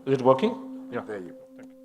Is it working? Yeah. There you go. Thank you.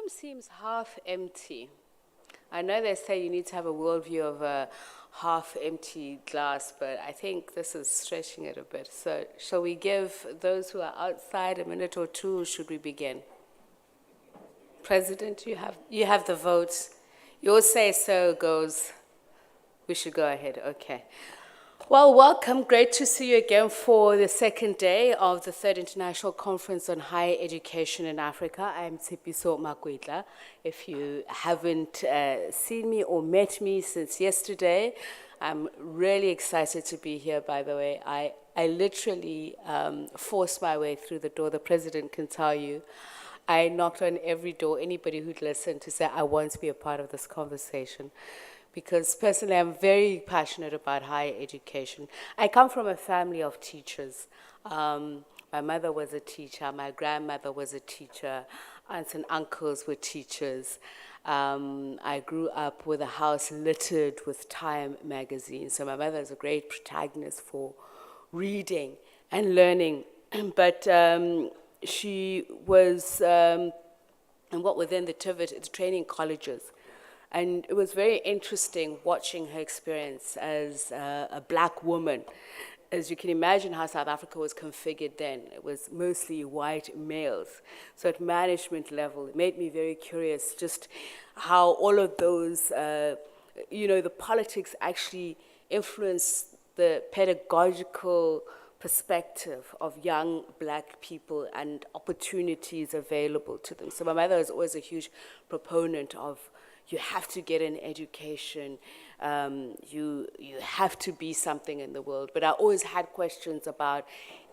seems half empty. I know they say you need to have a worldview of a half-empty glass, but I think this is stretching it a bit. So shall we give those who are outside a minute or two, or should we begin? President, you have the votes. Your say-so goes. We should go ahead, okay. Well, welcome. Great to see you again for the second day of the third International Conference on Higher Education in Africa. I'm Tshepiso Makwetla. If you haven't seen me or met me since yesterday, I'm really excited to be here, by the way. I literally forced my way through the door. The president can tell you. I knocked on every door, anybody who'd listen, to say, I want to be a part of this conversation. Because personally, I'm very passionate about higher education. I come from a family of teachers. My mother was a teacher, my grandmother was a teacher, aunts and uncles were teachers. I grew up with a house littered with Time magazines. So my mother is a great protagonist for reading and learning. But she was, and what within the TVET, the training colleges. And it was very interesting watching her experience as a black woman. As you can imagine how South Africa was configured then, it was mostly white males. So at management level, it made me very curious just how all of those, the politics actually influenced the pedagogical perspective of young black people and opportunities available to them. So my mother was always a huge proponent of you have to get an education, you have to be something in the world. But I always had questions about,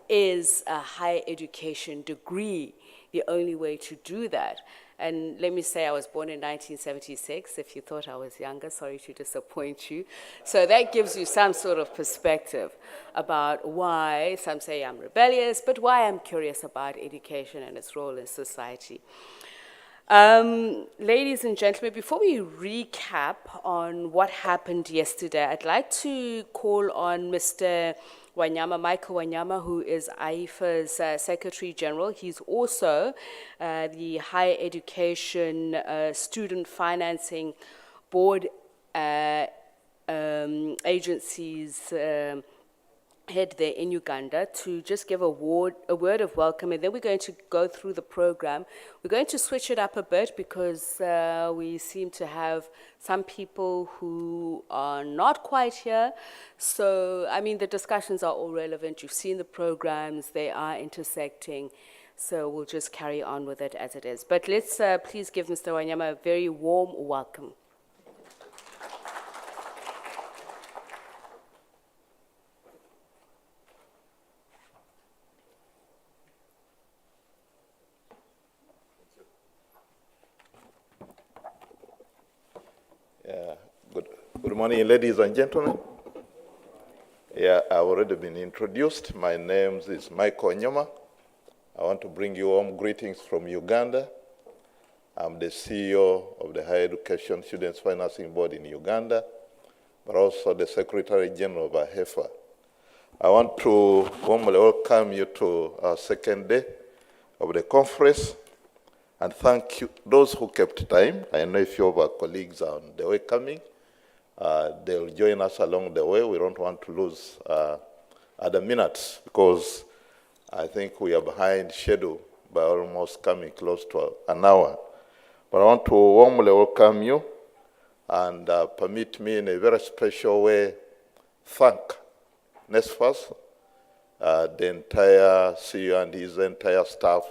is a higher education degree the only way to do that? And let me say I was born in 1976. If you thought I was younger, sorry to disappoint you. So that gives you some sort of perspective about why, some say I'm rebellious, but why I'm curious about education and its role in society. Ladies and gentlemen, before we recap on what happened yesterday, I'd like to call on Mr. Wanyama, Michael Wanyama, who is AIFA's Secretary General. He's also the Higher Education Student Financing Board agency's head there in Uganda, to just give a word of welcome, and then we're going to go through the program. We're going to switch it up a bit because we seem to have some people who are not quite here. So, I mean, the discussions are all relevant. You've seen the programs, they are intersecting. So we'll just carry on with it as it is. But let's please give Mr. Wanyama a very warm welcome. Good morning, ladies and gentlemen. Yeah, I've already been introduced. My name is Michael Wanyama. I want to bring you warm greetings from Uganda. I'm the CEO of the Higher Education Students Financing Board in Uganda, but also the Secretary General of AIFA. I want to warmly welcome you to our second day of the conference, and thank you, those who kept time. I know a few of our colleagues are on the way coming. They'll join us along the way. We don't want to lose other minutes because I think we are behind schedule by almost coming close to an hour. But I want to warmly welcome you and permit me in a very special way thank NSFAS, the entire CEO and his entire staff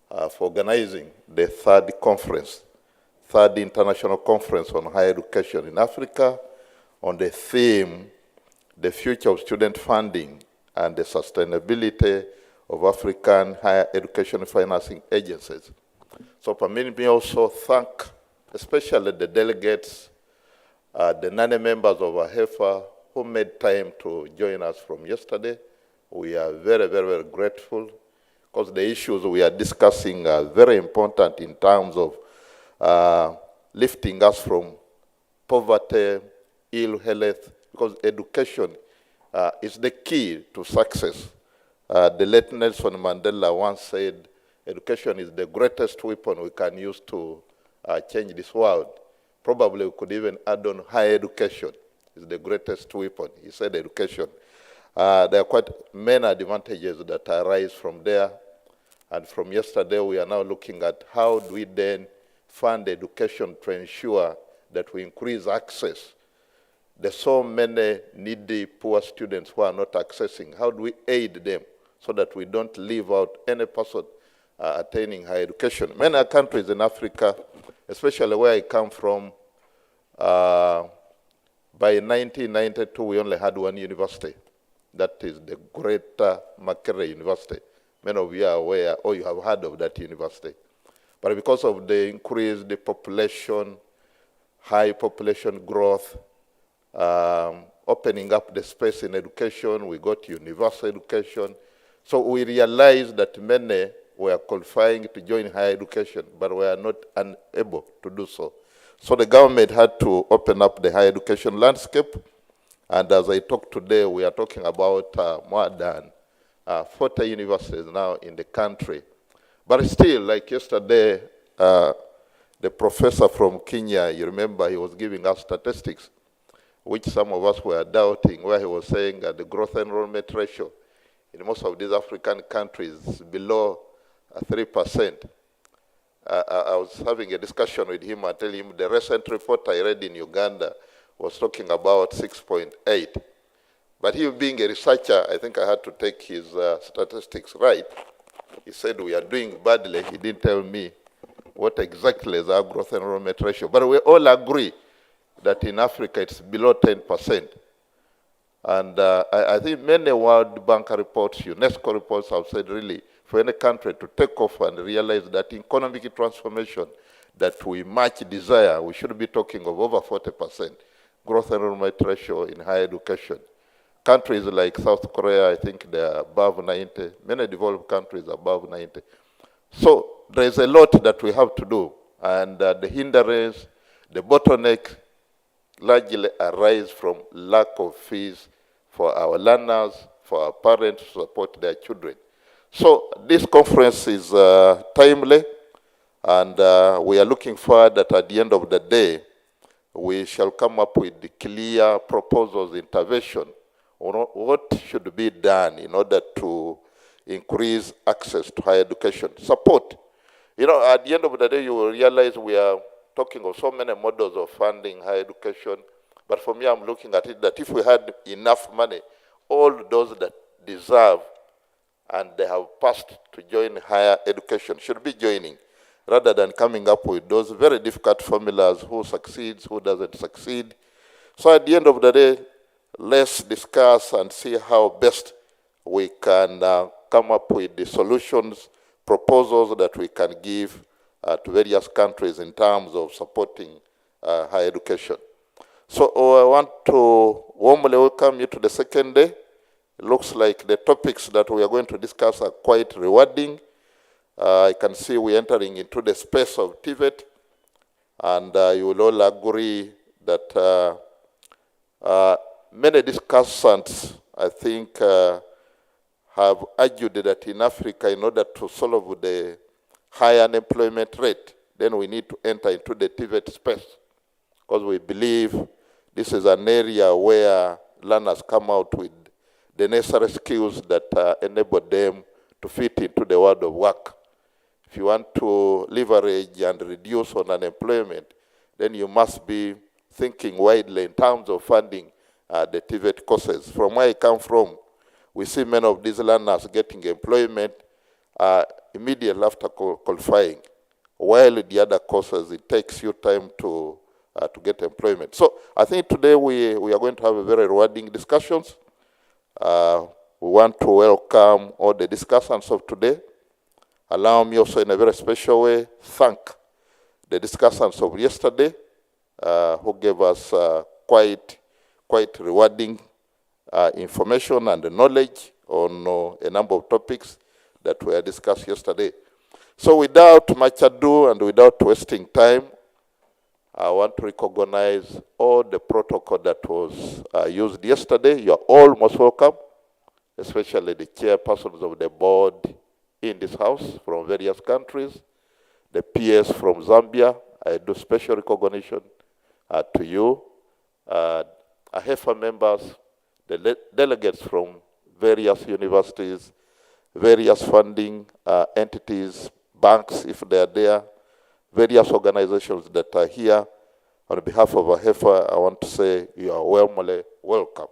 for organizing the third international conference on higher education in Africa on the theme, the future of student funding and the sustainability of African higher education financing agencies. So permit me also thank especially the delegates, the 90 members of AIFA who made time to join us from yesterday. We are very, very, very grateful because the issues we are discussing are very important in terms of lifting us from poverty, ill health, because education is the key to success. The late Nelson Mandela once said, education is the greatest weapon we can use to change this world. Probably we could even add on higher education is the greatest weapon. He said education. There are quite many advantages that arise from there. And from yesterday, we are now looking at how do we then fund education to ensure that we increase access. There's so many needy, poor students who are not accessing. How do we aid them so that we don't leave out any person attaining higher education? Many countries in Africa, especially where I come from, by 1992, we only had one university. That is the Greater Makerere University. Many of you are aware, or you have heard of that university. But because of the increased population, high population growth, opening up the space in education, we got universal education. So we realized that many were qualifying to join higher education, but were not unable to do so. So the government had to open up the higher education landscape. And as I talk today, we are talking about more than 40 universities now in the country. But still, like yesterday, the professor from Kenya, you remember, he was giving us statistics, which some of us were doubting, where he was saying that the growth enrollment ratio in most of these African countries is below 3%. I was having a discussion with him and telling him the recent report I read in Uganda was talking about 6.8. But he being a researcher, I think I had to take his statistics right. He said we are doing badly. He didn't tell me what exactly is our growth enrollment ratio. But we all agree that in Africa it's below 10%. And I think many World Bank reports, UNESCO reports have said really for any country to take off and realize that economic transformation that we much desire, we should be talking of over 40% growth enrollment ratio in higher education. Countries like South Korea, I think they are above 90. Many developed countries are above 90. So there is a lot that we have to do. And the hindrance, the bottleneck largely arise from lack of fees for our learners, for our parents to support their children. So this conference is timely, and we are looking forward that at the end of the day, we shall come up with the clear proposals, intervention, on what should be done in order to increase access to higher education. Support. You know, at the end of the day, you will realize we are talking of so many models of funding higher education. But for me, I'm looking at it that if we had enough money, all those that deserve and they have passed to join higher education should be joining, rather than coming up with those very difficult formulas, who succeeds, who doesn't succeed. So at the end of the day, let's discuss and see how best we can come up with the solutions, proposals that we can give to various countries in terms of supporting higher education. So I want to warmly welcome you to the second day. It looks like the topics that we are going to discuss are quite rewarding. I can see we're entering into the space of TVET, and you will all agree that many discussants, I think, have argued that in Africa, in order to solve the high unemployment rate, then we need to enter into the TVET space, because we believe this is an area where learners come out with the necessary skills that enable them to fit into the world of work. If you want to leverage and reduce on unemployment, then you must be thinking widely in terms of funding the TVET courses. From where I come from, we see many of these learners getting employment immediately after qualifying, while the other courses, it takes you time to get employment. So I think today we are going to have a very rewarding discussions. We want to welcome all the discussants of today. Allow me also in a very special way thank the discussants of yesterday who gave us quite rewarding information and knowledge on a number of topics that were discussed yesterday. So without much ado and without wasting time, I want to recognize all the protocol that was used yesterday. You are all most welcome, especially the chairpersons of the board in this house from various countries, the PS from Zambia, I do special recognition to you, AHEFA members, the delegates from various universities, various funding entities, banks if they are there, various organizations that are here. On behalf of AHEFA, I want to say you are warmly welcome.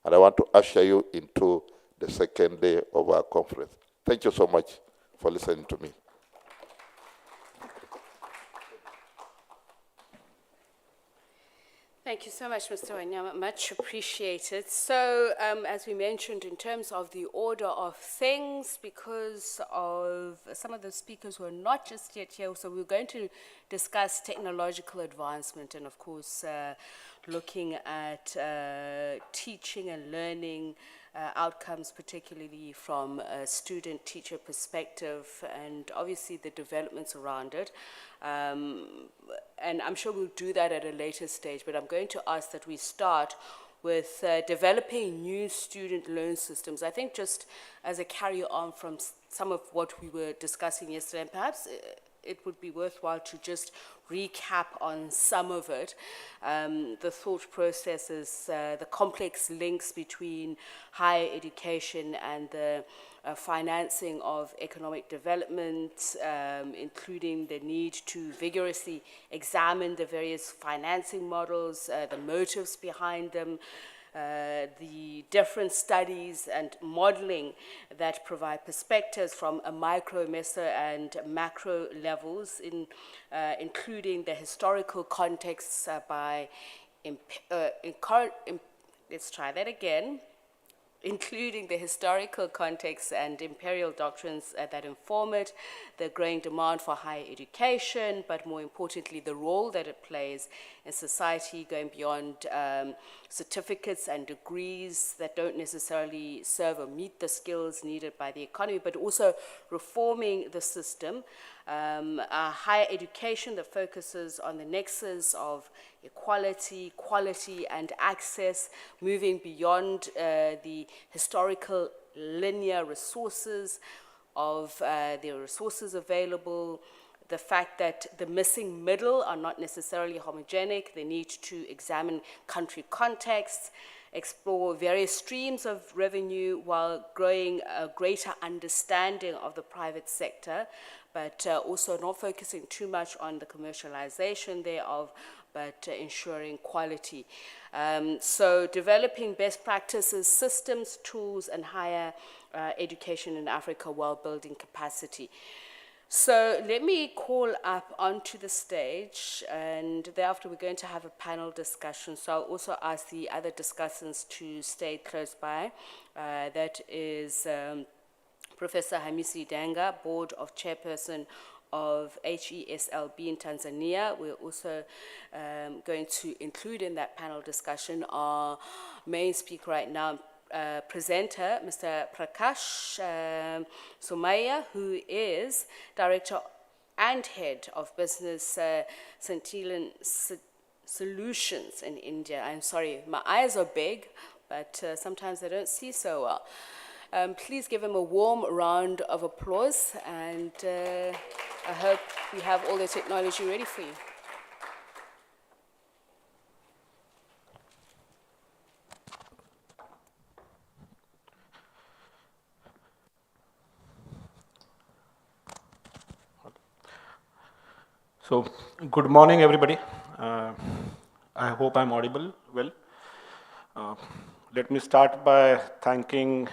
And I want to usher you into the second day of our conference. Thank you so much for listening to me. Thank you so much, Mr. Wanyama. Much appreciated. So, as we mentioned, in terms of the order of things, because of some of the speakers who are not just yet here, so we're going to discuss technological advancement and, of course, looking at teaching and learning outcomes, particularly from a student-teacher perspective, and obviously the developments around it. And I'm sure we'll do that at a later stage, but I'm going to ask that we start with developing new student loan systems. I think just as a carry-on from some of what we were discussing yesterday, and perhaps it would be worthwhile to just recap on some of it, the thought processes, the complex links between higher education and the financing of economic development, including the need to vigorously examine the various financing models, the motives behind them, the different studies and modeling that provide perspectives from a micro, meso, and macro levels, including the historical contexts let's try that again. Including the historical context and imperial doctrines that inform it, the growing demand for higher education, but more importantly, the role that it plays in society, going beyond certificates and degrees that don't necessarily serve or meet the skills needed by the economy, but also reforming the system. A higher education that focuses on the nexus of equality, quality, and access, moving beyond the historical linear resources of the resources available, the fact that the missing middle are not necessarily homogenic, the need to examine country contexts, explore various streams of revenue while growing a greater understanding of the private sector, but also not focusing too much on the commercialization thereof, but ensuring quality. So developing best practices, systems, tools, and higher education in Africa while building capacity. So let me call up onto the stage, and thereafter we're going to have a panel discussion. So I'll also ask the other discussants to stay close by. That is Professor Hamisi Danga, Board of Chairperson of HESLB in Tanzania. We're also going to include in that panel discussion our main speaker right now, presenter, Mr. Prakash Somaya, who is Director and Head of Business Centillion Solutions in India. I'm sorry, my eyes are big, but sometimes I don't see so well. Please give him a warm round of applause, and I hope you have all the technology ready for you. So, good morning, everybody. I hope I'm audible well. Let me start by thanking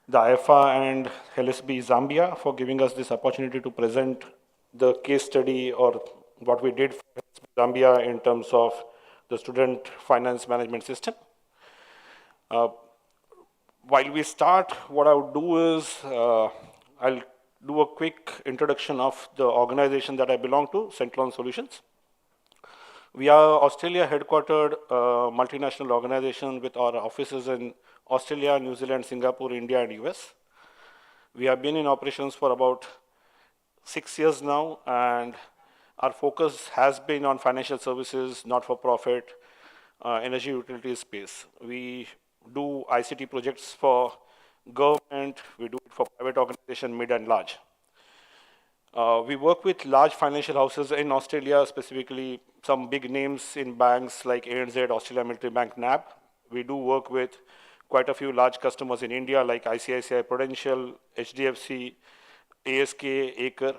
the IFA and LSB Zambia for giving us this opportunity to present the case study or what we did for Zambia in terms of the student finance management system. While we start, what I would do is I'll do a quick introduction of the organization that I belong to, Centillion Solutions. We are Australia headquartered multinational organization with our offices in Australia, New Zealand, Singapore, India, and US. We have been in operations for about 6 years now, and our focus has been on financial services, not-for-profit, energy utility space. We do ICT projects for government, we do it for private organization, mid and large. We work with large financial houses in Australia, specifically some big names in banks like ANZ, Australia Military Bank, NAB. We do work with quite a few large customers in India like ICICI Prudential, HDFC, ASK, Acre.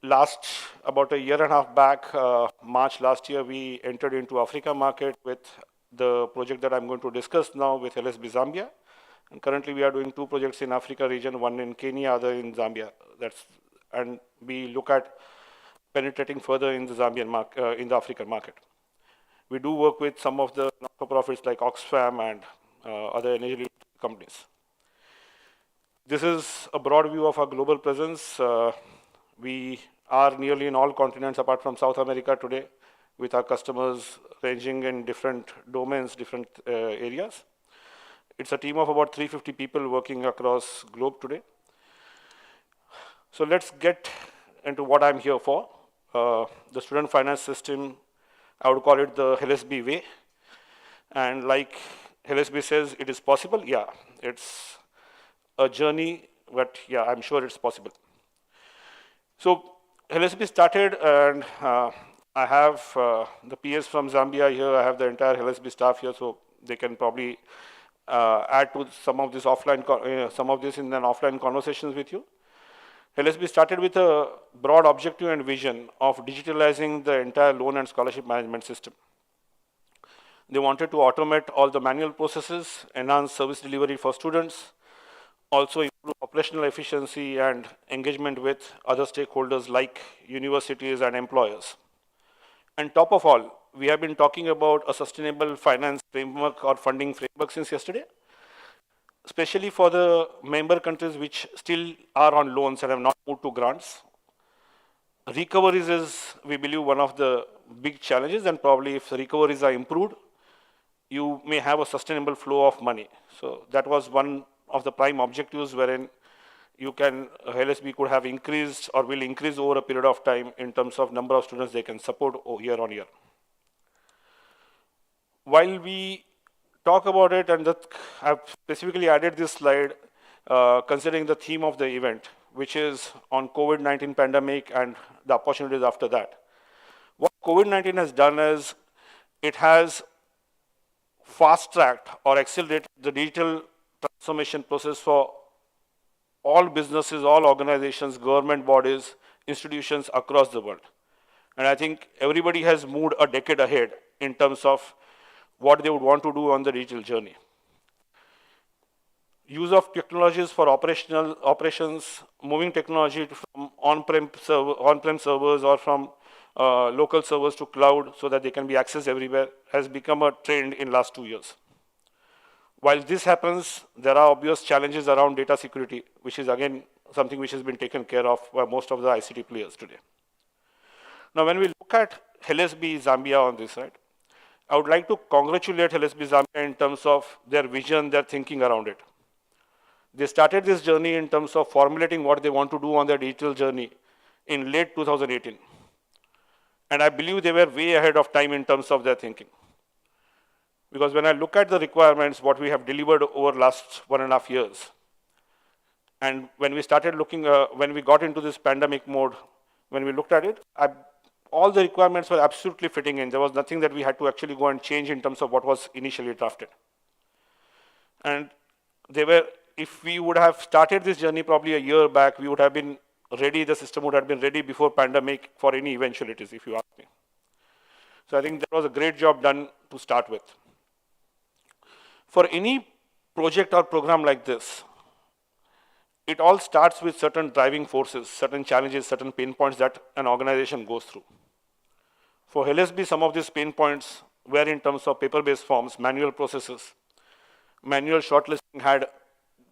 About a year and a half back, March last year, we entered into Africa market with the project that I'm going to discuss now with LSB Zambia. And currently we are doing 2 projects in Africa region, one in Kenya, other in Zambia. And we look at penetrating further in the Zambian market, in the African market. We do work with some of the not-for-profits like Oxfam and other energy companies. This is a broad view of our global presence. We are nearly in all continents apart from South America today, with our customers ranging in different domains, different areas. It's a team of about 350 people working across globe today. So let's get into what I'm here for. The student finance system, I would call it the LSB way. And like LSB says, it is possible. Yeah, it's a journey, but yeah, I'm sure it's possible. So LSB started, and I have the PS from Zambia here. I have the entire LSB staff here, so they can probably add to some of this in an offline conversations with you. LSB started with a broad objective and vision of digitalizing the entire loan and scholarship management system. They wanted to automate all the manual processes, enhance service delivery for students, also improve operational efficiency and engagement with other stakeholders like universities and employers. And top of all, we have been talking about a sustainable finance framework or funding framework since yesterday, especially for the member countries which still are on loans and have not moved to grants. Recoveries is, we believe, one of the big challenges, and probably if the recoveries are improved, you may have a sustainable flow of money. So that was one of the prime objectives wherein LSB could have increased or will increase over a period of time in terms of number of students they can support year on year. While we talk about it, and I've specifically added this slide considering the theme of the event, which is on COVID-19 pandemic and the opportunities after that. What COVID-19 has done is it has fast-tracked or accelerated the digital transformation process for all businesses, all organizations, government bodies, institutions across the world. And I think everybody has moved a decade ahead in terms of what they would want to do on the digital journey. Use of technologies for operations, moving technology from on-prem servers or from local servers to cloud so that they can be accessed everywhere has become a trend in last 2 years. While this happens, there are obvious challenges around data security, which is again something which has been taken care of by most of the ICT players today. Now, when we look at LSB Zambia on this side, I would like to congratulate LSB Zambia in terms of their vision, their thinking around it. They started this journey in terms of formulating what they want to do on their digital journey in late 2018. And I believe they were way ahead of time in terms of their thinking. Because when I look at the requirements, what we have delivered over last 1.5 years, and when we started looking, when we got into this pandemic mode, when we looked at it, all the requirements were absolutely fitting in. There was nothing that we had to actually go and change in terms of what was initially drafted. And if we would have started this journey probably a year back, we would have been ready, the system would have been ready before pandemic for any eventualities, if you ask me. So I think that was a great job done to start with. For any project or program like this, it all starts with certain driving forces, certain challenges, certain pain points that an organization goes through. For LSB, some of these pain points were in terms of paper-based forms, manual processes. Manual shortlisting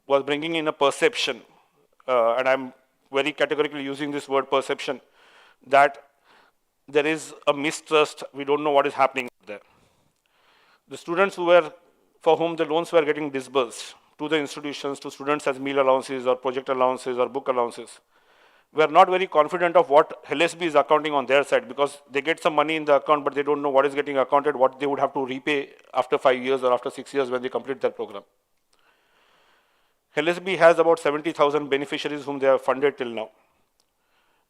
was bringing in a perception, and I'm very categorically using this word perception, that there is a mistrust, we don't know what is happening there. The students for whom the loans were getting disbursed to the institutions, to students as meal allowances or project allowances or book allowances, were not very confident of what LSB is accounting on their side, because they get some money in the account, but they don't know what is getting accounted, what they would have to repay after 5 years or after 6 years when they complete their program. LSB has about 70,000 beneficiaries whom they have funded till now.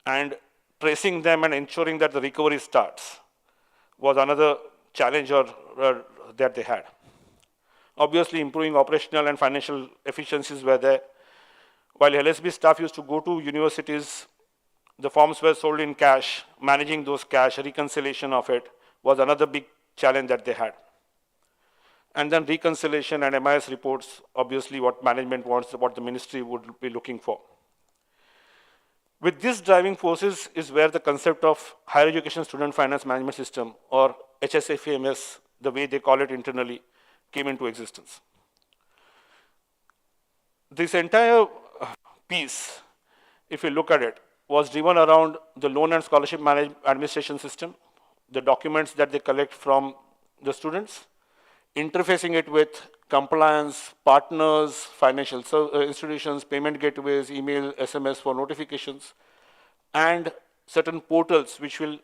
and tracing them and ensuring that the recovery starts was another challenge that they had. Obviously, improving operational and financial efficiencies were there. While LSB staff used to go to universities, the forms were sold in cash. Managing those cash, reconciliation of it was another big challenge that they had. And then reconciliation and MIS reports, obviously what management wants, what the ministry would be looking for. With these driving forces is where the concept of Higher Education Student Finance Management System, or HSFMS, the way they call it internally, came into existence. This entire piece, if you look at it, was driven around the loan and scholarship administration system, the documents that they collect from the students, interfacing it with compliance, partners, financial institutions, payment gateways, email, SMS for notifications, and certain portals which will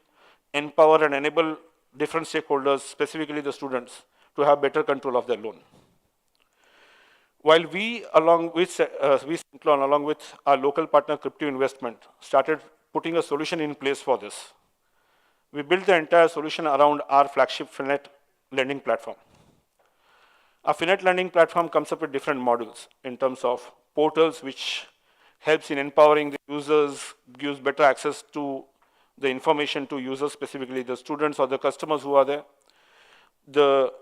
empower and enable different stakeholders, specifically the students, to have better control of their loan. While we, along with Centlon, along with our local partner Crypto Investment, started putting a solution in place for this, we built the entire solution around our flagship Finet lending platform. Our Finet lending platform comes up with different modules in terms of portals, which helps in empowering the users, gives better access to the information to users, specifically the students or the customers who are there. The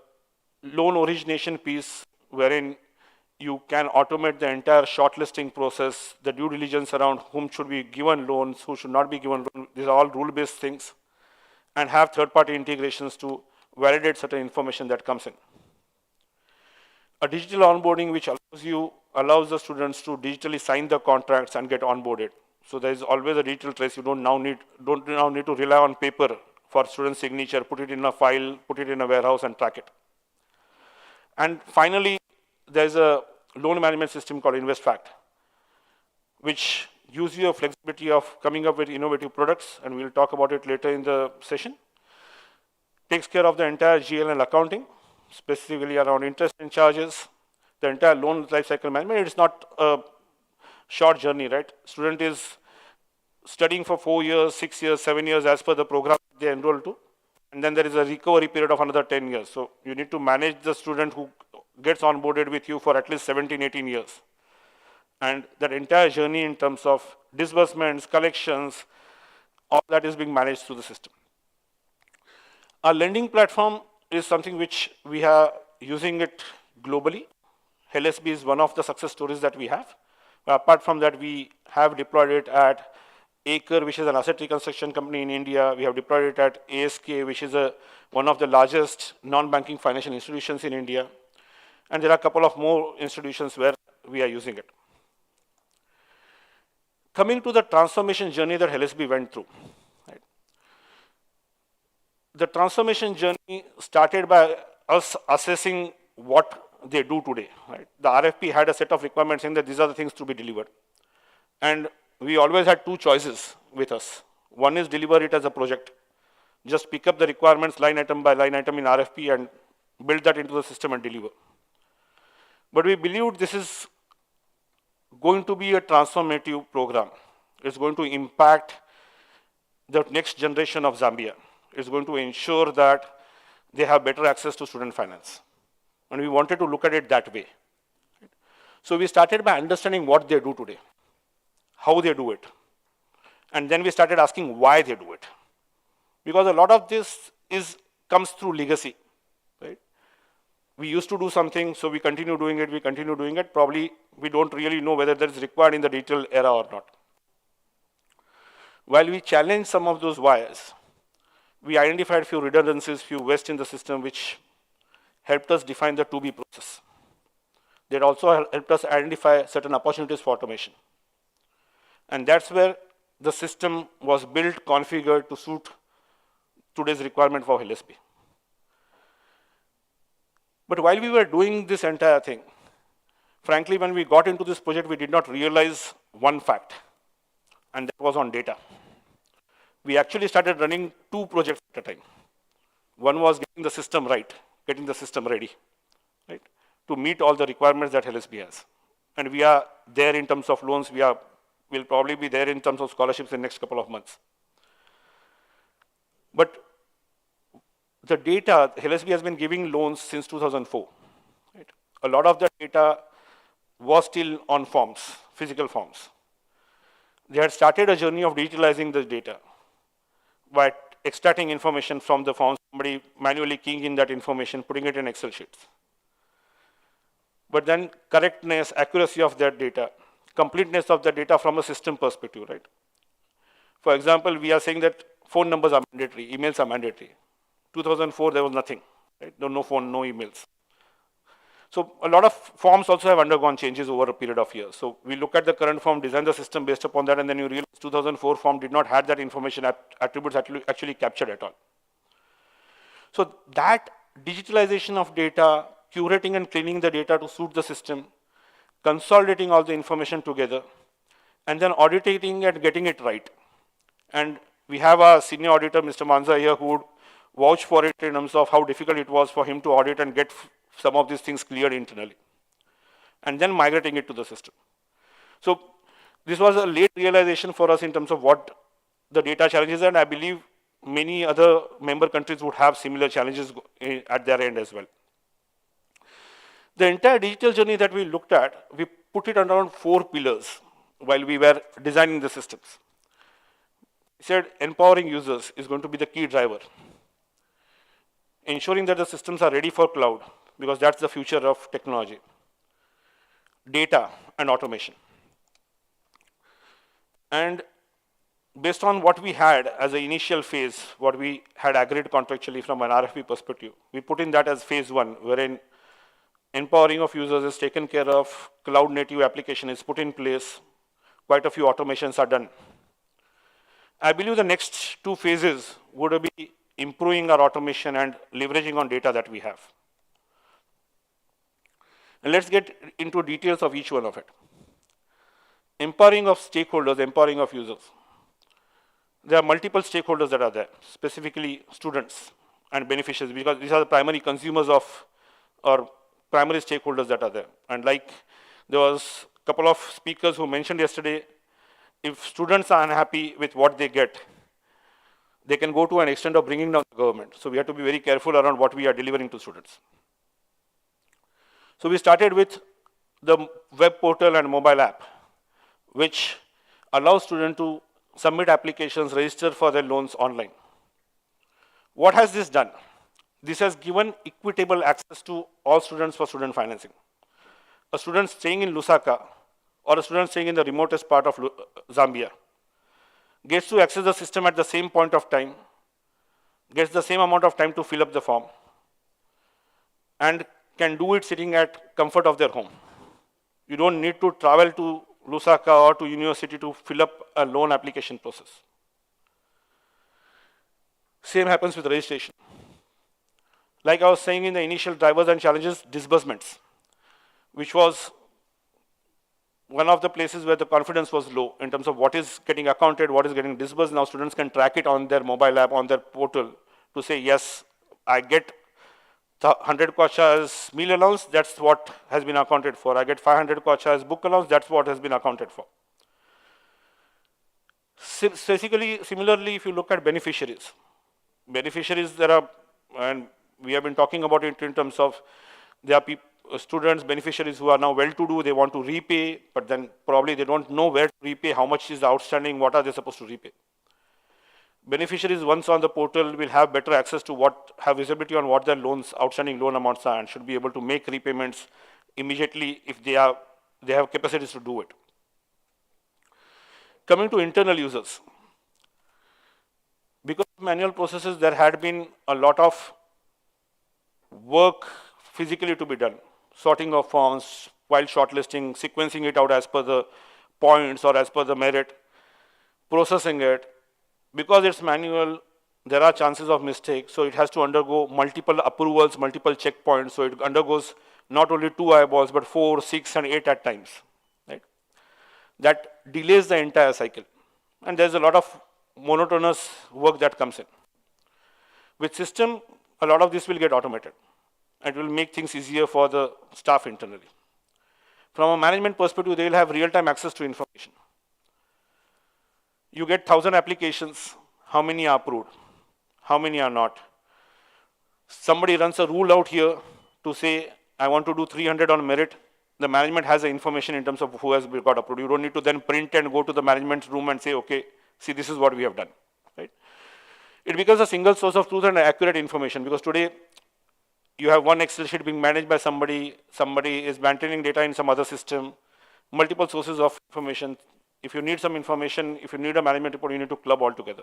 loan origination piece, wherein you can automate the entire shortlisting process, the due diligence around whom should be given loans, who should not be given loans. These are all rule-based things, and have third-party integrations to validate certain information that comes in. A digital onboarding which allows the students to digitally sign the contracts and get onboarded. So there is always a digital trace. You don't now need to rely on paper for student signature, put it in a file, put it in a warehouse and track it. And finally, there's a loan management system called InvestFact, which gives you a flexibility of coming up with innovative products, and we'll talk about it later in the session. Takes care of the entire GL and accounting, specifically around interest and charges, the entire loan lifecycle management. It's not a short journey, right? Student is studying for 4 years, 6 years, 7 years as per the program they enroll to. And then there is a recovery period of another 10 years. So you need to manage the student who gets onboarded with you for at least 17, 18 years. And that entire journey in terms of disbursements, collections, all that is being managed through the system. Our lending platform is something which we are using it globally. LSB is one of the success stories that we have. Apart from that, we have deployed it at Acre, which is an asset reconstruction company in India. We have deployed it at ASK, which is one of the largest non-banking financial institutions in India. And there are a couple of more institutions where we are using it. Coming to the transformation journey that LSB went through. Right? The transformation journey started by us assessing what they do today. Right? The RFP had a set of requirements saying that these are the things to be delivered. And we always had two choices with us. One is deliver it as a project. Just pick up the requirements line item by line item in RFP and build that into the system and deliver. But we believed this is going to be a transformative program. It's going to impact the next generation of Zambia. It's going to ensure that they have better access to student finance. And we wanted to look at it that way. So we started by understanding what they do today, how they do it. And then we started asking why they do it. Because a lot of this comes through legacy. Right? We used to do something, so we continue doing it, Probably we don't really know whether that is required in the digital era or not. While we challenged some of those whys, we identified a few redundancies, few waste in the system, which helped us define the to-be process. That also helped us identify certain opportunities for automation. And that's where the system was built, configured to suit today's requirement for LSB. But while we were doing this entire thing, frankly, when we got into this project, we did not realize one fact, and that was on data. We actually started running two projects at a time. One was getting the system right, getting the system ready, right, to meet all the requirements that LSB has. And we are there in terms of loans. We are will probably be there in terms of scholarships in the next couple of months. But the data, LSB has been giving loans since 2004. Right? A lot of the data was still on forms, physical forms. They had started a journey of digitalizing the data by extracting information from the forms, somebody manually keying in that information, putting it in Excel sheets. But then correctness, accuracy of that data, completeness of the data from a system perspective, right? For example, we are saying that phone numbers are mandatory, emails are mandatory. 2004, there was nothing, right? No phone, no emails. So a lot of forms also have undergone changes over a period of years. So we look at the current form, design the system based upon that, and then you realize 2004 form did not have that information attributes actually captured at all. So that digitalization of data, curating and cleaning the data to suit the system, consolidating all the information together, and then auditing and getting it right. And we have a senior auditor, Mr. Manza here, who would vouch for it in terms of how difficult it was for him to audit and get some of these things cleared internally, and then migrating it to the system. So this was a late realization for us in terms of what the data challenges are, and I believe many other member countries would have similar challenges at their end as well. The entire digital journey that we looked at, we put it around 4 pillars while we were designing the systems. We said empowering users is going to be the key driver. Ensuring that the systems are ready for cloud, because that's the future of technology. Data and automation. And based on what we had as an initial phase, what we had agreed contractually from an RFP perspective, we put in that as phase 1, wherein empowering of users is taken care of, cloud native application is put in place, quite a few automations are done. I believe the next 2 phases would be improving our automation and leveraging on data that we have. And let's get into details of each one of it. Empowering of stakeholders, empowering of users. There are multiple stakeholders that are there, specifically students and beneficiaries, because these are the primary consumers of, or primary stakeholders that are there. And like there was a couple of speakers who mentioned yesterday, if students are unhappy with what they get, they can go to an extent of bringing down the government. So we have to be very careful around what we are delivering to students. So we started with the web portal and mobile app, which allows students to submit applications, register for their loans online. What has this done? This has given equitable access to all students for student financing. A student staying in Lusaka or a student staying in the remotest part of Zambia gets to access the system at the same point of time, gets the same amount of time to fill up the form, and can do it sitting at comfort of their home. You don't need to travel to Lusaka or to university to fill up a loan application process. Same happens with registration. Like I was saying in the initial drivers and challenges, disbursements, which was one of the places where the confidence was low in terms of what is getting accounted, what is getting disbursed. Now students can track it on their mobile app, on their portal to say, yes, I get the 100 kwacha as meal allowance, that's what has been accounted for. I get 500 kwacha as book allowance, that's what has been accounted for. Basically, similarly, if you look at beneficiaries, there are, and we have been talking about it in terms of there are students, beneficiaries who are now well-to-do, they want to repay, but then probably they don't know where to repay, how much is the outstanding, what are they supposed to repay. Beneficiaries, once on the portal, will have better access to have visibility on what their loans, outstanding loan amounts are, and should be able to make repayments immediately if they have capacities to do it. Coming to internal users. Because of manual processes, there had been a lot of work physically to be done. Sorting of forms, while shortlisting, sequencing it out as per the points or as per the merit, processing it. Because it's manual, there are chances of mistake, so it has to undergo multiple approvals, multiple checkpoints, so it undergoes not only 2 eyeballs, but 4, 6, and 8 at times. Right? That delays the entire cycle. And there's a lot of monotonous work that comes in. With system, a lot of this will get automated. It will make things easier for the staff internally. From a management perspective, they will have real-time access to information. You get 1,000 applications. How many are approved? How many are not? Somebody runs a rule out here to say, I want to do 300 on merit. The management has the information in terms of who has got approved. You don't need to then print and go to the management room and say, okay, see, this is what we have done. Right? It becomes a single source of truth and accurate information, because today you have one Excel sheet being managed by somebody is maintaining data in some other system, multiple sources of information. If you need some information, if you need a management report, you need to club all together.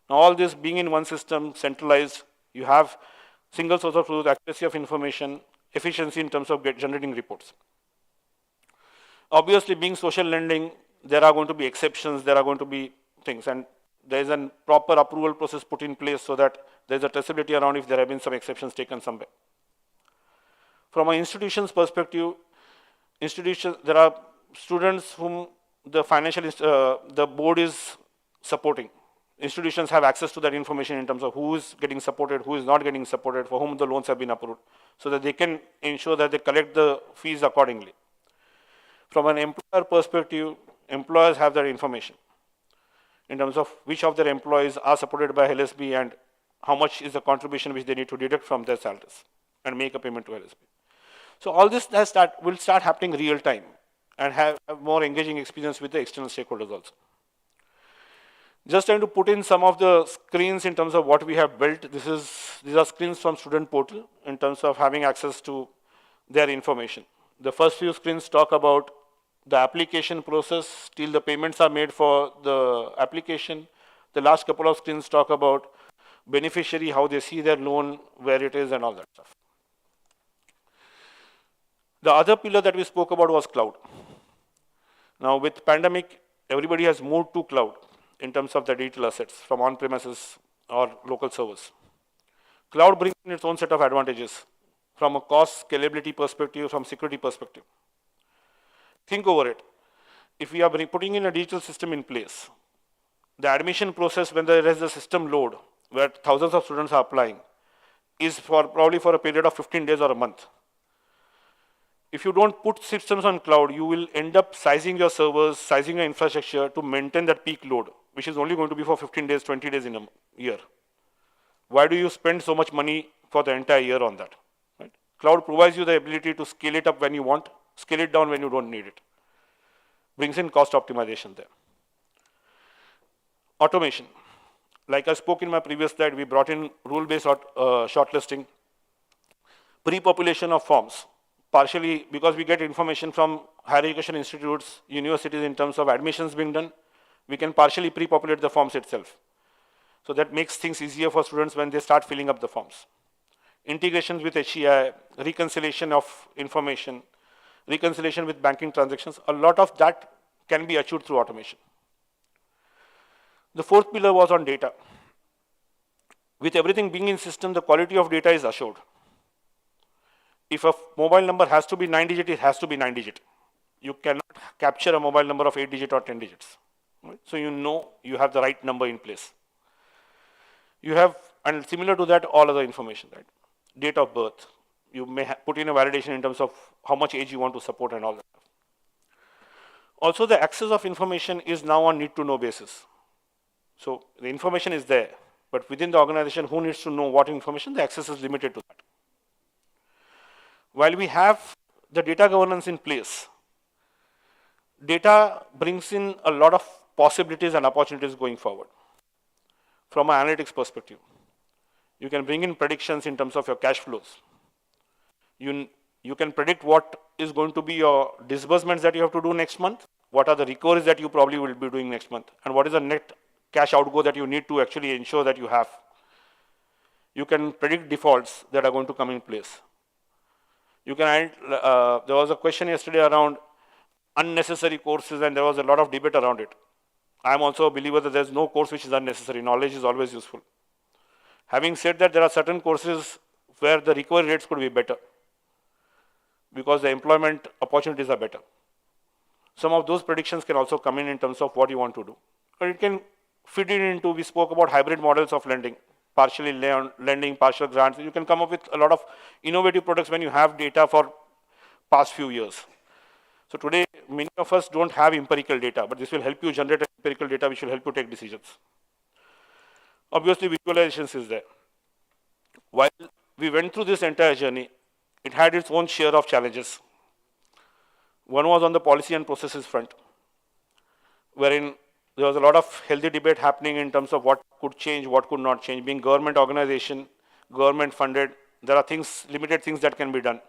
Now all this being in one system, centralized, you have single source of truth, accuracy of information, efficiency in terms of generating reports. Obviously, being social lending, there are going to be exceptions, there are going to be things, and there is a proper approval process put in place so that there is a traceability around if there have been some exceptions taken somewhere. From an institution's perspective, there are students whom the the board is supporting. Institutions have access to that information in terms of who is getting supported, who is not getting supported, for whom the loans have been approved, so that they can ensure that they collect the fees accordingly. From an employer perspective, employers have that information in terms of which of their employees are supported by LSB and how much is the contribution which they need to deduct from their salaries and make a payment to LSB. So all this will start happening real time and have more engaging experience with the external stakeholders also. Just trying to put in some of the screens in terms of what we have built. These are screens from student portal in terms of having access to their information. The first few screens talk about the application process till the payments are made for the application. The last couple of screens talk about beneficiary, how they see their loan, where it is, and all that stuff. The other pillar that we spoke about was cloud. Now with pandemic, everybody has moved to cloud in terms of the digital assets from on-premises or local servers. Cloud brings in its own set of advantages from a cost scalability perspective, from security perspective. Think over it. If we are putting in a digital system in place, the admission process when there is a system load where thousands of students are applying is probably for a period of 15 days or a month. If you don't put systems on cloud, you will end up sizing your servers, sizing your infrastructure to maintain that peak load, which is only going to be for 15 days, 20 days in a year. Why do you spend so much money for the entire year on that? Right? Cloud provides you the ability to scale it up when you want, scale it down when you don't need it. Brings in cost optimization there. Automation. Like I spoke in my previous slide, we brought in rule-based shortlisting, pre-population of forms, partially because we get information from higher education institutes, universities in terms of admissions being done, we can partially pre-populate the forms itself. So that makes things easier for students when they start filling up the forms. Integrations with HEI, reconciliation of information, reconciliation with banking transactions, a lot of that can be achieved through automation. The fourth pillar was on data. With everything being in system, the quality of data is assured. If a mobile number has to be 9-digit, it has to be 9-digit. You cannot capture a mobile number of 8-digit or 10 digits. Right? So you know you have the right number in place. You have, and similar to that, all other information, right? Date of birth. You may put in a validation in terms of how much age you want to support and all that. Also, the access of information is now on need-to-know basis. So the information is there, but within the organization, who needs to know what information? The access is limited to that. While we have the data governance in place, data brings in a lot of possibilities and opportunities going forward. From an analytics perspective, you can bring in predictions in terms of your cash flows. You can predict what is going to be your disbursements that you have to do next month, what are the recoveries that you probably will be doing next month, and what is the net cash outgo that you need to actually ensure that you have. You can predict defaults that are going to come in place. You can there was a question yesterday around unnecessary courses, and there was a lot of debate around it. I'm also a believer that there's no course which is unnecessary. Knowledge is always useful. Having said that, there are certain courses where the recovery rates could be better because the employment opportunities are better. Some of those predictions can also come in terms of what you want to do. But it can fit it into, we spoke about hybrid models of lending, partially lending, partial grants. You can come up with a lot of innovative products when you have data for past few years. So today, many of us don't have empirical data, but this will help you generate empirical data which will help you take decisions. Obviously, visualizations is there. While we went through this entire journey, it had its own share of challenges. One was on the policy and processes front, wherein there was a lot of healthy debate happening in terms of what could change, what could not change. Being government organization, government funded, there are things, limited things that can be done.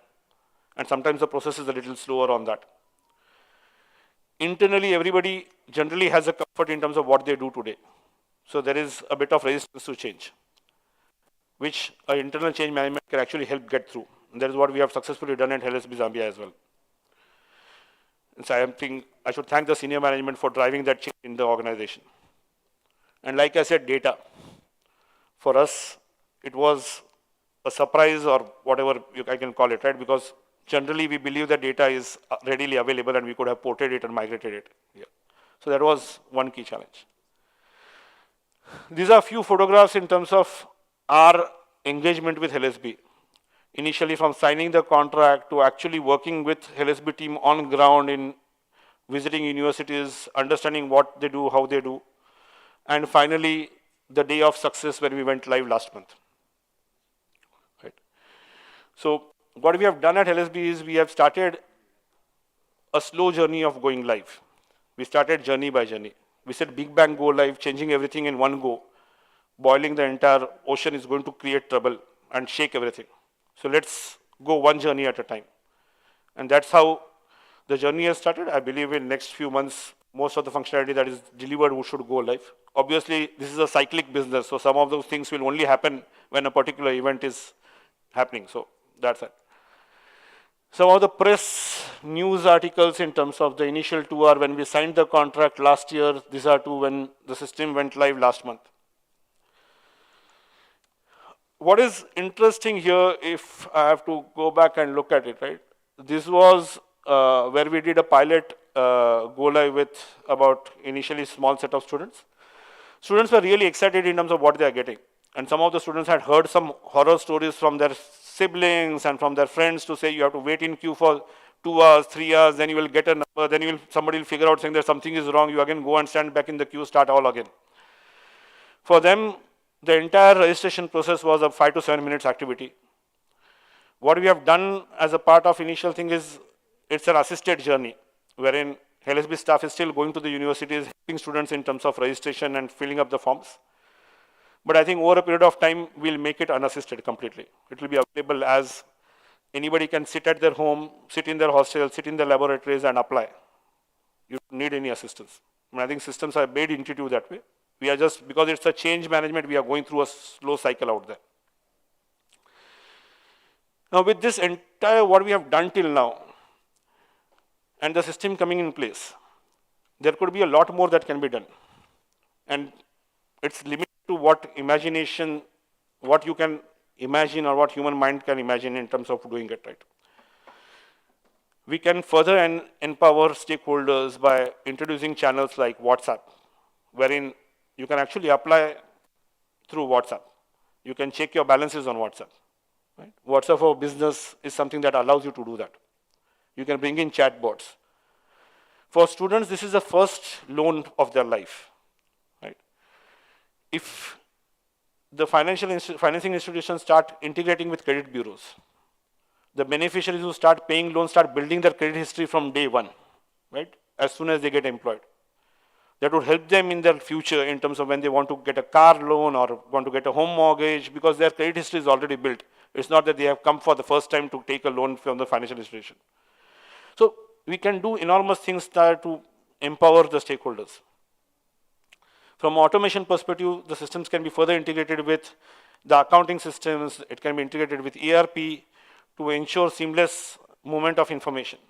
And sometimes the process is a little slower on that. Internally, everybody generally has a comfort in terms of what they do today. So there is a bit of resistance to change, which an internal change management can actually help get through. And that is what we have successfully done at LSB Zambia as well. And so I think I should thank the senior management for driving that change in the organization. And like I said, data. For us, it was a surprise or whatever I can call it, right? Because generally we believe that data is readily available and we could have ported it and migrated it. Yeah. So that was one key challenge. These are a few photographs in terms of our engagement with LSB. Initially from signing the contract to actually working with LSB team on ground in visiting universities, understanding what they do, how they do, and finally the day of success when we went live last month. Right. So what we have done at LSB is we have started a slow journey of going live. We started journey by journey. We said big bang go live, changing everything in one go. Boiling the entire ocean is going to create trouble and shake everything. So let's go one journey at a time. And that's how the journey has started. I believe in next few months, most of the functionality that is delivered should go live. Obviously, this is a cyclic business, so some of those things will only happen when a particular event is happening. So that's it. Some of the press news articles in terms of the initial two are when we signed the contract last year. These are two when the system went live last month. What is interesting here, if I have to go back and look at it, right? This was where we did a pilot go live with about initially small set of students. Students were really excited in terms of what they are getting. And some of the students had heard some horror stories from their siblings and from their friends to say you have to wait in queue for 2 hours, 3 hours, then you will get a number, then somebody will figure out saying that something is wrong, you again go and stand back in the queue, start all again. For them, the entire registration process was a 5 to 7 minutes activity. What we have done as a part of initial thing is, it's an assisted journey, wherein LSB staff is still going to the universities, helping students in terms of registration and filling up the forms. But I think over a period of time, we'll make it unassisted completely. It will be available as anybody can sit at their home, sit in their hostel, sit in their laboratories and apply. You don't need any assistance. I think systems are made intuitive that way. We are just, because it's a change management, we are going through a slow cycle out there. Now with this entire, what we have done till now, and the system coming in place, there could be a lot more that can be done. And it's limited to what imagination, what you can imagine or what human mind can imagine in terms of doing it right. We can further empower stakeholders by introducing channels like WhatsApp, wherein you can actually apply through WhatsApp. You can check your balances on WhatsApp. Right? WhatsApp for business is something that allows you to do that. You can bring in chatbots. For students, this is the first loan of their life. Right? If the financing institutions start integrating with credit bureaus, the beneficiaries who start paying loans start building their credit history from day one, right? As soon as they get employed. That would help them in their future in terms of when they want to get a car loan or want to get a home mortgage, because their credit history is already built. It's not that they have come for the first time to take a loan from the financial institution. So we can do enormous things to empower the stakeholders. From automation perspective, the systems can be further integrated with the accounting systems. It can be integrated with ERP to ensure seamless movement of information.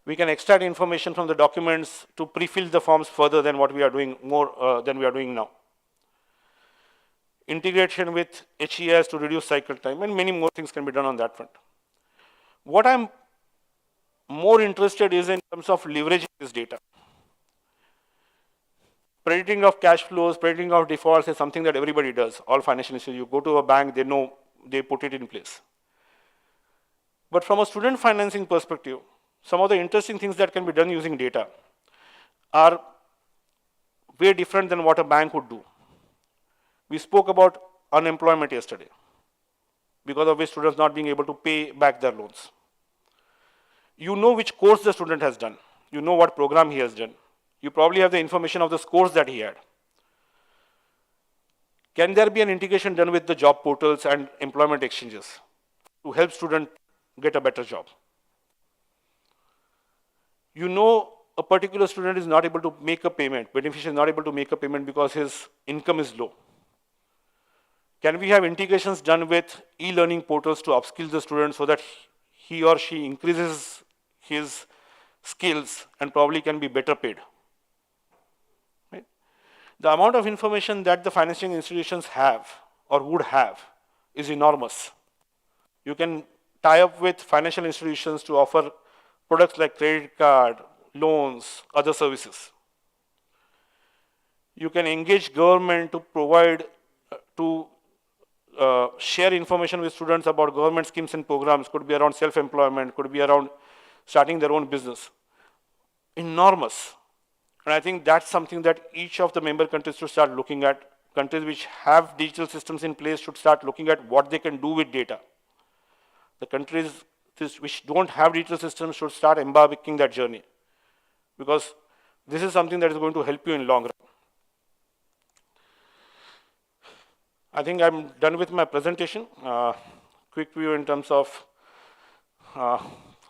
We can extract information from the documents to pre-fill the forms further than what we are doing, more than we are doing now. Integration with HES to reduce cycle time, and many more things can be done on that front. What I'm more interested is in terms of leveraging this data. Predicting of cash flows, predicting of defaults is something that everybody does. All financial institutions, you go to a bank, they know, they put it in place. But from a student financing perspective, some of the interesting things that can be done using data are way different than what a bank would do. We spoke about unemployment yesterday, because of which students not being able to pay back their loans. You know which course the student has done. You know what program he has done. You probably have the information of the scores that he had. Can there be an integration done with the job portals and employment exchanges to help students get a better job? You know a particular student is not able to make a payment, beneficiary is not able to make a payment because his income is low. Can we have integrations done with e-learning portals to upskill the student so that he or she increases his skills and probably can be better paid? Right? The amount of information that the financial institutions have or would have is enormous. You can tie up with financial institutions to offer products like credit card, loans, other services. You can engage government to provide, share information with students about government schemes and programs, could be around self-employment, could be around starting their own business. Enormous. And I think that's something that each of the member countries should start looking at. Countries which have digital systems in place should start looking at what they can do with data. The countries which don't have digital systems should start embarking that journey, because this is something that is going to help you in long run. I think I'm done with my presentation. Quick view in terms of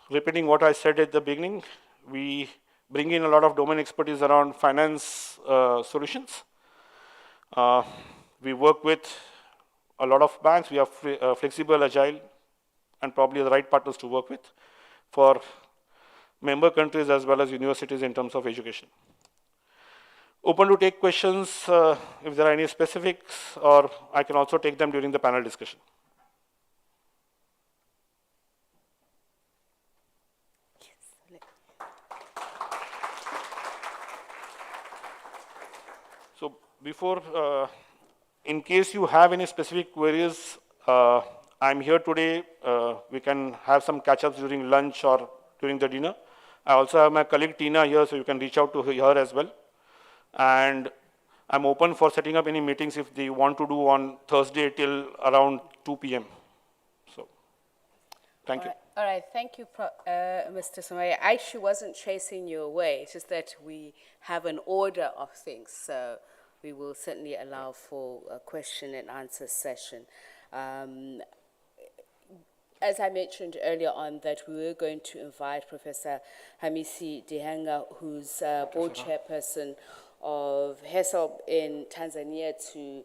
repeating what I said at the beginning. We bring in a lot of domain expertise around finance solutions. We work with a lot of banks. We are flexible, agile, and probably the right partners to work with for member countries as well as universities in terms of education. Open to take questions if there are any specifics, or I can also take them during the panel discussion. So before, in case you have any specific queries, I'm here today. We can have some catch-ups during lunch or during the dinner. I also have my colleague Tina here, so you can reach out to her as well. And I'm open for setting up any meetings if they want to do on Thursday till around 2 p.m. So, thank you. All right, thank you, Mr. Somaya. I actually wasn't chasing you away. It's just that we have an order of things, so we will certainly allow for a question and answer session. As I mentioned earlier on, that we were going to invite Professor Hamisi Dihanga, who's board chairperson of HESOB in Tanzania, to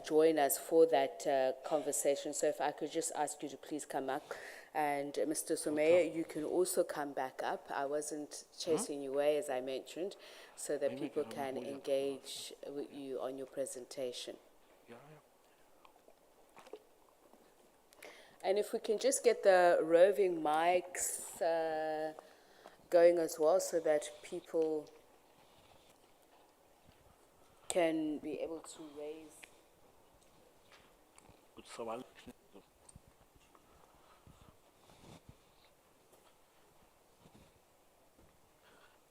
join us for that conversation. So if I could just ask you to please come up. And Mr. Somaya, you can also come back up. I wasn't chasing you away, as I mentioned, so that people can engage with you on your presentation. And if we can just get the roving mics going as well, so that people can be able to raise.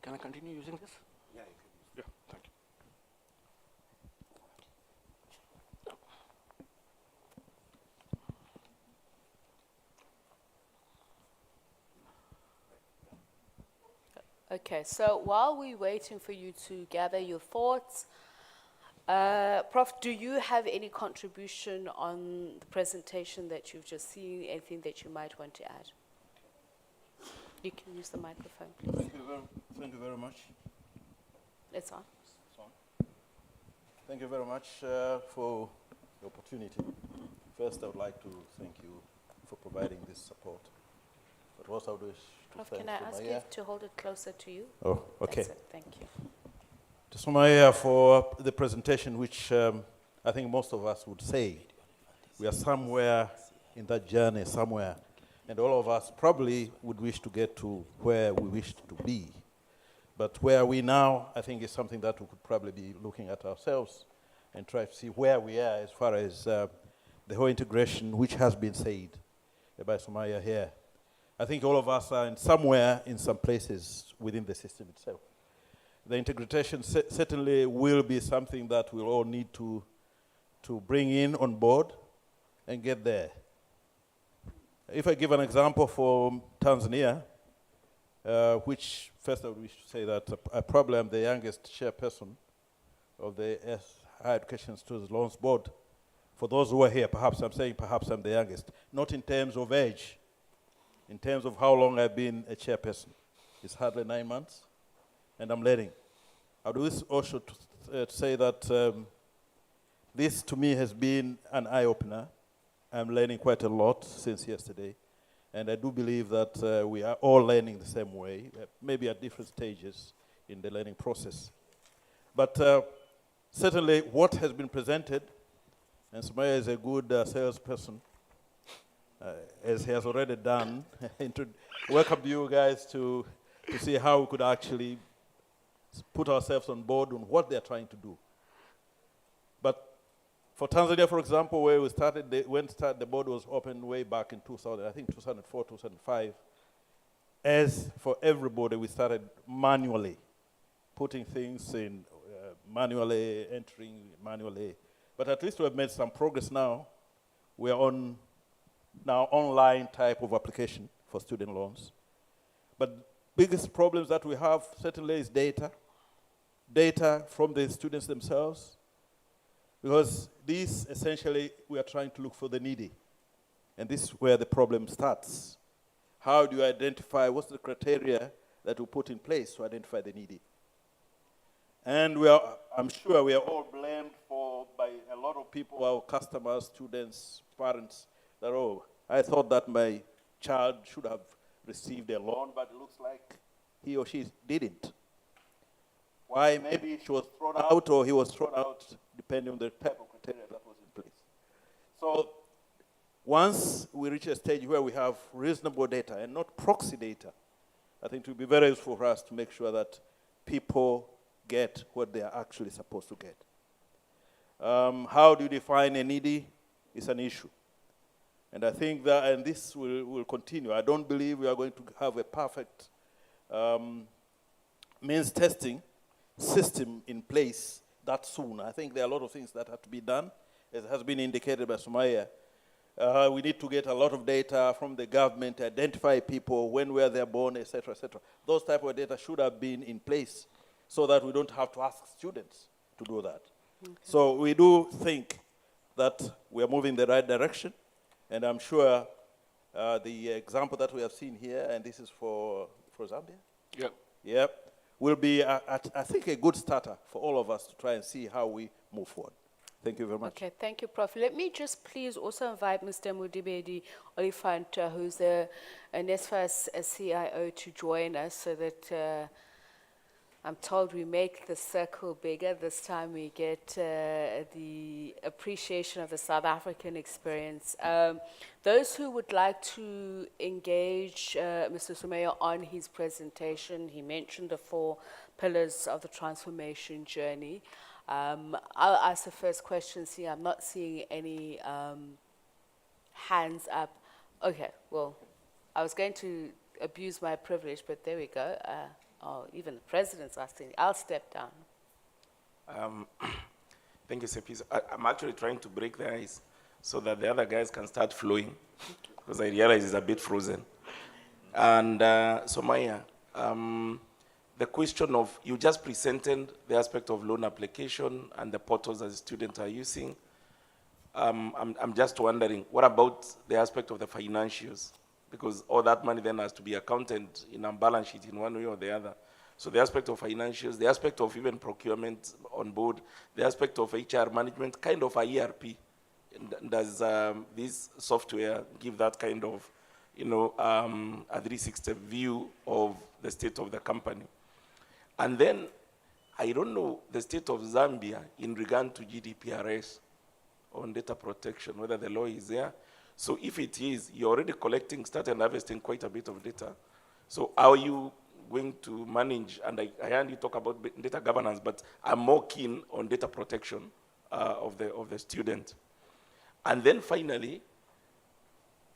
Can I continue using this? Yeah, you can use Yeah, thank you. Okay, so while we're waiting for you to gather your thoughts, Prof, do you have any contribution on the presentation that you've just seen, anything that you might want to add? You can use the microphone, please. Thank you very much. It's on. Thank you very much for the opportunity. First, I would like to thank you for providing this support. But also, I wish to Prof, thank can I ask you Somaya. to hold it closer to you? Oh, okay. That's it. Thank you. To Somaya for the presentation, which I think most of us would say we are somewhere in that journey, somewhere. And all of us probably would wish to get to where we wished to be. But where are we now, I think, is something that we could probably be looking at ourselves and try to see where we are as far as the whole integration, which has been said by Somaya here. I think all of us are somewhere in some places within the system itself. The integration certainly will be something that we'll all need to bring in on board and get there. If I give an example for Tanzania, which first I wish to say that I probably am the youngest chairperson of the Higher Education Students Loans Board. For those who are here, perhaps I'm saying perhaps I'm the youngest, not in terms of age, in terms of how long I've been a chairperson. It's hardly 9 months, and I'm learning. I do this also to say that this to me has been an eye-opener. I'm learning quite a lot since yesterday, and I do believe that we are all learning the same way, maybe at different stages in the learning process. But certainly what has been presented, and Sumaya is a good salesperson, as he has already done, welcome you guys to see how we could actually put ourselves on board on what they're trying to do. But for Tanzania, for example, where we started, the board was opened way back in 2000, I think 2004, 2005. As for everybody, we started manually putting things in, manually entering, manually. But at least we have made some progress now. We are on now online type of application for student loans. But biggest problems that we have certainly is data from the students themselves, because these essentially we are trying to look for the needy, and this is where the problem starts. How do you identify, what's the criteria that we put in place to identify the needy? And I'm sure we are all blamed by a lot of people, our customers, students, parents, that, oh, I thought that my child should have received a loan, but it looks like he or she didn't. Why? Maybe she was thrown out or he was thrown out, depending on the type of criteria that was in place. So once we reach a stage where we have reasonable data and not proxy data, I think it will be very useful for us to make sure that people get what they are actually supposed to get. How do you define a needy? It's an issue. And I think that, and this will continue. I don't believe we are going to have a perfect means testing system in place that soon. I think there are a lot of things that have to be done, as has been indicated by Sumaya. We need to get a lot of data from the government to identify people, when were they born, et cetera, et cetera. Those type of data should have been in place so that we don't have to ask students to do that. Okay. So we do think that we are moving in the right direction, and I'm sure the example that we have seen here, and this is for Zambia? Yep. Yep. Will be, I think, a good starter for all of us to try and see how we move forward. Thank you very much. Okay, thank you, Prof. Let me just please also invite Mr. Mudibedi Olifant, who's a NSFAS CIO, to join us so that I'm told we make the circle bigger. This time we get the appreciation of the South African experience. Those who would like to engage Mr. Sumaya on his presentation, he mentioned the 4 pillars of the transformation journey. I'll ask the first question. See, I'm not seeing any hands up. Okay, well, I was going to abuse my privilege, but there we go. Oh, even the president's asking. I'll step down. Thank you, Sepis. I'm actually trying to break the ice so that the other guys can start flowing, because I realize it's a bit frozen. And Somaya, the question of, you just presented the aspect of loan application and the portals that students are using. I'm just wondering, what about the aspect of the financials? Because all that money then has to be accounted in a balance sheet in one way or the other. So the aspect of financials, the aspect of even procurement on board, the aspect of HR management, kind of a ERP. Does this software give that kind of, a 360 view of the state of the company? And then, I don't know the state of Zambia in regard to GDPR on data protection, whether the law is there. So if it is, you're already collecting, started harvesting quite a bit of data. So how are you going to manage, and I heard you talk about data governance, but I'm more keen on data protection of the student. And then finally,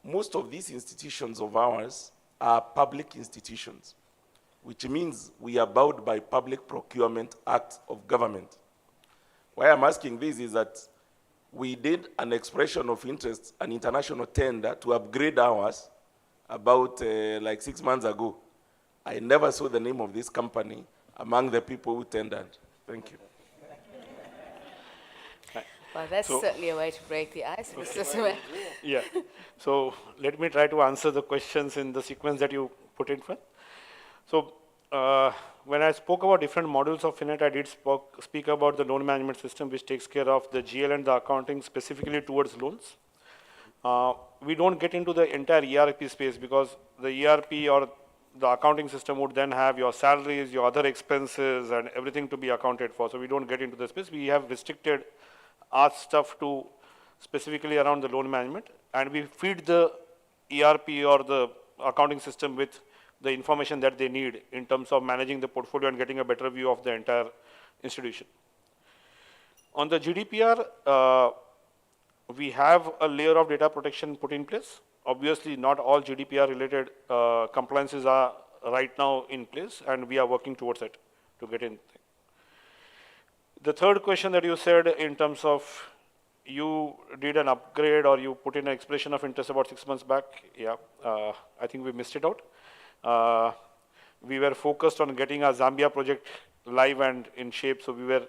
most of these institutions of ours are public institutions, which means we are bound by Public Procurement Act of Government. Why I'm asking this is that we did an expression of interest, an international tender to upgrade ours about like 6 months ago. I never saw the name of this company among the people who tendered. Thank you. Well, that's So- certainly a way to break the ice, Mr. Suman. Yeah. So let me try to answer the questions in the sequence that you put in front. So when I spoke about different modules of FinNet, I did speak about the loan management system, which takes care of the GL and the accounting specifically towards loans. We don't get into the entire ERP space because the ERP or the accounting system would then have your salaries, your other expenses, and everything to be accounted for. So we don't get into the space. We have restricted our stuff to specifically around the loan management, and we feed the ERP or the accounting system with the information that they need in terms of managing the portfolio and getting a better view of the entire institution. On the GDPR, we have a layer of data protection put in place. Obviously, not all GDPR related compliances are right now in place, and we are working towards it to get in. The third question that you said in terms of you did an upgrade or you put in an expression of interest about 6 months back, yeah, I think we missed it out. We were focused on getting our Zambia project live and in shape, so we were,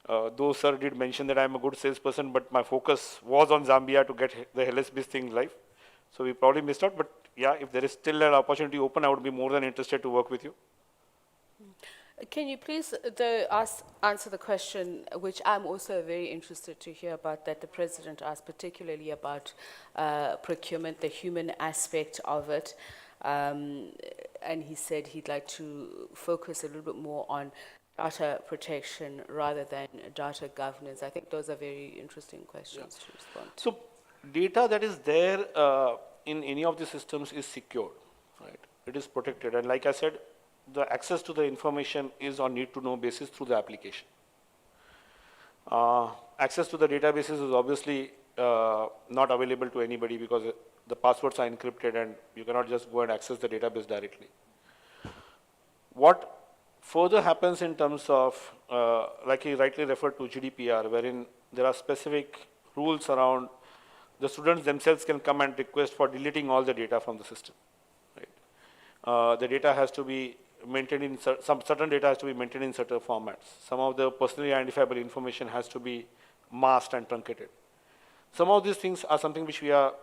though sir did mention that I'm a good salesperson, but my focus was on Zambia to get the LSB's thing live. So we probably missed out, but yeah, if there is still an opportunity open, I would be more than interested to work with you. Can you please answer the question, which I'm also very interested to hear about, that the President asked, particularly about procurement, the human aspect of it. And he said he'd like to focus a little bit more on data protection rather than data governance. I think those are very interesting questions to respond to. So data that is there in any of the systems is secured, right? It is protected, and like I said, the access to the information is on need-to-know basis through the application. Access to the databases is obviously not available to anybody because the passwords are encrypted and you cannot just go and access the database directly. What further happens in terms of, like he rightly referred to GDPR, wherein there are specific rules around the students themselves can come and request for deleting all the data from the system. Right? The data has to be maintained in some certain data has to be maintained in certain formats. Some of the personally identifiable information has to be masked and truncated. Some of these things are something which we are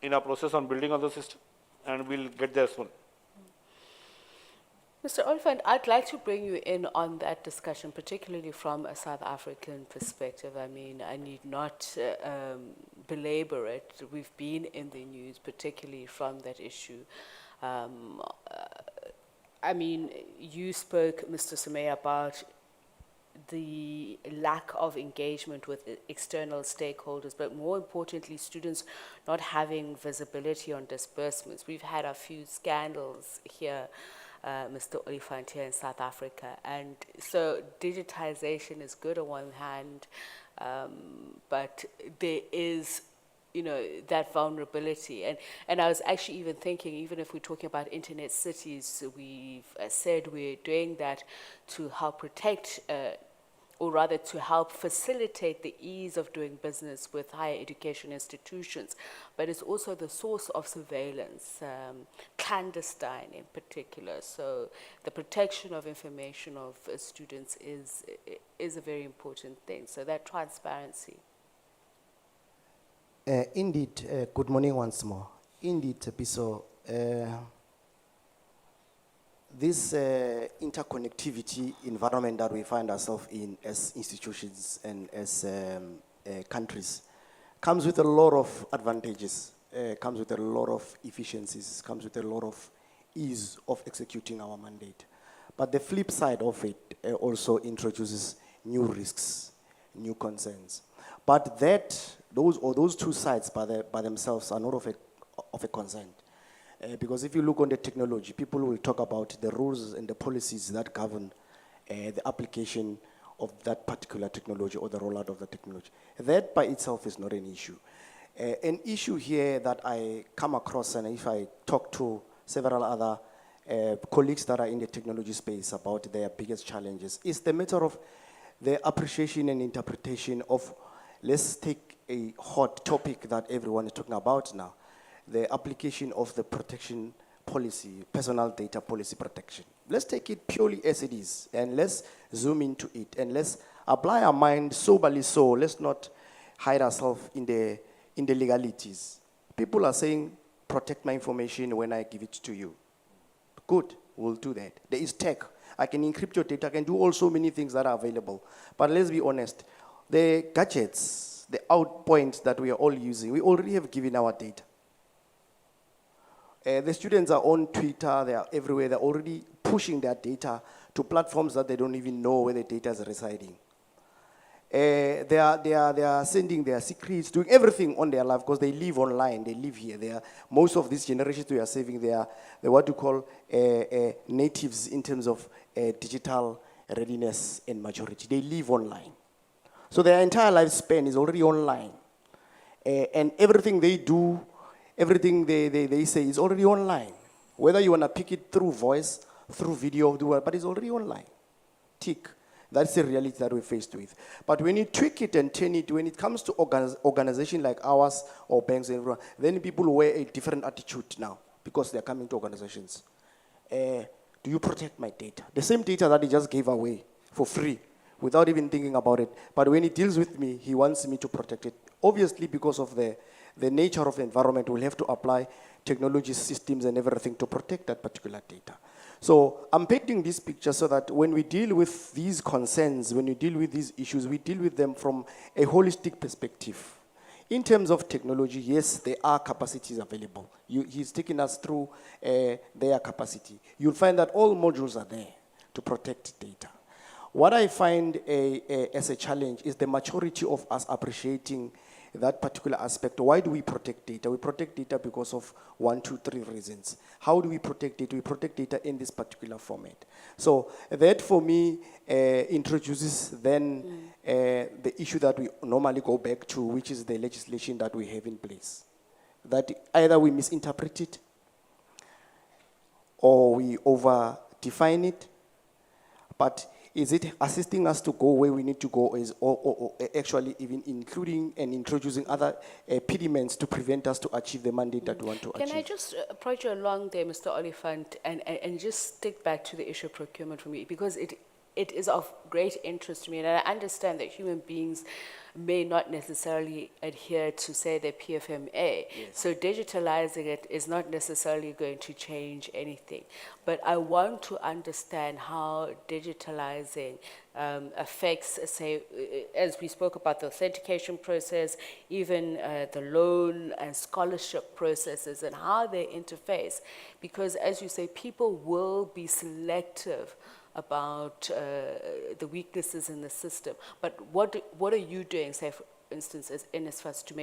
in a process on building on the system, and we'll get there soon. Mr. Oliphant, I'd like to bring you in on that discussion, particularly from a South African perspective. I mean, I need not belabor it. We've been in the news, particularly from that issue. I mean, you spoke, Mr. Sumay, about the lack of engagement with external stakeholders, but more importantly, students not having visibility on disbursements. We've had a few scandals here, Mr. Oliphant, here in South Africa. And so digitization is good on one hand, but there is, you know, that vulnerability. And I was actually even thinking, even if we're talking about internet cities, we've said we're doing that to help protect, or rather to help facilitate the ease of doing business with higher education institutions. But it's also the source of surveillance, clandestine in particular. So the protection of information of students is a very important thing. So that transparency. Indeed, good morning once more. Indeed, Piso, this interconnectivity environment that we find ourselves in as institutions and as countries comes with a lot of advantages, comes with a lot of efficiencies, comes with a lot of ease of executing our mandate. But the flip side of it also introduces new risks, new concerns. But those two sides by themselves are not of a concern. Because if you look on the technology, people will talk about the rules and the policies that govern the application of that particular technology or the rollout of the technology. That by itself is not an issue. An issue here that I come across, and if I talk to several other colleagues that are in the technology space about their biggest challenges. It's the matter of the appreciation and interpretation of, let's take a hot topic that everyone is talking about now, the application of the protection policy, personal data policy protection. Let's take it purely as it is, and let's zoom into it, and let's apply our mind soberly so. Let's not hide ourselves in the legalities. People are saying, protect my information when I give it to you. Good, we'll do that. There is tech. I can encrypt your data, I can do also many things that are available. But let's be honest, the gadgets, the outpoints that we are all using, we already have given our data. The students are on Twitter, they are everywhere, they're already pushing their data to platforms that they don't even know where the data is residing. They are sending their secrets, doing everything on their life because they live online, they live here. Most of these generations we are saving, they are what you call natives in terms of digital readiness and maturity. They live online. So their entire lifespan is already online. And everything they do, everything they say is already online. Whether you want to pick it through voice, through video, but it's already online. Tick. That's the reality that we're faced with. But when you tweak it and turn it, when it comes to organizations like ours or banks and everyone, then people wear a different attitude now because they're coming to organizations. Do you protect my data? The same data that he just gave away for free without even thinking about it. But when he deals with me, he wants me to protect it. Obviously, because of the nature of the environment, we'll have to apply technology systems and everything to protect that particular data. So I'm painting this picture so that when we deal with these concerns, when we deal with these issues, we deal with them from a holistic perspective. In terms of technology, yes, there are capacities available. He's taking us through their capacity. You'll find that all modules are there to protect data. What I find as a challenge is the maturity of us appreciating that particular aspect. Why do we protect data? We protect data because of 1, 2, 3 reasons. How do we protect data? We protect data in this particular format. So that for me introduces then the issue that we normally go back to, which is the legislation that we have in place. That either we misinterpret it or we over-define it, but is it assisting us to go where we need to go, or actually even including and introducing other impediments to prevent us to achieve the mandate that we want to achieve? Can I just approach you along there, Mr. Oliphant, and just stick back to the issue of procurement for me, because it is of great interest to me, and I understand that human beings may not necessarily adhere to, say, their PFMA. Yes. So digitalizing it is not necessarily going to change anything. But I want to understand how digitalizing affects, say, as we spoke about the authentication process, even the loan and scholarship processes and how they interface. Because as you say, people will be selective about the weaknesses in the system. But what are you doing, say, for instance, as NSFAS, to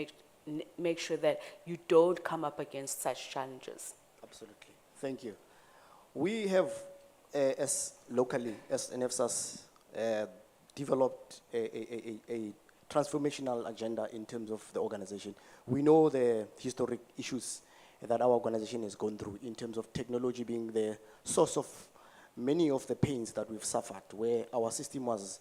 make sure that you don't come up against such challenges? Absolutely. Thank you. We have, as locally, as NSFAS, developed a transformational agenda in terms of the organization. We know the historic issues that our organization has gone through in terms of technology being the source of many of the pains that we've suffered, where our system was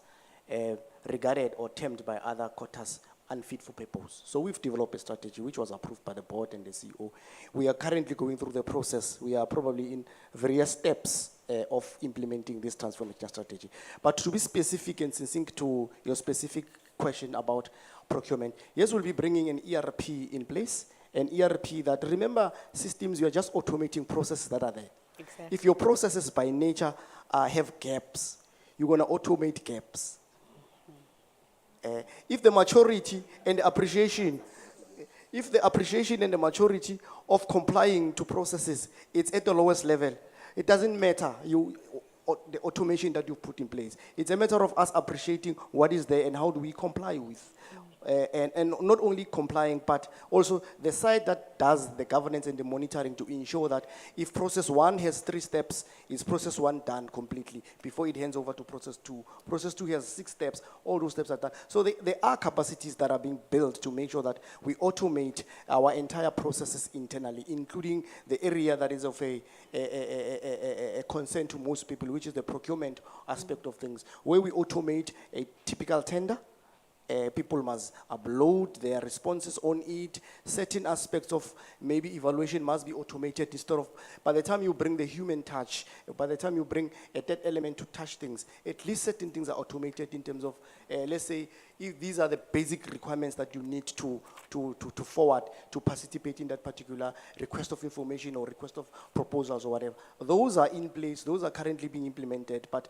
regarded or termed by other quarters unfit for purpose. So we've developed a strategy which was approved by the board and the CEO. We are currently going through the process. We are probably in various steps of implementing this transformation strategy. But to be specific and succinct to your specific question about procurement, yes, we'll be bringing an ERP in place, an ERP that, remember, systems, you are just automating processes that are there. Exactly. If your processes by nature have gaps, you're going to automate gaps. If the maturity and the appreciation, and the maturity of complying to processes, it's at the lowest level, it doesn't matter the automation that you put in place. It's a matter of us appreciating what is there and how do we comply with and not only complying, but also the side that does the governance and the monitoring to ensure that if process 1 has 3 steps, is process 1 done completely before it hands over to process 2. Process 2 has 6 steps, all those steps are done. So there are capacities that are being built to make sure that we automate our entire processes internally, including the area that is of a concern to most people, which is the procurement aspect of things, where we automate a typical tender. People must upload their responses on it. Certain aspects of maybe evaluation must be automated instead of, by the time you bring the human touch, by the time you bring a third element to touch things, at least certain things are automated in terms of, let's say, if these are the basic requirements that you need to forward to participate in that particular request of information or request of proposals or whatever. Those are in place, those are currently being implemented, but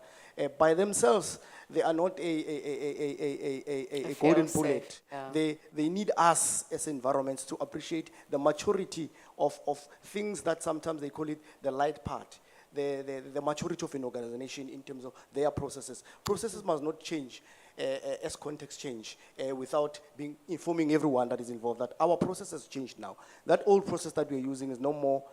by themselves, they are not a golden fail-safe, bullet. yeah. They need us as environments to appreciate the maturity of things that sometimes they call it the light part. The maturity of an organization in terms of their processes. Processes must not change as context change without informing everyone that is involved that our process has changed now. That old process that we are using is no more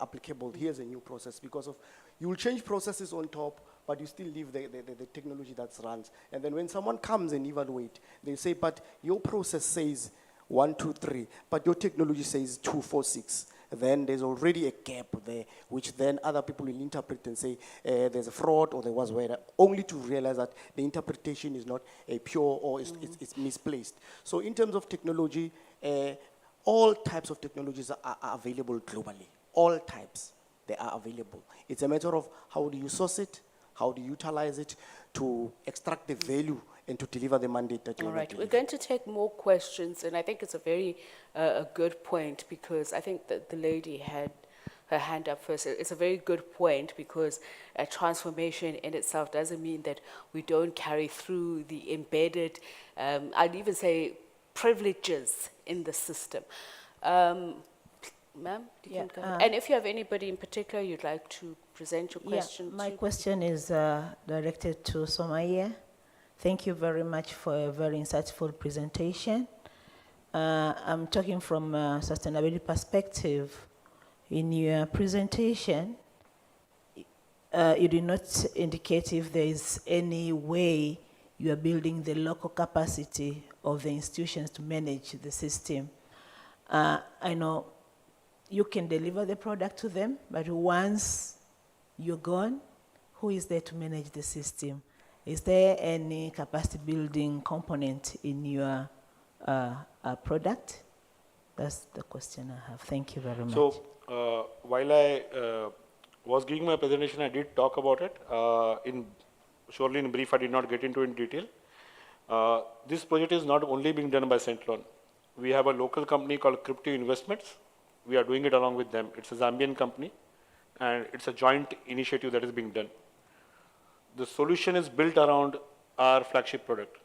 applicable. Here's a new process because of, you will change processes on top, but you still leave the technology that runs. And then when someone comes and evaluate, they say, but your process says 1, 2, 3, but your technology says 2, 4, 6. Then there's already a gap there, which then other people will interpret and say there's a fraud or there was where, only to realize that the interpretation is not a pure or it's misplaced. So in terms of technology, all types of technologies are available globally. All types, they are available. It's a matter of how do you source it, how do you utilize it to extract the value and to deliver the mandate that you All want right, to we're deliver. going to take more questions, and I think it's a very a good point because I think that the lady had her hand up first. It's a very good point because a transformation in itself doesn't mean that we don't carry through the embedded, I'd even say, privileges in the system. Ma'am, you Yeah, can go ahead. And if you have anybody in particular you'd like to present your question My to. question is directed to Somaya. Thank you very much for a very insightful presentation. I'm talking from a sustainability perspective. In your presentation, you did not indicate if there is any way you are building the local capacity of the institutions to manage the system. I know you can deliver the product to them, but once you're gone, who is there to manage the system? Is there any capacity building component in your product? That's the question I have. Thank you very much. So while I was giving my presentation, I did talk about it. Surely in brief, I did not get into in detail. This project is not only being done by Centlon. We have a local company called Crypto Investments. We are doing it along with them. It's a Zambian company, and it's a joint initiative that is being done. The solution is built around our flagship product,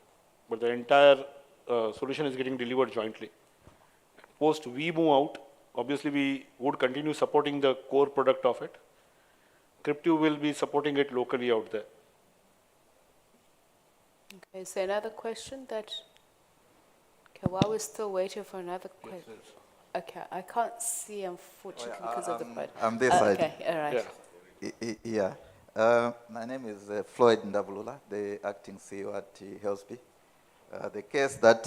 but the entire solution is getting delivered jointly. Post we move out, obviously we would continue supporting the core product of it. Crypto will be supporting it locally out there. Okay, is there another question that, okay, while we're still waiting for another question. Okay, I can't see unfortunately because of the crowd. I'm this side. Okay, all right. Yeah. Yeah. My name is Floyd Ndavulula, the acting CEO at Helsby. The case that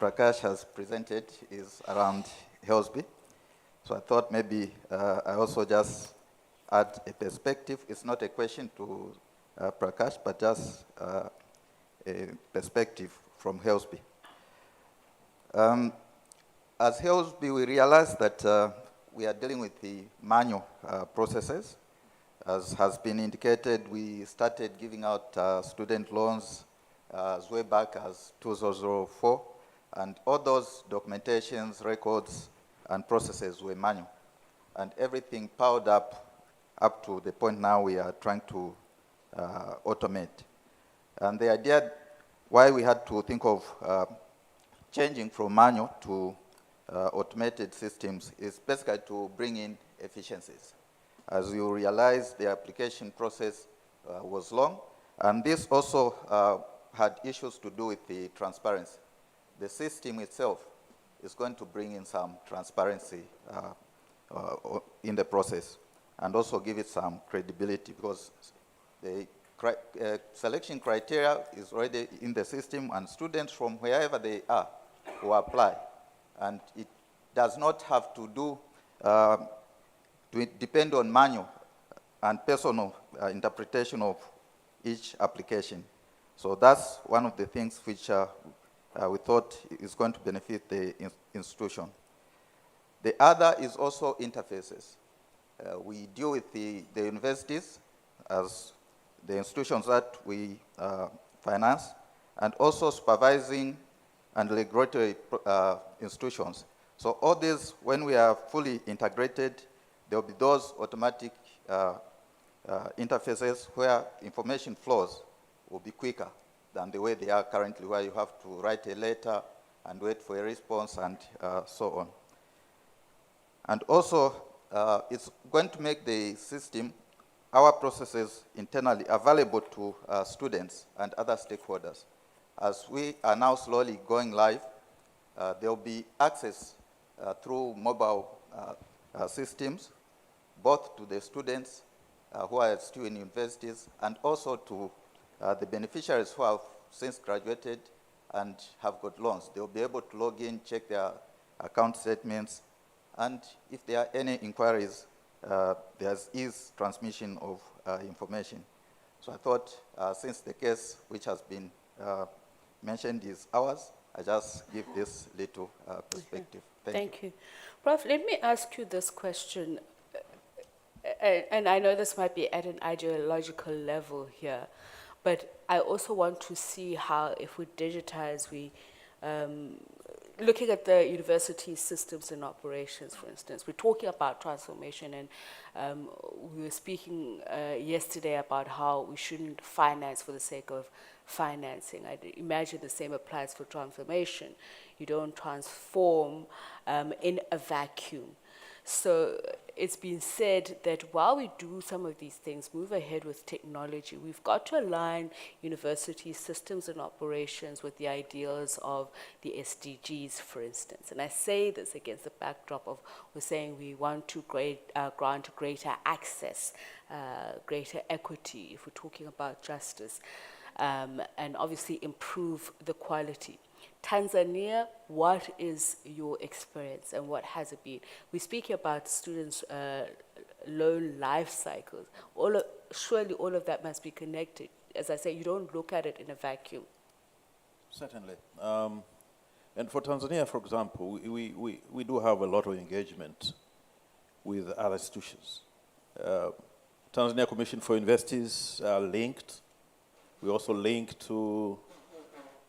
Prakash has presented is around Helsby. So I thought maybe I also just add a perspective. It's not a question to Prakash, but just a perspective from Helsby. As Helsby, we realized that we are dealing with the manual processes. As has been indicated, we started giving out student loans as way back as 2004, and all those documentations, records, and processes were manual. And everything piled up to the point now we are trying to automate. And the idea why we had to think of changing from manual to automated systems is basically to bring in efficiencies. As you realize, the application process was long, and this also had issues to do with the transparency. the system itself is going to bring in some transparency in the process and also give it some credibility, because the selection criteria is already in the system, and students from wherever they are will apply. And it does not have to do, to depend on manual and personal interpretation of each application. So that's one of the things which we thought is going to benefit the institution. The other is also interfaces. We deal with the universities as the institutions that we finance, and also supervising and regulatory institutions. So all these, when we are fully integrated, there will be those automatic interfaces where information flows will be quicker than the way they are currently, where you have to write a letter and wait for a response and so on. And also, it's going to make the system, our processes internally, available to students and other stakeholders. As we are now slowly going live, there will be access through mobile systems, both to the students who are still in universities, and also to the beneficiaries who have since graduated and have got loans. They will be able to log in, check their account statements, and if there are any inquiries, there is transmission of information. So I thought, since the case which has been mentioned is ours, I just give this little perspective. Thank you. Prof, let me ask you this question, and I know this might be at an ideological level here, but I also want to see how, if we digitize, looking at the university systems and operations, for instance, we're talking about transformation, and we were speaking yesterday about how we shouldn't finance for the sake of financing. I imagine the same applies for transformation. You don't transform in a vacuum. So it's been said that while we do some of these things, move ahead with technology, we've got to align university systems and operations with the ideals of the SDGs, for instance. And I say this against the backdrop of, we're saying we want to grant greater access, greater equity, if we're talking about justice, and obviously improve the quality. Tanzania, what is your experience and what has it been? We speak about students' loan life cycles. Surely all of that must be connected. As I say, you don't look at it in a vacuum. Certainly. And for Tanzania, for example, we do have a lot of engagement with other institutions. Tanzania Commission for Universities are linked. We also link to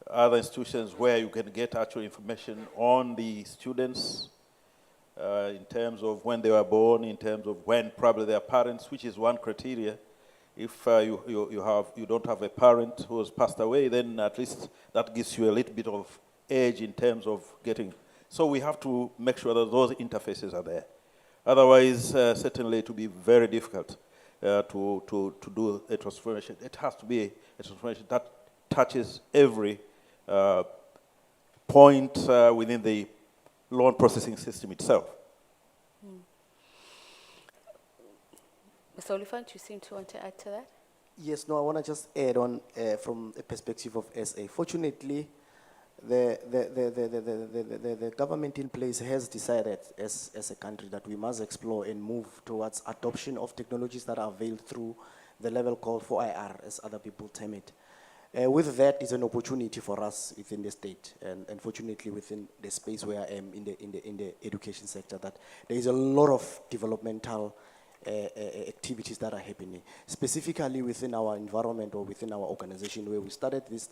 other institutions where you can get actual information on the students in terms of when they were born, in terms of when probably their parents, which is one criteria. If you don't have a parent who has passed away, then at least that gives you a little bit of edge in terms of getting. So we have to make sure that those interfaces are there. Otherwise, certainly it will be very difficult to do a transformation. It has to be a transformation that touches every point within the loan processing system itself. Mr. Oliphant, you seem to want to add to that? Yes, no, I want to just add on from a perspective of SA. Fortunately, the government in place has decided as a country that we must explore and move towards adoption of technologies that are availed through the level called 4IR, as other people term it. With that is an opportunity for us within the state, and fortunately within the space where I am in the education sector, that there is a lot of developmental activities that are happening, specifically within our environment or within our organization, where we started this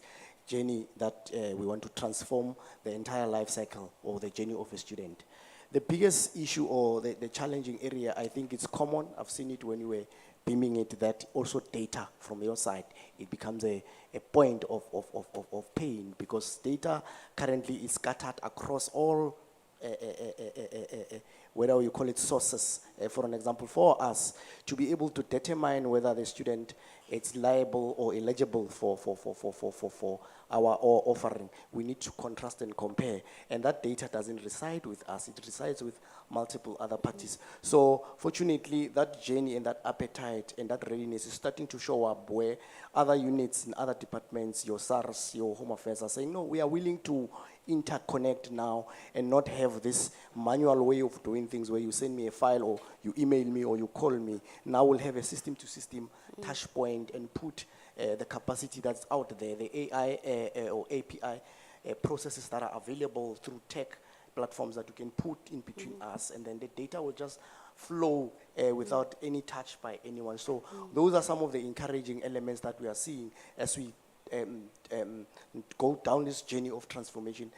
journey that we want to transform the entire life cycle or the journey of a student. The biggest issue or the challenging area, I think it's common, I've seen it when you were beaming it, that also data from your side, it becomes a point of pain, because data currently is scattered across all whether you call it sources, for an example, for us to be able to determine whether the student is liable or eligible for our offering. We need to contrast and compare, and that data doesn't reside with us, it resides with multiple other parties. So fortunately, that journey and that appetite and that readiness is starting to show up where other units in other departments, your SARS, your Home Affairs are saying, no, we are willing to interconnect now and not have this manual way of doing things where you send me a file or you email me or you call me. Now we'll have a system-to-system touch point and put the capacity that's out there, the AI or API processes that are available through tech platforms that you can put in between us, and then the data will just flow without any touch by anyone. So those are some of the encouraging elements that we are seeing as we go down this journey of transformation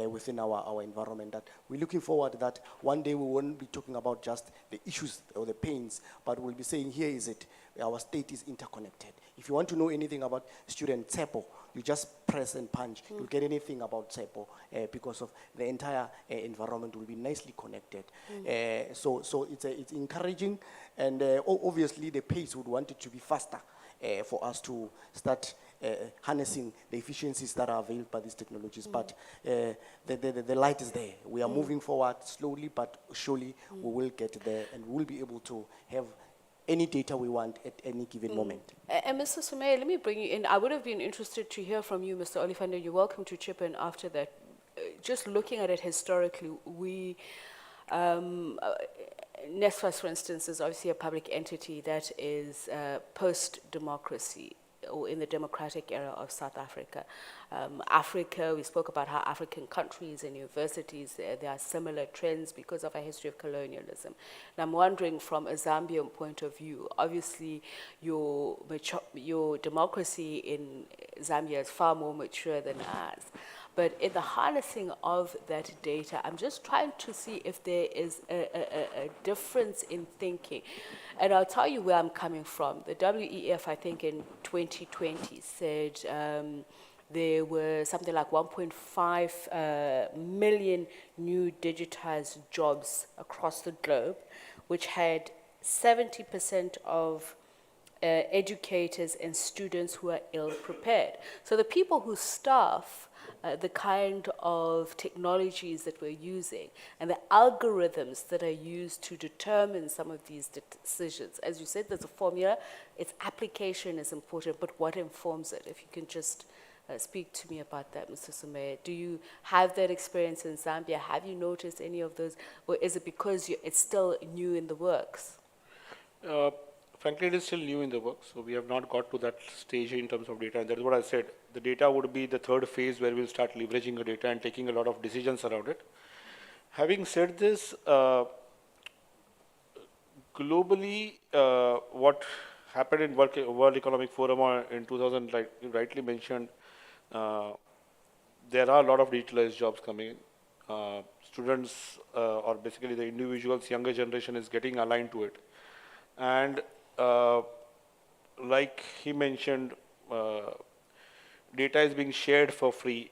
within our environment, that we're looking forward that one day we won't be talking about just the issues or the pains, but we'll be saying, here is it, our state is interconnected. If you want to know anything about student TSEPO, you just press and punch, you'll get anything about TSEPO because of the entire environment will be nicely connected. So it's encouraging, and obviously the pace would want it to be faster for us to start harnessing the efficiencies that are available by these technologies. But the light is there. We are moving forward slowly, but surely we will get there, and we will be able to have any data we want at any given moment. And Mr. Sumay, let me bring you in. I would have been interested to hear from you, Mr. Olifante. You're welcome to chip in after that. Just looking at it historically, we, NSFAS, for instance, is obviously a public entity that is post-democracy, or in the democratic era of South Africa. Africa, we spoke about how African countries and universities, there are similar trends because of a history of colonialism. And I'm wondering, from a Zambian point of view, obviously your democracy in Zambia is far more mature than ours. But in the harnessing of that data, I'm just trying to see if there is a difference in thinking. And I'll tell you where I'm coming from. The WEF, I think in 2020, said there were something like 1.5 million new digitized jobs across the globe, which had 70% of educators and students who are ill-prepared. So the people who staff the kind of technologies that we're using and the algorithms that are used to determine some of these decisions. As you said, there's a formula, its application is important, but what informs it? If you can just speak to me about that, Mr. Sumay. Do you have that experience in Zambia? Have you noticed any of those, or is it because it's still new in the works? Frankly, it is still new in the works, so we have not got to that stage in terms of data, and that's what I said. The data would be the third phase where we'll start leveraging the data and taking a lot of decisions around it. Having said this, globally, what happened in World Economic Forum in 2000, like you rightly mentioned, there are a lot of digitalized jobs coming in. Students, or basically the individuals, younger generation is getting aligned to it. And like he mentioned, data is being shared for free.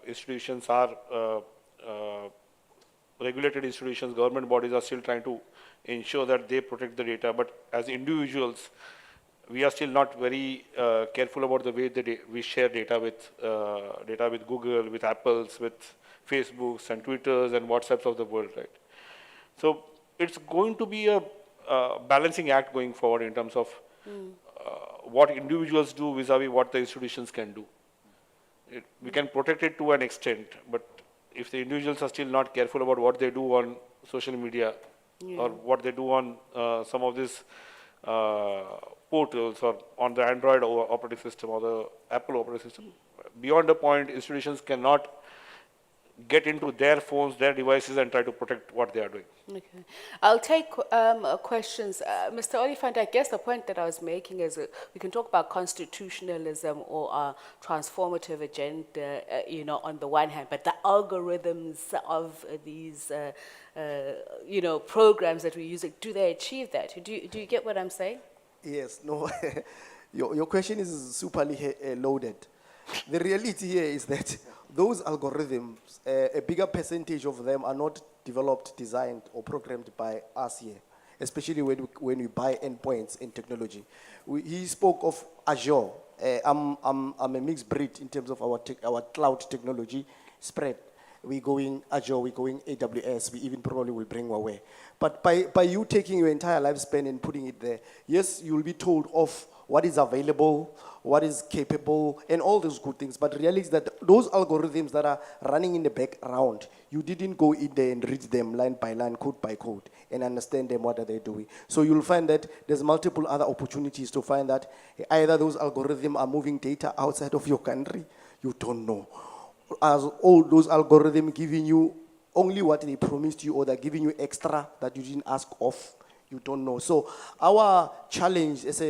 Institutions are, regulated institutions, government bodies are still trying to ensure that they protect the data. But as individuals, we are still not very careful about the way that we share data with Google, with Apples, with Facebooks and Twitters and WhatsApps of the world, right? So it's going to be a balancing act going forward in terms of what individuals do vis-a-vis what the institutions can do. We can protect it to an extent, but if the individuals are still not careful about what they do on social media or what they do on some of these portals or on the Android operating system or the Apple operating system, beyond a point, institutions cannot get into their phones, their devices, and try to protect what they are doing. Okay. I'll take questions. Mr. Olifante, I guess the point that I was making is we can talk about constitutionalism or a transformative agenda, on the one hand, but the algorithms of these, programs that we're using, do they achieve that? Do you get what I'm saying? Yes, no, your question is superly loaded. The reality here is that those algorithms, a bigger percentage of them are not developed, designed, or programmed by us here, especially when we buy endpoints in technology. He spoke of Azure. I'm a mixed breed in terms of our cloud technology spread. We're going Azure, we're going AWS, we even probably will bring Huawei. But by you taking your entire lifespan and putting it there, yes, you'll be told of what is available, what is capable, and all those good things. But the reality is that those algorithms that are running in the background, you didn't go in there and read them line by line, code by code, and understand them, what are they doing. So you'll find that there's multiple other opportunities to find that either those algorithms are moving data outside of your country, you don't know. As all those algorithms giving you only what they promised you, or they're giving you extra that you didn't ask of, you don't know. So our challenge as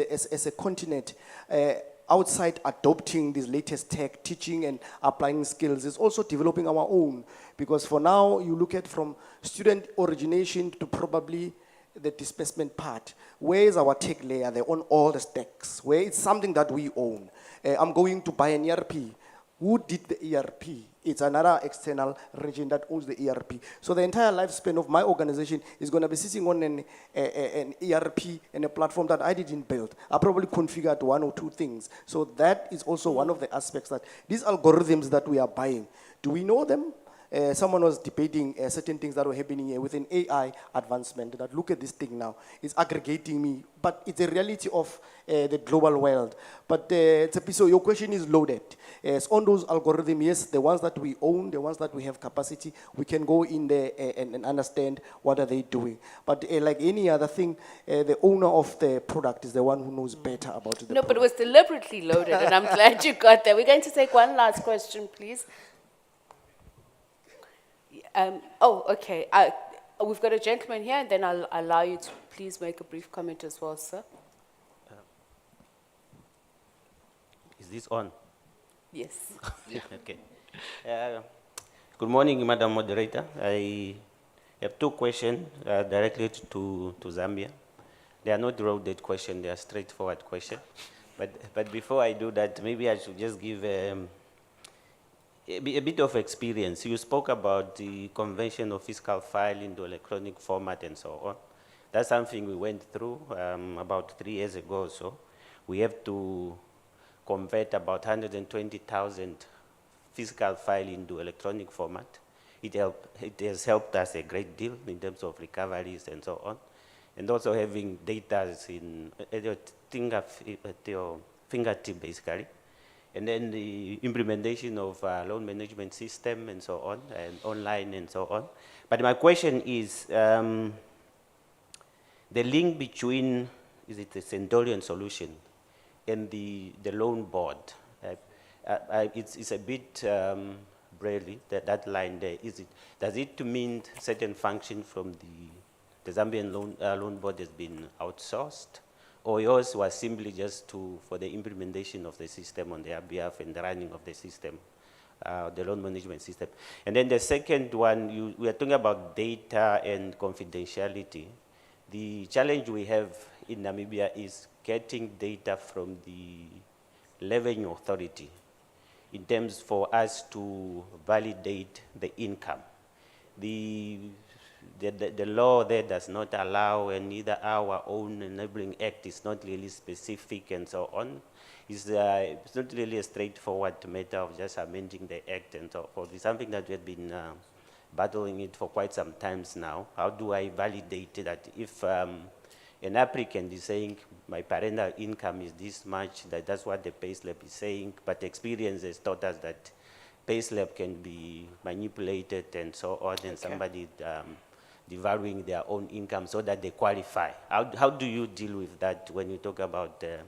a continent, outside adopting this latest tech, teaching and applying skills, is also developing our own. Because for now, you look at from student origination to probably the disbursement part. Where is our tech layer? They own all the stacks. Where it's something that we own. I'm going to buy an ERP. Who did the ERP? It's another external region that owns the ERP. So the entire lifespan of my organization is going to be sitting on an ERP and a platform that I didn't build. I probably configured one or two things. So that is also one of the aspects that these algorithms that we are buying, do we know them? Someone was debating certain things that were happening here with an AI advancement, that look at this thing now, it's aggregating me, but it's a reality of the global world. But so your question is loaded. On those algorithms, yes, the ones that we own, the ones that we have capacity, we can go in there and understand what are they doing. But like any other thing, the owner of the product is the one who knows better about the product. But it was deliberately loaded, and I'm glad you got there. We're going to take one last question, please. Okay. We've got a gentleman here, and then I'll allow you to please make a brief comment as well, sir. Is this on? Yes. Okay. Good morning, Madam Moderator. I have two questions directly to Zambia. They are not rounded questions, they are straightforward questions. But before I do that, maybe I should just give a bit of experience. You spoke about the convention of fiscal file into electronic format and so on. That's something we went through about 3 years ago or so. We have to convert about 120,000 fiscal file into electronic format. It has helped us a great deal in terms of recoveries and so on. And also having data at your fingertip, basically. And then the implementation of loan management system and so on, and online and so on. But my question is, the link between, is it the Centurion solution and the loan board? It's a bit braille, that line there. Does it mean certain function from the Zambian loan board has been outsourced? Or yours was simply just for the implementation of the system on their behalf and the running of the system, the loan management system? And then the second one, we are talking about data and confidentiality. The challenge we have in Namibia is getting data from the revenue authority in terms for us to validate the income. The law there does not allow, and neither our own enabling act is not really specific and so on. It's not really a straightforward matter of just amending the act and so forth. It's something that we've been battling it for quite some times now. How do I validate that if an applicant is saying my parental income is this much, that's what the payslip is saying, but experience has taught us that payslip can be manipulated and so on, and somebody devaluing their own income so that they qualify. How do you deal with that when you talk about the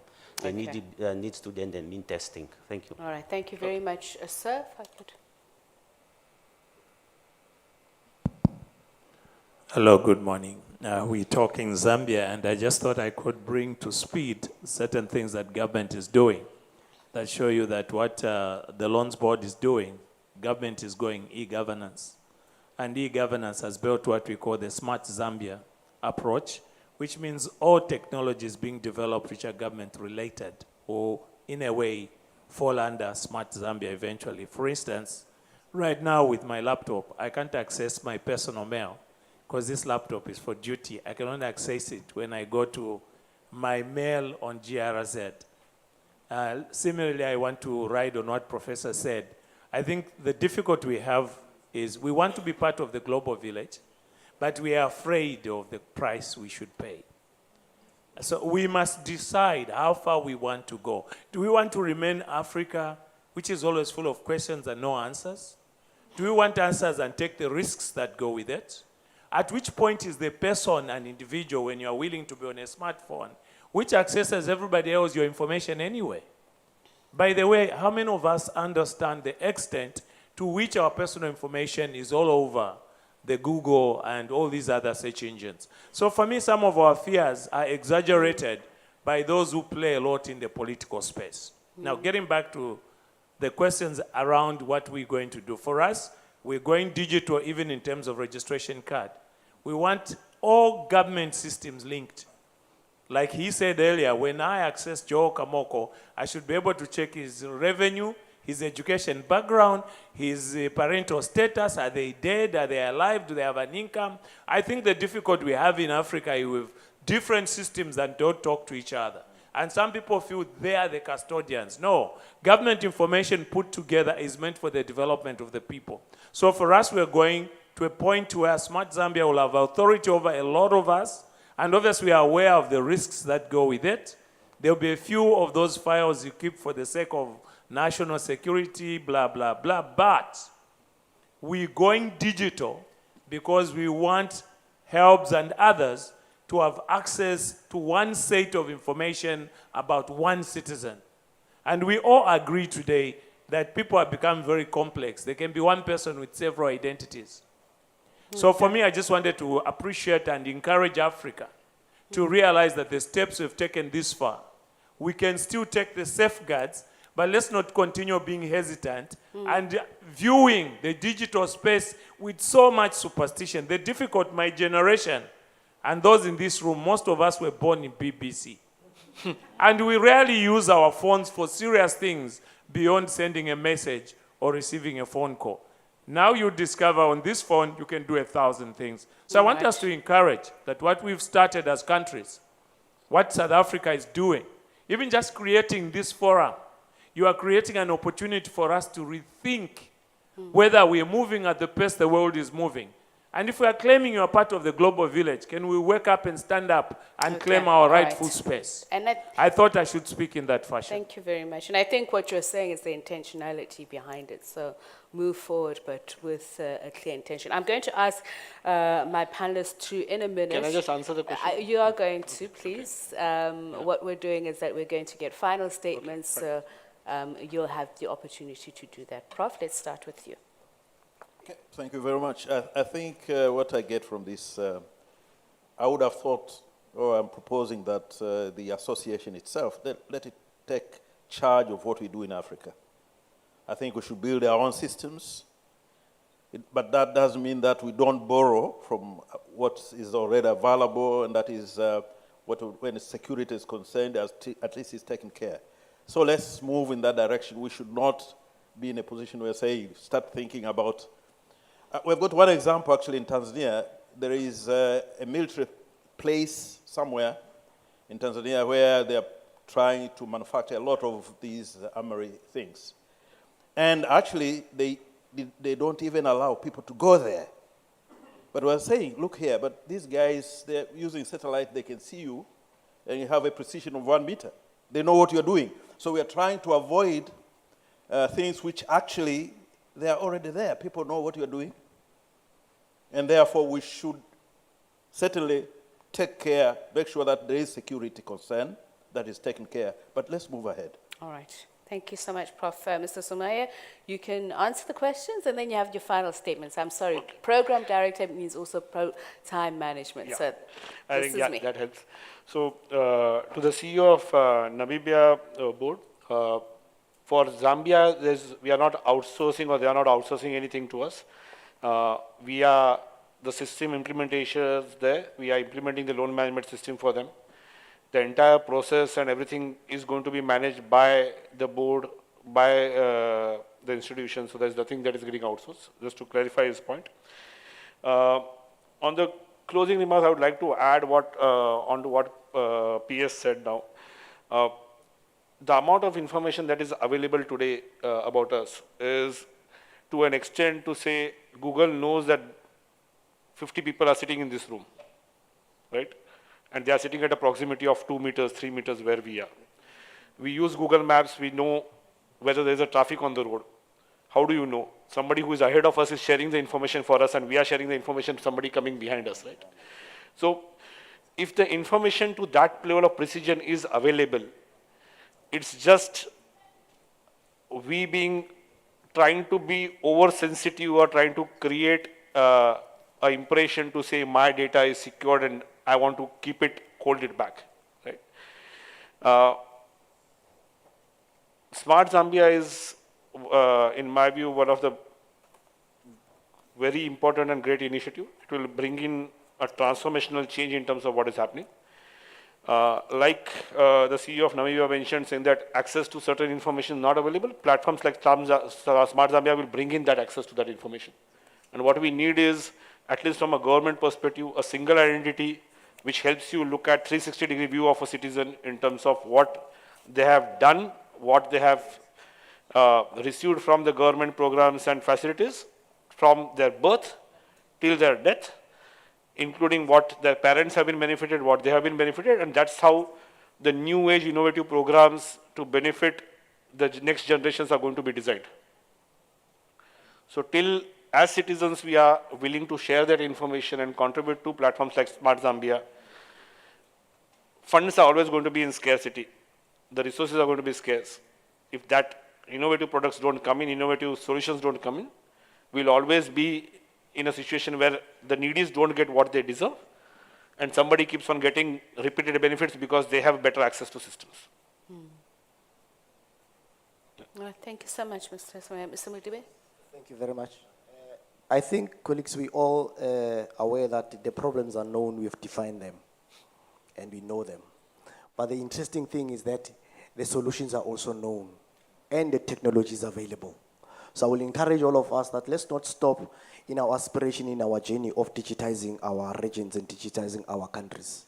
need student and mean testing? Thank you. All right, thank you very much. Sir, if I could. Hello, good morning. We're talking Zambia, and I just thought I could bring to speed certain things that government is doing that show you that what the loans board is doing, government is going e-governance. And e-governance has built what we call the Smart Zambia approach, which means all technologies being developed which are government related or in a way fall under Smart Zambia eventually. For instance, right now with my laptop, I can't access my personal mail because this laptop is for duty. I can only access it when I go to my mail on GRZ. Similarly, I want to ride on what Professor said. I think the difficulty we have is we want to be part of the global village, but we are afraid of the price we should pay. So we must decide how far we want to go. Do we want to remain Africa, which is always full of questions and no answers? Do we want answers and take the risks that go with it? At which point is the person an individual when you are willing to be on a smartphone, which accesses everybody else your information anyway? By the way, how many of us understand the extent to which our personal information is all over the Google and all these other search engines? So for me, some of our fears are exaggerated by those who play a lot in the political space. Now, getting back to the questions around what we're going to do. For us, we're going digital even in terms of registration card. We want all government systems linked. Like he said earlier, when I access Joe Kamoko, I should be able to check his revenue, his education background, his parental status. Are they dead? Are they alive? Do they have an income? I think the difficulty we have in Africa is with different systems that don't talk to each other. And some people feel they are the custodians. No, government information put together is meant for the development of the people. So for us, we're going to a point where Smart Zambia will have authority over a lot of us. And obviously, we are aware of the risks that go with it. There will be a few of those files you keep for the sake of national security, blah, blah, blah. But we're going digital because we want HELBs and others to have access to one set of information about one citizen. And we all agree today that people have become very complex. They can be one person with several identities. So for me, I just wanted to appreciate and encourage Africa to realize that the steps we've taken this far, we can still take the safeguards, but let's not continue being hesitant and viewing the digital space with so much superstition. The difficult, my generation, and those in this room, most of us were born in BBC. And we rarely use our phones for serious things beyond sending a message or receiving a phone call. Now you discover on this phone, you can do 1,000 things. So I want us to encourage that what we've started as countries, what South Africa is doing, even just creating this forum, you are creating an opportunity for us to rethink whether we are moving at the pace the world is moving. And if we are claiming you are part of the global village, can we wake up and stand up and claim our rightful space? And I thought I should speak in that fashion. Thank you very much. And I think what you're saying is the intentionality behind it. So move forward, but with a clear intention. I'm going to ask my panelists to, in a minute. Can I just answer the question? You are going to, please. What we're doing is that we're going to get final statements. Okay, so you'll have the opportunity to do that. Prof, let's start with you. Okay, thank you very much. I think what I get from this, I would have thought, or I'm proposing that the association itself, let it take charge of what we do in Africa. I think we should build our own systems, but that doesn't mean that we don't borrow from what is already available, and that is when security is concerned, at least it's taken care. So let's move in that direction. We should not be in a position where, say, start thinking about. We've got one example actually in Tanzania. There is a military place somewhere in Tanzania where they're trying to manufacture a lot of these armory things. And actually, they don't even allow people to go there. But we're saying, look here, but these guys, they're using satellite, they can see you, and you have a precision of 1 meter. They know what you're doing. So we are trying to avoid things which actually, they are already there. People know what you're doing. And therefore, we should certainly take care, make sure that there is security concern that is taken care. But let's move ahead. All right. Thank you so much, Prof. Mr. Somaya. You can answer the questions, and then you have your final statements. I'm sorry, program director means also time management. Yeah. So I this think is me. that helps. So to the CEO of Namibia board, for Zambia, we are not outsourcing, or they are not outsourcing anything to us. We are the system implementators there. We are implementing the loan management system for them. The entire process and everything is going to be managed by the board, by the institution, so there's nothing that is getting outsourced, just to clarify his point. On the closing remarks, I would like to add onto what PS said now. The amount of information that is available today about us is to an extent to say Google knows that 50 people are sitting in this room, right? And they are sitting at a proximity of 2 meters, 3 meters where we are. We use Google Maps, we know whether there's a traffic on the road. How do you know? Somebody who is ahead of us is sharing the information for us, and we are sharing the information to somebody coming behind us, right? So if the information to that level of precision is available, it's just we trying to be oversensitive or trying to create an impression to say my data is secured and I want to hold it back, right? Smart Zambia is, in my view, one of the very important and great initiative. It will bring in a transformational change in terms of what is happening. Like the CEO of Namibia mentioned, saying that access to certain information is not available, platforms like Smart Zambia will bring in that access to that information. And what we need is, at least from a government perspective, a single identity which helps you look at 360-degree view of a citizen in terms of what they have done, what they have received from the government programs and facilities from their birth till their death, including what their parents have been benefited, what they have been benefited, and that's how the new age innovative programs to benefit the next generations are going to be designed. So till as citizens we are willing to share that information and contribute to platforms like Smart Zambia, funds are always going to be in scarcity. The resources are going to be scarce. If that innovative products don't come in, innovative solutions don't come in, we'll always be in a situation where the needies don't get what they deserve, and somebody keeps on getting repeated benefits because they have better access to systems. Thank you so much, Mr. Mudibe. Thank you very much. I think, colleagues, we all aware that the problems are known, we've defined them, and we know them. But the interesting thing is that the solutions are also known, and the technology is available. So I will encourage all of us that let's not stop in our aspiration, in our journey of digitizing our regions and digitizing our countries.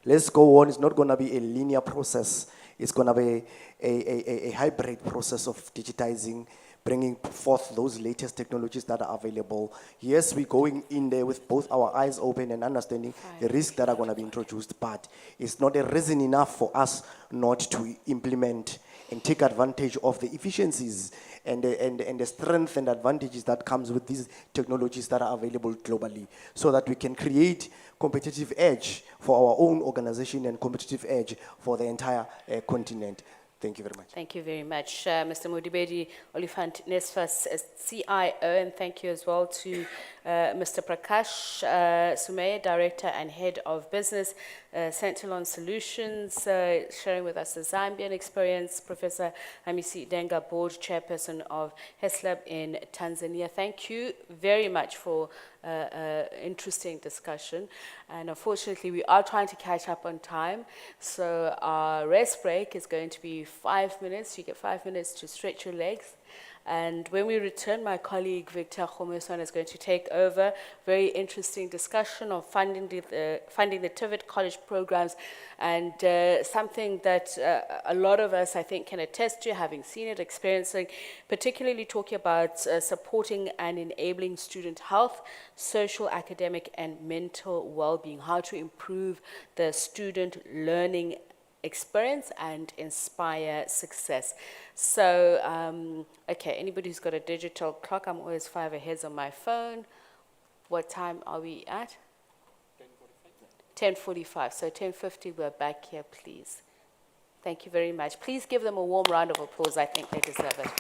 Let's go on. It's not going to be a linear process. It's going to be a hybrid process of digitizing, bringing forth those latest technologies that are available. Yes, we're going in there with both our eyes open and understanding the risks that are going to be introduced, but it's not a reason enough for us not to implement and take advantage of the efficiencies and the strength and advantages that comes with these technologies that are available globally, so that we can create competitive edge for our own organization and competitive edge for the entire continent. Thank you very much. Thank you very much, Mr. Mudibedi Olifant Nesfas, CIO, and thank you as well to Mr. Prakash Sumaya, Director and Head of Business, Sentinel Solutions, sharing with us the Zambian experience, Professor Hamisi Denga, Board Chairperson of HESLAB in Tanzania. Thank you very much for interesting discussion, and unfortunately we are trying to catch up on time, so our rest break is going to be 5 minutes. You get 5 minutes to stretch your legs, and when we return, my colleague Victor Khomeson is going to take over. Very interesting discussion of funding the TVET college programs, and something that a lot of us, I think, can attest to, having seen it, experiencing, particularly talking about supporting and enabling student health, social, academic, and mental well-being, how to improve the student learning experience and inspire success. So, okay, anybody who's got a digital clock, I'm always 5 ahead on my phone. What time are we at? 10:45. So 10:50, we're back here, please. Thank you very much. Please give them a warm round of applause. I think they deserve it.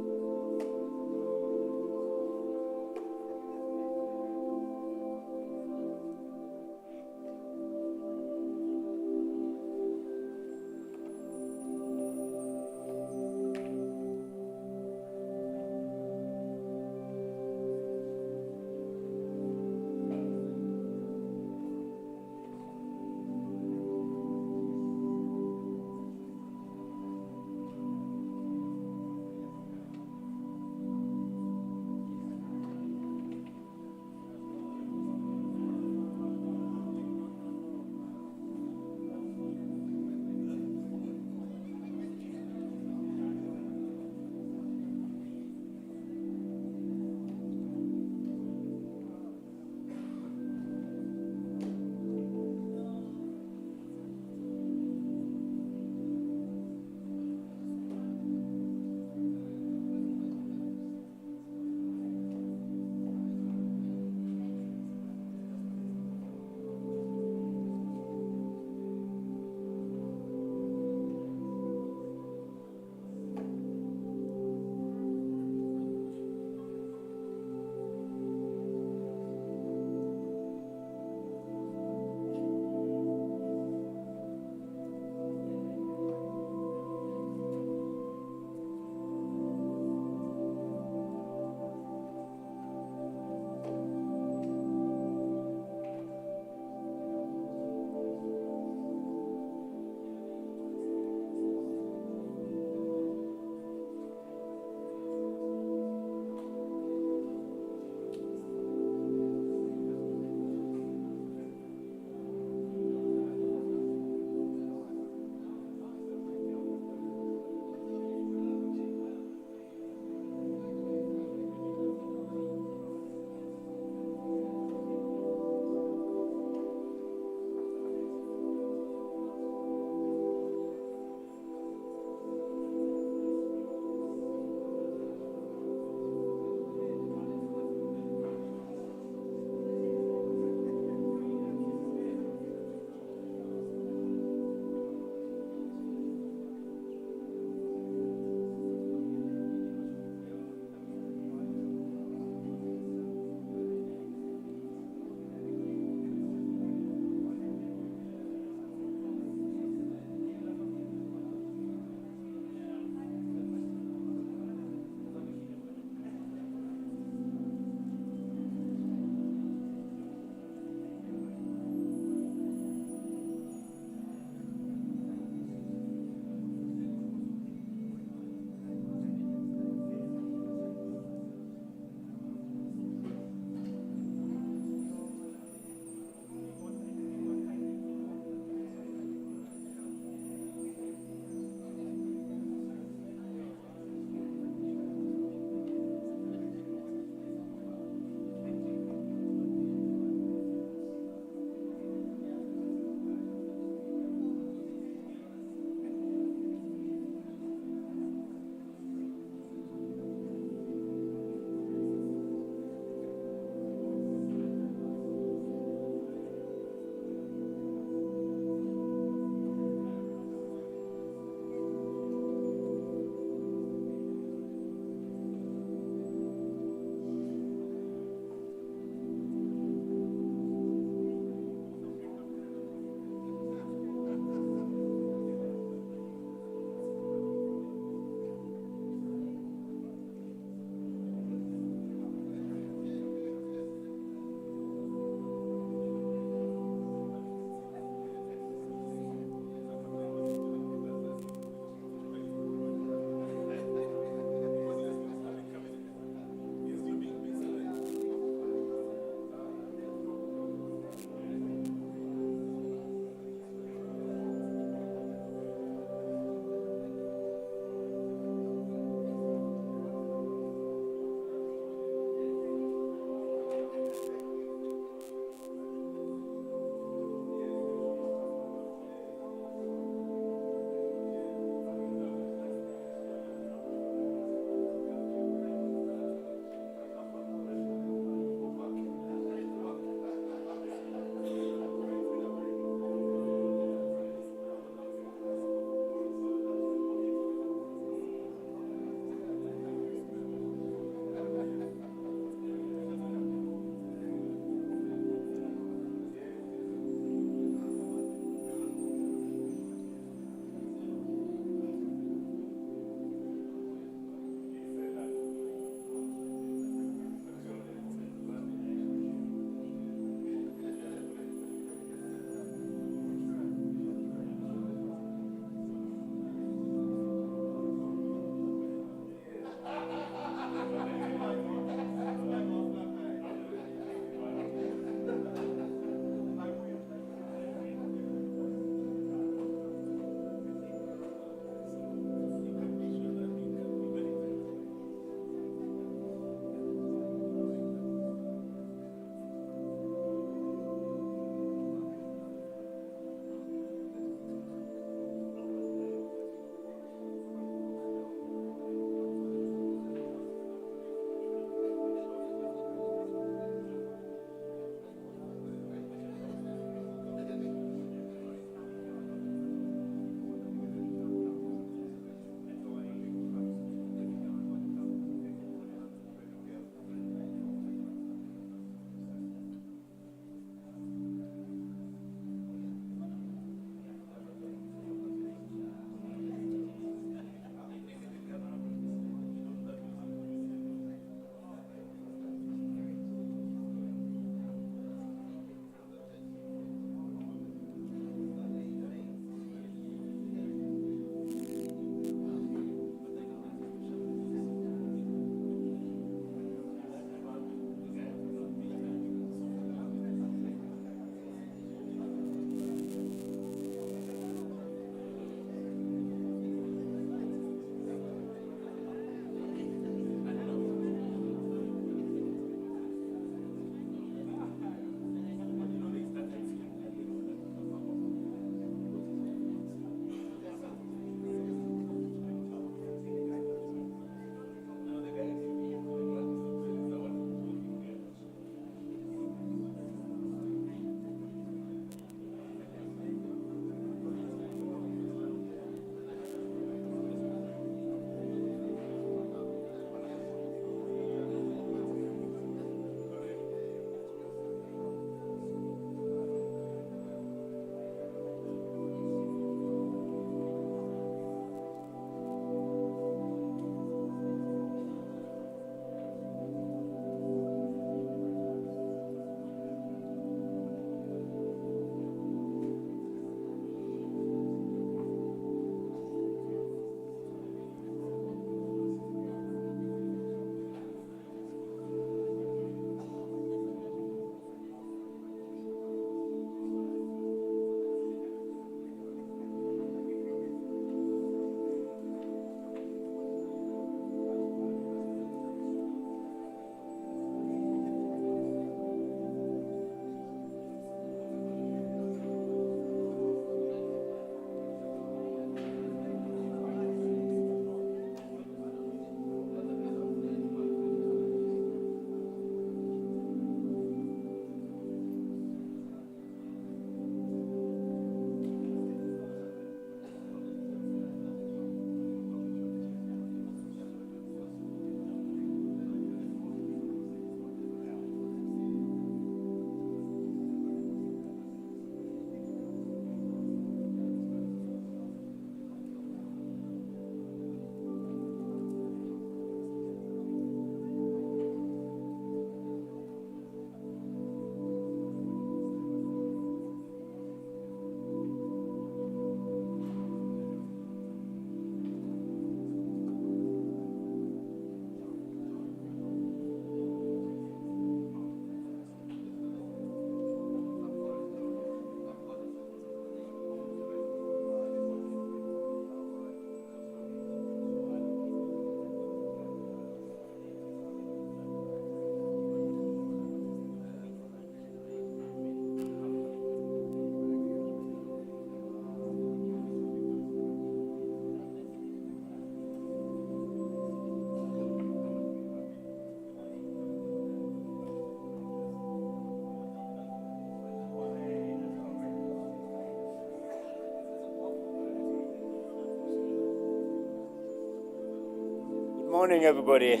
morning, everybody.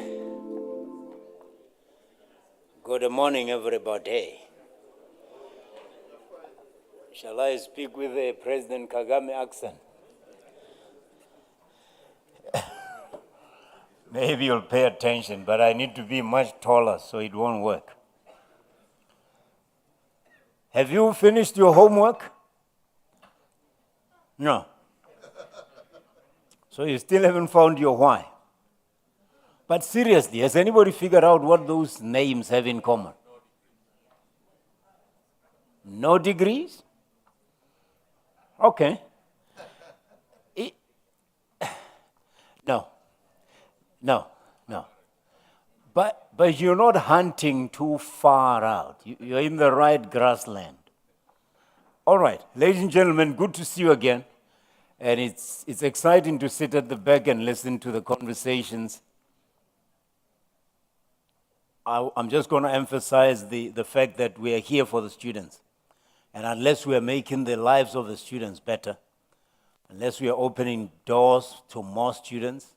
Good morning, everybody. Shall I speak with the President Kagame accent? Maybe you'll pay attention, but I need to be much taller so it won't work. Have you finished your homework? No. So you still haven't found your why. But seriously, has anybody figured out what those names have in common? No degrees? Okay. No. No. But you're not hunting too far out. You're in the right grassland. All right, ladies and gentlemen, good to see you again. And it's exciting to sit at the back and listen to the conversations. I'm just going to emphasize the fact that we are here for the students. And unless we are making the lives of the students better, unless we are opening doors to more students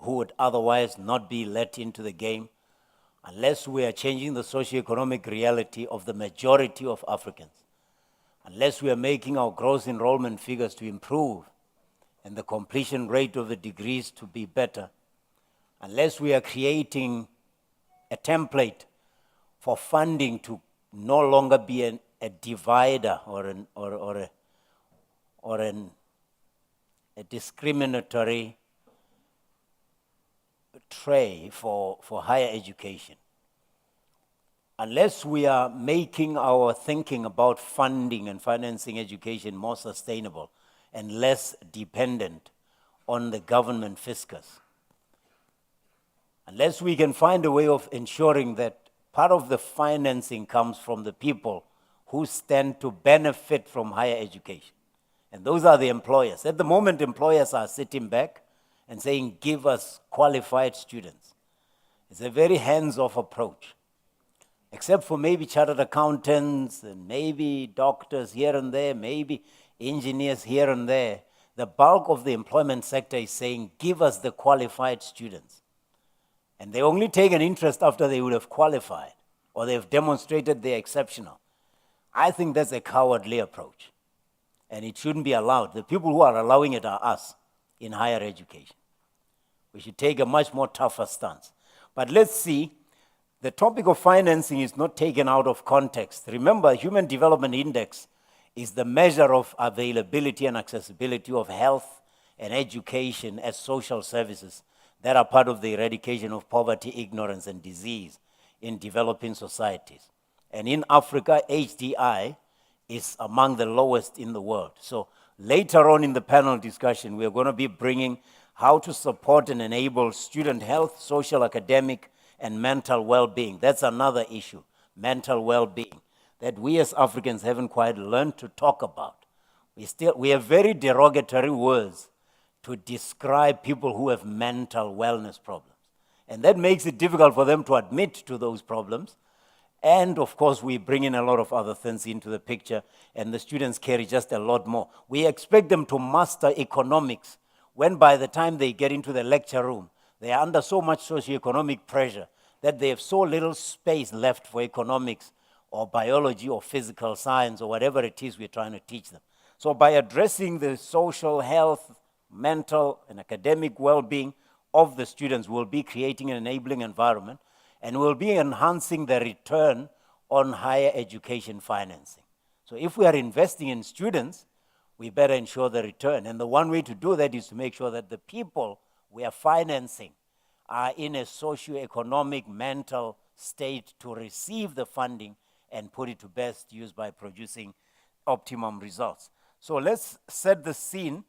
who would otherwise not be let into the game, unless we are changing the socioeconomic reality of the majority of Africans, unless we are making our gross enrollment figures to improve and the completion rate of the degrees to be better, unless we are creating a template for funding to no longer be a divider or a discriminatory tray for higher education. Unless we are making our thinking about funding and financing education more sustainable and less dependent on the government fiscus, unless we can find a way of ensuring that part of the financing comes from the people who stand to benefit from higher education. And those are the employers. At the moment, employers are sitting back and saying, give us qualified students. It's a very hands-off approach. Except for maybe chartered accountants and maybe doctors here and there, maybe engineers here and there, the bulk of the employment sector is saying, give us the qualified students. And they only take an interest after they would have qualified or they've demonstrated they're exceptional. I think that's a cowardly approach. And it shouldn't be allowed. The people who are allowing it are us in higher education. We should take a much more tougher stance. But let's see, the topic of financing is not taken out of context. Remember, Human Development Index is the measure of availability and accessibility of health and education as social services that are part of the eradication of poverty, ignorance, and disease in developing societies. And in Africa, HDI is among the lowest in the world. So later on in the panel discussion, we are going to be bringing how to support and enable student health, social, academic, and mental well-being. That's another issue, mental well-being, that we as Africans haven't quite learned to talk about. We have very derogatory words to describe people who have mental wellness problems. And that makes it difficult for them to admit to those problems. And of course, we bring in a lot of other things into the picture, and the students carry just a lot more. We expect them to master economics when by the time they get into the lecture room, they are under so much socioeconomic pressure that they have so little space left for economics or biology or physical science or whatever it is we're trying to teach them. So by addressing the social health, mental, and academic well-being of the students, we'll be creating an enabling environment and we'll be enhancing the return on higher education financing. So if we are investing in students, we better ensure the return. And the one way to do that is to make sure that the people we are financing are in a socio-economic, mental state to receive the funding and put it to best use by producing optimum results. So let's set the scene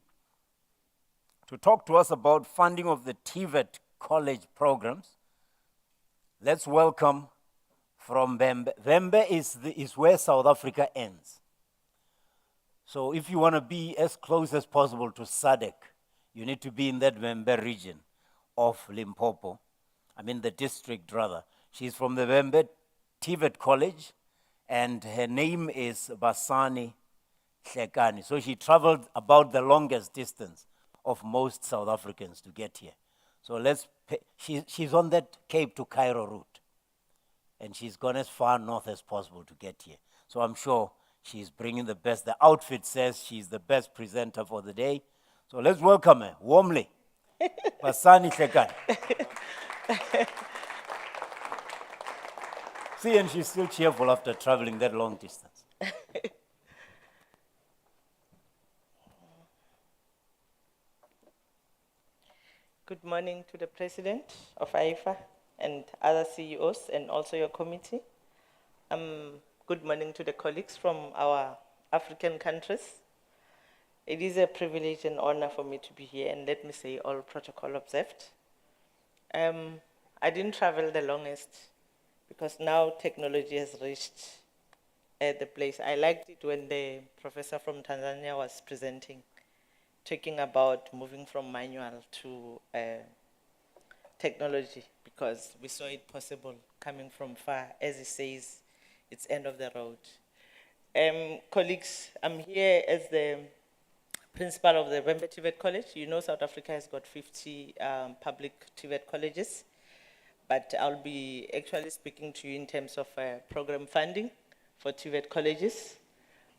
to talk to us about funding of the TVET college programs. Let's welcome from Vembe. Vembe is where South Africa ends. So if you want to be as close as possible to SADC, you need to be in that Vembe region of Limpopo. The district rather. She's from the Vembe TVET College, and her name is Basani Hlekani. So she traveled about the longest distance of most South Africans to get here. So let's she's on that Cape to Cairo route. And she's gone as far north as possible to get here. So I'm sure she's bringing the best. The outfit says she's the best presenter for the day. So let's welcome her warmly. Basani Hlekani. See, and she's still cheerful after traveling that long distance. Good morning to the President of AIFA and other CEOs and also your committee. Good morning to the colleagues from our African countries. It is a privilege and honor for me to be here, and let me say all protocol observed. I didn't travel the longest because now technology has reached the place. I liked it when the professor from Tanzania was presenting, talking about moving from manual to technology, because we saw it possible coming from far. As he says, it's end of the road. Colleagues, I'm here as the principal of the Wembe TVET College. You know South Africa has got 50 public TVET colleges, but I'll be actually speaking to you in terms of program funding for TVET colleges.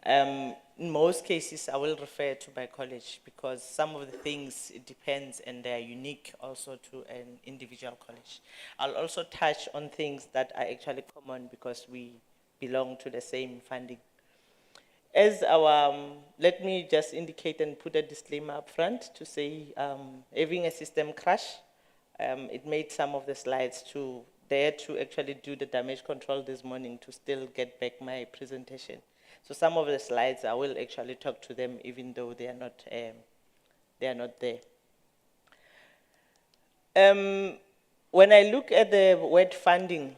In most cases, I will refer to my college because some of the things, it depends and they are unique also to an individual college. I'll also touch on things that are actually common because we belong to the same funding. As our, let me just indicate and put a disclaimer up front to say, having a system crash, it made some of the slides to actually do the damage control this morning to still get back my presentation. So some of the slides, I will actually talk to them even though they are not there. When I look at the word funding,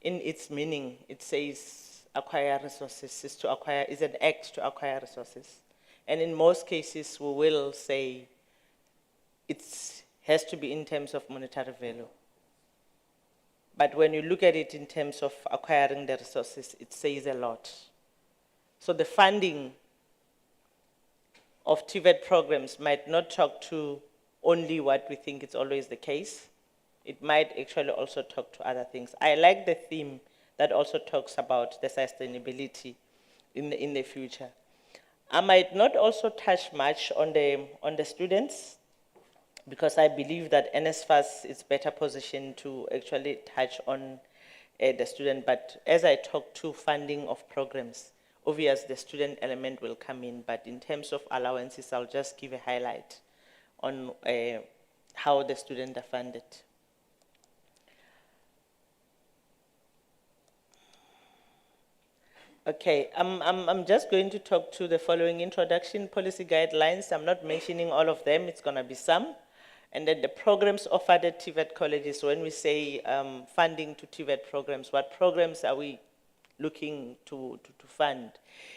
in its meaning, it says acquire resources, is an act to acquire resources. And in most cases, we will say it has to be in terms of monetary value. But when you look at it in terms of acquiring the resources, it says a lot. So the funding of TVET programs might not talk to only what we think is always the case. It might actually also talk to other things. I like the theme that also talks about the sustainability in the future. I might not also touch much on the students because I believe that NSFAS is better positioned to actually touch on the student. But as I talk to funding of programs, obviously the student element will come in, but in terms of allowances, I'll just give a highlight on how the students are funded. Okay, I'm just going to talk to the following introduction, policy guidelines. I'm not mentioning all of them, it's gonna be some. And then the programs offered at TVET colleges, when we say funding to TVET programs, what programs are we looking to fund?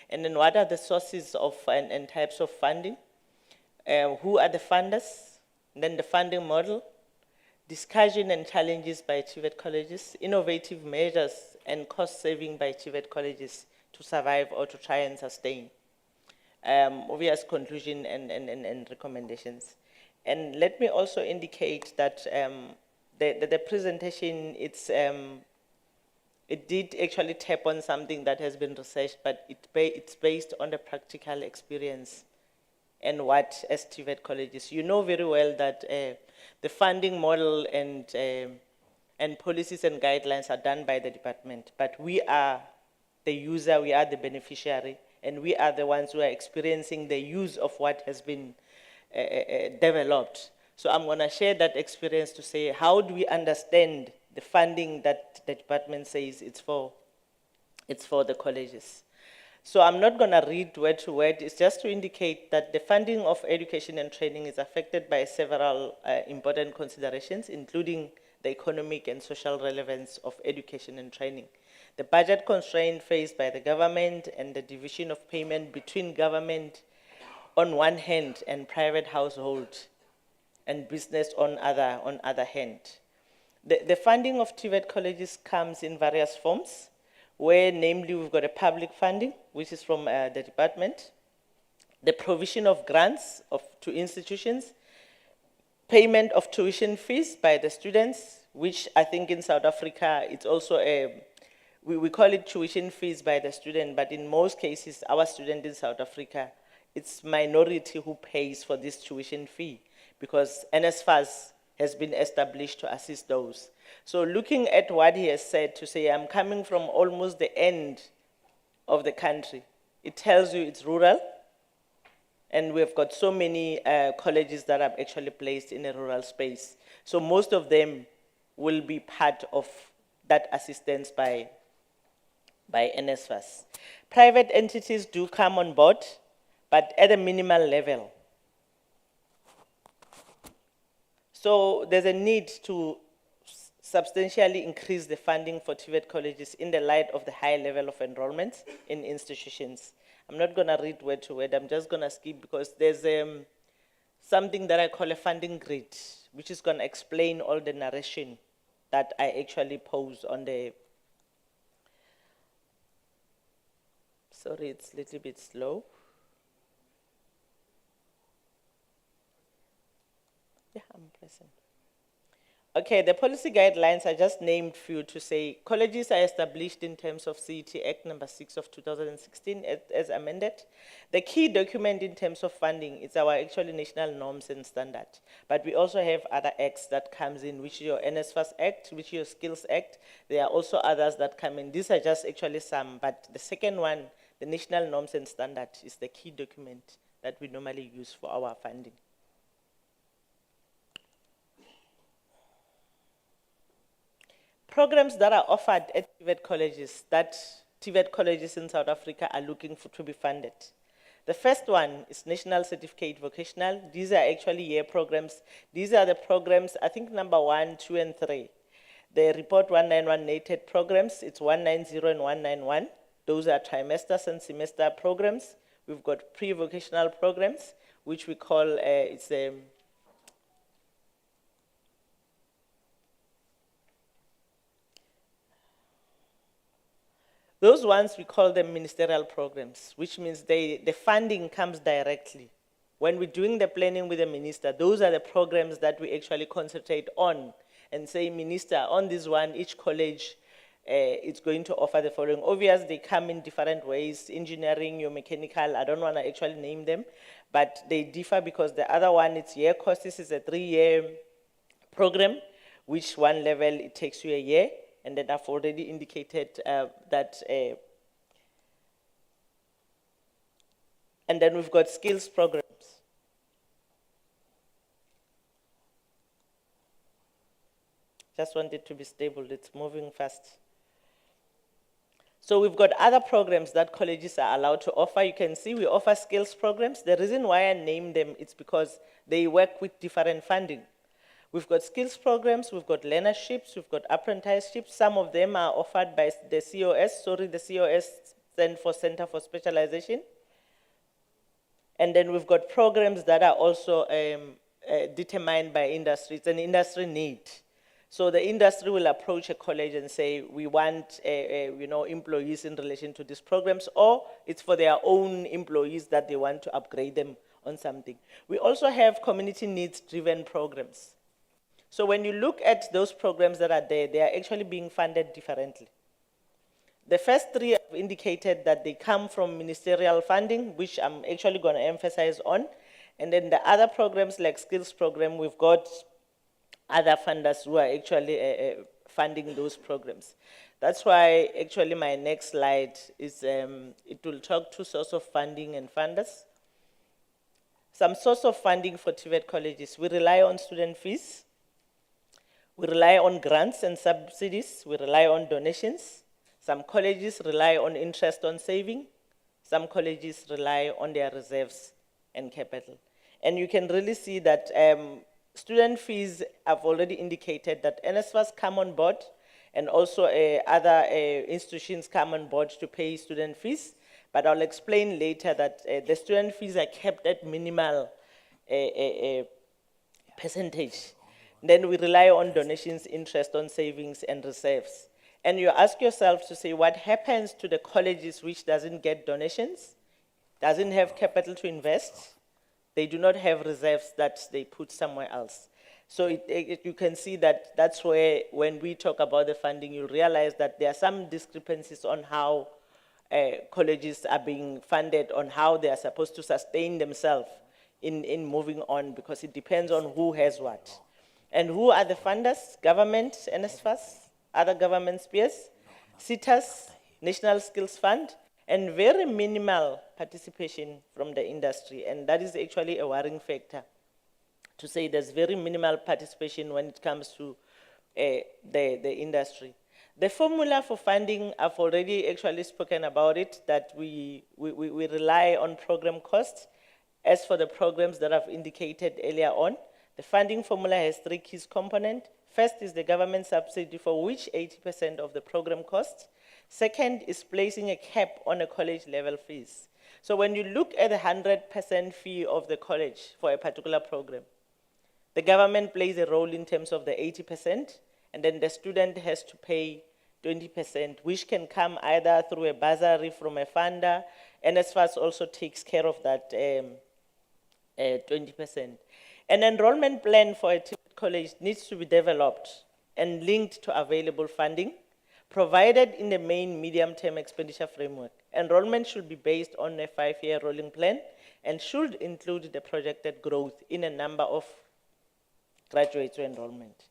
And then what are the sources of and types of funding? Who are the funders? And then the funding model, discussion and challenges by TVET colleges, innovative measures and cost saving by TVET colleges to survive or to try and sustain. Obvious conclusion and recommendations. And let me also indicate that the presentation, it did actually tap on something that has been researched, but it's based on the practical experience and what as TVET colleges. You know very well that the funding model and policies and guidelines are done by the department, but we are the user, we are the beneficiary, and we are the ones who are experiencing the use of what has been developed. So I'm going to share that experience to say, how do we understand the funding that the department says it's for the colleges? So I'm not going to read word to word, it's just to indicate that the funding of education and training is affected by several important considerations, including the economic and social relevance of education and training, the budget constraint faced by the government, and the division of payment between government on one hand and private households and business on other hand. The funding of TVET colleges comes in various forms, where namely we've got a public funding, which is from the department, the provision of grants to institutions, payment of tuition fees by the students, which I think in South Africa, it's also we call it tuition fees by the student, but in most cases, our student in South Africa, it's minority who pays for this tuition fee because NSFAS has been established to assist those. So looking at what he has said to say, I'm coming from almost the end of the country, it tells you it's rural, and we've got so many colleges that are actually placed in a rural space. So most of them will be part of that assistance by NSFAS. Private entities do come on board, but at a minimal level. So there's a need to substantially increase the funding for TVET colleges in the light of the high level of enrollment in institutions. I'm not going to read word to word, I'm just going to skip because there's something that I call a funding grid, which is going to explain all the narration that I actually pose on the. Sorry, it's a little bit slow. Yeah, I'm pressing. Okay, the policy guidelines I just named for you to say colleges are established in terms of CET Act number 6 of 2016 as amended. The key document in terms of funding is our actually national norms and standard. But we also have other acts that comes in, which is your NSFAS Act, which is your Skills Act. There are also others that come in. These are just actually some, but the second one, the national norms and standard, is the key document that we normally use for our funding. Programs that are offered at TVET colleges, that TVET colleges in South Africa are looking for to be funded. The first one is National Certificate Vocational. These are actually year programs. These are the programs, I think number 1, 2, and 3. The Report 191 NATED programs, it's 190 and 191. Those are trimesters and semester programs. We've got pre-vocational programs, which we call, those ones, we call them ministerial programs, which means the funding comes directly. When we're doing the planning with the minister, those are the programs that we actually concentrate on and say, Minister, on this one, each college is going to offer the following. Obviously, they come in different ways, engineering, your mechanical, I don't want to actually name them, but they differ because the other one, it's year courses, is a 3-year program, which one level, it takes you a year. And then I've already indicated that. And then we've got skills programs. Just want it to be stable, it's moving fast. So we've got other programs that colleges are allowed to offer. You can see we offer skills programs. The reason why I named them is because they work with different funding. We've got skills programs, we've got learnerships, we've got apprenticeships. Some of them are offered by the COS. The COS stands for Center for Specialization. And then we've got programs that are also determined by industry. It's an industry need. So the industry will approach a college and say, we want employees in relation to these programs, or it's for their own employees that they want to upgrade them on something. We also have community needs-driven programs. So when you look at those programs that are there, they are actually being funded differently. The first 3 have indicated that they come from ministerial funding, which I'm actually going to emphasize on. And then the other programs like skills program, we've got other funders who are actually funding those programs. That's why actually my next slide is, it will talk to source of funding and funders. Some source of funding for TVET colleges, we rely on student fees. We rely on grants and subsidies. We rely on donations. Some colleges rely on interest on saving. Some colleges rely on their reserves and capital. And you can really see that student fees, I've already indicated that NSFAS come on board, and also other institutions come on board to pay student fees. But I'll explain later that the student fees are kept at minimal percentage. Then we rely on donations, interest on savings, and reserves. And you ask yourself to say, what happens to the colleges which doesn't get donations, doesn't have capital to invest, they do not have reserves that they put somewhere else. So you can see that that's where, when we talk about the funding, you realize that there are some discrepancies on how colleges are being funded, on how they are supposed to sustain themselves in moving on, because it depends on who has what. And who are the funders? Government, NSFAS, other government spheres, CITAS, National Skills Fund, and very minimal participation from the industry. And that is actually a worrying factor, to say there's very minimal participation when it comes to the industry. The formula for funding, I've already actually spoken about it, that we rely on program costs. As for the programs that I've indicated earlier on, the funding formula has three key components. First is the government subsidy, for which 80% of the program costs. Second is placing a cap on a college level fees. So when you look at the 100% fee of the college for a particular program, the government plays a role in terms of the 80%, and then the student has to pay 20%, which can come either through a bursary from a funder, and NSFAS also takes care of that 20%. An enrollment plan for a TVET college needs to be developed and linked to available funding, provided in the main medium-term expenditure framework. Enrollment should be based on a 5-year rolling plan and should include the projected growth in a number of graduates or enrollment.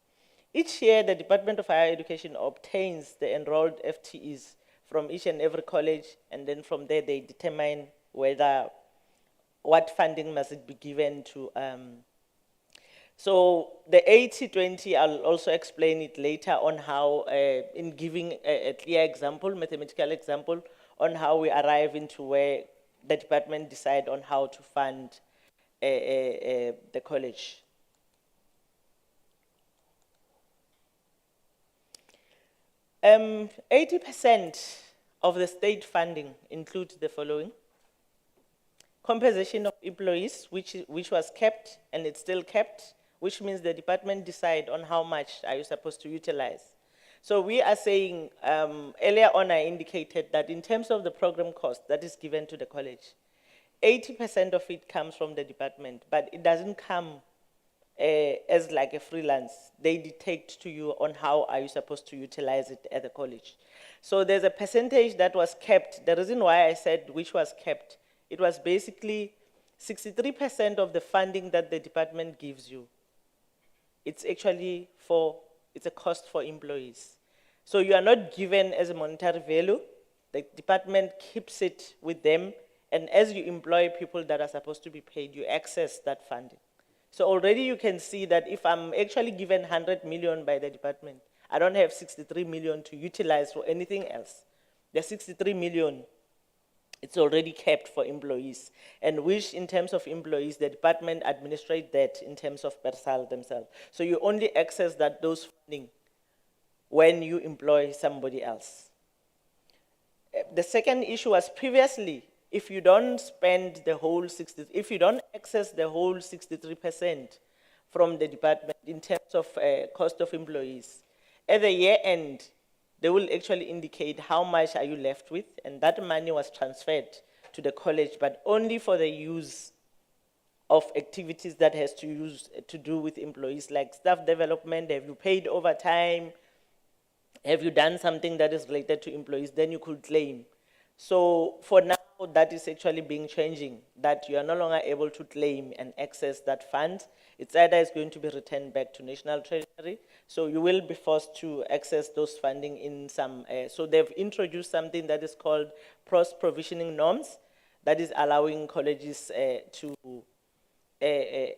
Each year, the Department of Higher Education obtains the enrolled FTEs from each and every college, and then from there they determine what funding must it be given to. So the 80-20, I'll also explain it later on how, in giving a clear example, mathematical example, on how we arrive into where the department decide on how to fund the college. 80% of the state funding includes the following: compensation of employees, which was kept and it's still kept, which means the department decide on how much are you supposed to utilize. So we are saying, earlier on I indicated that in terms of the program cost that is given to the college, 80% of it comes from the department, but it doesn't come as like a freelance. They dictate to you on how are you supposed to utilize it at the college. So there's a percentage that was kept. The reason why I said which was kept, it was basically 63% of the funding that the department gives you. It's actually it's a cost for employees. So you are not given as a monetary value. The department keeps it with them, and as you employ people that are supposed to be paid, you access that funding. So already you can see that if I'm actually given 100 million by the department, I don't have 63 million to utilize for anything else. The 63 million, it's already kept for employees, and which in terms of employees, the department administrates that in terms of personnel themselves. So you only access those funding when you employ somebody else. The second issue was previously, if you don't spend the whole if you don't access the whole 63% from the department in terms of cost of employees, at the year end, they will actually indicate how much are you left with, and that money was transferred to the college, but only for the use of activities that has to do with employees, like staff development. Have you paid overtime? Have you done something that is related to employees? Then you could claim. So for now, that is actually changing, that you are no longer able to claim and access that fund. It's either it's going to be returned back to National Treasury, so you will be forced to access those funding in some, so they've introduced something that is called post-provisioning norms, that is allowing colleges to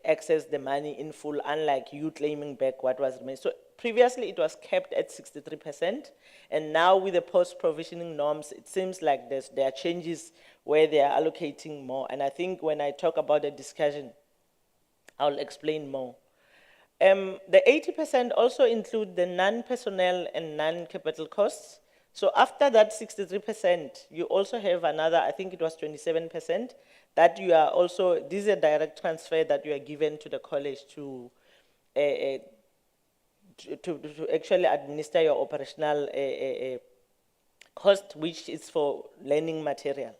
access the money in full, unlike you claiming back what was remaining. So previously it was kept at 63%, and now with the post-provisioning norms, it seems like there are changes where they are allocating more. And I think when I talk about the discussion, I'll explain more. The 80% also include the non-personnel and non-capital costs. So after that 63%, you also have another, I think it was 27%, that you are also, this is a direct transfer that you are given to the college to actually administer your operational cost, which is for learning material.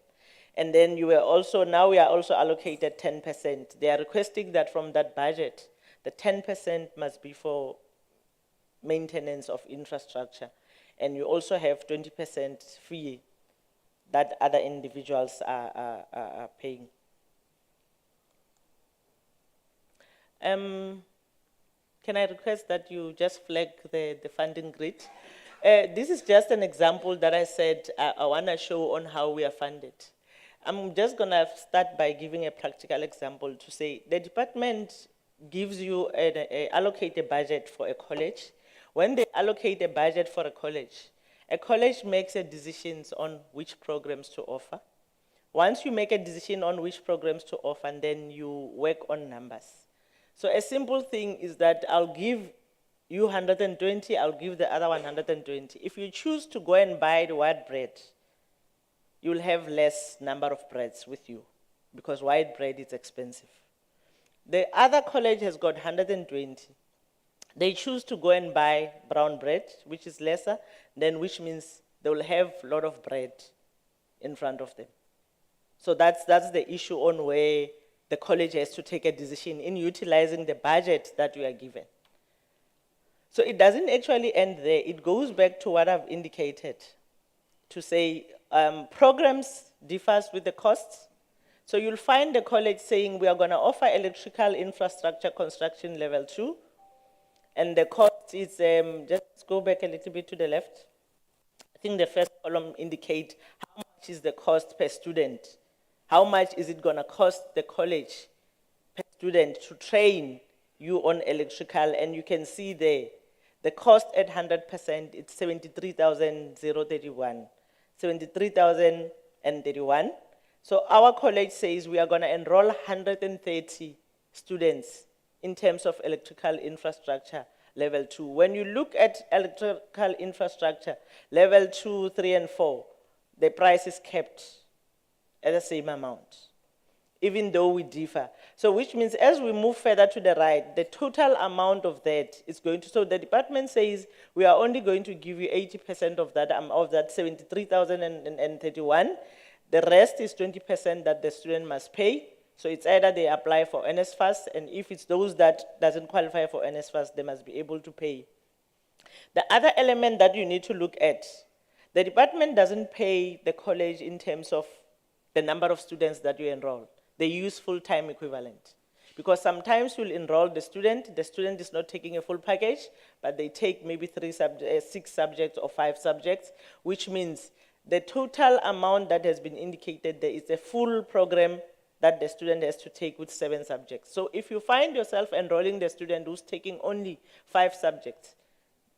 And then now we are also allocated 10%. They are requesting that from that budget, The 10% must be for maintenance of infrastructure. And you also have 20% fee that other individuals are paying. Can I request that you just flag the funding grid? This is just an example that I said I want to show on how we are funded. I'm just going to start by giving a practical example to say the department gives you allocate a budget for a college. When they allocate a budget for a college makes a decisions on which programs to offer. Once you make a decision on which programs to offer, and then you work on numbers. So a simple thing is that I'll give you 120, I'll give the other 120. If you choose to go and buy the white bread, you'll have less number of breads with you because white bread is expensive. The other college has got 120. They choose to go and buy brown bread, which is lesser, then which means they will have a lot of bread in front of them. So that's the issue on where the college has to take a decision in utilizing the budget that we are given. So it doesn't actually end there. It goes back to what I've indicated to say programs differs with the costs. So you'll find the college saying we are going to offer electrical infrastructure construction level 2. And the cost is, just go back a little bit to the left. I think the first column indicates how much is the cost per student. How much is it going to cost the college per student to train you on electrical? And you can see there, the cost at 100%, it's 73,031. 73,031. So our college says we are going to enroll 130 students in terms of electrical infrastructure level 2. When you look at electrical infrastructure level 2, 3, and 4, the price is kept at the same amount, even though we differ. So which means as we move further to the right, the total amount of that is going to, so the department says we are only going to give you 80% of that 73,031. The rest is 20% that the student must pay. So it's either they apply for NSFAS, and if it's those that doesn't qualify for NSFAS, they must be able to pay. The other element that you need to look at, the department doesn't pay the college in terms of the number of students that you enroll. They use full-time equivalent. Because sometimes you'll enroll the student is not taking a full package, but they take maybe 6 subjects or 5 subjects, which means the total amount that has been indicated there is a full program that the student has to take with 7 subjects. So if you find yourself enrolling the student who's taking only 5 subjects,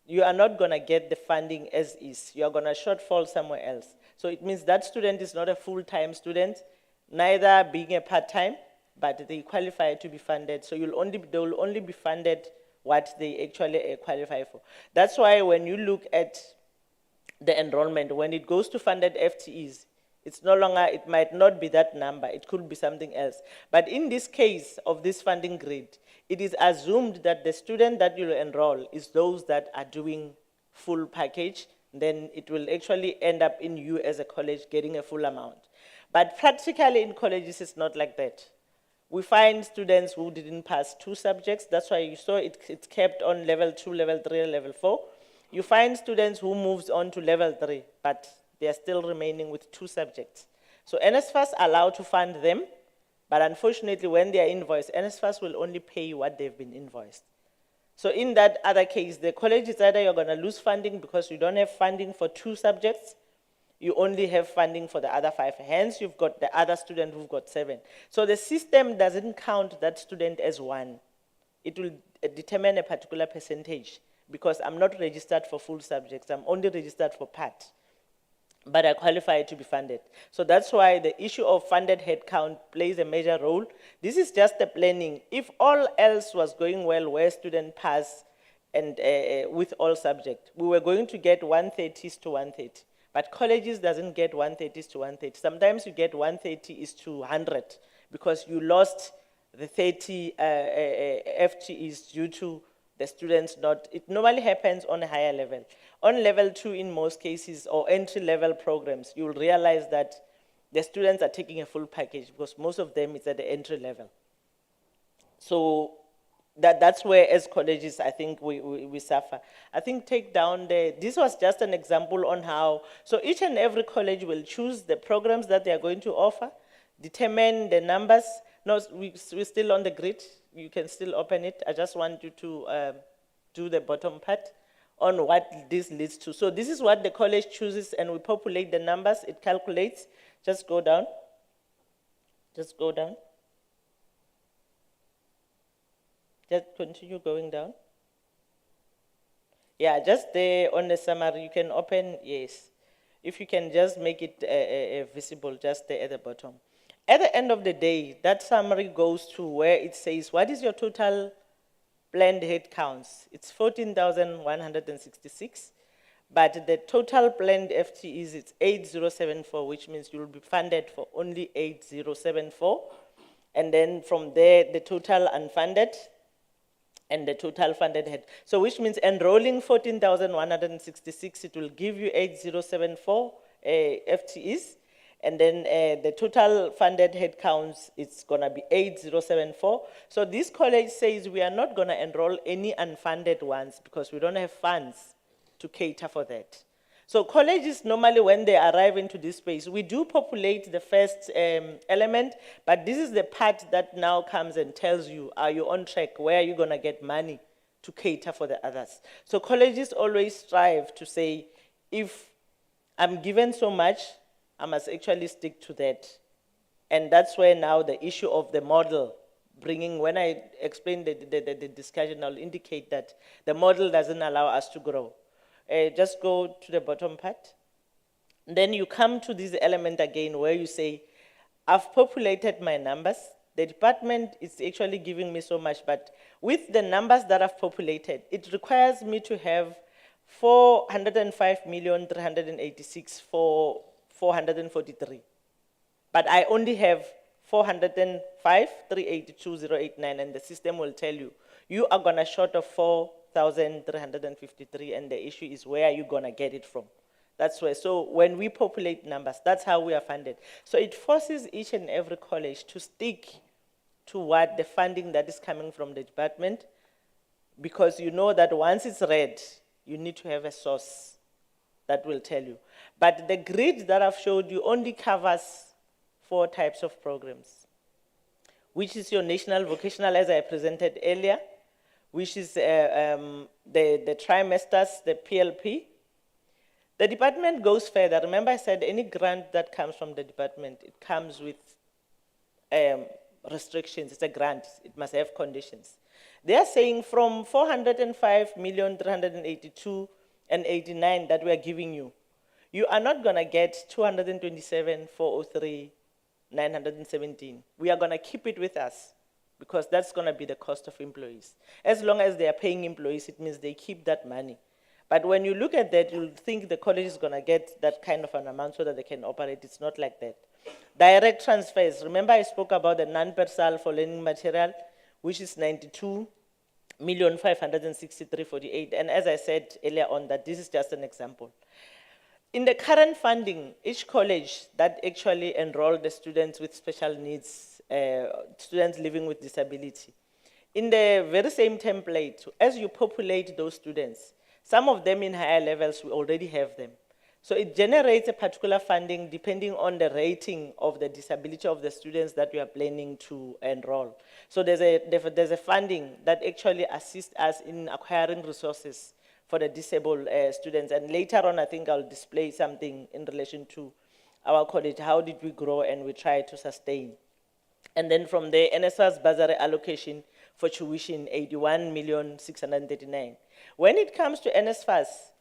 you are not going to get the funding as is. You are going to shortfall somewhere else. So it means that student is not a full-time student, neither being a part-time, but they qualify to be funded. So they will only be funded what they actually qualify for. That's why when you look at the enrollment, when it goes to funded FTEs, it's no longer, it might not be that number, it could be something else. But in this case of this funding grid, it is assumed that the student that you'll enroll is those that are doing full package, then it will actually end up in you as a college getting a full amount. But practically in colleges, it's not like that. We find students who didn't pass 2 subjects. That's why you saw it's kept on level 2, level 3, level 4. You find students who moves on to level 3, but they are still remaining with 2 subjects. So NSFAS allow to fund them, but unfortunately when they are invoiced, NSFAS will only pay what they've been invoiced. So in that other case, the college is either you're going to lose funding because you don't have funding for 2 subjects, you only have funding for the other 5. Hence, you've got the other student who've got 7. So the system doesn't count that student as one. It will determine a particular percentage because I'm not registered for full subjects. I'm only registered for part, but I qualify to be funded. So that's why the issue of funded headcount plays a major role. This is just the planning. If all else was going well, where student pass and with all subjects, we were going to get 130s to 130. But colleges doesn't get 130s to 130. Sometimes you get 130s to 100 because you lost the 30 FTEs due to the students not, it normally happens on a higher level. On level 2 in most cases or entry level programs, you'll realize that the students are taking a full package because most of them is at the entry level. So that's where as colleges, I think we suffer. I think take down this was just an example on how, so each and every college will choose the programs that they are going to offer, determine the numbers. No, we're still on the grid. You can still open it. I just want you to do the bottom part on what this leads to. So this is what the college chooses, and we populate the numbers. It calculates. Just go down. Just go down. Just continue going down. Yeah, just there on the summary, you can open, yes. If you can just make it visible, just there at the bottom. At the end of the day, that summary goes to where it says, what is your total planned head counts? It's 14,166, but the total planned FTEs, it's 8074, which means you'll be funded for only 8074. And then from there, the total unfunded, and the total funded head. So which means enrolling 14,166, it will give you 8074 FTEs. And then the total funded head counts, it's gonna be 8074. So this college says we are not gonna enroll any unfunded ones because we don't have funds to cater for that. So colleges normally, when they arrive into this space, we do populate the first element, but this is the part that now comes and tells you, are you on track? Where are you gonna get money to cater for the others? So colleges always strive to say, if I'm given so much, I must actually stick to that. And that's where now the issue of the model bringing, when I explain the discussion, I'll indicate that the model doesn't allow us to grow. Just go to the bottom part. Then you come to this element again where you say, I've populated my numbers. The department is actually giving me so much, but with the numbers that I've populated, it requires me to have 405,386 for 443. But I only have 405,382,089, and the system will tell you, you are gonna short of 4,353, and the issue is where are you gonna get it from? That's where, so when we populate numbers, that's how we are funded. So it forces each and every college to stick to what the funding that is coming from the department, because you know that once it's read, you need to have a source that will tell you. But the grid that I've showed you only covers 4 types of programs, which is your national vocational, as I presented earlier, which is the trimesters, the PLP. The department goes further. Remember I said any grant that comes from the department, it comes with restrictions. It's a grant. It must have conditions. They are saying from 405,382,089 that we are giving you, you are not going to get 227,403,917. We are going to keep it with us because that's going to be the cost of employees. As long as they are paying employees, it means they keep that money. But when you look at that, you'll think the college is going to get that kind of an amount so that they can operate. It's not like that. Direct transfers. Remember I spoke about the non-personnel for learning material, which is 92,563,48. And as I said earlier on, that this is just an example. In the current funding, each college that actually enrolled the students with special needs, students living with disability, in the very same template, as you populate those students, some of them in higher levels, we already have them. So it generates a particular funding depending on the rating of the disability of the students that we are planning to enroll. So there's a funding that actually assists us in acquiring resources for the disabled students. And later on, I think I'll display something in relation to our college. How did we grow and we try to sustain? And then from there, NSFAS bursary allocation for tuition, 81,639,000. When it comes to NSFAS,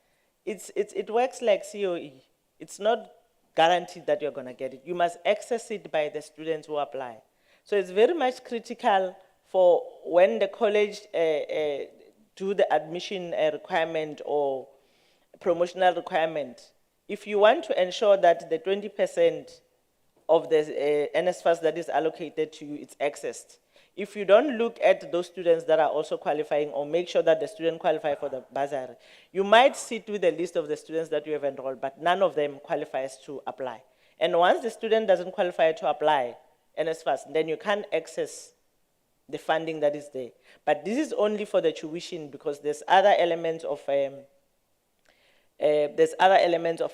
it works like COE. It's not guaranteed that you're going to get it. You must access it by the students who apply. So it's very much critical for when the college do the admission requirement or promotional requirement. If you want to ensure that the 20% of the NSFAS that is allocated to you, it's accessed. If you don't look at those students that are also qualifying or make sure that the student qualify for the bursary, you might sit with a list of the students that you have enrolled, but none of them qualifies to apply. And once the student doesn't qualify to apply NSFAS, then you can't access the funding that is there. But this is only for the tuition because there's other elements of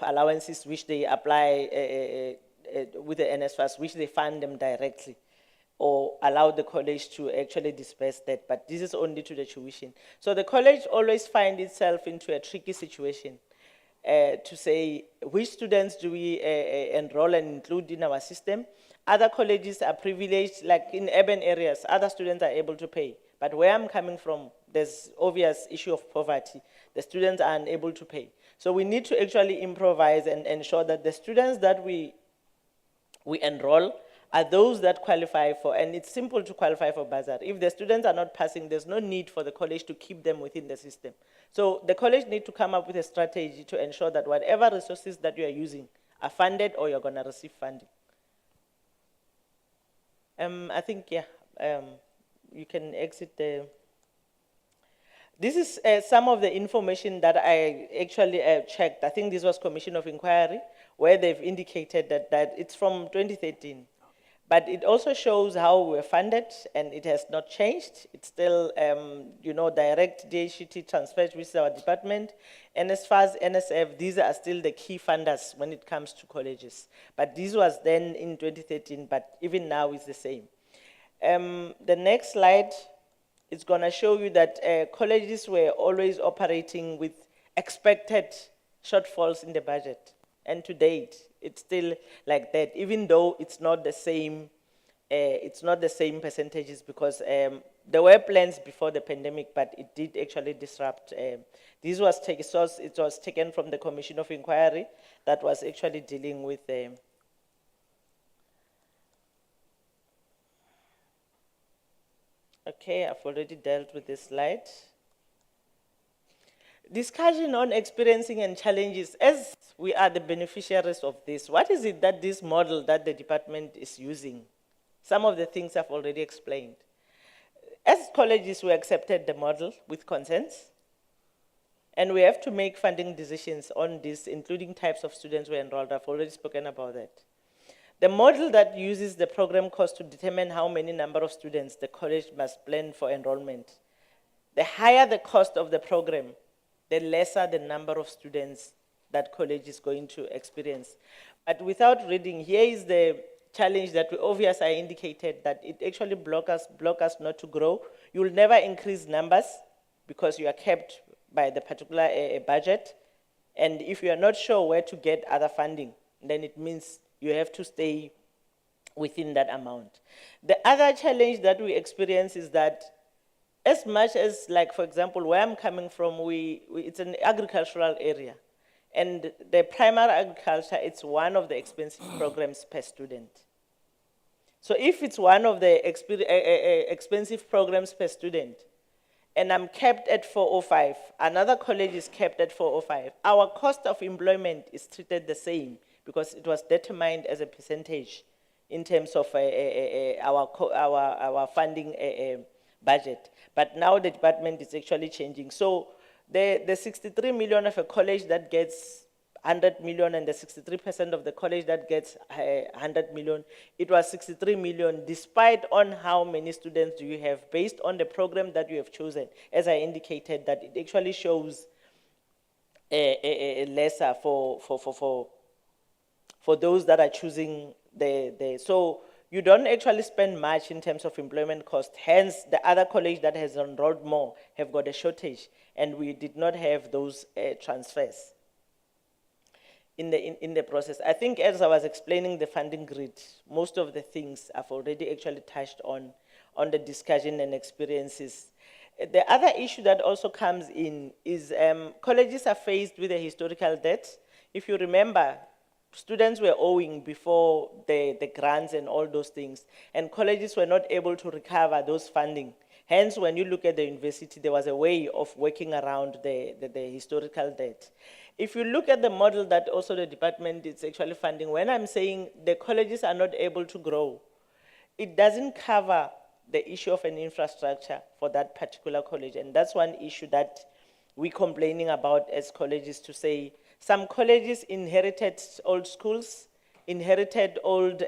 allowances which they apply with the NSFAS, which they fund them directly or allow the college to actually disperse that, but this is only to the tuition. So the college always finds itself into a tricky situation to say which students do we enroll and include in our system. Other colleges are privileged, like in urban areas, other students are able to pay. But where I'm coming from, there's obvious issue of poverty. The students are unable to pay. So we need to actually improvise and ensure that the students that we enroll are those that qualify for, and it's simple to qualify for bursary. If the students are not passing, there's no need for the college to keep them within the system. So the college need to come up with a strategy to ensure that whatever resources that you are using are funded or you're going to receive funding. I think, you can exit the... This is some of the information that I actually checked. I think this was Commission of Inquiry, where they've indicated that it's from 2013. But it also shows how we're funded, and it has not changed. It's still, direct DHT transfers, which is our department. And as far as NSF, these are still the key funders when it comes to colleges. But this was then in 2013, but even now it's the same. The next slide is going to show you that colleges were always operating with expected shortfalls in the budget. And to date, it's still like that, even though it's not the same percentages, because there were plans before the pandemic, but it did actually disrupt. This was it was taken from the Commission of Inquiry that was actually dealing with okay, I've already dealt with this slide. Discussion on experiencing and challenges. As we are the beneficiaries of this, what is it that this model that the department is using? Some of the things I've already explained. As colleges, we accepted the model with consents, and we have to make funding decisions on this, including types of students we enrolled. I've already spoken about that. The model that uses the program cost to determine how many number of students the college must plan for enrollment. The higher the cost of the program, the lesser the number of students that college is going to experience. But without reading, here is the challenge that we obviously I indicated, that it actually block us not to grow. You will never increase numbers because you are kept by the particular budget. And if you are not sure where to get other funding, then it means you have to stay within that amount. The other challenge that we experience is that as much as, like, for example, where I'm coming from, it's an agricultural area. And the primary agriculture, it's one of the expensive programs per student. So if it's one of the expensive programs per student, and I'm capped at 405, another college is capped at 405, our cost of employment is treated the same because it was determined as a percentage in terms of our funding budget. But now the department is actually changing. So the 63 million of a college that gets 100 million and the 63% of the college that gets 100 million, it was 63 million despite on how many students do you have based on the program that you have chosen. As I indicated, that it actually shows a lesser for those that are choosing so you don't actually spend much in terms of employment cost. Hence, the other college that has enrolled more have got a shortage, and we did not have those transfers in the process. I think as I was explaining the funding grid, most of the things I've already actually touched on the discussion and experiences. The other issue that also comes in is colleges are faced with a historical debt. If you remember, students were owing before the grants and all those things, and colleges were not able to recover those funding. Hence, when you look at the university, there was a way of working around the historical debt. If you look at the model that also the department is actually funding, when I'm saying the colleges are not able to grow, it doesn't cover the issue of an infrastructure for that particular college. And that's one issue that we're complaining about as colleges, to say some colleges inherited old schools, inherited old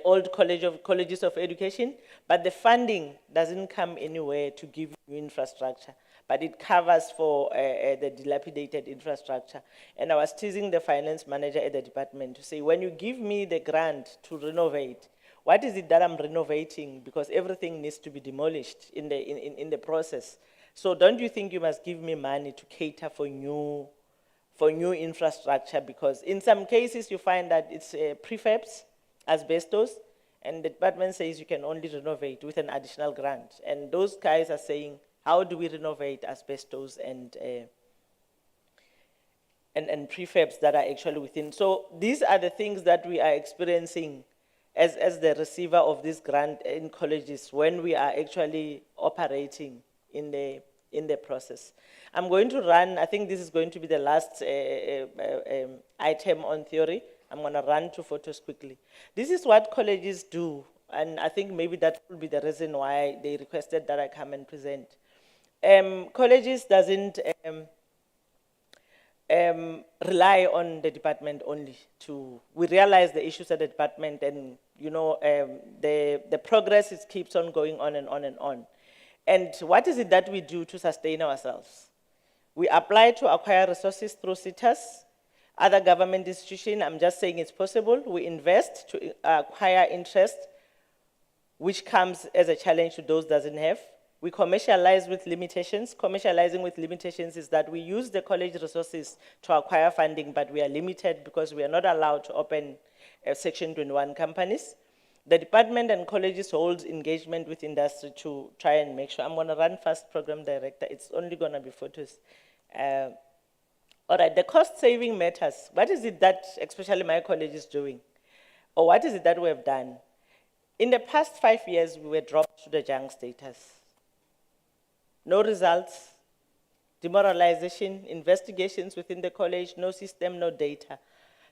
old colleges of education, but the funding doesn't come anywhere to give you infrastructure, but it covers for the dilapidated infrastructure. And I was teasing the finance manager at the department to say, when you give me the grant to renovate, what is it that I'm renovating? Because everything needs to be demolished in the process. So don't you think you must give me money to cater for new infrastructure? Because in some cases you find that it's prefabs, asbestos, and the department says you can only renovate with an additional grant. And those guys are saying, how do we renovate asbestos and prefabs that are actually within? So these are the things that we are experiencing as the receiver of this grant in colleges when we are actually operating in the process. I'm going to run, I think this is going to be the last item on theory. I'm going to run 2 photos quickly. This is what colleges do, and I think maybe that will be the reason why they requested that I come and present. Colleges doesn't rely on the department only we realize the issues at the department, and the progress keeps on going on and on and on. And what is it that we do to sustain ourselves? We apply to acquire resources through SITAs, other government institutions. I'm just saying it's possible. We invest to acquire interest, which comes as a challenge to those doesn't have. We commercialize with limitations. Commercializing with limitations is that we use the college resources to acquire funding, but we are limited because we are not allowed to open Section 21 companies. The department and colleges hold engagement with industry to try and make sure. I'm going to run fast, program director. It's only going to be photos. All right, the cost saving matters. What is it that especially my college is doing? Or what is it that we have done? In the past 5 years, we were dropped to the junk status. No results, demoralization, investigations within the college, no system, no data.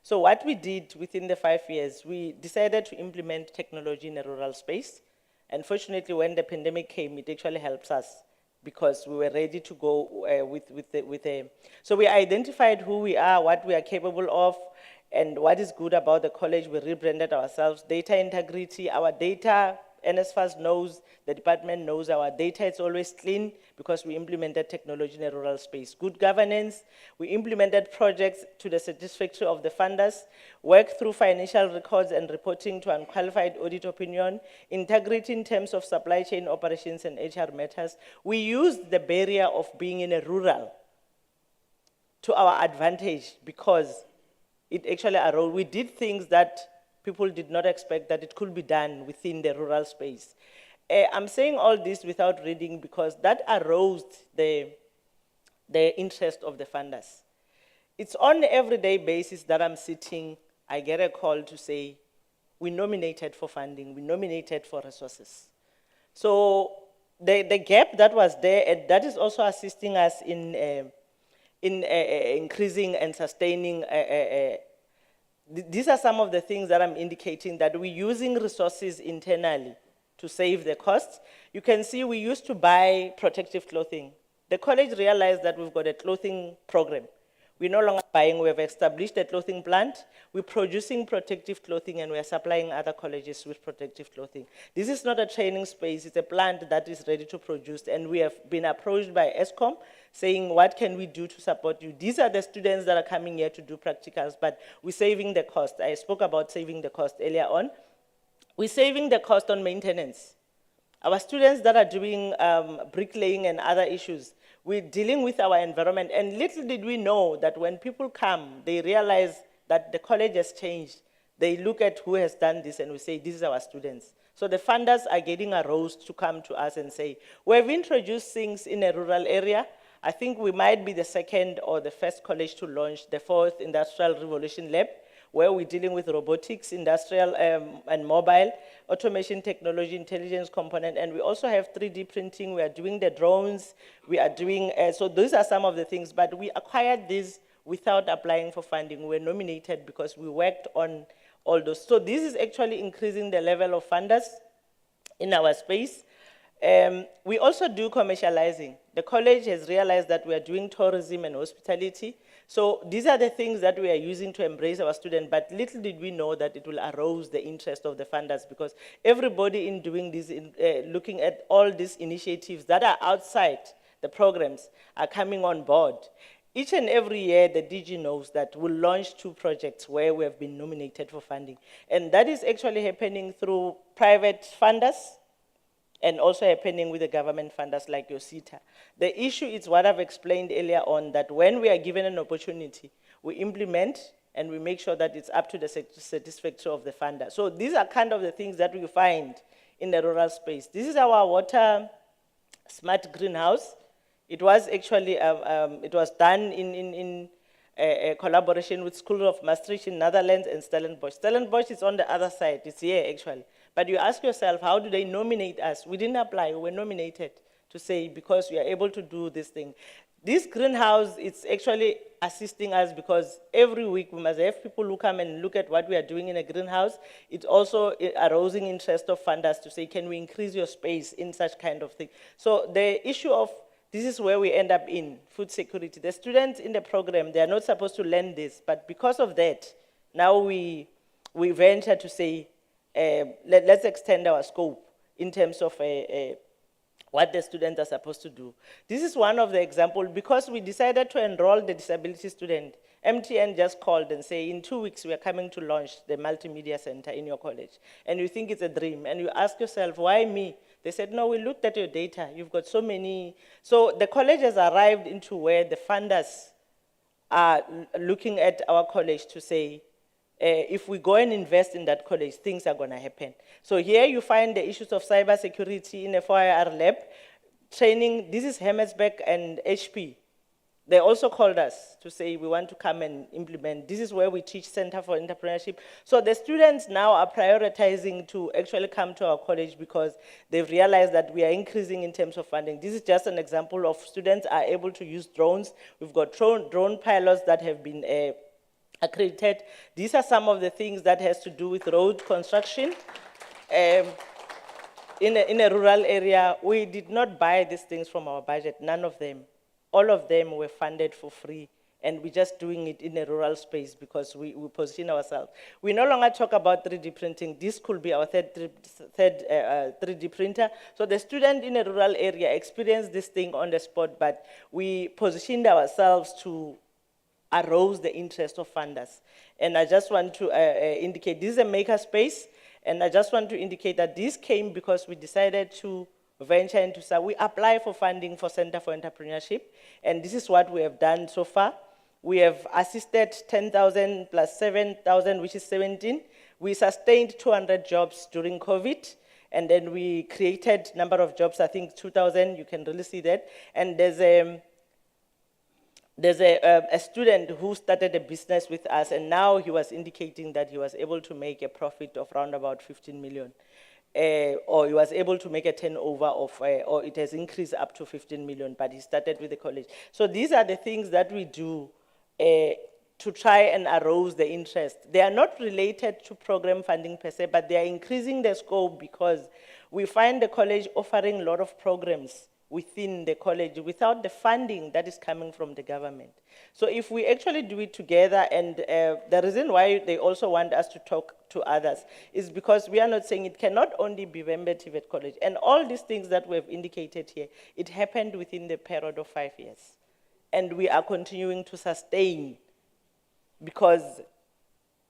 So what we did within the 5 years, we decided to implement technology in a rural space. Unfortunately, when the pandemic came, it actually helps us because we were ready to go so we identified who we are, what we are capable of, and what is good about the college. We rebranded ourselves. Data integrity, our data, NSFAS knows, the department knows our data is always clean because we implemented technology in a rural space. Good governance, we implemented projects to the satisfaction of the funders, worked through financial records and reporting to unqualified audit opinion, integrity in terms of supply chain operations and HR matters. We used the barrier of being in a rural to our advantage because it actually arose. We did things that people did not expect that it could be done within the rural space. I'm saying all this without reading because that aroused the interest of the funders. It's on an everyday basis that I'm sitting, I get a call to say, we nominated for funding, we nominated for resources. So the gap that was there, and that is also assisting us in increasing and sustaining these are some of the things that I'm indicating that we're using resources internally to save the costs. You can see we used to buy protective clothing. The college realized that we've got a clothing program. We're no longer buying, we have established a clothing plant. We're producing protective clothing and we're supplying other colleges with protective clothing. This is not a training space, it's a plant that is ready to produce, and we have been approached by ESCOM saying, what can we do to support you? These are the students that are coming here to do practicals, but we're saving the cost. I spoke about saving the cost earlier on. We're saving the cost on maintenance. Our students that are doing bricklaying and other issues, we're dealing with our environment, and little did we know that when people come, they realize that the college has changed. They look at who has done this and we say, this is our students. So the funders are getting a rose to come to us and say, we've introduced things in a rural area. I think we might be the second or the first college to launch the 4th Industrial Revolution Lab, where we're dealing with robotics, industrial and mobile, automation technology, intelligence component, and we also have 3D printing. We are doing the drones. We are doing, so those are some of the things, but we acquired these without applying for funding. We were nominated because we worked on all those. So this is actually increasing the level of funders in our space. We also do commercializing. The college has realized that we are doing tourism and hospitality. So these are the things that we are using to embrace our students, but little did we know that it will arouse the interest of the funders, because everybody in doing this, looking at all these initiatives that are outside the programs, are coming on board. Each and every year, the DG knows that we'll launch 2 projects where we have been nominated for funding. And that is actually happening through private funders, and also happening with the government funders like your CETA. The issue is what I've explained earlier on, that when we are given an opportunity, we implement and we make sure that it's up to the satisfaction of the funder. So these are kind of the things that we find in the rural space. This is our water smart greenhouse. It was actually, it was done in a collaboration with School of Maastricht in Netherlands and Stellenbosch. Stellenbosch is on the other side, it's here actually. But you ask yourself, how do they nominate us? We didn't apply, we were nominated to say, because we are able to do this thing. This greenhouse, it's actually assisting us, because every week we must have people who come and look at what we are doing in a greenhouse. It's also arousing interest of funders to say, can we increase your space in such kind of thing? So the issue of, this is where we end up in, food security. The students in the program, they are not supposed to learn this, but because of that, now we venture to say, let's extend our scope in terms of what the students are supposed to do. This is one of the examples, because we decided to enroll the disability student. MTN just called and say, in 2 weeks, we are coming to launch the multimedia center in your college. And you think it's a dream, and you ask yourself, why me? They said, no, we looked at your data. You've got so many. So the college has arrived into where the funders are looking at our college to say, if we go and invest in that college, things are going to happen. So here you find the issues of cybersecurity in a 4IR lab. Training, this is Hermesbeck and HP. They also called us to say, we want to come and implement. This is where we teach Center for Entrepreneurship. So the students now are prioritizing to actually come to our college, because they've realized that we are increasing in terms of funding. This is just an example of students are able to use drones. We've got drone pilots that have been accredited. These are some of the things that has to do with road construction. In a rural area, we did not buy these things from our budget, none of them. All of them were funded for free, and we're just doing it in a rural space because we position ourselves. We no longer talk about 3D printing. This could be our third 3D printer. So the student in a rural area experienced this thing on the spot, but we positioned ourselves to arouse the interest of funders. And I just want to indicate, this is a maker space, and I just want to indicate that this came because we decided to venture into, so we apply for funding for Center for Entrepreneurship, and this is what we have done so far. We have assisted 10,000 plus 7,000, which is 17. We sustained 200 jobs during COVID, and then we created number of jobs, I think 2,000, you can really see that. And there's a student who started a business with us, and now he was indicating that he was able to make a profit of around about 15 million. Or he was able to make a turnover of, or it has increased up to 15 million, but he started with the college. So these are the things that we do to try and arouse the interest. They are not related to program funding per se, but they are increasing the scope because we find the college offering a lot of programs within the college without the funding that is coming from the government. So if we actually do it together, and the reason why they also want us to talk to others is because we are not saying it cannot only be Wembe TVET College. And all these things that we have indicated here, it happened within the period of 5 years. And we are continuing to sustain, because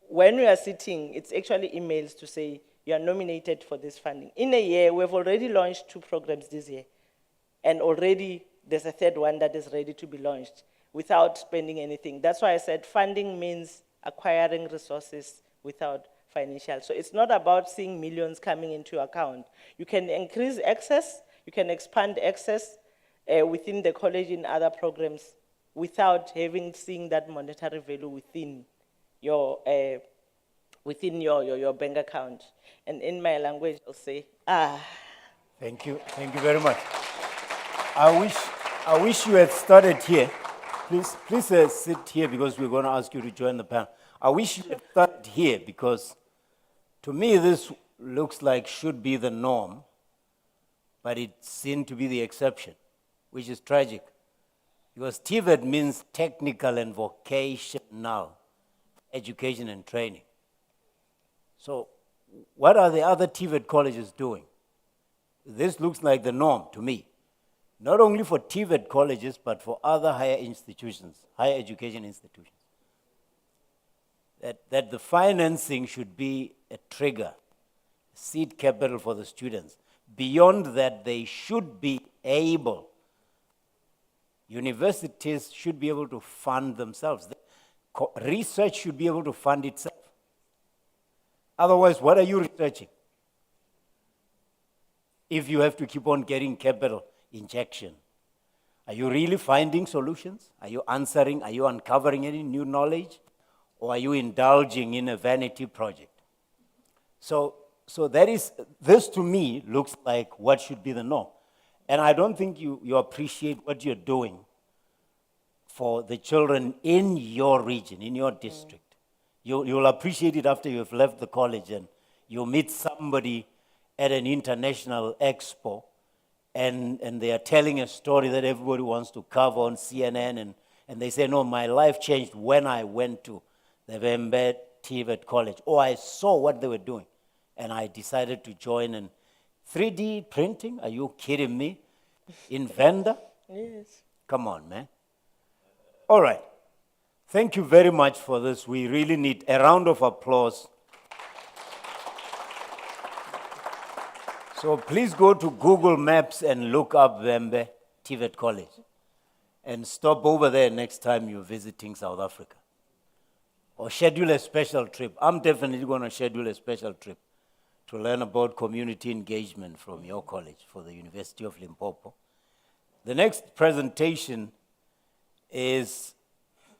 when we are sitting, it's actually emails to say, you are nominated for this funding. In a year, we've already launched 2 programs this year. And already there's a third one that is ready to be launched without spending anything. That's why I said funding means acquiring resources without financial. So it's not about seeing millions coming into your account. You can increase access, you can expand access within the college in other programs without seeing that monetary value within your bank account. And in my language, I'll say, Thank you very much. I wish you had started here. Please sit here, because we're going to ask you to join the panel. I wish you had started here, because to me this looks like should be the norm, but it's seen to be the exception, which is tragic. Because TVET means technical and vocational education and training. So what are the other TVET colleges doing? This looks like the norm to me. Not only for TVET colleges, but for other higher institutions, higher education institutions. That the financing should be a trigger, seed capital for the students. Beyond that, they should be able, universities should be able to fund themselves. Research should be able to fund itself. Otherwise, what are you researching? If you have to keep on getting capital injection, are you really finding solutions? Are you answering? Are you uncovering any new knowledge? Or are you indulging in a vanity project? So this to me looks like what should be the norm. And I don't think you appreciate what you're doing for the children in your region, in your district. You'll appreciate it after you've left the college and you meet somebody at an international expo and they are telling a story that everybody wants to cover on CNN and they say, no, my life changed when I went to the Vembe TVET College, or I saw what they were doing and I decided to join in 3D printing. Are you kidding me? In Venda? Yes. Come on, man. All right. Thank you very much for this. We really need a round of applause. So please go to Google Maps and look up Vembe TVET College and stop over there next time you're visiting South Africa. Or schedule a special trip. I'm definitely going to schedule a special trip to learn about community engagement from your college for the University of Limpopo. The next presentation is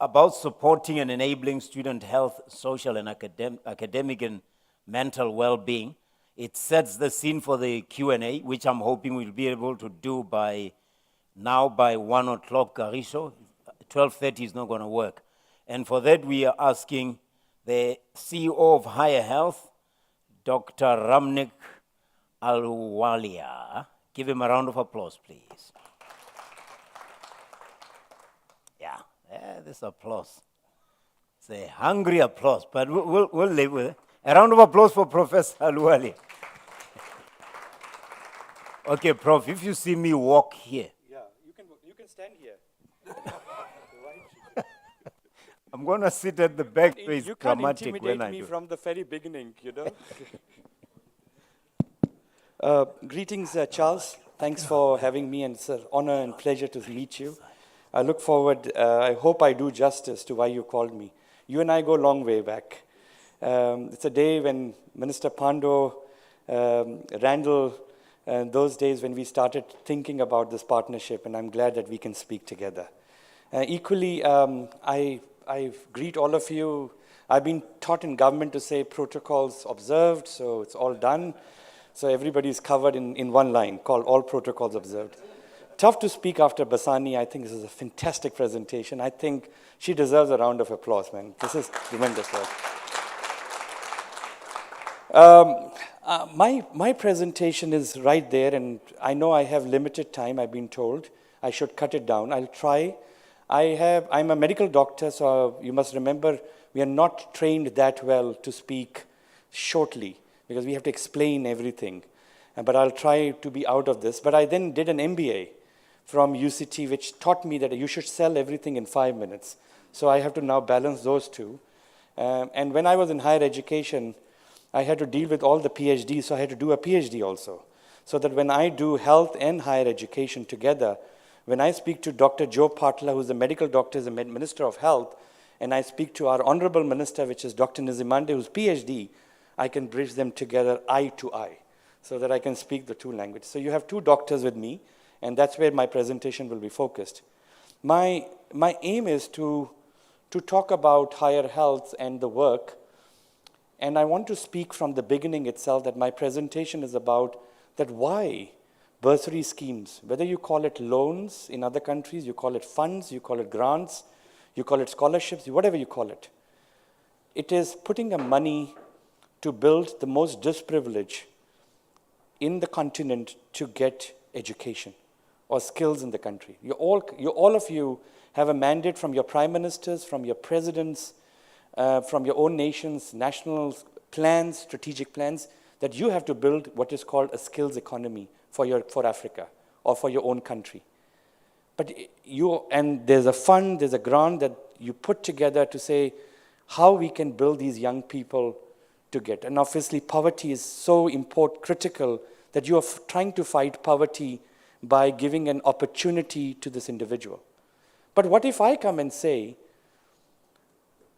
about supporting and enabling student health, social and academic and mental well-being. It sets the scene for the Q&A, which I'm hoping we'll be able to do by 1 o'clock, Garisho. 12:30 is not going to work. And for that, we are asking the CEO of Higher Health, Dr. Ramnik Aluwalia. Give him a round of applause, please. Yeah, this applause. It's a hungry applause, but we'll live with it. A round of applause for Professor Aluwalia. Okay, Prof, if you see me walk here. Yeah, you can stand here. I'm going to sit at the back, so it's you can't dramatic intimidate when I me do. from the very beginning, you know. Greetings, Charles. Thanks for having me, and it's an honor and pleasure to meet you. I look forward, I hope I do justice to why you called me. You and I go a long way back. It's a day when Minister Pando, Randall, those days when we started thinking about this partnership, and I'm glad that we can speak together. Equally, I greet all of you. I've been taught in government to say protocols observed, so it's all done. So everybody's covered in one line called all protocols observed. Tough to speak after Basani. I think this is a fantastic presentation. I think she deserves a round of applause, man. This is tremendous work. My presentation is right there, and I know I have limited time, I've been told. I should cut it down. I'll try. I'm a medical doctor, so you must remember we are not trained that well to speak shortly because we have to explain everything. But I'll try to be out of this. But I then did an MBA from UCT, which taught me that you should sell everything in 5 minutes. So I have to now balance those two. And when I was in higher education, I had to deal with all the PhDs, so I had to do a PhD also. So that when I do health and higher education together, when I speak to Dr. Joe Patla, who's a medical doctor, is a Minister of Health, and I speak to our Honorable Minister, which is Dr. Nizimande, who's PhD, I can bridge them together eye to eye so that I can speak the two languages. So you have two doctors with me, and that's where my presentation will be focused. My aim is to talk about higher health and the work, and I want to speak from the beginning itself that my presentation is about that why bursary schemes, whether you call it loans in other countries, you call it funds, you call it grants, you call it scholarships, whatever you call it. It is putting a money to build the most disprivileged in the continent to get education or skills in the country. All of you have a mandate from your prime ministers, from your presidents, from your own nations, national plans, strategic plans, that you have to build what is called a skills economy for Africa or for your own country. But there's a fund, there's a grant that you put together to say how we can build these young people to get. And obviously poverty is so critical that you are trying to fight poverty by giving an opportunity to this individual. But what if I come and say,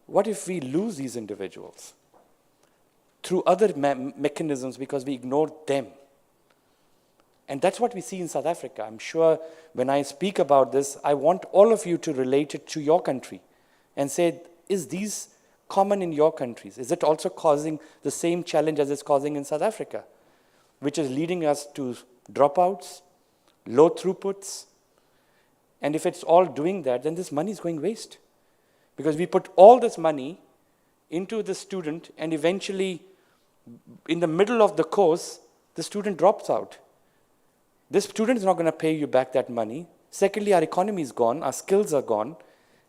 what if we lose these individuals through other mechanisms because we ignored them? And that's what we see in South Africa. I'm sure when I speak about this, I want all of you to relate it to your country and say, is these common in your countries? Is it also causing the same challenge as it's causing in South Africa, which is leading us to dropouts, low throughputs? And if it's all doing that, then this money is going waste. Because we put all this money into the student, and eventually, in the middle of the course, the student drops out. This student is not going to pay you back that money. Secondly, our economy is gone, our skills are gone,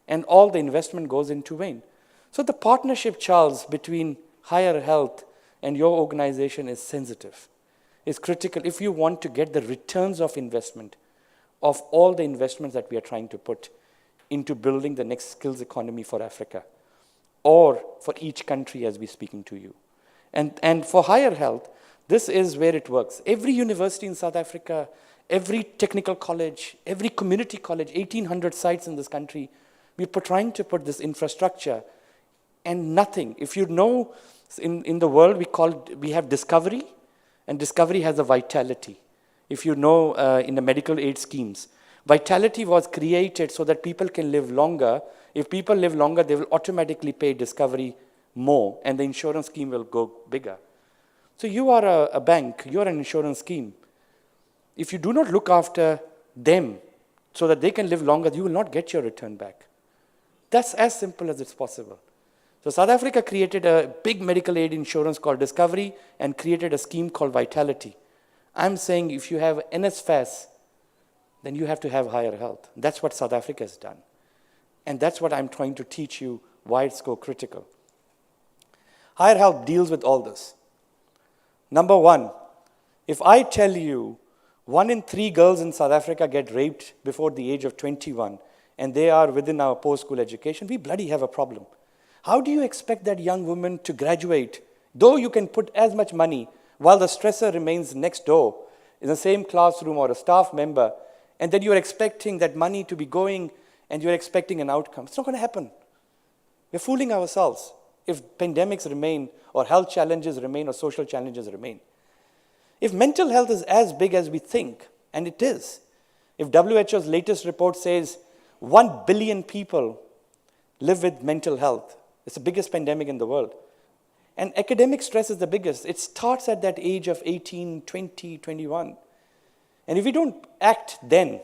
and all the investment goes into vain. So the partnership, Charles, between Higher Health and your organization is sensitive, is critical if you want to get the returns of investment of all the investments that we are trying to put into building the next skills economy for Africa or for each country as we're speaking to you. And for Higher Health, this is where it works. Every university in South Africa, every technical college, every community college, 1,800 sites in this country, we're trying to put this infrastructure and nothing. If you know, in the world we have discovery, and discovery has a vitality. If you know in the medical aid schemes, vitality was created so that people can live longer. If people live longer, they will automatically pay discovery more, and the insurance scheme will go bigger. So you are a bank, you are an insurance scheme. If you do not look after them so that they can live longer, you will not get your return back. That's as simple as it's possible. So South Africa created a big medical aid insurance called Discovery and created a scheme called Vitality. I'm saying if you have NSFAS, then you have to have Higher Health. That's what South Africa has done. And that's what I'm trying to teach you why it's so critical. Higher Health deals with all this. Number one, if I tell you 1 in 3 girls in South Africa get raped before the age of 21, and they are within our post-school education, we bloody have a problem. How do you expect that young woman to graduate, though you can put as much money, while the stressor remains next door in the same classroom or a staff member, and then you're expecting that money to be going and you're expecting an outcome? It's not going to happen. We're fooling ourselves if pandemics remain or health challenges remain or social challenges remain. If mental health is as big as we think, and it is, if WHO's latest report says 1 billion people live with mental health, it's the biggest pandemic in the world. And academic stress is the biggest. It starts at that age of 18, 20, 21. And if we don't act then,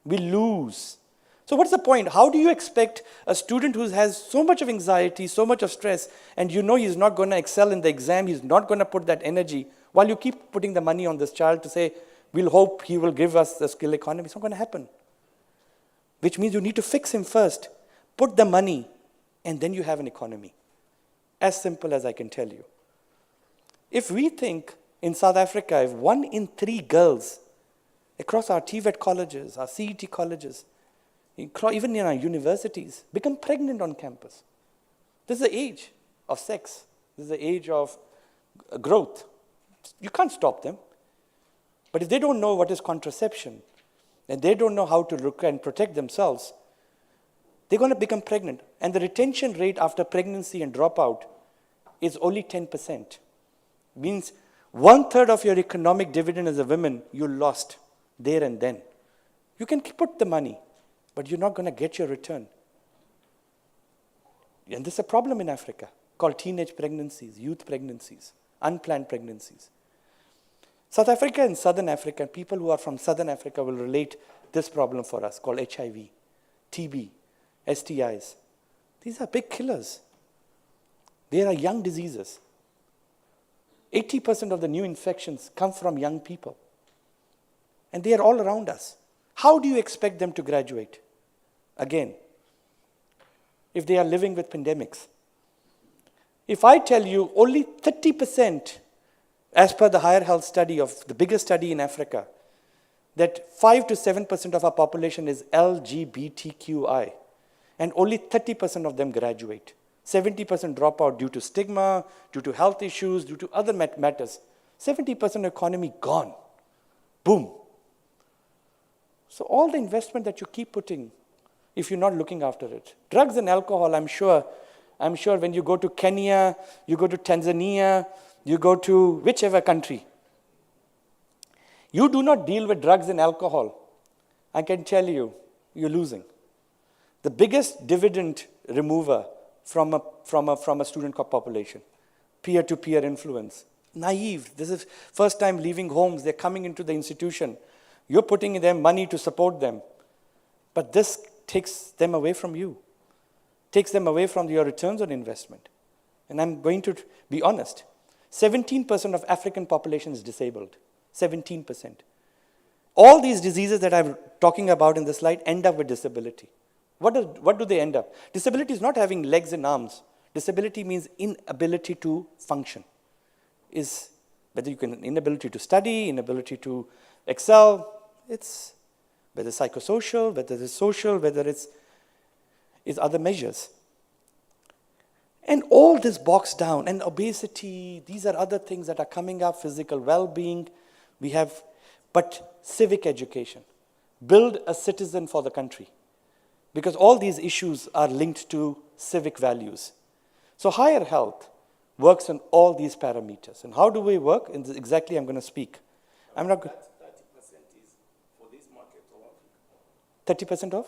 we lose. So what's the point? How do you expect a student who has so much of anxiety, so much of stress, and you know he's not going to excel in the exam, he's not going to put that energy, while you keep putting the money on this child to say, we'll hope he will give us the skill economy? It's not going to happen. Which means you need to fix him first, put the money, and then you have an economy. As simple as I can tell you. If we think in South Africa, if 1 in 3 girls across our TVET colleges, our CET colleges, even in our universities, become pregnant on campus, this is the age of sex. This is the age of growth. You can't stop them. But if they don't know what is contraception, and they don't know how to look and protect themselves, they're going to become pregnant. And the retention rate after pregnancy and dropout is only 10%. Means 1/3 of your economic dividend as a woman, you lost there and then. You can put the money, but you're not going to get your return. And there's a problem in Africa called teenage pregnancies, youth pregnancies, unplanned pregnancies. South Africa and Southern Africa, people who are from Southern Africa will relate this problem for us called HIV, TB, STIs. These are big killers. They are young diseases. 80% of the new infections come from young people. And they are all around us. How do you expect them to graduate? Again, if they are living with pandemics. If I tell you only 30%, as per the higher health study of the biggest study in Africa, that 5 to 7% of our population is LGBTQI, and only 30% of them graduate. 70% drop out due to stigma, due to health issues, due to other matters. 70% economy gone. Boom. So all the investment that you keep putting, if you're not looking after it. Drugs and alcohol, I'm sure when you go to Kenya, you go to Tanzania, you go to whichever country, you do not deal with drugs and alcohol, I can tell you, you're losing. The biggest dividend remover from a student population, peer-to-peer influence. Naive, this is first time leaving homes, they're coming into the institution. You're putting in them money to support them. But this takes them away from you, takes them away from your returns on investment. And I'm going to be honest, 17% of African population is disabled, 17%. All these diseases that I'm talking about in the slide end up with disability. What do they end up? Disability is not having legs and arms. Disability means inability to function. Is whether you can inability to study, inability to excel, it's whether psychosocial, whether it's social, whether it's other measures. And all this bogs down, and obesity, these are other things that are coming up, physical well-being, but civic education. Build a citizen for the country. Because all these issues are linked to civic values. So higher health works on all these parameters. And how do we work? And exactly I'm going to speak. I'm not going 30% is for this market or 30% of?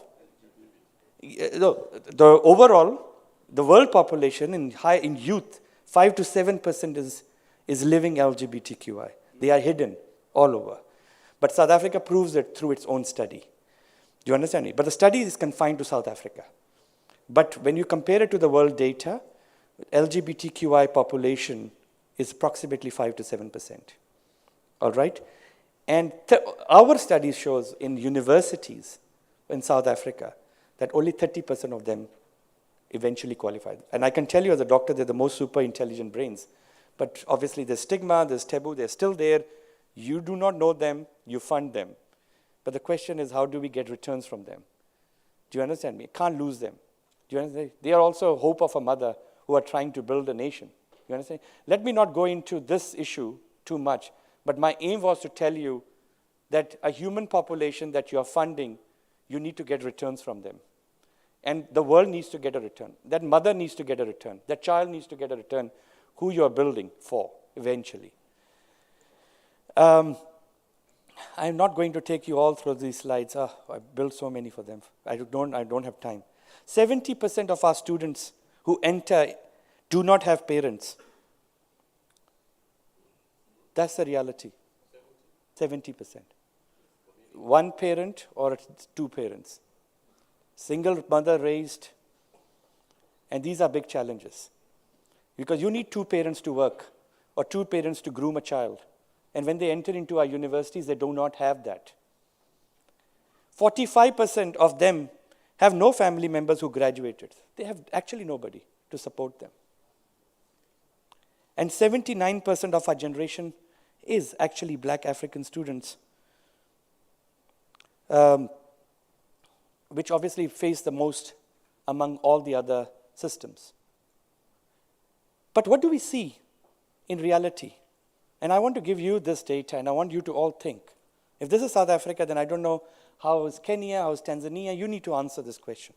No, the overall, the world population in youth, 5 to 7% is living LGBTQI. They are hidden all over. But South Africa proves it through its own study. Do you understand me? But the study is confined to South Africa. But when you compare it to the world data, LGBTQI population is approximately 5 to 7%. All right? And our study shows in universities in South Africa that only 30% of them eventually qualify. And I can tell you as a doctor, they're the most super intelligent brains. But obviously there's stigma, there's taboo, they're still there. You do not know them, you fund them. But the question is, how do we get returns from them? Do you understand me? Can't lose them. Do you understand? They are also hope of a mother who are trying to build a nation. You understand? Let me not go into this issue too much, but my aim was to tell you that a human population that you are funding, you need to get returns from them. And the world needs to get a return. That mother needs to get a return. That child needs to get a return who you are building for eventually. I'm not going to take you all through these slides. I built so many for them. I don't have time. 70% of our students who enter do not have parents. That's the reality. 70%. One parent or two parents. Single mother raised. And these are big challenges. Because you need two parents to work or two parents to groom a child. And when they enter into our universities, they do not have that. 45% of them have no family members who graduated. They have actually nobody to support them. And 79% of our generation is actually black African students, which obviously face the most among all the other systems. But what do we see in reality? And I want to give you this data, and I want you to all think. If this is South Africa, then I don't know how is Kenya, how is Tanzania. You need to answer this question.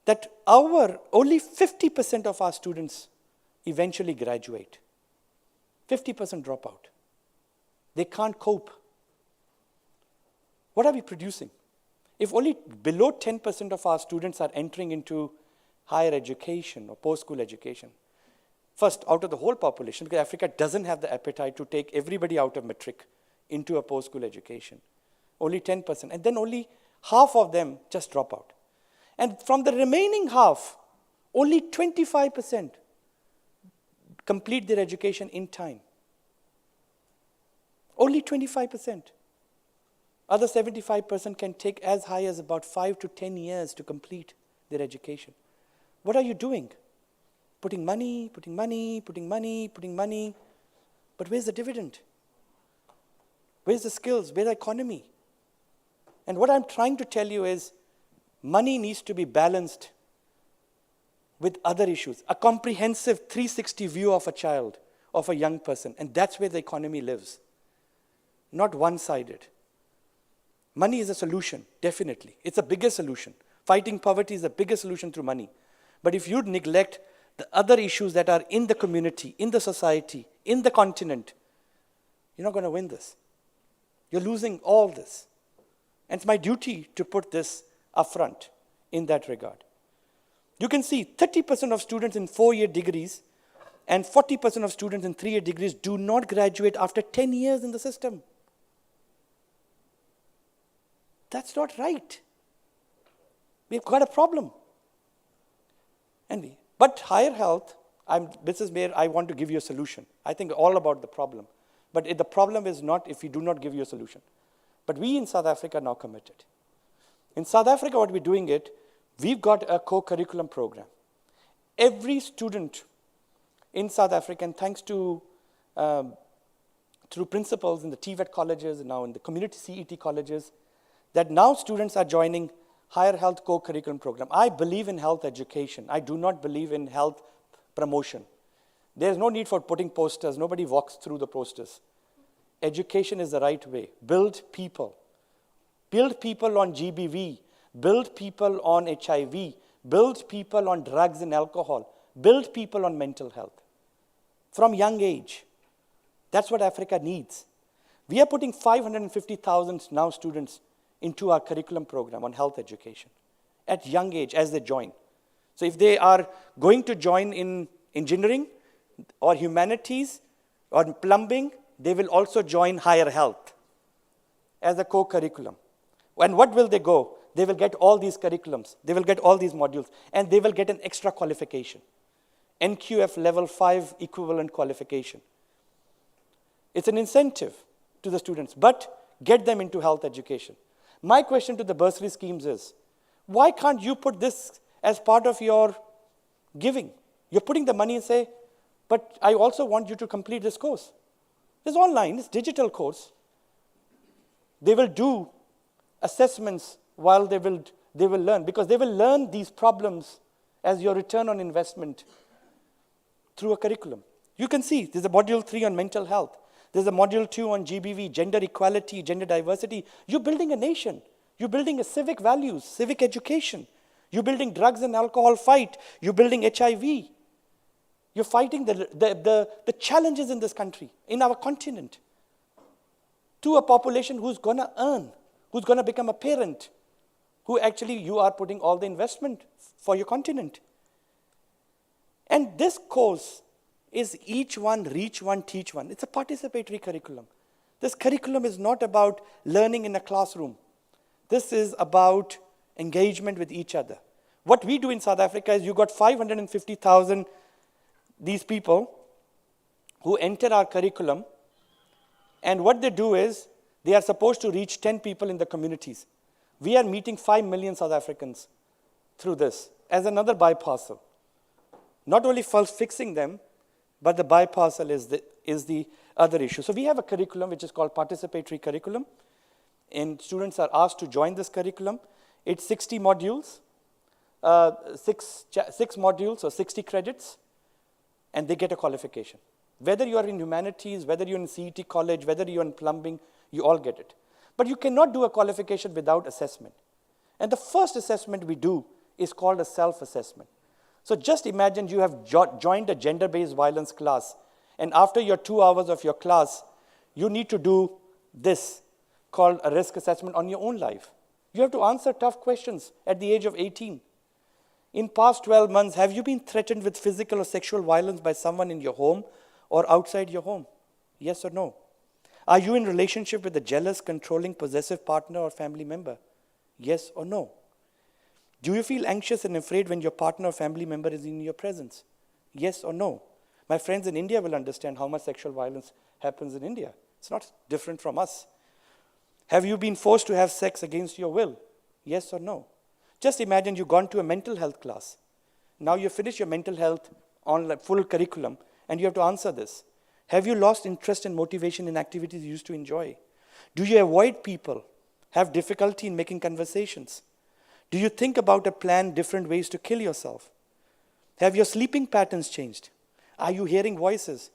That only 50% of our students eventually graduate. 50% drop out. They can't cope. What are we producing? If only below 10% of our students are entering into higher education or post-school education, first, out of the whole population, because Africa doesn't have the appetite to take everybody out of matric into a post-school education. Only 10%. And then only half of them just drop out. And from the remaining half, only 25% complete their education in time. Only 25%. Other 75% can take as high as about 5 to 10 years to complete their education. What are you doing? Putting money, putting money, putting money, putting money. But where's the dividend? Where's the skills? Where's the economy? And what I'm trying to tell you is money needs to be balanced with other issues. A comprehensive 360 view of a child, of a young person. And that's where the economy lives. Not one-sided. Money is a solution, definitely. It's a bigger solution. Fighting poverty is a bigger solution through money. But if you neglect the other issues that are in the community, in the society, in the continent, you're not going to win this. You're losing all this. And it's my duty to put this up front in that regard. You can see 30% of students in 4-year degrees and 40% of students in 3-year degrees do not graduate after 10 years in the system. That's not right. We've got a problem. But higher health, Mrs. Mayor, I want to give you a solution. I think all about the problem. But the problem is not if we do not give you a solution. But we in South Africa are now committed. In South Africa, what we're doing we've got a co-curriculum program. Every student in South Africa, and thanks to through principals in the TVET colleges and now in the community CET colleges, that now students are joining higher health co-curriculum program. I believe in health education. I do not believe in health promotion. There's no need for putting posters. Nobody walks through the posters. Education is the right way. Build people. Build people on GBV. Build people on HIV. Build people on drugs and alcohol. Build people on mental health. From young age. That's what Africa needs. We are putting 550,000 now students into our curriculum program on health education at young age as they join. So if they are going to join in engineering or humanities or plumbing, they will also join higher health as a co-curriculum. And what will they go? They will get all these curriculums. They will get all these modules. And they will get an extra qualification. NQF level 5 equivalent qualification. It's an incentive to the students, but get them into health education. My question to the bursary schemes is, why can't you put this as part of your giving? You're putting the money and say, but I also want you to complete this course. It's online, it's digital course. They will do assessments while they will learn, because they will learn these problems as your return on investment through a curriculum. You can see there's a module 3 on mental health. There's a module 2 on GBV, gender equality, gender diversity. You're building a nation. You're building a civic values, civic education. You're building drugs and alcohol fight. You're building HIV. You're fighting the challenges in this country, in our continent, to a population who's going to earn, who's going to become a parent, who actually you are putting all the investment for your continent. And this course is each one, reach one, teach one. It's a participatory curriculum. This curriculum is not about learning in a classroom. This is about engagement with each other. What we do in South Africa is you got 550,000 these people who enter our curriculum, and what they do is they are supposed to reach 10 people in the communities. We are meeting 5 million South Africans through this as another bypassal. Not only for fixing them, but the bypassal is the other issue. So we have a curriculum which is called participatory curriculum, and students are asked to join this curriculum. It's 60 modules, 6 modules or 60 credits, and they get a qualification. Whether you are in humanities, whether you're in CET college, whether you're in plumbing, you all get it. But you cannot do a qualification without assessment. And the first assessment we do is called a self-assessment. So just imagine you have joined a gender-based violence class, and after your 2 hours of your class, you need to do this, called a risk assessment on your own life. You have to answer tough questions at the age of 18. In past 12 months, have you been threatened with physical or sexual violence by someone in your home or outside your home? Yes or no? Are you in relationship with a jealous, controlling, possessive partner or family member? Yes or no? Do you feel anxious and afraid when your partner or family member is in your presence? Yes or no? My friends in India will understand how much sexual violence happens in India. It's not different from us. Have you been forced to have sex against your will? Yes or no? Just imagine you've gone to a mental health class. Now you finish your mental health on full curriculum, and you have to answer this. Have you lost interest and motivation in activities you used to enjoy? Do you avoid people? Have difficulty in making conversations? Do you think about a plan, different ways to kill yourself? Have your sleeping patterns changed? Are you hearing voices?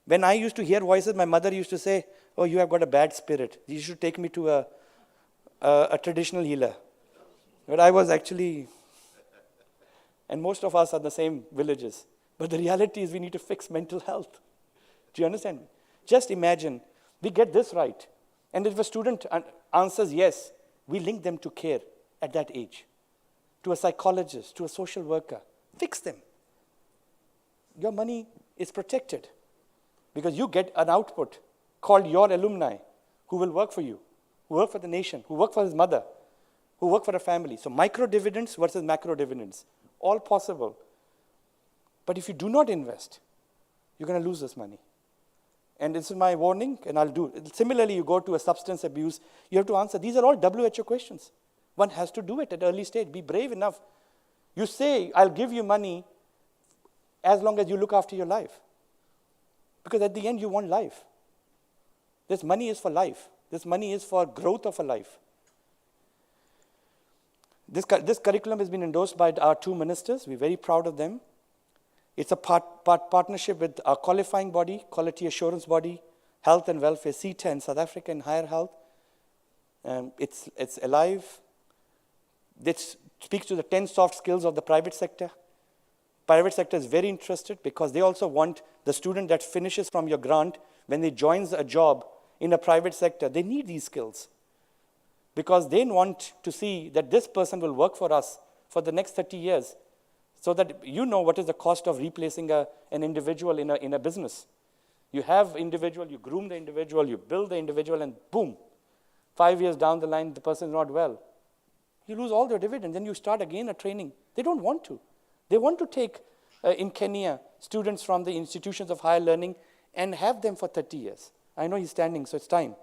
When I used to hear voices, my mother used to say, oh, you have got a bad spirit. You should take me to a traditional healer. But I was actually, and most of us are the same villages. But the reality is we need to fix mental health. Do you understand me? Just imagine, we get this right. And if a student answers yes, we link them to care at that age, to a psychologist, to a social worker. Fix them. Your money is protected because you get an output called your alumni who will work for you, who work for the nation, who work for his mother, who work for a family. So micro dividends versus macro dividends, all possible. But if you do not invest, you're going to lose this money. And this is my warning, and I'll do it. Similarly, you go to a substance abuse, you have to answer. These are all WHO questions. One has to do it at early stage. Be brave enough. You say, I'll give you money as long as you look after your life. Because at the end, you want life. This money is for life. This money is for growth of a life. This curriculum has been endorsed by our two ministers. We're very proud of them. It's a partnership with our qualifying body, quality assurance body, health and welfare, CETA in South Africa and higher health. It's alive. This speaks to the 10 soft skills of the private sector. Private sector is very interested because they also want the student that finishes from your grant, when they joins a job in a private sector, they need these skills. Because they want to see that this person will work for us for the next 30 years. So that you know what is the cost of replacing an individual in a business. You have individual, you groom the individual, you build the individual, and boom, 5 years down the line, the person is not well. You lose all your dividends, then you start again a training. They don't want to. They want to take, in Kenya, students from the institutions of higher learning and have them for 30 years. I know he's standing, so it's time.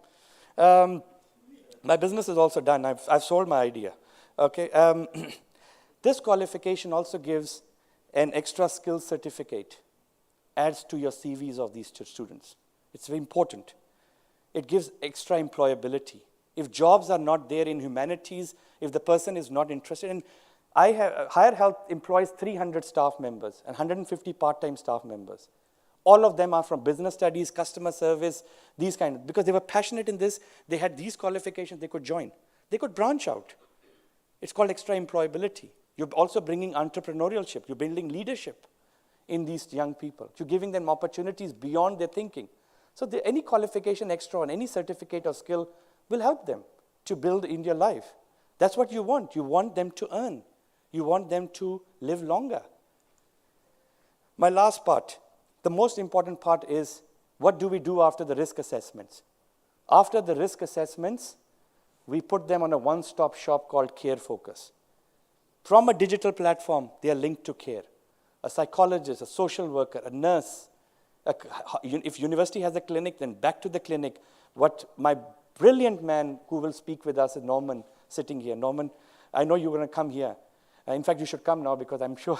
My business is also done. I've sold my idea. Okay. This qualification also gives an extra skills certificate, adds to your CVs of these students. It's very important. It gives extra employability. If jobs are not there in humanities, if the person is not interested in, Higher Health employs 300 staff members and 150 part-time staff members. All of them are from business studies, customer service, these kind of, because they were passionate in this, they had these qualifications, they could join. They could branch out. It's called extra employability. You're also bringing entrepreneurship. You're building leadership in these young people. You're giving them opportunities beyond their thinking. So any qualification extra on any certificate or skill will help them to build in your life. That's what you want. You want them to earn. You want them to live longer. My last part, the most important part is, what do we do after the risk assessments? After the risk assessments, we put them on a one-stop shop called Care Focus. From a digital platform, they are linked to care. A psychologist, a social worker, a nurse. If university has a clinic, then back to the clinic. What my brilliant man who will speak with us is Norman, sitting here. Norman, I know you're going to come here. In fact, you should come now because I'm sure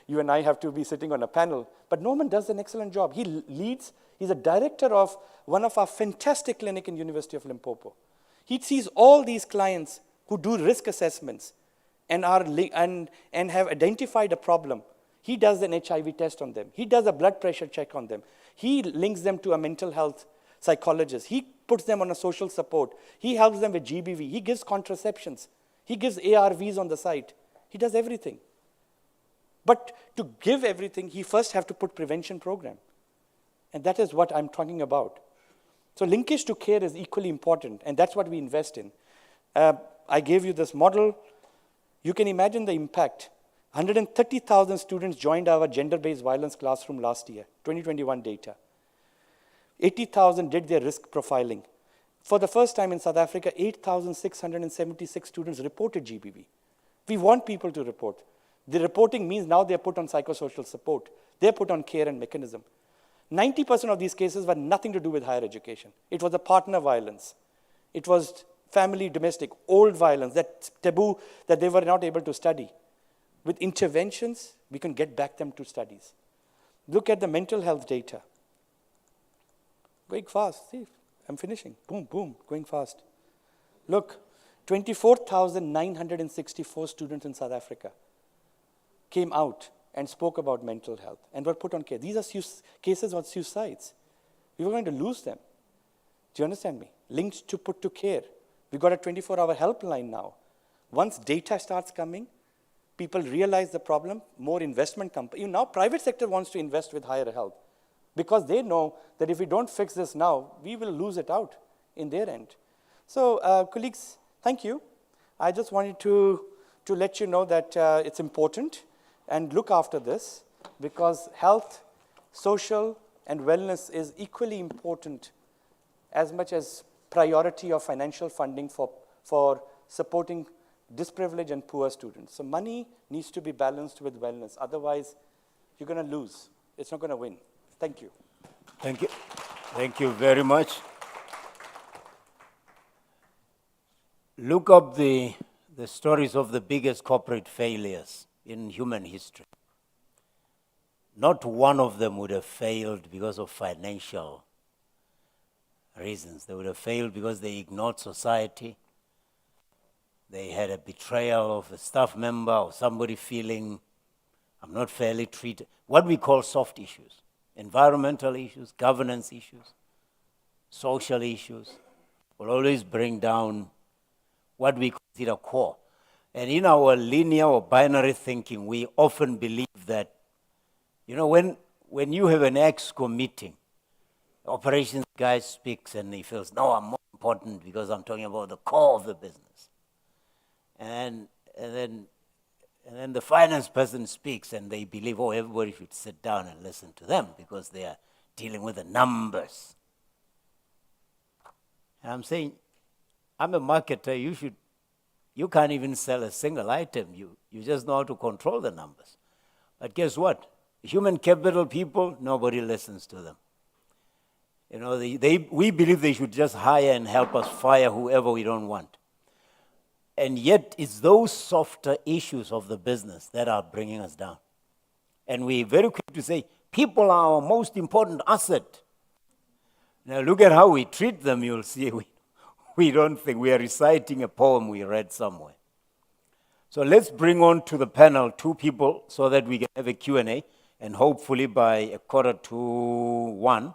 you and I have to be sitting on a panel. But Norman does an excellent job. He leads, he's a director of one of our fantastic clinic in University of Limpopo. He sees all these clients who do risk assessments and have identified a problem. He does an HIV test on them. He does a blood pressure check on them. He links them to a mental health psychologist. He puts them on a social support. He helps them with GBV. He gives contraceptions. He gives ARVs on the site. He does everything. But to give everything, he first have to put prevention program. And that is what I'm talking about. So linkage to care is equally important, and that's what we invest in. I gave you this model. You can imagine the impact. 130,000 students joined our gender-based violence classroom last year, 2021 data. 80,000 did their risk profiling. For the first time in South Africa, 8,676 students reported GBV. We want people to report. The reporting means now they're put on psychosocial support. They're put on care and mechanism. 90% of these cases were nothing to do with higher education. It was a partner violence. It was family, domestic, old violence, that taboo that they were not able to study. With interventions, we can get back them to studies. Look at the mental health data. Going fast, see, I'm finishing. Boom, boom, going fast. Look, 24,964 students in South Africa came out and spoke about mental health and were put on care. These are cases of suicides. We were going to lose them. Do you understand me? Linked to put to care. We've got a 24-hour helpline now. Once data starts coming, people realize the problem, more investment companies. Now private sector wants to invest with higher health because they know that if we don't fix this now, we will lose it out in their end. So colleagues, thank you. I just wanted to let you know that it's important and look after this because health, social, and wellness is equally important as much as priority of financial funding for supporting disprivileged and poor students. So money needs to be balanced with wellness. Otherwise, you're going to lose. It's not going to win. Thank you. Thank you. Thank you very much. Look up the stories of the biggest corporate failures in human history. Not one of them would have failed because of financial reasons. They would have failed because they ignored society. They had a betrayal of a staff member or somebody feeling, I'm not fairly treated. What we call soft issues, environmental issues, governance issues, social issues, will always bring down what we consider core. And in our linear or binary thinking, we often believe that, you know, when you have an EXCO meeting, the operations guy speaks and he feels, no, I'm more important because I'm talking about the core of the business. And then the finance person speaks and they believe, oh, everybody should sit down and listen to them because they are dealing with the numbers. And I'm saying, I'm a marketer, you can't even sell a single item. You just know how to control the numbers. But guess what? Human capital people, nobody listens to them. You know, we believe they should just hire and help us fire whoever we don't want. And yet, it's those softer issues of the business that are bringing us down. And we're very quick to say, people are our most important asset. Now, look at how we treat them, you'll see. We don't think we are reciting a poem we read somewhere. So let's bring on to the panel two people so that we can have a Q&A. And hopefully by 1:45,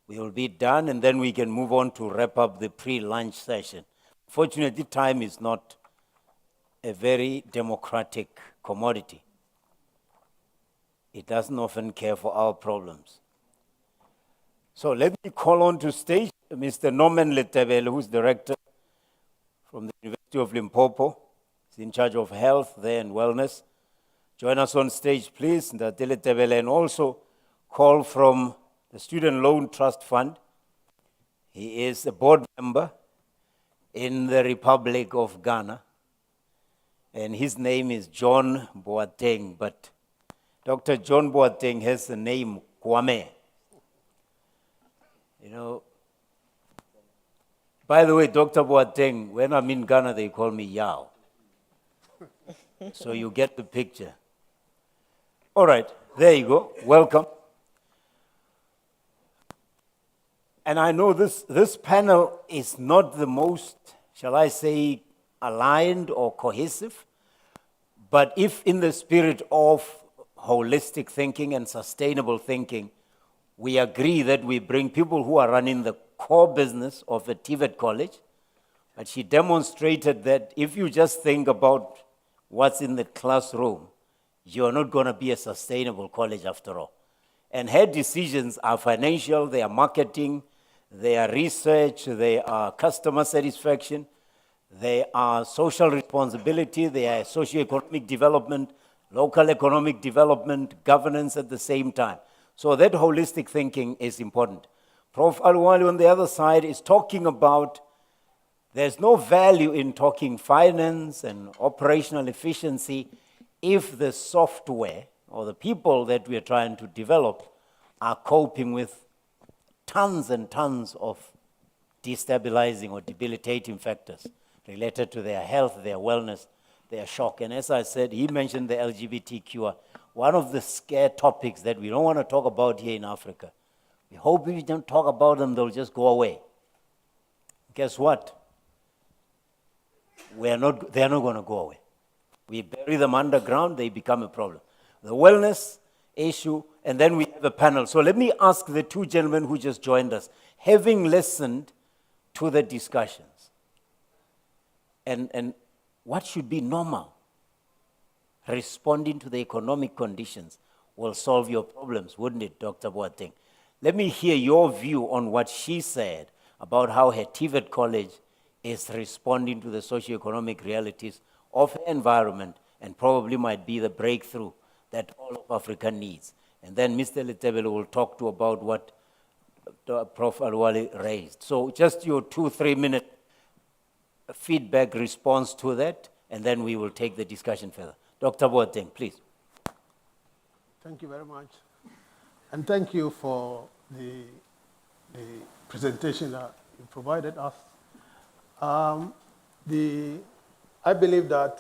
we will be done. And then we can move on to wrap up the pre-lunch session. Fortunately, time is not a very democratic commodity. It doesn't often care for our problems. So let me call on to stage Mr. Norman Letebele, who's director from the University of Limpopo. He's in charge of health there and wellness. Join us on stage, please, Ndate Letebele, and also call from the Student Loan Trust Fund. He is a board member in the Republic of Ghana, and his name is John Boateng, but Dr. John Boateng has the name Kwame. You know, by the way, Dr. Boateng, when I'm in Ghana, they call me Yao. So you get the picture. All right, there you go. Welcome. And I know this panel is not the most, shall I say, aligned or cohesive, but if in the spirit of holistic thinking and sustainable thinking, we agree that we bring people who are running the core business of a TVET college, but she demonstrated that if you just think about what's in the classroom, you're not going to be a sustainable college after all. And her decisions are financial, they are marketing, they are research, they are customer satisfaction, they are social responsibility, they are socio-economic development, local economic development, governance at the same time. So that holistic thinking is important. Prof. Aluwali on the other side is talking about there's no value in talking finance and operational efficiency if the software or the people that we are trying to develop are coping with tons and tons of destabilizing or debilitating factors related to their health, their wellness, their shock. And as I said, he mentioned the LGBTQ. One of the scare topics that we don't want to talk about here in Africa. We hope if we don't talk about them, they'll just go away. Guess what? They're not going to go away. We bury them underground, they become a problem. The wellness issue, and then we have a panel. So let me ask the two gentlemen who just joined us, having listened to the discussions, and what should be normal? Responding to the economic conditions will solve your problems, wouldn't it, Dr. Boateng? Let me hear your view on what she said about how her TVET college is responding to the socioeconomic realities of her environment and probably might be the breakthrough that all of Africa needs. And then Mr. Letebele will talk to about what Prof. Alwali raised. So just your 2-3 minute feedback response to that, and then we will take the discussion further. Dr. Boateng, please. Thank you very much. And thank you for the presentation that you provided us. I believe that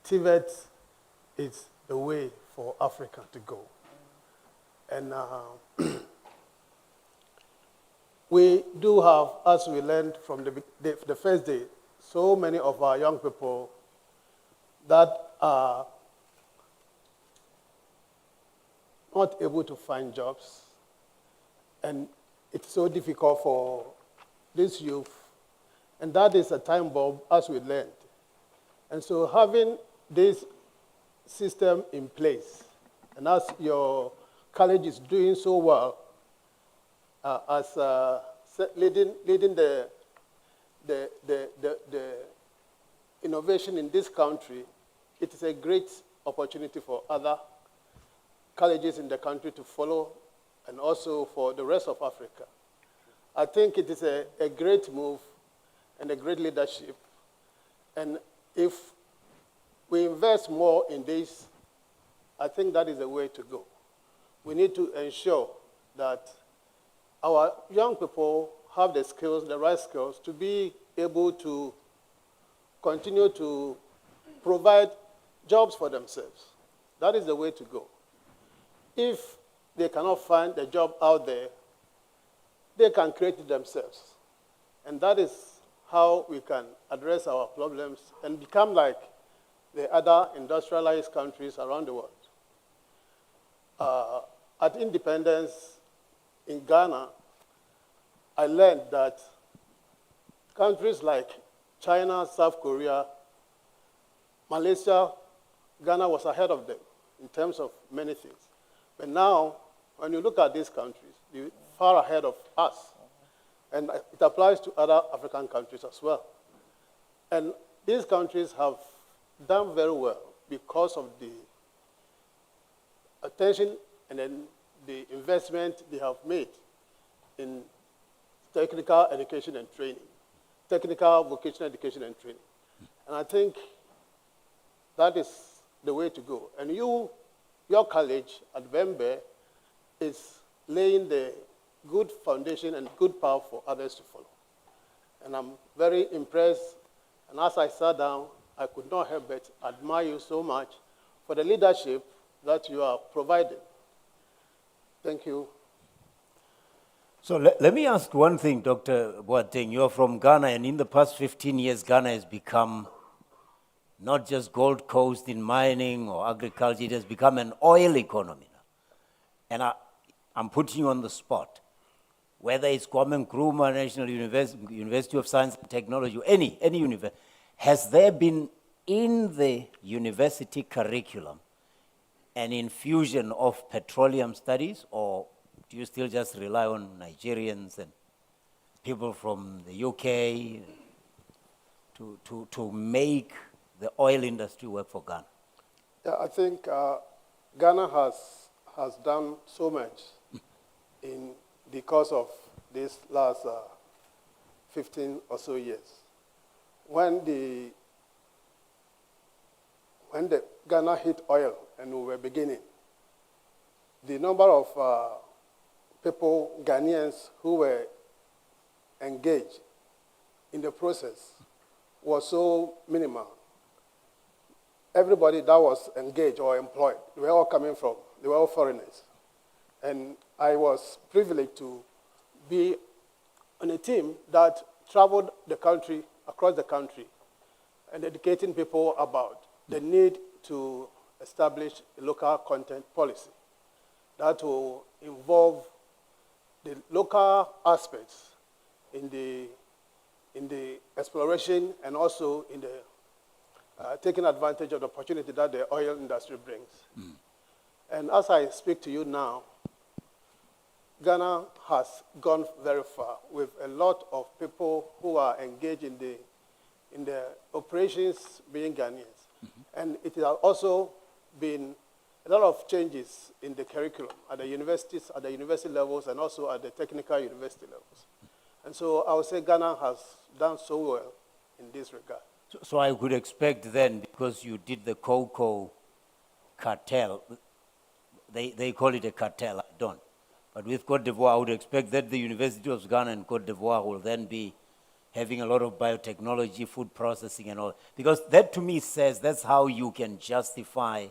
TVET is the way for Africa to go. And we do have, as we learned from the first day, so many of our young people that are not able to find jobs. And it's so difficult for this youth. And that is a time bomb, as we learned. And so having this system in place, and as your college is doing so well, as leading the innovation in this country, it is a great opportunity for other colleges in the country to follow, and also for the rest of Africa. I think it is a great move and a great leadership. And if we invest more in this, I think that is the way to go. We need to ensure that our young people have the skills, the right skills, to be able to continue to provide jobs for themselves. That is the way to go. If they cannot find a job out there, they can create it themselves. And that is how we can address our problems and become like the other industrialized countries around the world. At independence in Ghana, I learned that countries like China, South Korea, Malaysia, Ghana was ahead of them in terms of many things. But now, when you look at these countries, they're far ahead of us. And it applies to other African countries as well. And these countries have done very well because of the attention and then the investment they have made in technical education and training, technical vocational education and training. And I think that is the way to go. And your college at Vembe is laying the good foundation and good path for others to follow. And I'm very impressed. And as I sat down, I could not help but admire you so much for the leadership that you are providing. Thank you. So let me ask one thing, Dr. Boateng. You're from Ghana, and in the past 15 years, Ghana has become not just Gold Coast in mining or agriculture, it has become an oil economy now. And I'm putting you on the spot. Whether it's Kwame Nkrumah National University of Science and Technology, any university, has there been in the university curriculum an infusion of petroleum studies, or do you still just rely on Nigerians and people from the UK to make the oil industry work for Ghana? Yeah, I think Ghana has done so much in the course of these last 15 or so years. When the Ghana hit oil and we were beginning, the number of people, Ghanaians, who were engaged in the process was so minimal. Everybody that was engaged or employed, they were all coming from, they were all foreigners. And I was privileged to be on a team that traveled the country, across the country, and educating people about the need to establish a local content policy that will involve the local aspects in the exploration and also in the taking advantage of the opportunity that the oil industry brings. And as I speak to you now, Ghana has gone very far with a lot of people who are engaged in the operations being Ghanaians. And it has also been a lot of changes in the curriculum at the universities, at the university levels, and also at the technical university levels. And so I would say Ghana has done so well in this regard. So I could expect then, because you did the cocoa cartel, they call it a cartel, I don't. But with Cote d'Ivoire, I would expect that the University of Ghana and Cote d'Ivoire will then be having a lot of biotechnology, food processing and all. Because that to me says that's how you can justify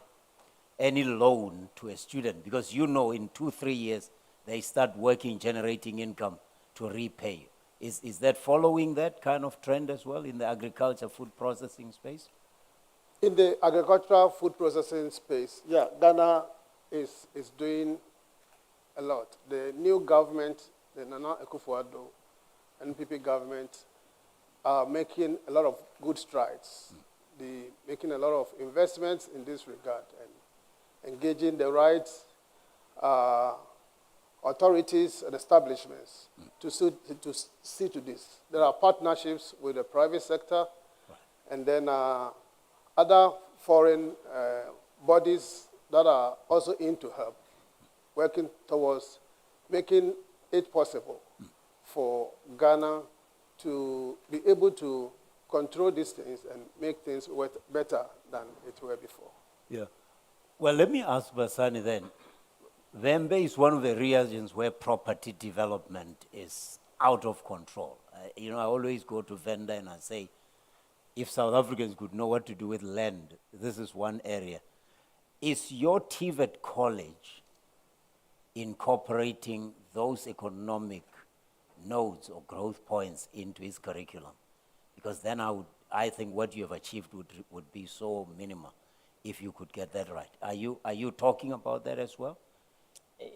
any loan to a student. Because you know in 2-3 years, they start working, generating income to repay you. Is that following that kind of trend as well in the agriculture, food processing space? In the agricultural food processing space, yeah, Ghana is doing a lot. The new government, the Nana Akufo-Addo NPP government, are making a lot of good strides. They're making a lot of investments in this regard and engaging the right authorities and establishments to see to this. There are partnerships with the private sector and then other foreign bodies that are also in to help, working towards making it possible for Ghana to be able to control these things and make things work better than it were before. Yeah. Well, let me ask Basani then. Vembe is one of the regions where property development is out of control. I always go to Venda and I say, if South Africans could know what to do with land, this is one area. Is your TVET college incorporating those economic nodes or growth points into its curriculum? Because then I think what you have achieved would be so minimal if you could get that right. Are you talking about that as well?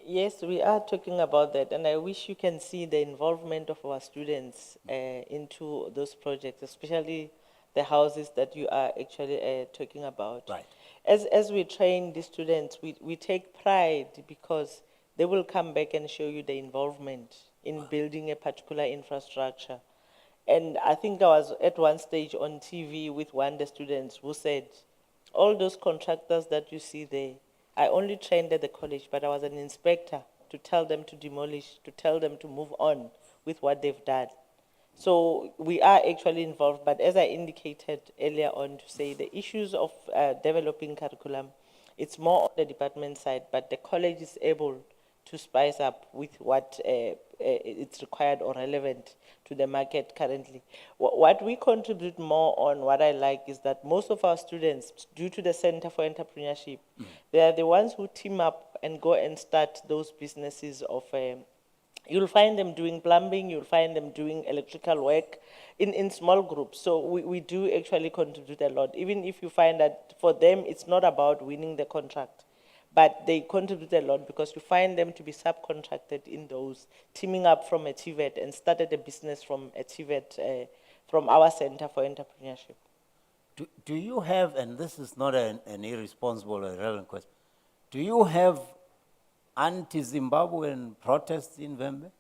Yes, we are talking about that, and I wish you can see the involvement of our students into those projects, especially the houses that you are actually talking about. Right. As we train the students, we take pride because they will come back and show you the involvement in building a particular infrastructure. And I think I was at one stage on TV with one of the students who said, all those contractors that you see there, I only trained at the college, but I was an inspector to tell them to demolish, to tell them to move on with what they've done. So we are actually involved, but as I indicated earlier on to say the issues of developing curriculum, it's more on the department side, but the college is able to spice up with what it's required or relevant to the market currently. What we contribute more on, what I like, is that most of our students, due to the Center for Entrepreneurship, they are the ones who team up and go and start those businesses of, you'll find them doing plumbing, you'll find them doing electrical work in small groups. So we do actually contribute a lot, even if you find that for them it's not about winning the contract. But they contribute a lot because you find them to be subcontracted in those, teaming up from a TVET and started a business from a TVET, from our Center for Entrepreneurship. Do you have, and this is not an irresponsible or irrelevant question, do you have anti-Zimbabwean protests in Vembe?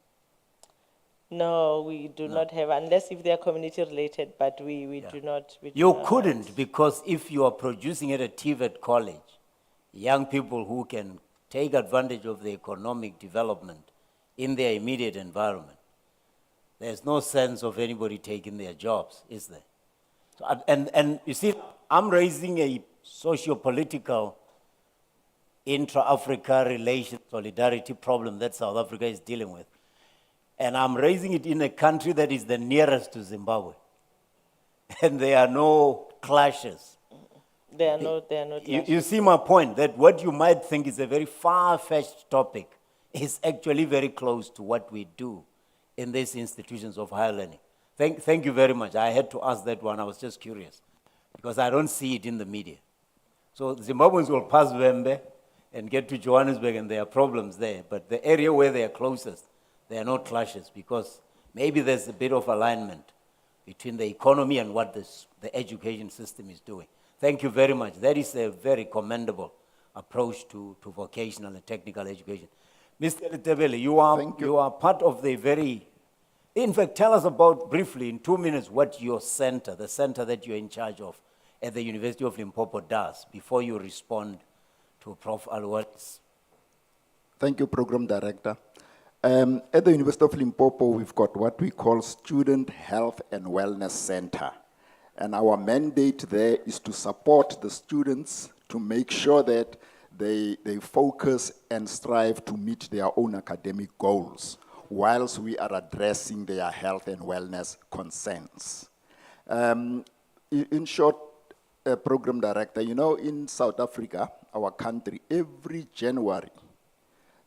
No, we do not have, unless if they are community related, but we do not. You couldn't, because if you are producing at a TVET college, young people who can take advantage of the economic development in their immediate environment, there's no sense of anybody taking their jobs, is there? So, and you see, I'm raising a socio-political intra-Africa relation solidarity problem that South Africa is dealing with. And I'm raising it in a country that is the nearest to Zimbabwe. And there are no clashes. They are not You see my point, that what you might think is a very far-fetched topic is actually very close to what we do in these institutions of higher learning. Thank you very much. I had to ask that one. I was just curious because I don't see it in the media. So Zimbabweans will pass Wembe and get to Johannesburg and there are problems there. But the area where they are closest, there are no clashes because maybe there's a bit of alignment between the economy and what the education system is doing. Thank you very much. That is a very commendable approach to vocational and technical education. Mr. Letebele, you are part of the very, in fact, tell us about briefly in 2 minutes what your center, the center that you're in charge of at the University of Limpopo does before you respond to Prof. Alwat's. Thank you, Program Director. At the University of Limpopo, we've got what we call Student Health and Wellness Center. And our mandate there is to support the students to make sure that they focus and strive to meet their own academic goals, whilst we are addressing their health and wellness concerns. In short, Program Director, you know, in South Africa, our country, every January,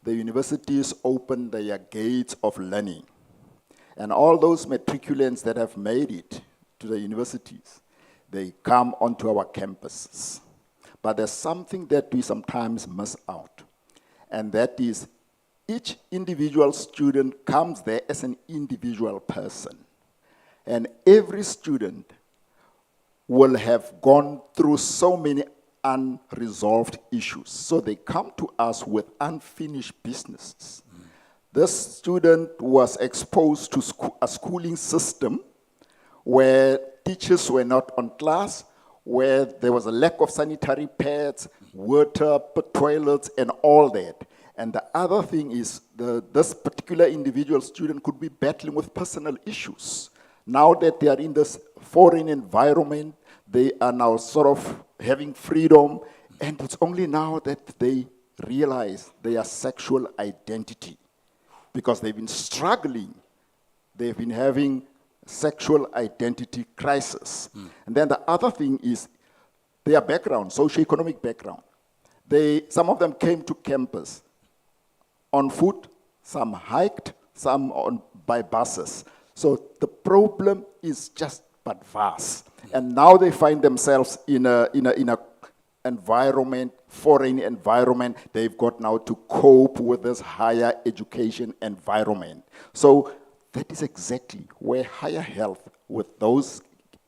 the universities open their gates of learning. And all those matriculants that have made it to the universities, they come onto our campuses. But there's something that we sometimes miss out, and that is each individual student comes there as an individual person. And every student will have gone through so many unresolved issues. So they come to us with unfinished businesses. This student was exposed to a schooling system where teachers were not on class, where there was a lack of sanitary pads, water, toilets, and all that. And the other thing is, this particular individual student could be battling with personal issues. Now that they are in this foreign environment, they are now sort of having freedom, and it's only now that they realize their sexual identity, because they've been struggling. They've been having sexual identity crisis. And then the other thing is their background, socioeconomic background. Some of them came to campus on foot, some hiked, some by buses. So the problem is just but vast. And now they find themselves in a environment, foreign environment. They've got now to cope with this higher education environment. So that is exactly where higher health, with those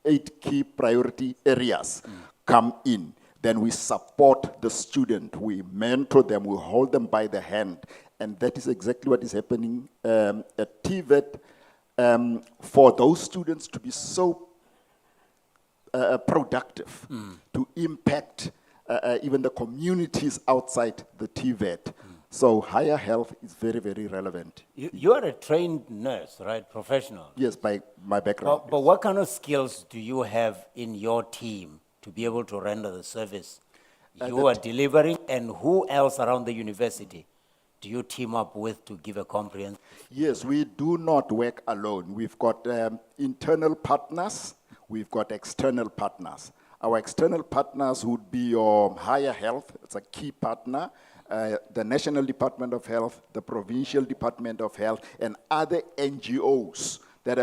8 key priority areas, come in. Then we support the student, we mentor them, we hold them by the hand. And that is exactly what is happening at TVET, for those students to be so productive, to impact even the communities outside the TVET. So higher health is very, very relevant. You are a trained nurse, right? Professional. Yes, by my background. But what kind of skills do you have in your team to be able to render the service you are delivering, and who else around the university do you team up with to give a comprehensive? Yes, we do not work alone. We've got internal partners, we've got external partners. Our external partners would be your higher health, it's a key partner, the National Department of Health, the Provincial Department of Health, and other NGOs that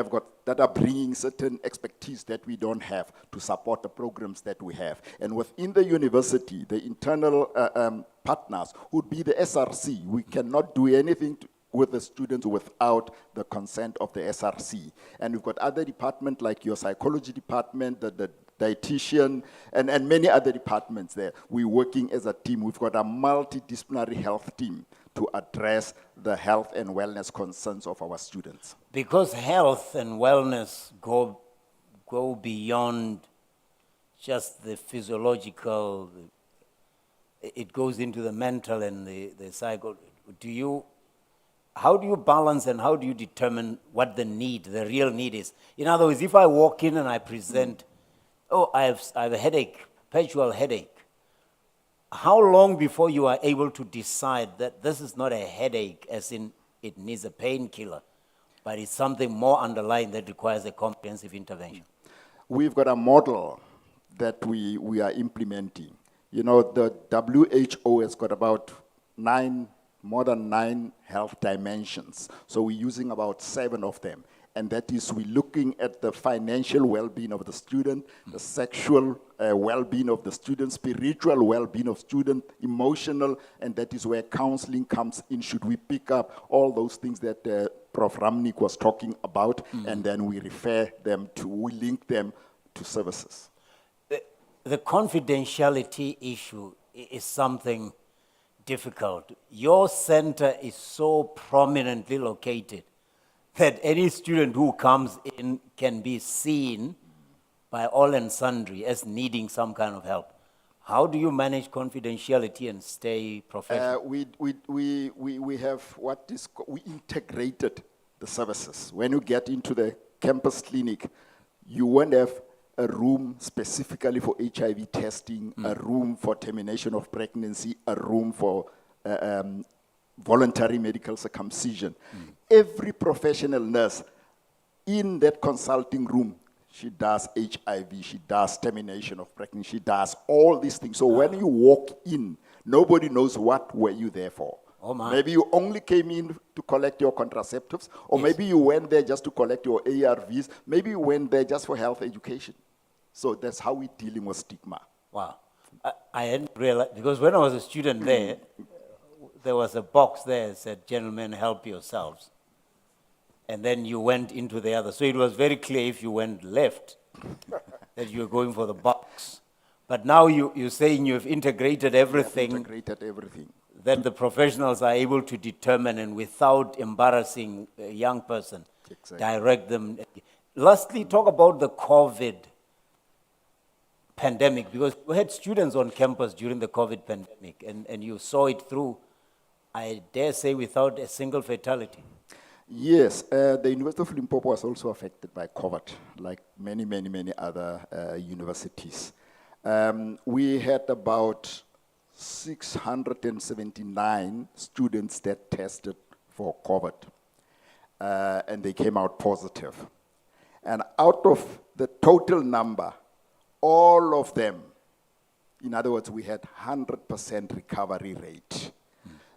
are bringing certain expertise that we don't have to support the programs that we have. And within the university, the internal partners would be the SRC. We cannot do anything with the students without the consent of the SRC. And we've got other departments like your psychology department, the dietitian, and many other departments there. We're working as a team. We've got a multidisciplinary health team to address the health and wellness concerns of our students. Because health and wellness go beyond just the physiological, it goes into the mental and the psycho. How do you balance and how do you determine what the real need is? In other words, if I walk in and I present, I have a headache, perpetual headache, how long before you are able to decide that this is not a headache, as in it needs a painkiller, but it's something more underlying that requires a comprehensive intervention? We've got a model that we are implementing. You know, the WHO has got about more than 9 health dimensions. So we're using about 7 of them. And that is, we're looking at the financial well-being of the student, the sexual well-being of the student, spiritual well-being of student, emotional, and that is where counseling comes in. Should we pick up all those things that Prof. Ramnik was talking about, and then we link them to services. The confidentiality issue is something difficult. Your center is so prominently located that any student who comes in can be seen by all and sundry as needing some kind of help. How do you manage confidentiality and stay professional? We have we integrated the services. When you get into the campus clinic, you won't have a room specifically for HIV testing, a room for termination of pregnancy, a room for voluntary medical circumcision. Every professional nurse in that consulting room, she does HIV, she does termination of pregnancy, she does all these things. So when you walk in, nobody knows what were you there for. Oh my. Maybe you only came in to collect your contraceptives, or maybe you went there just to collect your ARVs, maybe you went there just for health education. So that's how we're dealing with stigma. Wow. I hadn't realized, because when I was a student there was a box there that said, "Gentlemen, help yourselves." And then you went into the other. So it was very clear if you went left that you were going for the box. But now you're saying you've integrated everything. Integrated everything. That the professionals are able to determine, and without embarrassing a young person, direct them. Lastly, talk about the COVID pandemic, because we had students on campus during the COVID pandemic, and you saw it through, I dare say, without a single fatality. Yes, the University of Limpopo was also affected by COVID, like many other universities. We had about 679 students that tested for COVID, and they came out positive. And out of the total number, all of them, in other words, we had 100% recovery rate.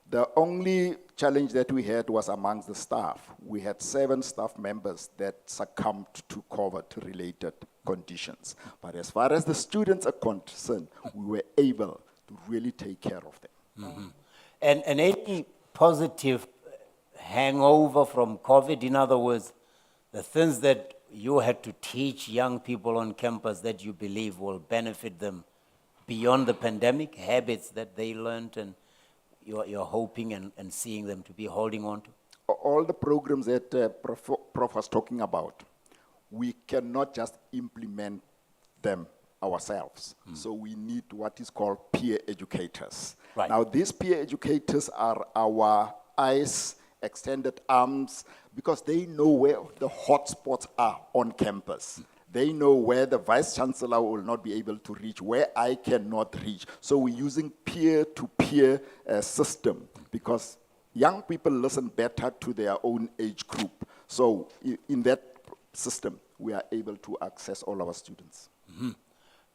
The only challenge that we had was amongst the staff. We had 7 staff members that succumbed to COVID-related conditions. But as far as the students are concerned, we were able to really take care of them. And any positive hangover from COVID, in other words, the things that you had to teach young people on campus that you believe will benefit them beyond the pandemic, habits that they learned and you're hoping and seeing them to be holding on to? All the programs that Prof was talking about, we cannot just implement them ourselves. So we need what is called peer educators. Right. Now, these peer educators are our eyes, extended arms, because they know where the hotspots are on campus. They know where the vice chancellor will not be able to reach, where I cannot reach. So we're using peer-to-peer system, because young people listen better to their own age group. So in that system, we are able to access all our students.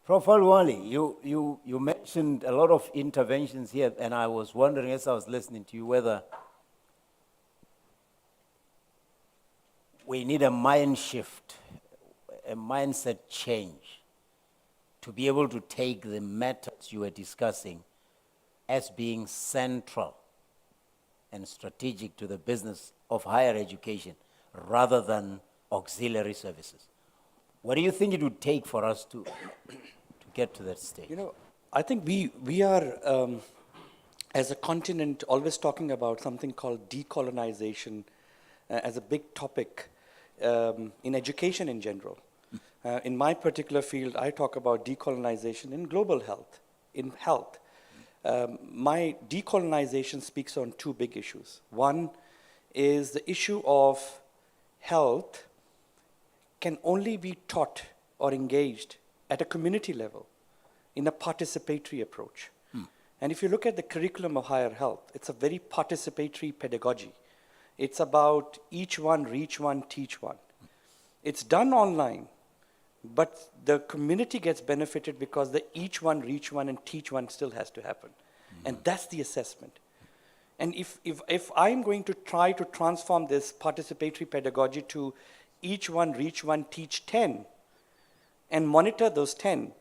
Prof. Alwali, you mentioned a lot of interventions here, and I was wondering as I was listening to you whether we need a mind shift, a mindset change to be able to take the matters you were discussing as being central and strategic to the business of higher education rather than auxiliary services. What do you think it would take for us to get to that stage? You know, I think we are, as a continent, always talking about something called decolonization as a big topic in education in general. In my particular field, I talk about decolonization in global health, in health. My decolonization speaks on 2 big issues. One is the issue of health can only be taught or engaged at a community level in a participatory approach. And if you look at the curriculum of higher health, it's a very participatory pedagogy. It's about each one, reach one, teach one. It's done online, but the community gets benefited because the each one, reach one, and teach one still has to happen. And that's the assessment. And if I'm going to try to transform this participatory pedagogy to each one, reach one, teach 10, and monitor those 10,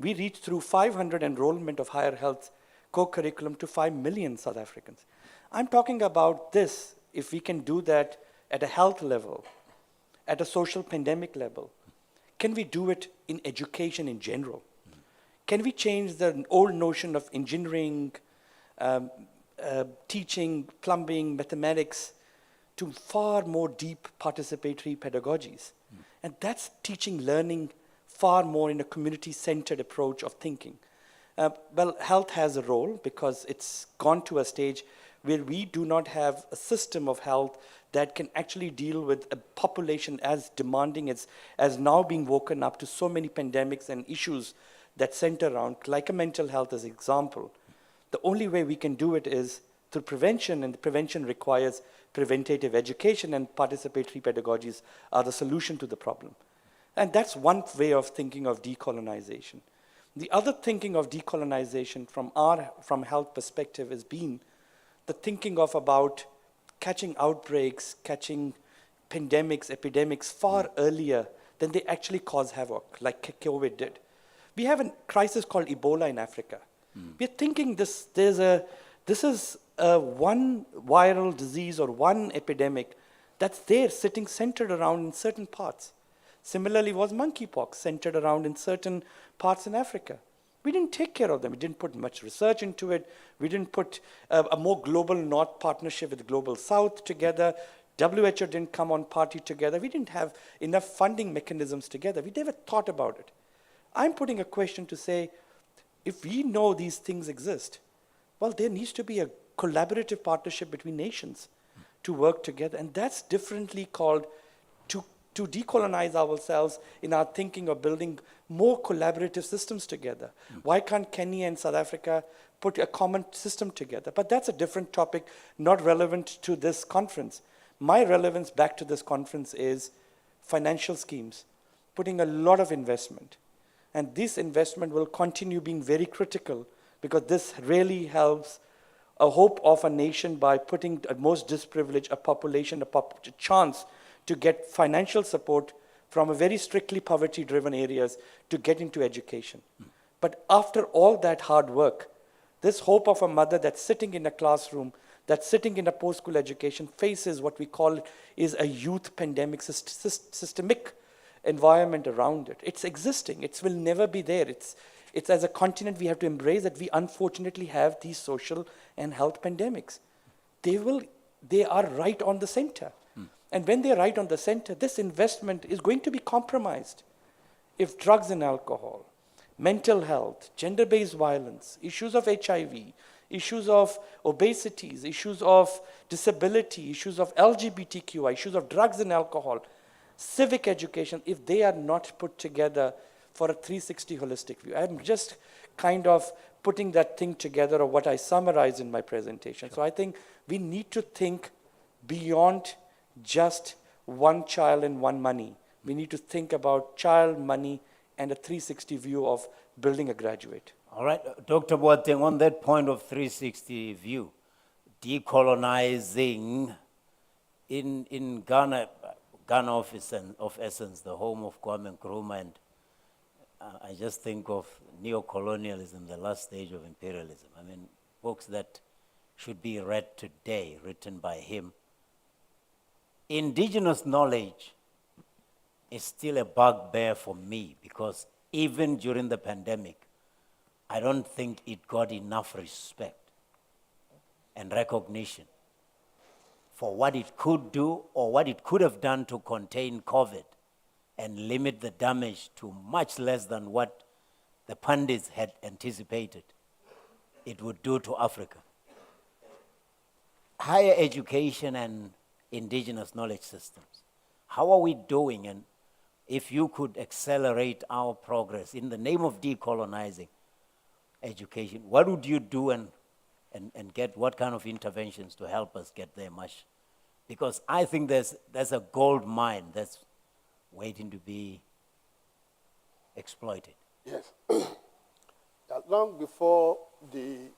we reach through 500 enrollment of higher health co-curriculum to 5 million South Africans. I'm talking about this, if we can do that at a health level, at a social pandemic level. Can we do it in education in general? Can we change the old notion of engineering, teaching, plumbing, mathematics, to far more deep participatory pedagogies? And that's teaching learning far more in a community-centered approach of thinking. Well, health has a role because it's gone to a stage where we do not have a system of health that can actually deal with a population as demanding as now being woken up to so many pandemics and issues that center around, like a mental health as an example. The only way we can do it is through prevention, and the prevention requires preventative education, and participatory pedagogies are the solution to the problem. And that's one way of thinking of decolonization. The other thinking of decolonization from health perspective has been the thinking of about catching outbreaks, catching pandemics, epidemics far earlier than they actually cause havoc, like COVID did. We have a crisis called Ebola in Africa. We're thinking this is a one viral disease or one epidemic that's there sitting centered around in certain parts. Similarly was monkeypox centered around in certain parts in Africa. We didn't take care of them. We didn't put much research into it. We didn't put a more global North partnership with the Global South together. WHO didn't come on party together. We didn't have enough funding mechanisms together. We never thought about it. I'm putting a question to say, if we know these things exist, well, there needs to be a collaborative partnership between nations to work together. And that's differently called to decolonize ourselves in our thinking of building more collaborative systems together. Why can't Kenya and South Africa put a common system together? But that's a different topic, not relevant to this conference. My relevance back to this conference is financial schemes, putting a lot of investment. And this investment will continue being very critical because this really helps a hope of a nation by putting the most disprivileged a population, a chance to get financial support from a very strictly poverty-driven areas to get into education. But after all that hard work, this hope of a mother that's sitting in a classroom, that's sitting in a post-school education, faces what we call is a youth pandemic, systemic environment around it. It's existing. It will never be there. It's as a continent we have to embrace that we unfortunately have these social and health pandemics. They are right on the center. And when they're right on the center, this investment is going to be compromised. If drugs and alcohol, mental health, gender-based violence, issues of HIV, issues of obesity, issues of disability, issues of LGBTQI, issues of drugs and alcohol, civic education, if they are not put together for a 360 holistic view. I'm just kind of putting that thing together of what I summarized in my presentation. So I think we need to think beyond just one child and one money. We need to think about child, money, and a 360 view of building a graduate. All right, Dr. Boateng, on that point of 360 view, decolonizing in Ghana of essence, the home of Kwame Nkrumah, and I just think of neo-colonialism, the last stage of imperialism. I mean, books that should be read today, written by him. Indigenous knowledge is still a bugbear for me because even during the pandemic, I don't think it got enough respect and recognition for what it could do or what it could have done to contain COVID and limit the damage to much less than what the pundits had anticipated it would do to Africa. Higher education and indigenous knowledge systems. How are we doing? And if you could accelerate our progress in the name of decolonizing, education. What would you do and get what kind of interventions to help us get there much? Because I think there's a gold mine that's waiting to be exploited. Yes. Long before the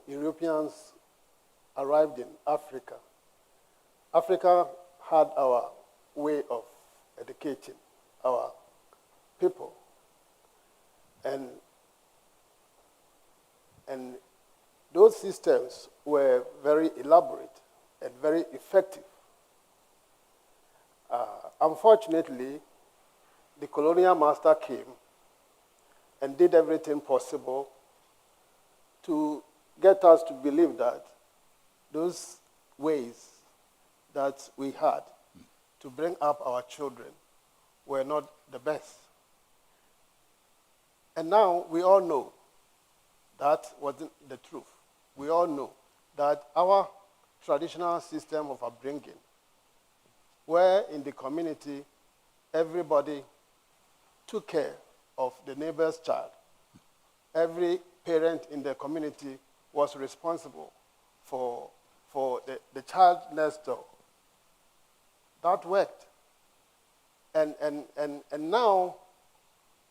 Europeans arrived in Africa, Africa had our way of educating our people. And those systems were very elaborate and very effective. Unfortunately, the colonial master came and did everything possible to get us to believe that those ways that we had to bring up our children were not the best. And now we all know that wasn't the truth. We all know that our traditional system of upbringing, where in the community everybody took care of the neighbor's child, every parent in the community was responsible for the child next door. That worked. And now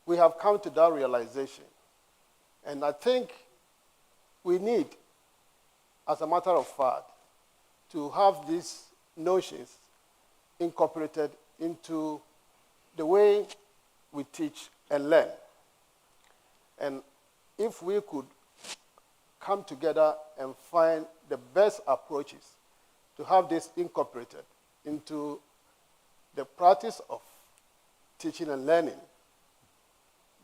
we have come to that realization. And I think we need, as a matter of fact, to have these notions incorporated into the way we teach and learn. And if we could come together and find the best approaches to have this incorporated into the practice of teaching and learning,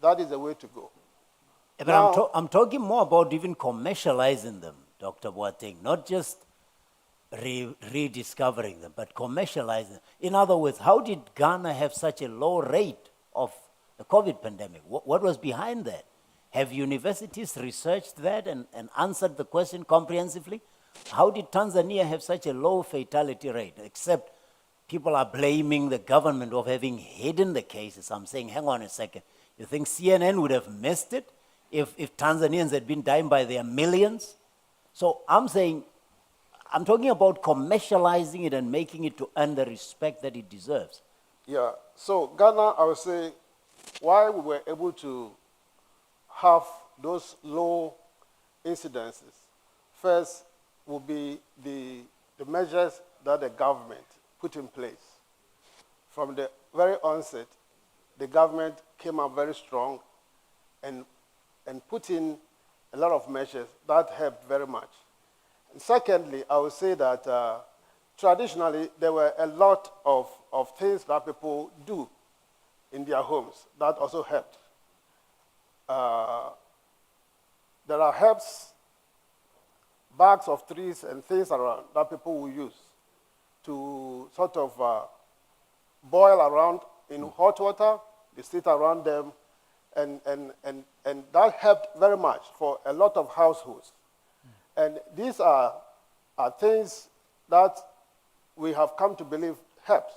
that is the way to go. But now, I'm talking more about even commercializing them, Dr. Boateng, not just rediscovering them, but commercializing them. In other words, how did Ghana have such a low rate of the COVID pandemic? What was behind that? Have universities researched that and answered the question comprehensively? How did Tanzania have such a low fatality rate? Except people are blaming the government of having hidden the cases. I'm saying, hang on a second. You think CNN would have missed it if Tanzanians had been dying by their millions? So I'm saying, I'm talking about commercializing it and making it to earn the respect that it deserves. Yeah, so Ghana, I would say, why we were able to have those low incidences, first will be the measures that the government put in place. From the very onset, the government came up very strong and put in a lot of measures that helped very much. And secondly, I would say that traditionally, there were a lot of things that people do in their homes that also helped. There are herbs, barks of trees and things around that people will use to sort of boil around in hot water. They sit around them, and that helped very much for a lot of households. And these are things that we have come to believe helps.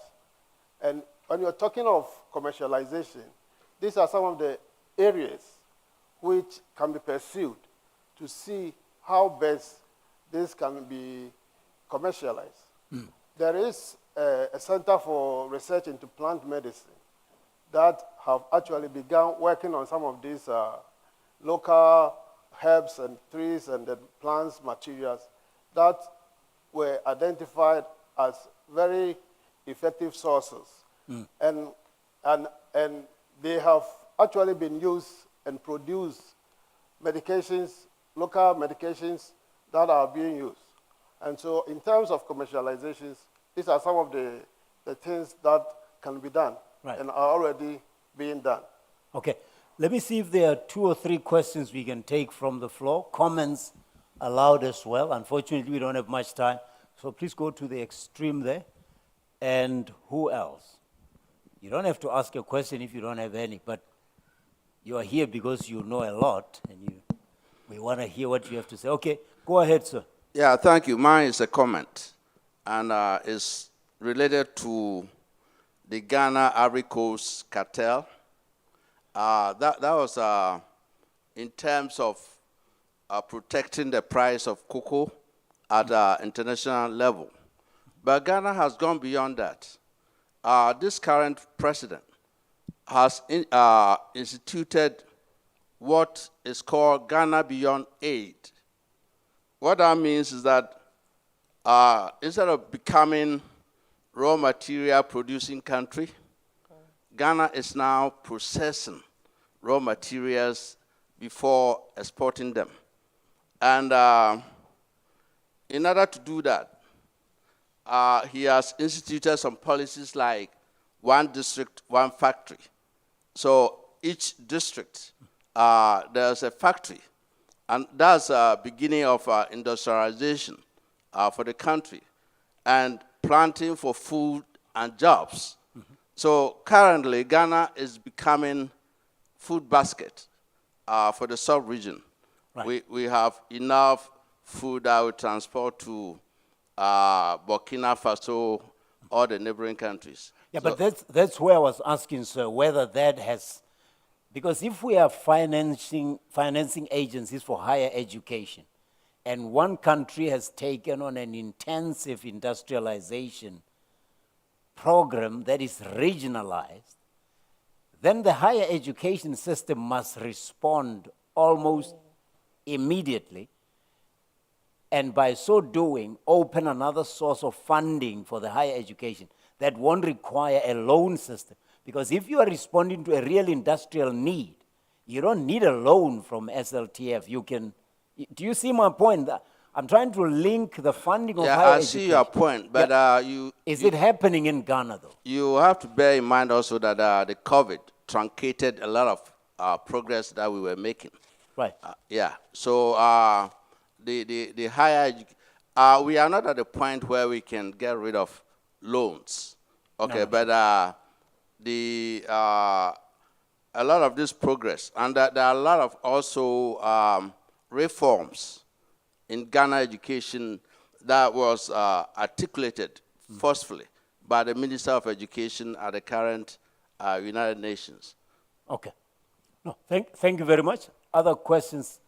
And when you're talking of commercialization, these are some of the areas which can be pursued to see how best this can be commercialized. There is a Center for Research into Plant Medicine that have actually begun working on some of these local herbs and trees and the plants materials that were identified as very effective sources. And they have actually been used and produced medications, local medications that are being used. And so in terms of commercializations, these are some of the things that can be done and are already being done. Okay, let me see if there are 2 or 3 questions we can take from the floor. Comments allowed as well. Unfortunately, we don't have much time. So please go to the extreme there. And who else? You don't have to ask a question if you don't have any, but you are here because you know a lot, and we want to hear what you have to say. Okay, go ahead, sir. Yeah, thank you. Mine is a comment, and it's related to the Ghana Ivory Coast cartel. That was in terms of protecting the price of cocoa at international level. But Ghana has gone beyond that. This current president has instituted what is called Ghana Beyond Aid. What that means is that instead of becoming raw material producing country, Ghana is now processing raw materials before exporting them. And in order to do that, he has instituted some policies like one district, one factory. So each district, there's a factory. And that's the beginning of industrialization for the country and planting for food and jobs. So currently, Ghana is becoming food basket for the sub-region. Right. We have enough food that we transport to Burkina Faso, or the neighboring countries. Yeah, so, but that's where I was asking, sir, whether that has, because if we are financing agencies for higher education, and one country has taken on an intensive industrialization program that is regionalized, then the higher education system must respond almost immediately, and by so doing, open another source of funding for the higher education that won't require a loan system. Because if you are responding to a real industrial need, you don't need a loan from SLTF. You can, do you see my point? I'm trying to link the funding of higher education. Yeah, I see your point, but Is it happening in Ghana, though? You have to bear in mind also that the COVID truncated a lot of progress that we were making. Right. Yeah, so the higher, we are not at the point where we can get rid of loans, okay, no, but a lot of this progress, and there are a lot of also reforms in Ghana education that was articulated forcefully by the Minister of Education at the current United Nations. Okay. No, thank you very much. Other questions?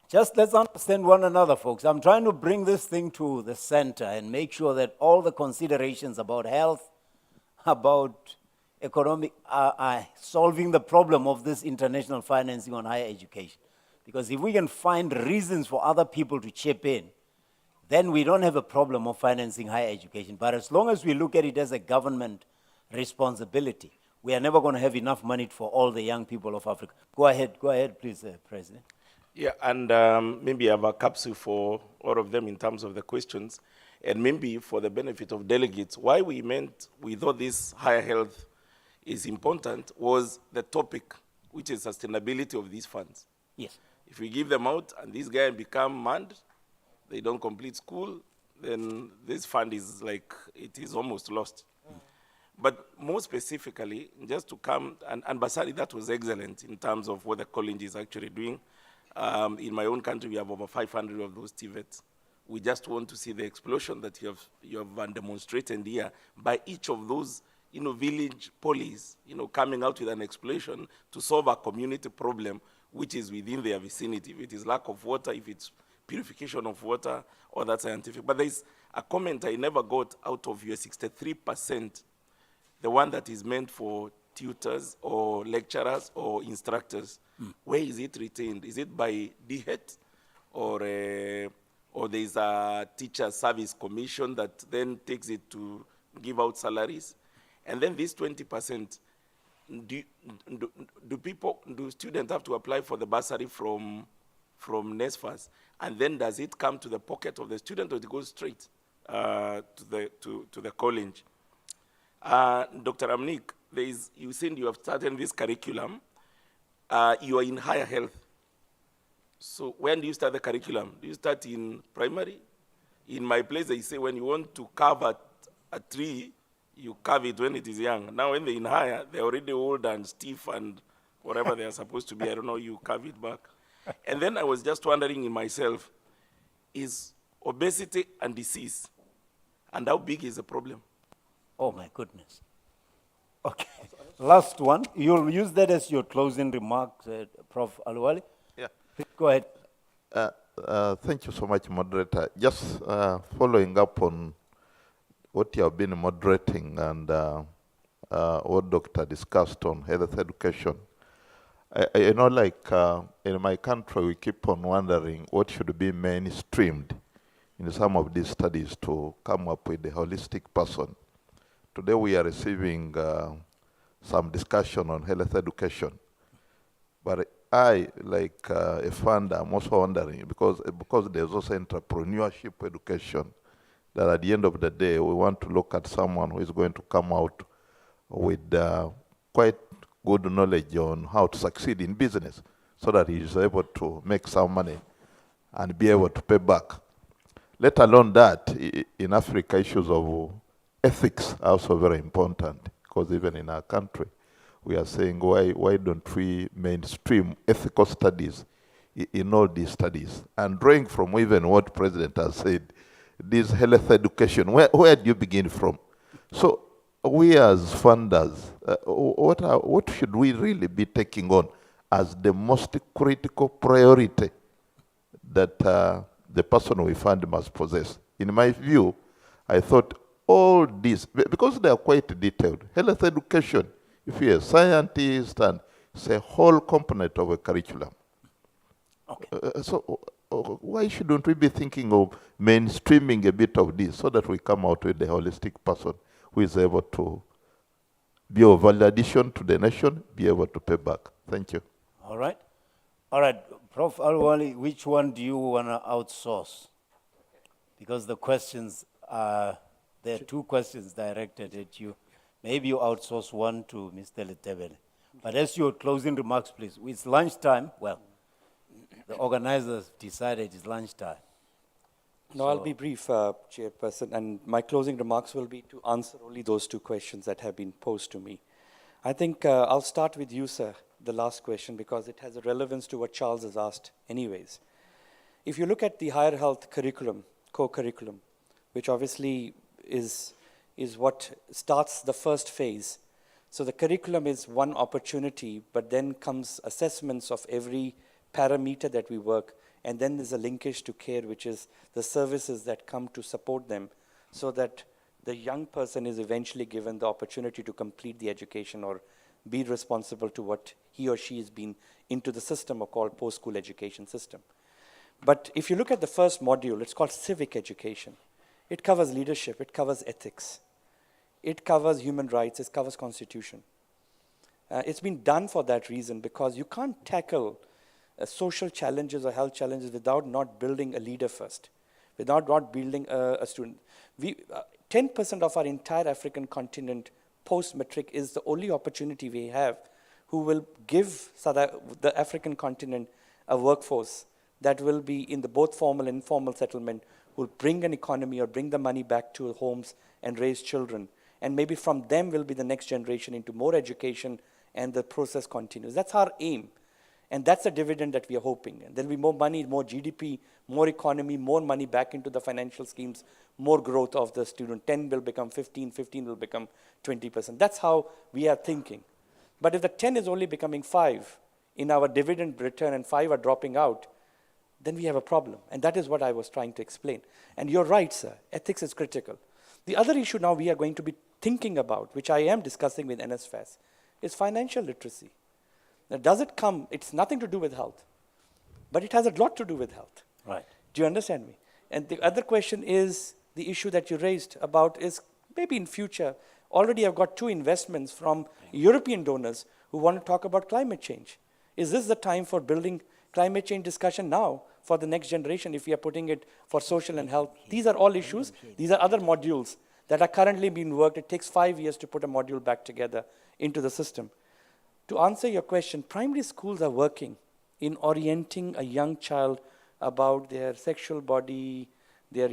Just let's understand one another, folks. I'm trying to bring this thing to the center and make sure that all the considerations about health, about economic, are solving the problem of this international financing on higher education. Because if we can find reasons for other people to chip in, then we don't have a problem of financing higher education. But as long as we look at it as a government responsibility, we are never going to have enough money for all the young people of Africa. Go ahead, please, President. Yeah, and maybe I have a capsule for all of them in terms of the questions, and maybe for the benefit of delegates, why we thought this higher health is important was the topic, which is sustainability of these funds. Yes. If we give them out and these guys become mad, they don't complete school, then this fund is like, it is almost lost. But more specifically, just to come, and Basari, that was excellent in terms of what the college is actually doing. In my own country, we have over 500 of those TVETs. We just want to see the explosion that you have demonstrated here by each of those, village police, coming out with an explosion to solve a community problem which is within their vicinity. If it is lack of water, if it's purification of water, or that scientific. But there's a comment I never got out of your 63%, the one that is meant for tutors or lecturers or instructors. Where is it retained? Is it by DHET or there's a teacher service commission that then takes it to give out salaries? And then this 20%, do students have to apply for the bursary from NSFAS? And then does it come to the pocket of the student or it goes straight to the college? Dr. Amnik, you said you have started this curriculum. You are in higher health. So when do you start the curriculum? Do you start in primary? In my place, they say when you want to carve a tree, you carve it when it is young. Now when they're in higher, they're already old and stiff and whatever they are supposed to be. I don't know, you carve it back. And then I was just wondering in myself, is obesity and disease, and how big is the problem? Oh my goodness. Okay, last one. You'll use that as your closing remarks, Prof. Aluwali? Yeah. Please go ahead. Thank you so much, moderator. Just following up on what you have been moderating and what Doctor discussed on health education. You know, like in my country, we keep on wondering what should be mainstreamed in some of these studies to come up with a holistic person. Today we are receiving some discussion on health education. But I, like a funder, I'm also wondering, because there's also entrepreneurship education, that at the end of the day, we want to look at someone who is going to come out with quite good knowledge on how to succeed in business so that he is able to make some money and be able to pay back. Let alone that, in Africa, issues of ethics are also very important, because even in our country, we are saying, why don't we mainstream ethical studies in all these studies? And drawing from even what President has said, this health education, where do you begin from? So we as funders, what should we really be taking on as the most critical priority that the person we fund must possess? In my view, I thought all these, because they are quite detailed, health education, if you're a scientist, and it's a whole component of a curriculum. Okay. So why shouldn't we be thinking of mainstreaming a bit of this so that we come out with a holistic person who is able to be of value addition to the nation, be able to pay back? Thank you. All right. All right. Prof. Alwali, which one do you want to outsource? Because the questions are, there are two questions directed at you. Maybe you outsource one to Mr. Letebele. But as your closing remarks, please. It's lunchtime. Well, the organizers decided it's lunchtime. No, I'll be brief, Chairperson, and my closing remarks will be to answer only those two questions that have been posed to me. I think I'll start with you, sir, the last question, because it has a relevance to what Charles has asked anyways. If you look at the higher health curriculum, co-curriculum, which obviously is what starts the first phase. So the curriculum is one opportunity, but then comes assessments of every parameter that we work, and then there's a linkage to care, which is the services that come to support them, so that the young person is eventually given the opportunity to complete the education or be responsible to what he or she has been into the system, or called post-school education system. But if you look at the first module, it's called civic education. It covers leadership, it covers ethics, it covers human rights, it covers constitution. It's been done for that reason, because you can't tackle social challenges or health challenges without not building a leader first, without not building a student. 10% of our entire African continent post-matric is the only opportunity we have who will give the African continent a workforce that will be in the both formal and informal settlement, will bring an economy or bring the money back to homes and raise children. And maybe from them will be the next generation into more education, and the process continues. That's our aim. And that's a dividend that we are hoping. And there'll be more money, more GDP, more economy, more money back into the financial schemes, more growth of the student. 10 will become 15, 15 will become 20%. That's how we are thinking. But if the 10 is only becoming 5 in our dividend return and 5 are dropping out, then we have a problem. And that is what I was trying to explain. And you're right, sir. Ethics is critical. The other issue now we are going to be thinking about, which I am discussing with NSFAS, is financial literacy. Now, does it come, it's nothing to do with health, but it has a lot to do with health. Right. Do you understand me? And the other question is the issue that you raised about is maybe in future, already I've got 2 investments from European donors who want to talk about climate change. Is this the time for building climate change discussion now for the next generation if we are putting it for social and health? These are all issues. These are other modules that are currently being worked. It takes 5 years to put a module back together into the system. To answer your question, primary schools are working in orienting a young child about their sexual body, their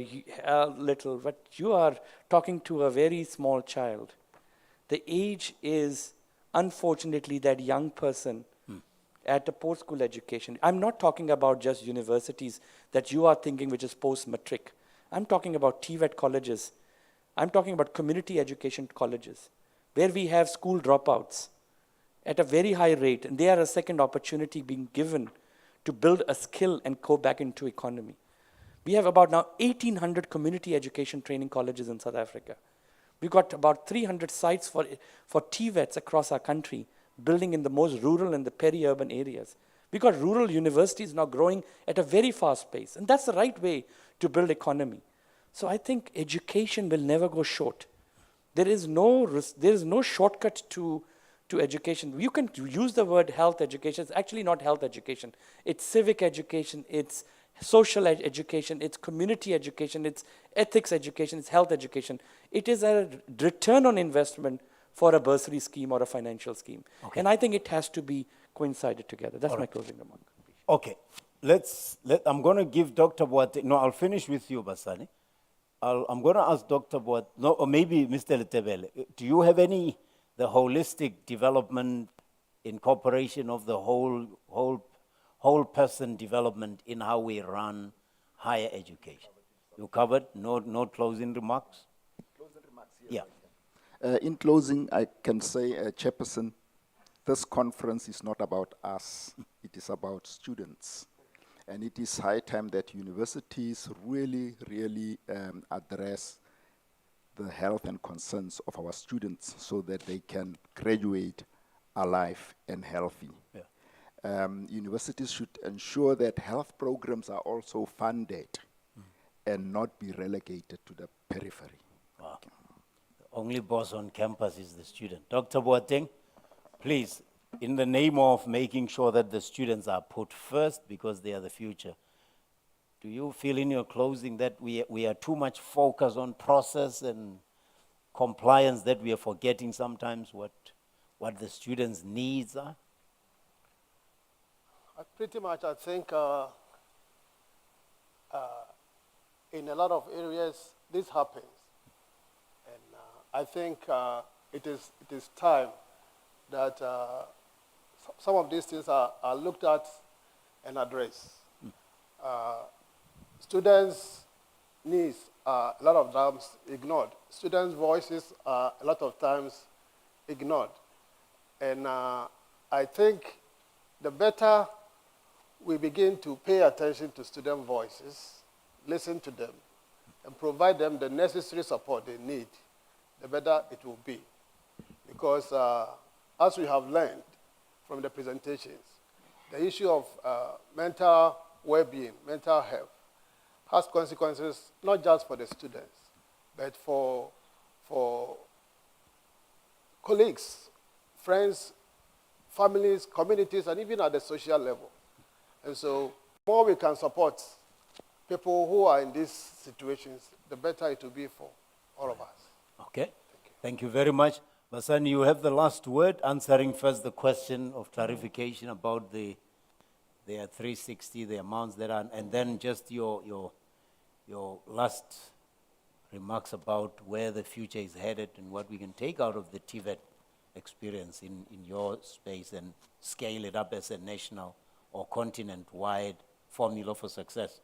little, but you are talking to a very small child. The age is, unfortunately, that young person at a post-school education. I'm not talking about just universities that you are thinking, which is post-matric. I'm talking about TVET colleges. I'm talking about community education colleges, where we have school dropouts at a very high rate, and they are a second opportunity being given to build a skill and go back into economy. We have about now 1,800 community education training colleges in South Africa. We've got about 300 sites for TVETs across our country, building in the most rural and the peri-urban areas. We've got rural universities now growing at a very fast pace, and that's the right way to build economy. So I think education will never go short. There is no shortcut to education. You can use the word health education. It's actually not health education. It's civic education, it's social education, it's community education, it's ethics education, it's health education. It is a return on investment for a bursary scheme or a financial scheme. Okay. And I think it has to be coincided together. That's my closing remark. Okay, I'm going to give Dr. Boate, no, I'll finish with you, Basani. I'm going to ask Dr. Boate, no, or maybe Mr. Letebele, do you have the holistic development, incorporation of the whole person development in how we run higher education? You covered, no closing remarks? Closing remarks, yes. Yeah. In closing, I can say, Chairperson, this conference is not about us, it is about students. And it is high time that universities really address the health and concerns of our students so that they can graduate alive and healthy. Yeah. Universities should ensure that health programs are also funded and not be relegated to the periphery. Wow. The only boss on campus is the student. Dr. Boateng, please, in the name of making sure that the students are put first because they are the future, do you feel in your closing that we are too much focused on process and compliance that we are forgetting sometimes what the students' needs are? Pretty much, I think in a lot of areas this happens, and I think it is time that some of these things are looked at and addressed. Students' needs are a lot of times ignored. Students' voices are a lot of times ignored. And I think the better we begin to pay attention to student voices, listen to them, and provide them the necessary support they need, the better it will be. Because as we have learned from the presentations, the issue of mental well-being, mental health, has consequences not just for the students, but for colleagues, friends, families, communities, and even at the social level. And so the more we can support people who are in these situations, the better it will be for all of us. Okay. Thank you very much. Basani, you have the last word, answering first the question of clarification about their 360, the amounts that are, and then just your last remarks about where the future is headed and what we can take out of the TVET experience in your space and scale it up as a national or continent-wide formula for success.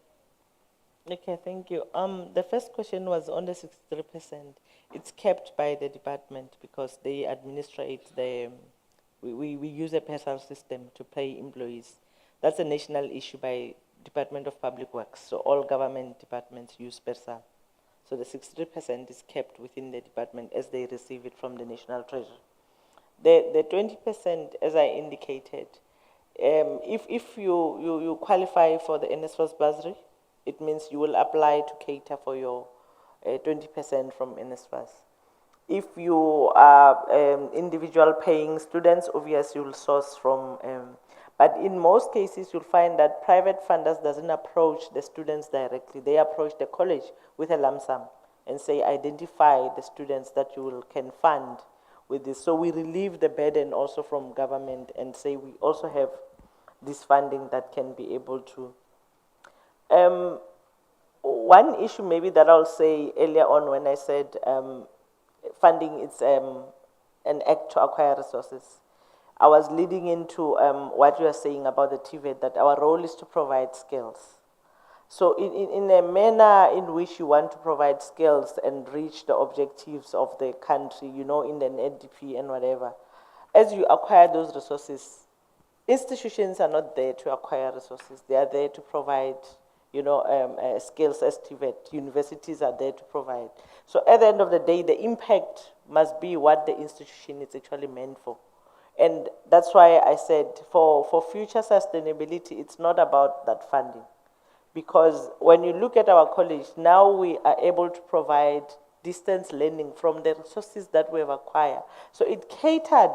Okay, thank you. The first question was on the 63%. It's kept by the department because they administrate we use a PESAL system to pay employees. That's a national issue by Department of Public Works. So all government departments use PESAL. So the 63% is kept within the department as they receive it from the National Treasury. The 20%, as I indicated, if you qualify for the NSFAS bursary, it means you will apply to cater for your 20% from NSFAS. If you are individual paying students, obviously you will source from, but in most cases you'll find that private funders doesn't approach the students directly. They approach the college with a lump sum and say, identify the students that you can fund with this. So we relieve the burden also from government and say we also have this funding that can be able to. One issue maybe that I'll say earlier on when I said funding is an act to acquire resources. I was leading into what you are saying about the TVET, that our role is to provide skills. So in a manner in which you want to provide skills and reach the objectives of the country, you know, in the NDP and whatever, as you acquire those resources, institutions are not there to acquire resources. They are there to provide, skills as TVET. Universities are there to provide. So at the end of the day, the impact must be what the institution is actually meant for. And that's why I said for future sustainability, it's not about that funding. Because when you look at our college, now we are able to provide distance learning from the resources that we have acquired. So it catered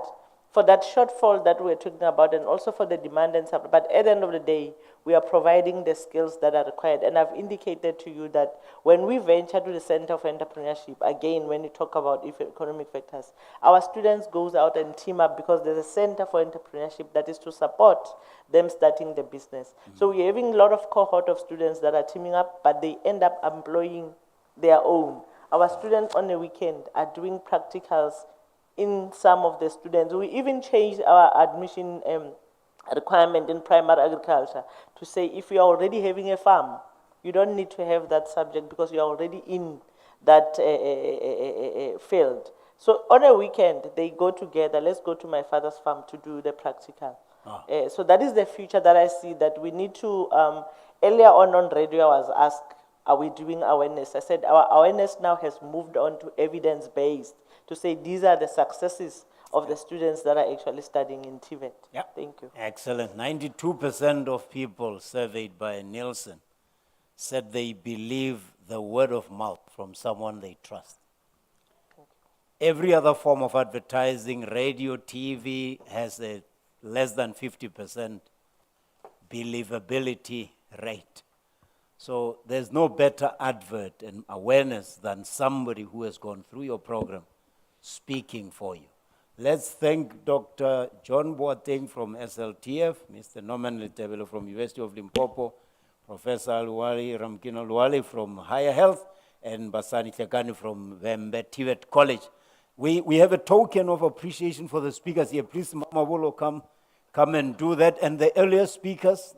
for that shortfall that we're talking about and also for the demand and supply. But at the end of the day, we are providing the skills that are required. And I've indicated to you that when we venture to the Center for Entrepreneurship, again, when you talk about economic factors, our students goes out and team up because there's a Center for Entrepreneurship that is to support them starting the business. So we're having a lot of cohort of students that are teaming up, but they end up employing their own. Our students on the weekend are doing practicals in some of the students. We even changed our admission requirement in primary agriculture to say if you are already having a farm, you don't need to have that subject because you are already in that field. So on a weekend, they go together. Let's go to my father's farm to do the practical. So that is the future that I see, that we need to, earlier on radio I was asked, are we doing awareness? I said our awareness now has moved on to evidence-based, to say these are the successes of the students that are actually studying in TVET. Yeah. Thank you. Excellent. 92% of people surveyed by Nielsen said they believe the word of mouth from someone they trust. Every other form of advertising, radio, TV, has a less than 50% believability rate. So there's no better advert and awareness than somebody who has gone through your program speaking for you. Let's thank Dr. John Boateng from SLTF, Mr. Norman Letebele from University of Limpopo, Professor Ramkino Luwali from Higher Health, and Basani Tlekani from Vembe TVET College. We have a token of appreciation for the speakers here. Please, Mamabolo, come and do that. And the earlier speakers,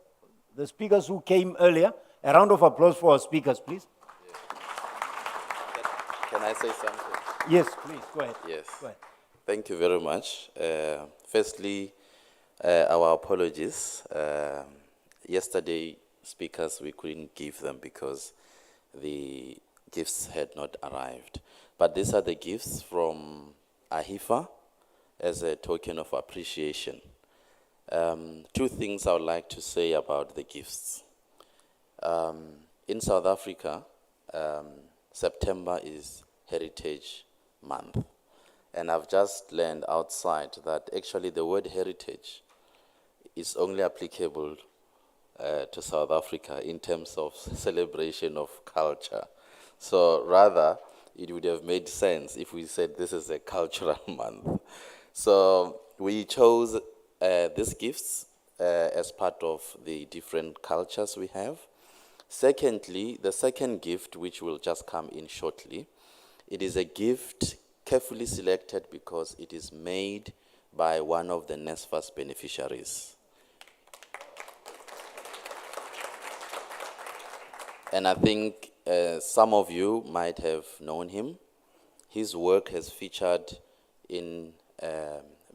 the speakers who came earlier, a round of applause for our speakers, please. Can I say something? Yes, please, go ahead. Yes. Go ahead. Thank you very much. Firstly, our apologies. Yesterday, speakers, we couldn't give them because the gifts had not arrived. But these are the gifts from AHIFA as a token of appreciation. Two things I would like to say about the gifts. In South Africa, September is Heritage Month. And I've just learned outside that actually the word heritage is only applicable to South Africa in terms of celebration of culture. So rather, it would have made sense if we said this is a cultural month. So we chose these gifts as part of the different cultures we have. Secondly, the second gift, which will just come in shortly, it is a gift carefully selected because it is made by one of the NSFAS beneficiaries. And I think some of you might have known him. His work has featured in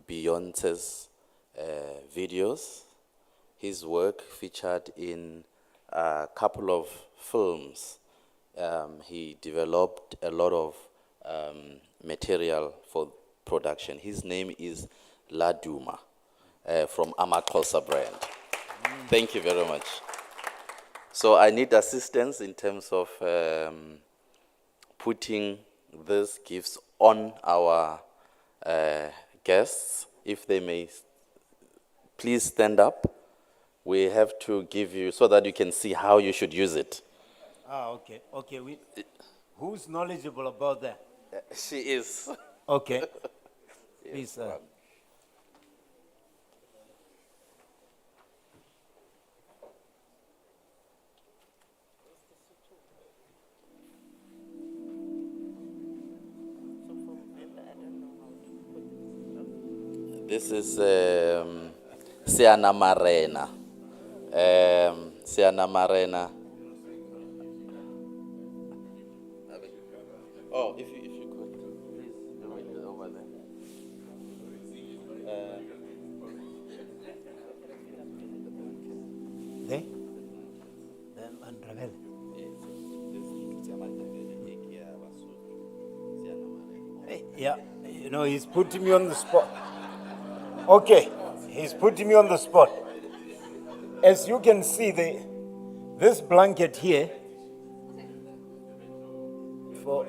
Beyonce's videos. His work featured in a couple of films. He developed a lot of material for production. His name is Laduma from Amakosa brand. Thank you very much. So I need assistance in terms of putting these gifts on our guests. If they may please stand up. We have to give you so that you can see how you should use it. Okay. Okay. Who's knowledgeable about that? She is. Okay. Please. This is Siana Marena. Siana Marena. Oh, if you could, please bring it over there. Yeah, you know, he's putting me on the spot. Okay, he's putting me on the spot. As you can see, this blanket here for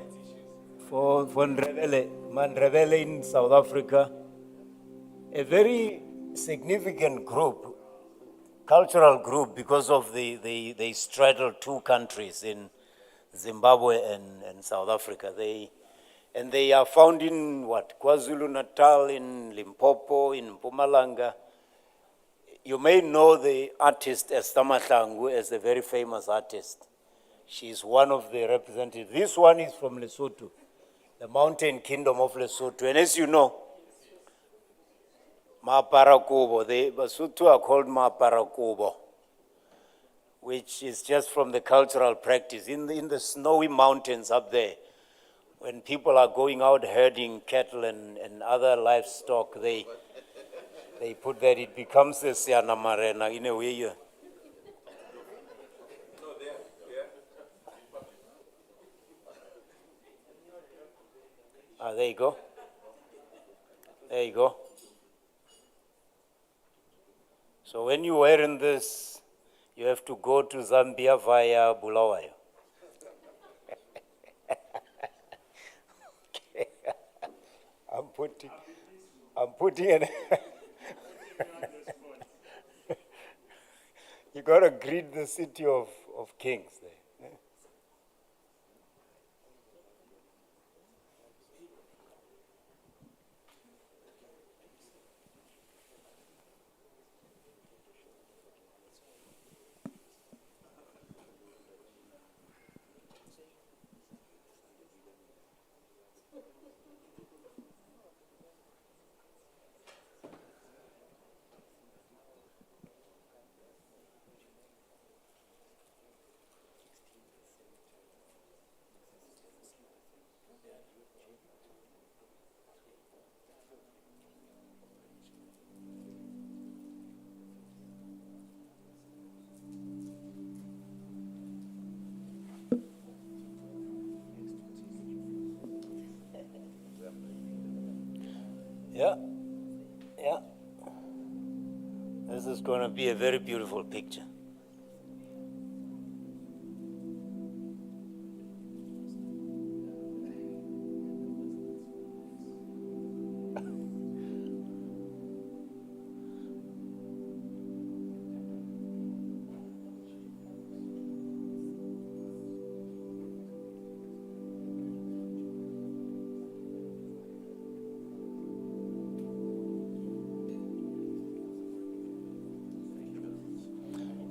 Mandrevele in South Africa, a very significant group, cultural group, because of they straddle two countries in Zimbabwe and South Africa. They are found in what? KwaZulu-Natal, in Limpopo, in Mpumalanga. You may know the artist Esther Mahlangu as a very famous artist. She's one of the representatives. This one is from Lesotho, the mountain kingdom of Lesotho. And as you know, Maaparakubo, the Basotho are called Maaparakubo, which is just from the cultural practice. In the snowy mountains up there, when people are going out herding cattle and other livestock, they put that, it becomes a Siana Marena in a way. There you go. There you go. So when you're wearing this, you have to go to Zambia via Bulawayo. Okay. I'm putting it. You got to greet the city of kings there. Yeah, yeah. This is going to be a very beautiful picture.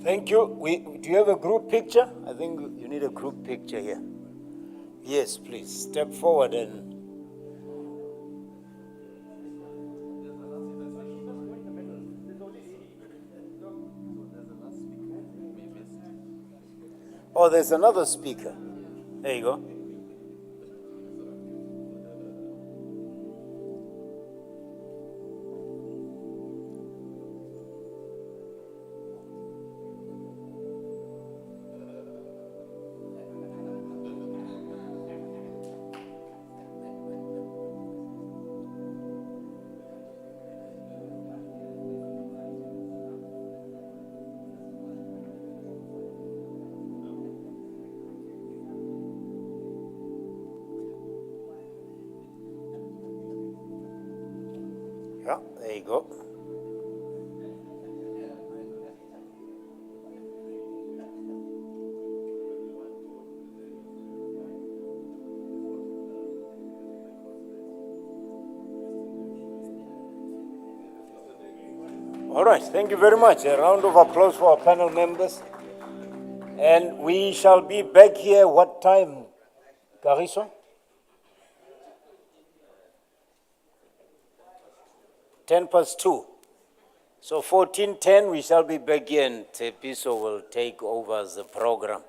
Thank you. Do you have a group picture? I think you need a group picture here. Yes, please. Step forward and... Oh, there's another speaker. There you go. Yeah, there you go. All right, thank you very much. A round of applause for our panel members. And we shall be back here what time, Cariso? 2:10. So 14:10, we shall be back here and Tepiso will take over the program.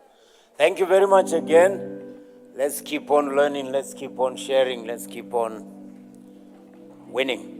Thank you very much again. Let's keep on learning, let's keep on sharing, let's keep on winning.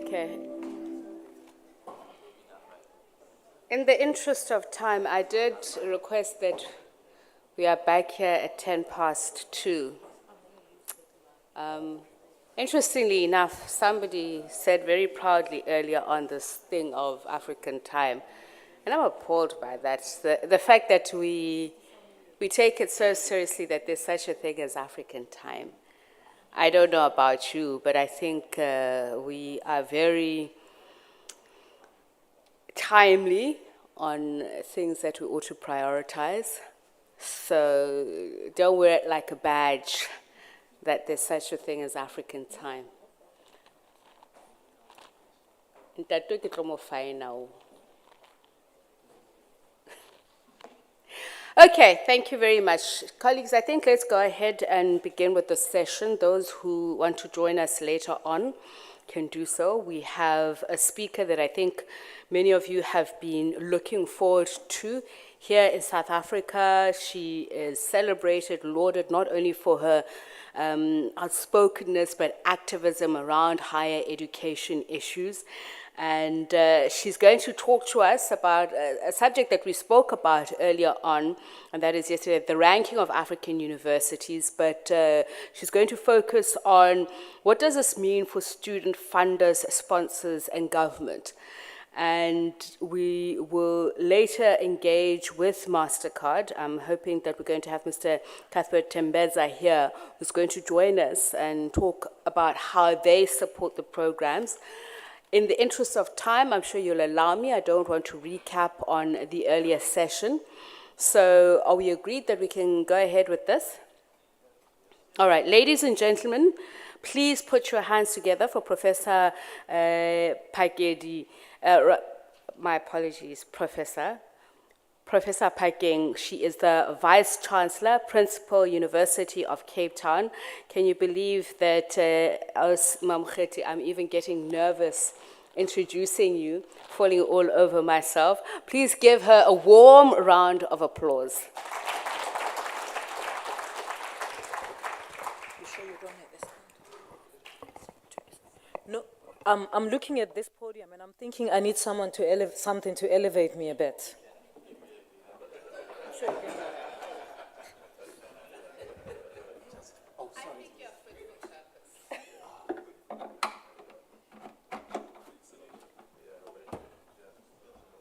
Okay. In the interest of time, I did request that we are back here at 2:10. Interestingly enough, somebody said very proudly earlier on this thing of African time, and I'm appalled by that. The fact that we take it so seriously that there's such a thing as African time. I don't know about you, but I think we are very timely on things that we ought to prioritize. So don't wear it like a badge that there's such a thing as African time. Ntate ke tlo mo fine now. Okay, thank you very much. Colleagues, I think let's go ahead and begin with the session. Those who want to join us later on can do so. We have a speaker that I think many of you have been looking forward to. Here in South Africa, she is celebrated, lauded, not only for her outspokenness, but activism around higher education issues. And she's going to talk to us about a subject that we spoke about earlier on, and that is yesterday, the ranking of African universities. But she's going to focus on what does this mean for student funders, sponsors, and government. And we will later engage with MasterCard. I'm hoping that we're going to have Mr. Cuthbert Tembeza here, who's going to join us and talk about how they support the programs. In the interest of time, I'm sure you'll allow me, I don't want to recap on the earlier session. So are we agreed that we can go ahead with this? All right, ladies and gentlemen, please put your hands together for Professor Pakedi. My apologies, Professor Pakeng. She is the Vice Chancellor, Principal, University of Cape Town. Can you believe that, I'm even getting nervous introducing you, falling all over myself. Please give her a warm round of applause. You sure you don't have this? No, I'm looking at this podium and I'm thinking I need someone to something to elevate me a bit. Sure you can. Oh, sorry. I think you're fit for purpose.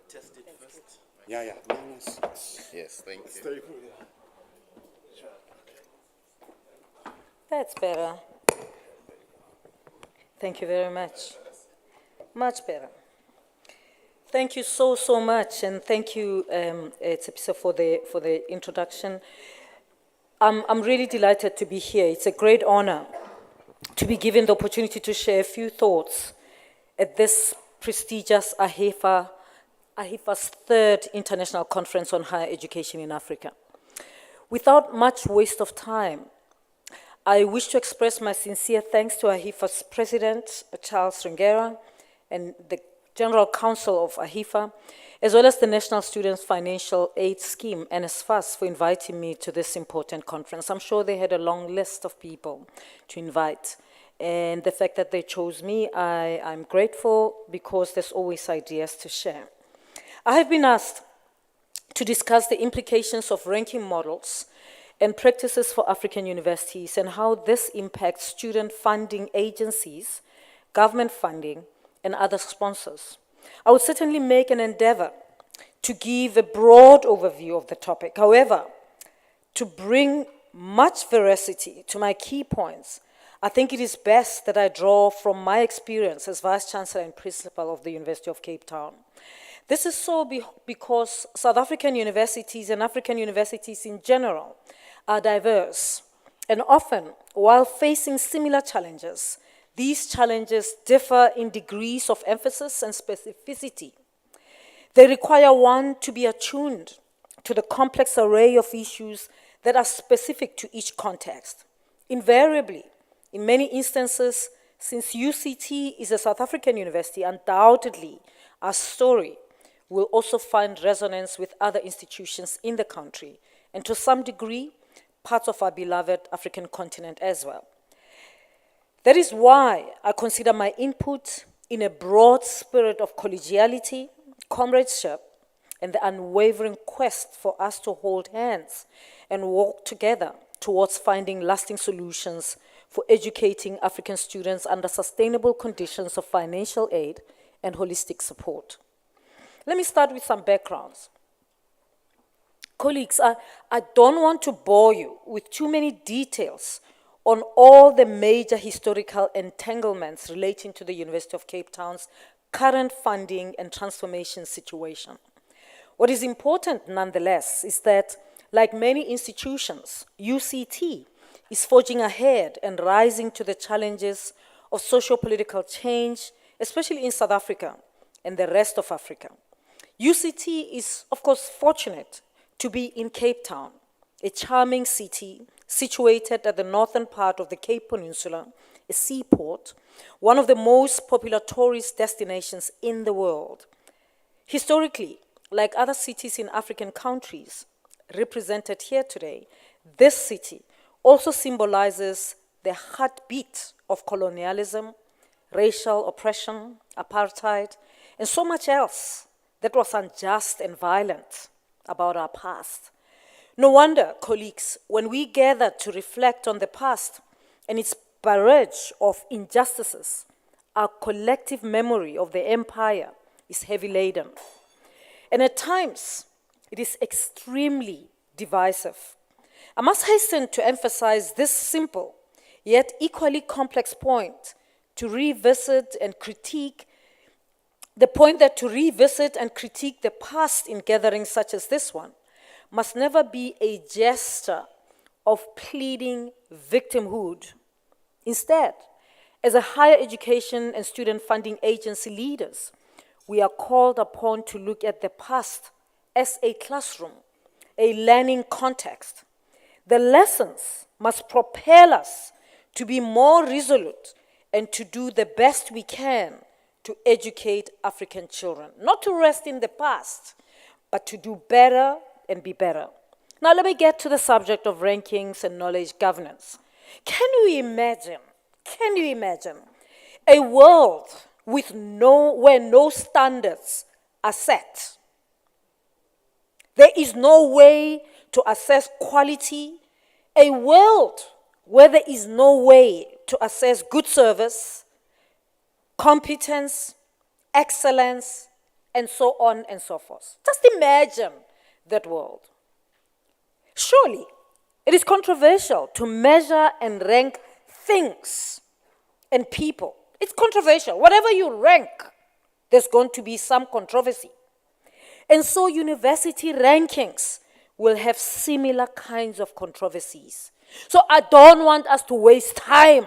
Test it first. Yeah. Yes, thank you. Very good. Sure. That's better. Thank you very much. Much better. Thank you so much, and thank you, Tshepiso, for the introduction. I'm really delighted to be here. It's a great honor to be given the opportunity to share a few thoughts at this prestigious AHIFA's third International Conference on Higher Education in Africa. Without much waste of time, I wish to express my sincere thanks to AHIFA's President, Charles Rengera, and the General Council of AHIFA, as well as the National Students Financial Aid Scheme, NSFAS, for inviting me to this important conference. I'm sure they had a long list of people to invite. And the fact that they chose me, I'm grateful, because there's always ideas to share. I have been asked to discuss the implications of ranking models and practices for African universities and how this impacts student funding agencies, government funding, and other sponsors. I would certainly make an endeavor to give a broad overview of the topic. However, to bring much veracity to my key points, I think it is best that I draw from my experience as Vice Chancellor and Principal of the University of Cape Town. This is so because South African universities and African universities in general are diverse, and often, while facing similar challenges, these challenges differ in degrees of emphasis and specificity. They require one to be attuned to the complex array of issues that are specific to each context. Invariably, in many instances, since UCT is a South African university, undoubtedly our story will also find resonance with other institutions in the country, and to some degree, parts of our beloved African continent as well. That is why I consider my input in a broad spirit of collegiality, comradeship, and the unwavering quest for us to hold hands and walk together towards finding lasting solutions for educating African students under sustainable conditions of financial aid and holistic support. Let me start with some backgrounds. Colleagues, I don't want to bore you with too many details on all the major historical entanglements relating to the University of Cape Town's current funding and transformation situation. What is important, nonetheless, is that, like many institutions, UCT is forging ahead and rising to the challenges of socio-political change, especially in South Africa and the rest of Africa. UCT is, of course, fortunate to be in Cape Town, a charming city situated at the northern part of the Cape Peninsula, a seaport, one of the most popular tourist destinations in the world. Historically, like other cities in African countries represented here today, this city also symbolizes the heartbeat of colonialism, racial oppression, apartheid, and so much else that was unjust and violent about our past. No wonder, colleagues, when we gather to reflect on the past and its barrage of injustices, our collective memory of the empire is heavy laden. And at times, it is extremely divisive. I must hasten to emphasize this simple, yet equally complex point, to revisit and critique the past in gatherings such as this one must never be a gesture of pleading victimhood. Instead, as a higher education and student funding agency leaders, we are called upon to look at the past as a classroom, a learning context. The lessons must propel us to be more resolute and to do the best we can to educate African children. Not to rest in the past, but to do better and be better. Now let me get to the subject of rankings and knowledge governance. Can you imagine a world with where no standards are set? There is no way to assess quality, a world where there is no way to assess good service, competence, excellence, and so on and so forth. Just imagine that world. Surely, it is controversial to measure and rank things and people. It's controversial. Whatever you rank, there's going to be some controversy. And so university rankings will have similar kinds of controversies. So I don't want us to waste time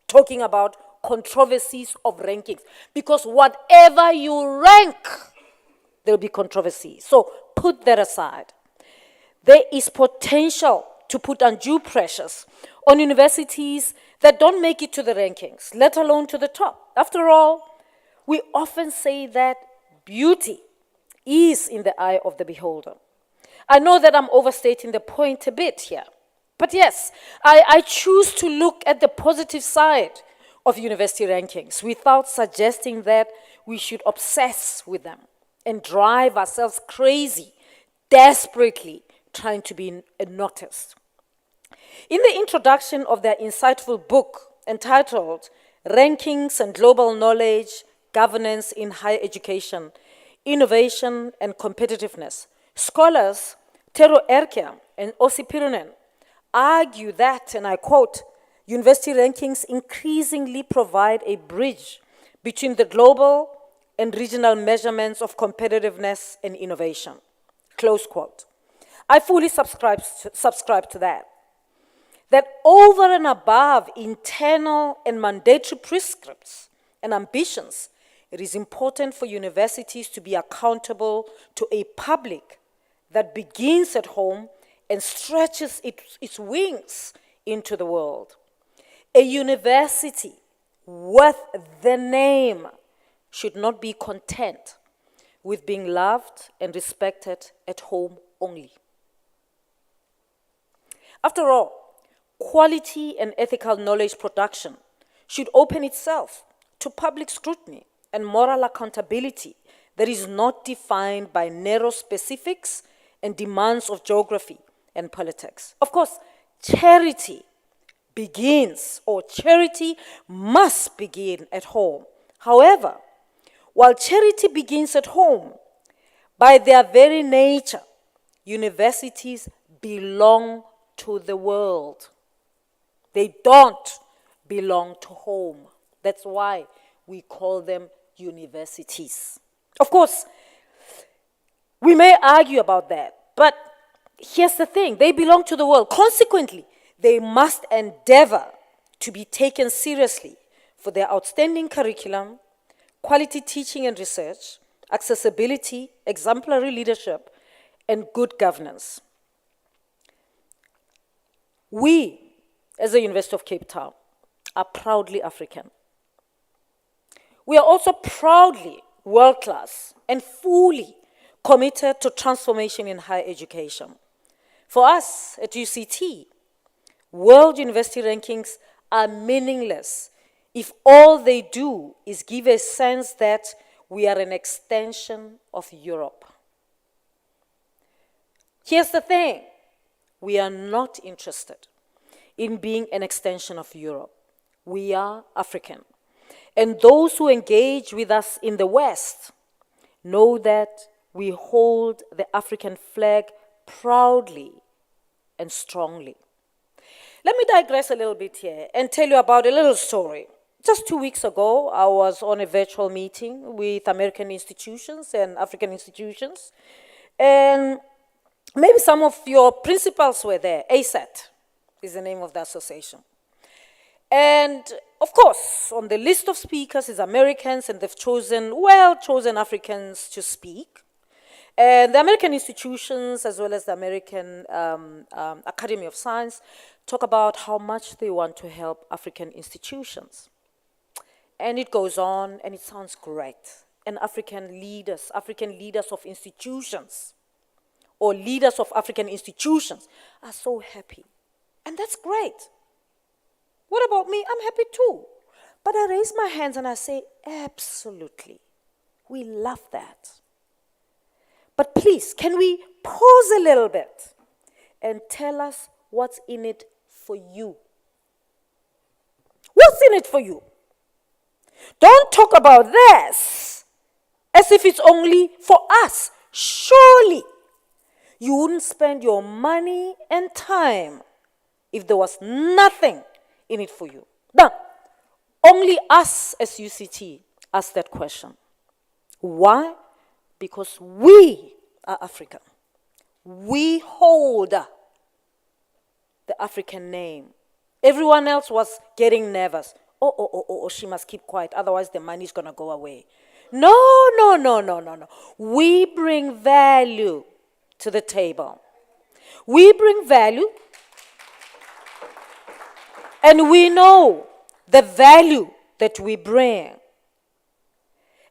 talking about controversies of rankings, because whatever you rank, there'll be controversy. So put that aside. There is potential to put undue pressures on universities that don't make it to the rankings, let alone to the top. After all, we often say that beauty is in the eye of the beholder. I know that I'm overstating the point a bit here, but yes, I choose to look at the positive side of university rankings without suggesting that we should obsess with them and drive ourselves crazy, desperately trying to be noticed. In the introduction of their insightful book entitled Rankings and Global Knowledge, Governance in Higher Education, Innovation and Competitiveness, scholars Tero Erkia and Ossi Pirunen argue that, and I quote, university rankings increasingly provide a bridge between the global and regional measurements of competitiveness and innovation, close quote. I fully subscribe to that. That over and above internal and mandatory prescripts and ambitions, it is important for universities to be accountable to a public that begins at home and stretches its wings into the world. A university worth the name should not be content with being loved and respected at home only. After all, quality and ethical knowledge production should open itself to public scrutiny and moral accountability that is not defined by narrow specifics and demands of geography and politics. Of course, charity begins, or charity must begin at home. However, while charity begins at home, by their very nature, universities belong to the world. They don't belong to home. That's why we call them universities. Of course, we may argue about that, but here's the thing, they belong to the world. Consequently, they must endeavor to be taken seriously for their outstanding curriculum, quality teaching and research, accessibility, exemplary leadership, and good governance. We, as the University of Cape Town, are proudly African. We are also proudly world-class and fully committed to transformation in higher education. For us at UCT, world university rankings are meaningless if all they do is give a sense that we are an extension of Europe. Here's the thing, we are not interested in being an extension of Europe. We are African. And those who engage with us in the West know that we hold the African flag proudly and strongly. Let me digress a little bit here and tell you about a little story. Just 2 weeks ago, I was on a virtual meeting with American institutions and African institutions. And maybe some of your principals were there. ASAT is the name of the association. And of course, on the list of speakers is Americans, and they've chosen, well-chosen Africans to speak. And the American institutions, as well as the American Academy of Science, talk about how much they want to help African institutions. And it goes on, and it sounds great. And African leaders of institutions, or leaders of African institutions, are so happy. And that's great. What about me? I'm happy too. But I raise my hands and I say, absolutely. We love that. But please, can we pause a little bit and tell us what's in it for you? What's in it for you? Don't talk about this as if it's only for us. Surely, you wouldn't spend your money and time if there was nothing in it for you. Now, only us as UCT ask that question. Why? Because we are African. We hold the African name. Everyone else was getting nervous. Oh, she must keep quiet, otherwise the money's going to go away. No. We bring value to the table. We bring value, and we know the value that we bring.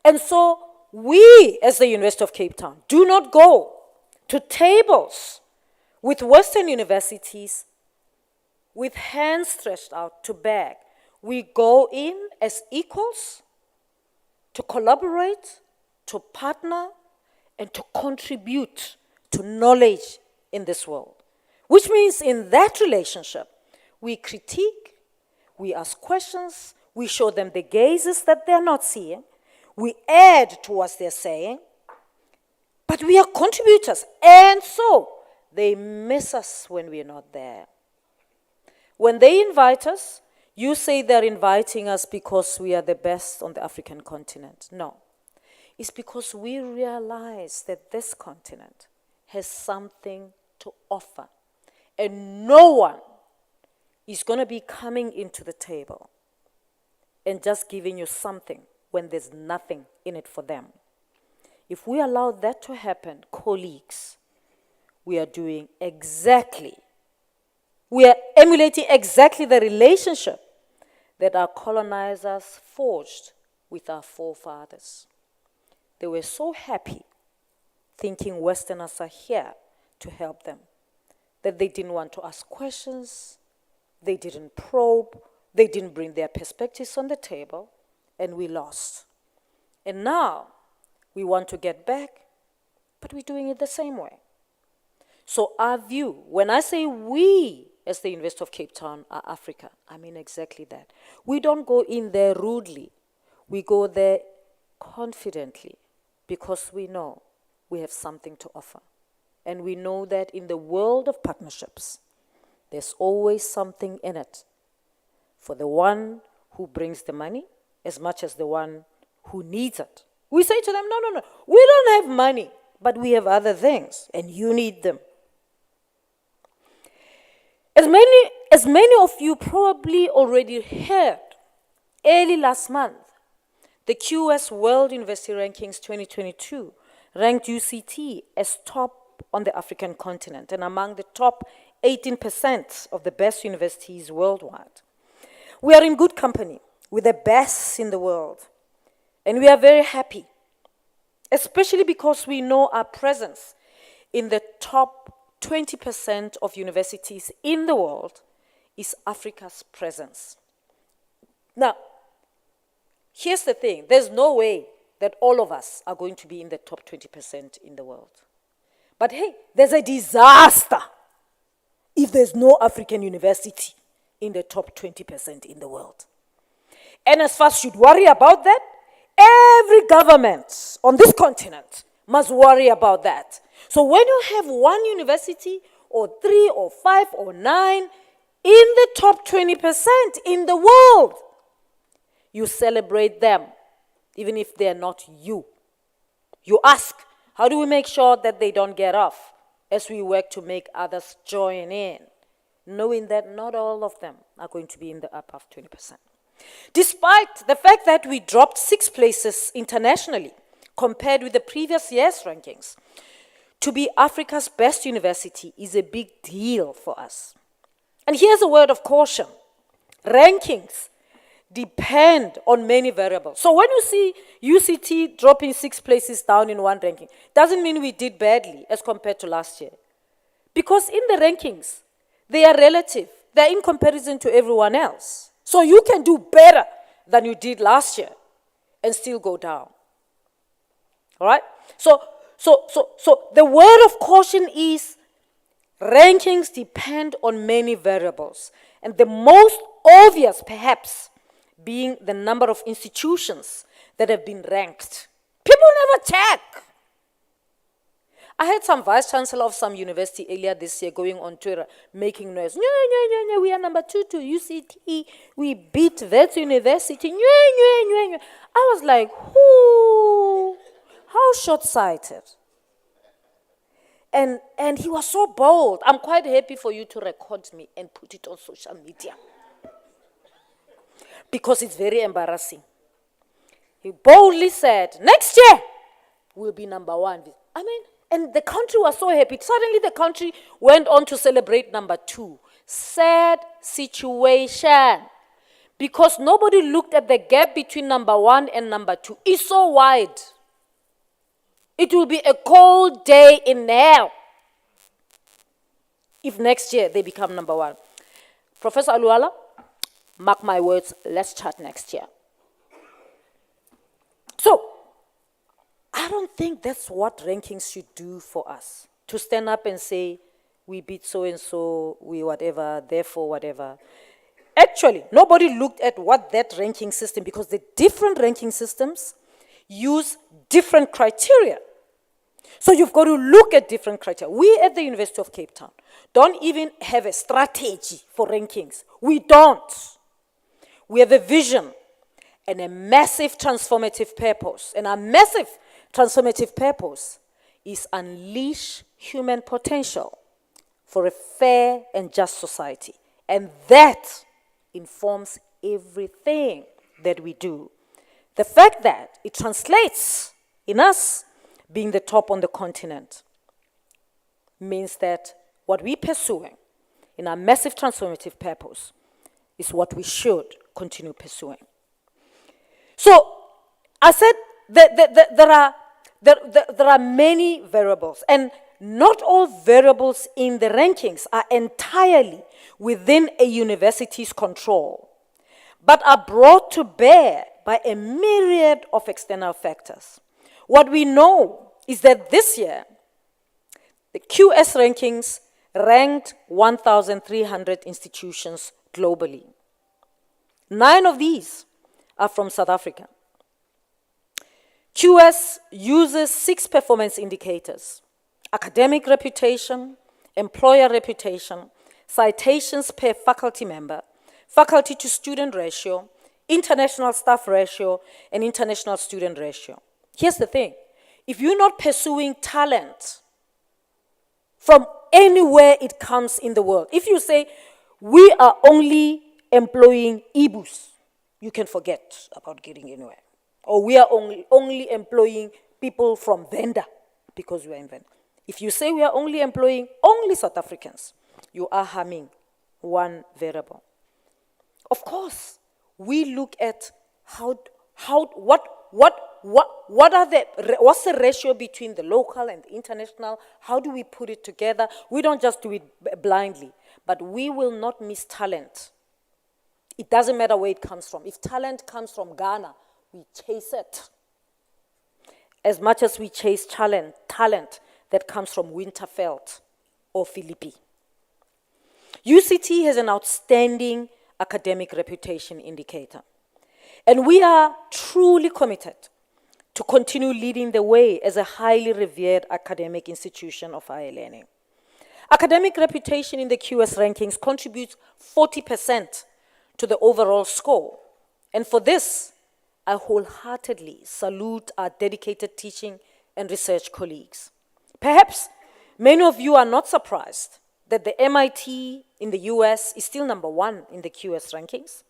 And so we, as the University of Cape Town, do not go to tables with Western universities with hands stretched out to beg. We go in as equals to collaborate, to partner, and to contribute to knowledge in this world. Which means in that relationship, we critique, we ask questions, we show them the gazes that they're not seeing, we add to what they're saying, but we are contributors, and so they miss us when we're not there. When they invite us, you say they're inviting us because we are the best on the African continent. No. It's because we realize that this continent has something to offer. And no one is going to be coming into the table and just giving you something when there's nothing in it for them. If we allow that to happen, colleagues, we are doing exactly, we are emulating exactly the relationship that our colonizers forged with our forefathers. They were so happy thinking Westerners are here to help them that they didn't want to ask questions, they didn't probe, they didn't bring their perspectives on the table, and we lost. And now we want to get back, but we're doing it the same way. So our view, when I say we as the University of Cape Town are Africa, I mean exactly that. We don't go in there rudely. We go there confidently because we know we have something to offer. And we know that in the world of partnerships, there's always something in it for the one who brings the money as much as the one who needs it. We say to them, no, we don't have money, but we have other things, and you need them. As many of you probably already heard, early last month, the QS World University Rankings 2022 ranked UCT as top on the African continent and among the top 18% of the best universities worldwide. We are in good company with the best in the world, and we are very happy, especially because we know our presence in the top 20% of universities in the world is Africa's presence. Now, here's the thing. There's no way that all of us are going to be in the top 20% in the world. But hey, there's a disaster if there's no African university in the top 20% in the world. And as far as should worry about that, every government on this continent must worry about that. So when you have one university or 3 or 5 or 9 in the top 20% in the world, you celebrate them, even if they're not you. You ask, how do we make sure that they don't get off as we work to make others join in, knowing that not all of them are going to be in the upper 20%. Despite the fact that we dropped 6 places internationally compared with the previous year's rankings, to be Africa's best university is a big deal for us. And here's a word of caution. Rankings depend on many variables. So when you see UCT dropping 6 places down in one ranking, doesn't mean we did badly as compared to last year. Because in the rankings, they are relative. They're in comparison to everyone else. So you can do better than you did last year and still go down. All right? So the word of caution is rankings depend on many variables. And the most obvious, perhaps, being the number of institutions that have been ranked. People never check. I had some vice chancellor of some university earlier this year going on Twitter, making noise. No, we are number 2 to UCT. We beat that university. I was like, whoo, how short-sighted. And he was so bold. I'm quite happy for you to record me and put it on social media, because it's very embarrassing. He boldly said, next year, we'll be number 1. I mean, and the country was so happy. Suddenly the country went on to celebrate number 2. Sad situation. Because nobody looked at the gap between number 1 and number 2. It's so wide. It will be a cold day in hell if next year they become number 1. Professor Aluala, mark my words, let's chat next year. So, I don't think that's what rankings should do for us. To stand up and say, we beat so-and-so, we whatever, therefore whatever. Actually, nobody looked at what that ranking system, because the different ranking systems use different criteria. So you've got to look at different criteria. We at the University of Cape Town don't even have a strategy for rankings. We don't. We have a vision and a massive transformative purpose. And our massive transformative purpose is unleash human potential for a fair and just society. And that informs everything that we do. The fact that it translates in us being the top on the continent means that what we're pursuing in our massive transformative purpose is what we should continue pursuing. So I said that there are many variables, and not all variables in the rankings are entirely within a university's control, but are brought to bear by a myriad of external factors. What we know is that this year, the QS rankings ranked 1,300 institutions globally. 9 of these are from South Africa. QS uses 6 performance indicators: academic reputation, employer reputation, citations per faculty member, faculty to student ratio, international staff ratio, and international student ratio. Here's the thing. If you're not pursuing talent from anywhere it comes in the world, if you say, we are only employing Ibus, you can forget about getting anywhere. Or we are only employing people from Venda, because we are in Venda. If you say we are only employing only South Africans, you are harming one variable. Of course, we look at what's the ratio between the local and the international? How do we put it together? We don't just do it blindly, but we will not miss talent. It doesn't matter where it comes from. If talent comes from Ghana, we chase it. As much as we chase talent that comes from Winterfeld or Philippi. UCT has an outstanding academic reputation indicator. And we are truly committed to continue leading the way as a highly revered academic institution of higher learning. Academic reputation in the QS rankings contributes 40% to the overall score. And for this, I wholeheartedly salute our dedicated teaching and research colleagues. Perhaps many of you are not surprised that the MIT in the US is still number 1 in the QS rankings.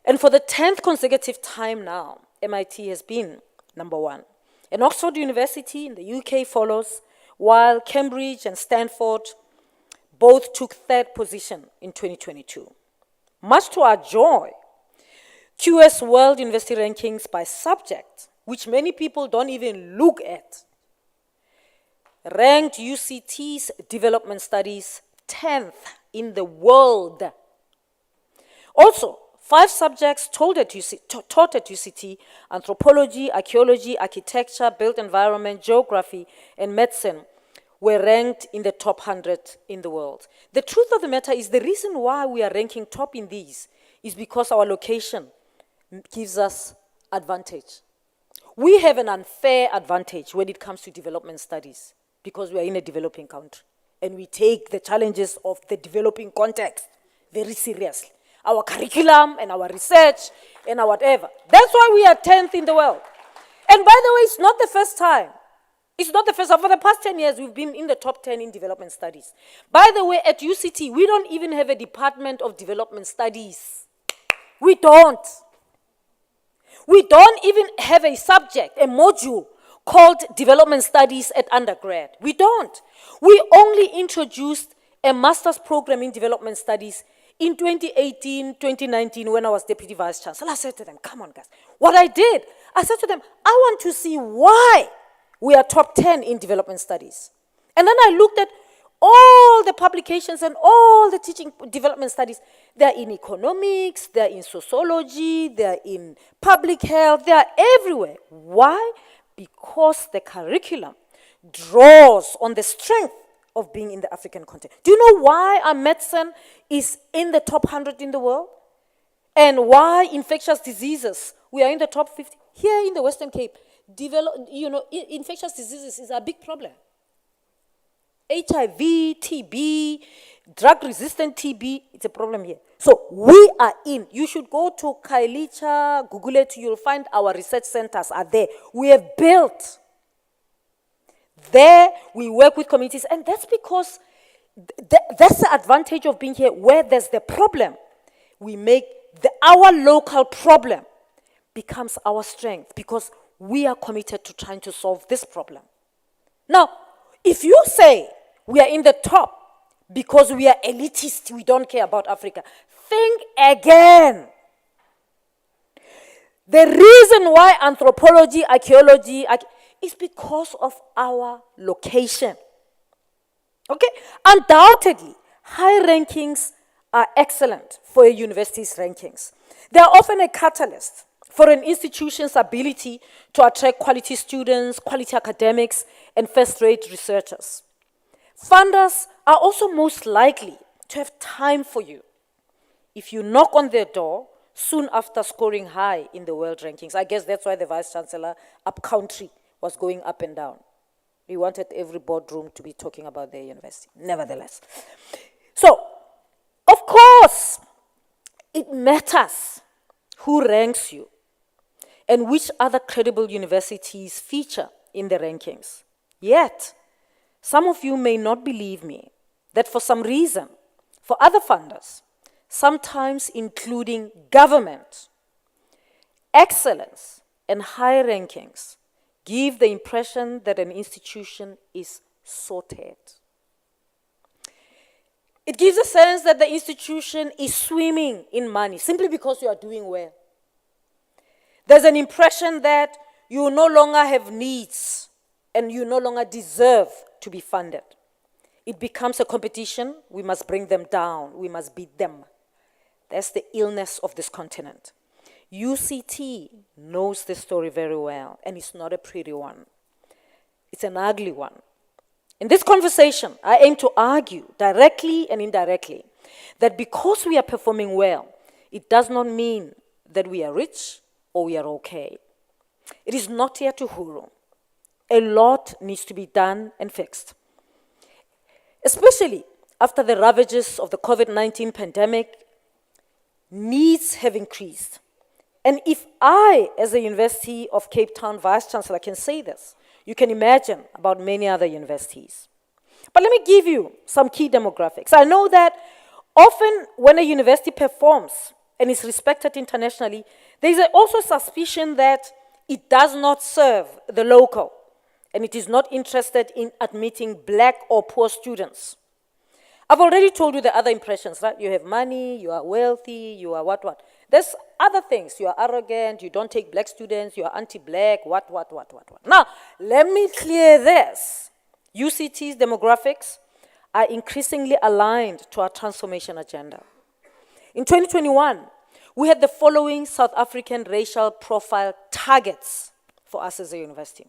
And for the 10th consecutive time now, MIT has been number 1. And Oxford University in the UK follows, while Cambridge and Stanford both took 3rd position in 2022. Much to our joy, QS World University Rankings by subject, which many people don't even look at, ranked UCT's development studies 10th in the world. Also, 5 subjects taught at UCT, anthropology, archaeology, architecture, built environment, geography, and medicine, were ranked in the top 100 in the world. The truth of the matter is the reason why we are ranking top in these is because our location gives us advantage. We have an unfair advantage when it comes to development studies because we are in a developing country and we take the challenges of the developing context very seriously. Our curriculum and our research and our whatever. That's why we are 10th in the world. And by the way, it's not the first time. It's not the first time. For the past 10 years, we've been in the top 10 in development studies. By the way, at UCT, we don't even have a department of development studies. We don't. We don't even have a subject, a module called development studies at undergrad. We don't. We only introduced a master's program in development studies in 2018, 2019, when I was Deputy Vice Chancellor. I said to them, come on, guys. What I did, I said to them, I want to see why we are top 10 in development studies. And then I looked at all the publications and all the teaching development studies. They're in economics, they're in sociology, they're in public health, they're everywhere. Why? Because the curriculum draws on the strength of being in the African context. Do you know why our medicine is in the top 100 in the world? And why infectious diseases, we are in the top 50? Here in the Western Cape, infectious diseases is a big problem. HIV, TB, drug-resistant TB, it's a problem here. So we are in. You should go to Kailicha, Google it, you'll find our research centers are there. We have built. There, we work with communities, and that's because that's the advantage of being here. Where there's the problem, we make our local problem becomes our strength because we are committed to trying to solve this problem. Now, if you say we are in the top because we are elitist, we don't care about Africa, think again. The reason why anthropology, archaeology, is because of our location. Okay? Undoubtedly, high rankings are excellent for a university's rankings. They are often a catalyst for an institution's ability to attract quality students, quality academics, and first-rate researchers. Funders are also most likely to have time for you if you knock on their door soon after scoring high in the world rankings. I guess that's why the Vice-Chancellor upcountry was going up and down. We wanted every boardroom to be talking about their university, nevertheless. So, of course, it matters who ranks you and which other credible universities feature in the rankings. Yet, some of you may not believe me that for some reason, for other funders, sometimes including government, excellence and high rankings give the impression that an institution is sorted. It gives a sense that the institution is swimming in money simply because you are doing well. There's an impression that you no longer have needs and you no longer deserve to be funded. It becomes a competition. We must bring them down. We must beat them. That's the illness of this continent. UCT knows this story very well, and it's not a pretty one. It's an ugly one. In this conversation, I aim to argue directly and indirectly that because we are performing well, it does not mean that we are rich or we are okay. It is not yet to huru. A lot needs to be done and fixed, especially after the ravages of the COVID-19 pandemic. Needs have increased. And if I, as the University of Cape Town Vice-Chancellor, can say this, you can imagine about many other universities. But let me give you some key demographics. I know that often when a university performs and is respected internationally, there is also suspicion that it does not serve the local and it is not interested in admitting black or poor students. I've already told you the other impressions, right? You have money, you are wealthy, you are what. There's other things. You are arrogant, you don't take black students, you are anti-black, what. Now, let me clear this. UCT's demographics are increasingly aligned to our transformation agenda. In 2021, we had the following South African racial profile targets for us as a university.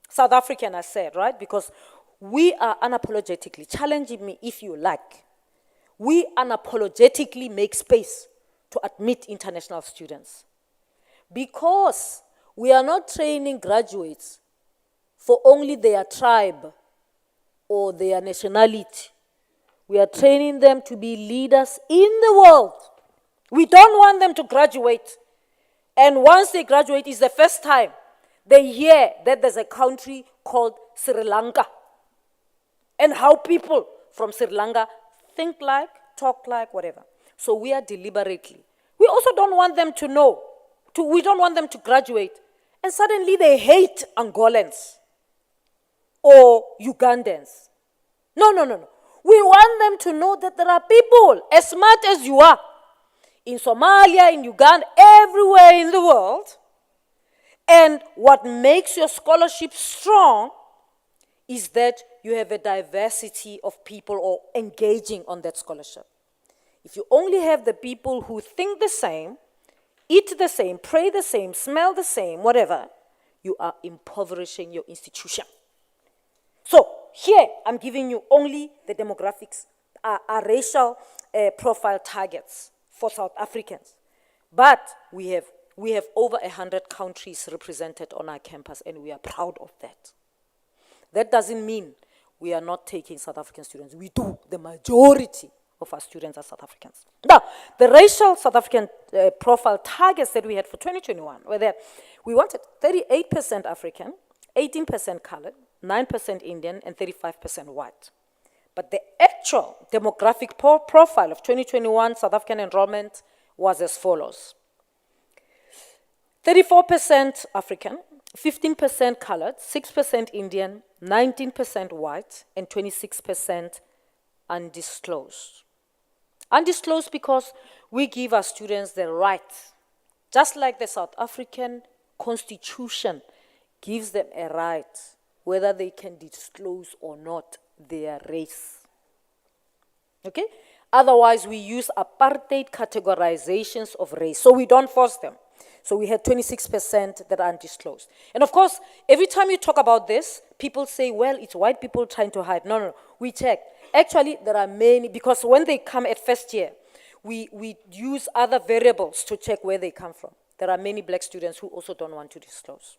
South African, I said, right? Because we are unapologetically, challenging me if you like, we unapologetically make space to admit international students. Because we are not training graduates for only their tribe or their nationality. We are training them to be leaders in the world. We don't want them to graduate. And once they graduate, it's the first time they hear that there's a country called Sri Lanka. And how people from Sri Lanka think like, talk like, whatever. So we are deliberately. We also don't want them to know. We don't want them to graduate. And suddenly they hate Angolans or Ugandans. No. We want them to know that there are people as smart as you are in Somalia, in Uganda, everywhere in the world. And what makes your scholarship strong is that you have a diversity of people or engaging on that scholarship. If you only have the people who think the same, eat the same, pray the same, smell the same, whatever, you are impoverishing your institution. So here, I'm giving you only the demographics, our racial profile targets for South Africans. But we have over 100 countries represented on our campus, and we are proud of that. That doesn't mean we are not taking South African students. We do. The majority of our students are South Africans. Now, the racial South African profile targets that we had for 2021 were that we wanted 38% African, 18% colored, 9% Indian, and 35% white. But the actual demographic profile of 2021 South African enrollment was as follows. 34% African, 15% colored, 6% Indian, 19% white, and 26% undisclosed. Undisclosed because we give our students the right, just like the South African Constitution gives them a right, whether they can disclose or not their race. Okay? Otherwise, we use apartheid categorizations of race, so we don't force them. So we had 26% that are undisclosed. And of course, every time you talk about this, people say, well, it's white people trying to hide. No, no, no, we checked. Actually, there are many, because when they come at first year, we use other variables to check where they come from. There are many black students who also don't want to disclose.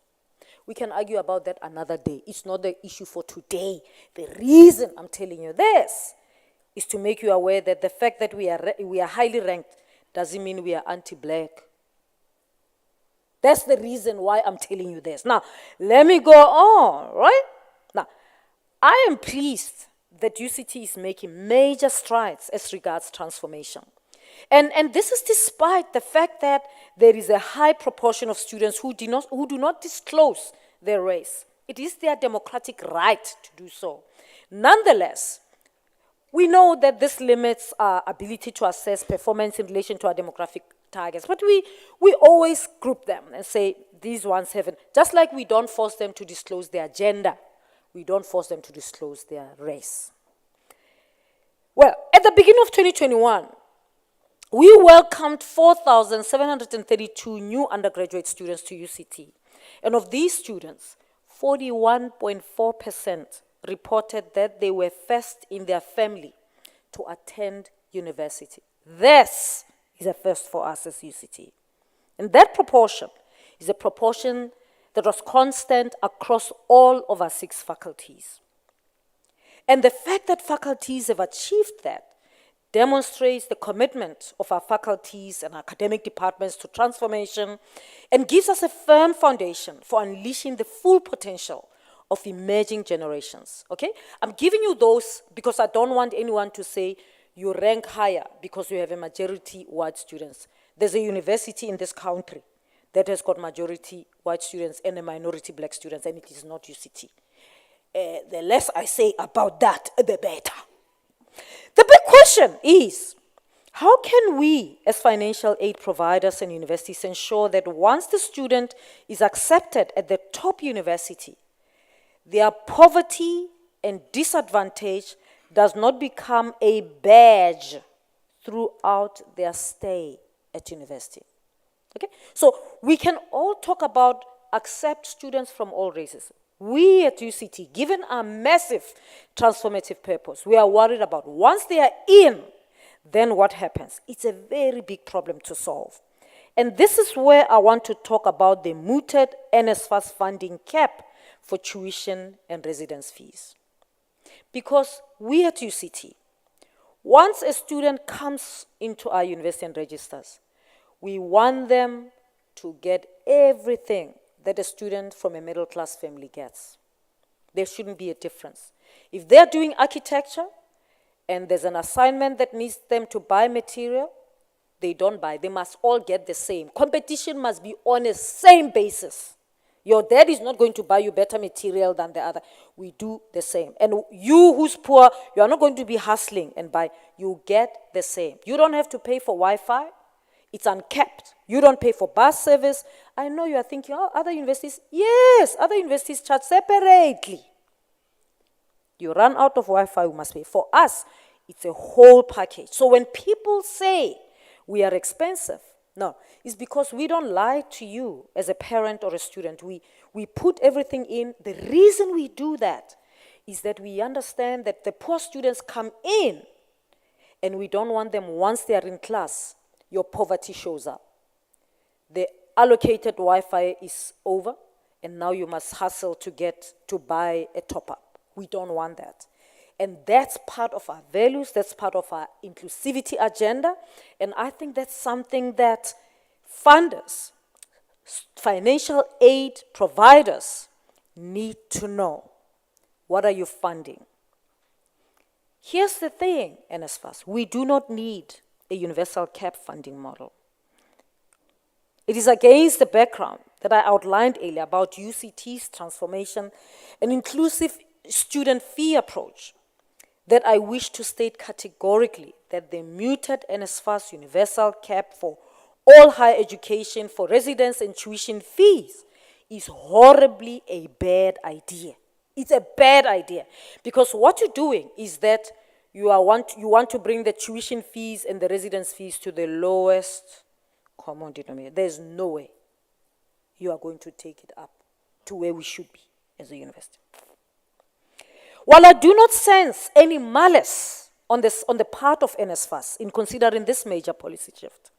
We can argue about that another day. It's not the issue for today. The reason I'm telling you this is to make you aware that the fact that we are highly ranked doesn't mean we are anti-black. That's the reason why I'm telling you this. Now, let me go on, right? Now, I am pleased that UCT is making major strides as regards transformation. And this is despite the fact that there is a high proportion of students who do not disclose their race. It is their democratic right to do so. Nonetheless, we know that this limits our ability to assess performance in relation to our demographic targets, but we always group them and say these ones haven't. Just like we don't force them to disclose their gender, we don't force them to disclose their race. Well, at the beginning of 2021, we welcomed 4,732 new undergraduate students to UCT. And of these students, 41.4% reported that they were first in their family to attend university. This is a first for us as UCT. And that proportion is a proportion that was constant across all of our 6 faculties. And the fact that faculties have achieved that demonstrates the commitment of our faculties and academic departments to transformation and gives us a firm foundation for unleashing the full potential of emerging generations, okay? I'm giving you those because I don't want anyone to say you rank higher because you have a majority white students. There's a university in this country that has got majority white students and a minority black students, and it is not UCT. The less I say about that, the better. The big question is, how can we, as financial aid providers and universities, ensure that once the student is accepted at the top university, their poverty and disadvantage does not become a badge throughout their stay at university? Okay? So we can all talk about accept students from all races. We at UCT, given our massive transformative purpose, we are worried about once they are in, then what happens? It's a very big problem to solve. And this is where I want to talk about the mooted NSFAS funding cap for tuition and residence fees. Because we at UCT, once a student comes into our university and registers, we want them to get everything that a student from a middle-class family gets. There shouldn't be a difference. If they're doing architecture and there's an assignment that needs them to buy material, they don't buy. They must all get the same. Competition must be on a same basis. Your dad is not going to buy you better material than the other. We do the same. And you who's poor, you are not going to be hustling and buy. You get the same. You don't have to pay for Wi-Fi. It's uncapped. You don't pay for bus service. I know you are thinking, oh, other universities. Yes, other universities charge separately. You run out of Wi-Fi, you must pay. For us, it's a whole package. So when people say we are expensive, no, it's because we don't lie to you as a parent or a student. We put everything in. The reason we do that is that we understand that the poor students come in and we don't want them once they are in class, your poverty shows up. The allocated Wi-Fi is over, and now you must hustle to buy a top-up. We don't want that. And that's part of our values, that's part of our inclusivity agenda, and I think that's something that funders, financial aid providers need to know. What are you funding? Here's the thing, NSFAS, we do not need a universal cap funding model. It is against the background that I outlined earlier about UCT's transformation and inclusive student fee approach that I wish to state categorically that the muted NSFAS universal cap for all higher education for residence and tuition fees is horribly a bad idea. It's a bad idea because what you're doing is that you want to bring the tuition fees and the residence fees to the lowest common denominator. There's no way. you are going to take it up to where we should be as a university. While I do not sense any malice on the part of NSFAS in considering this major policy shift,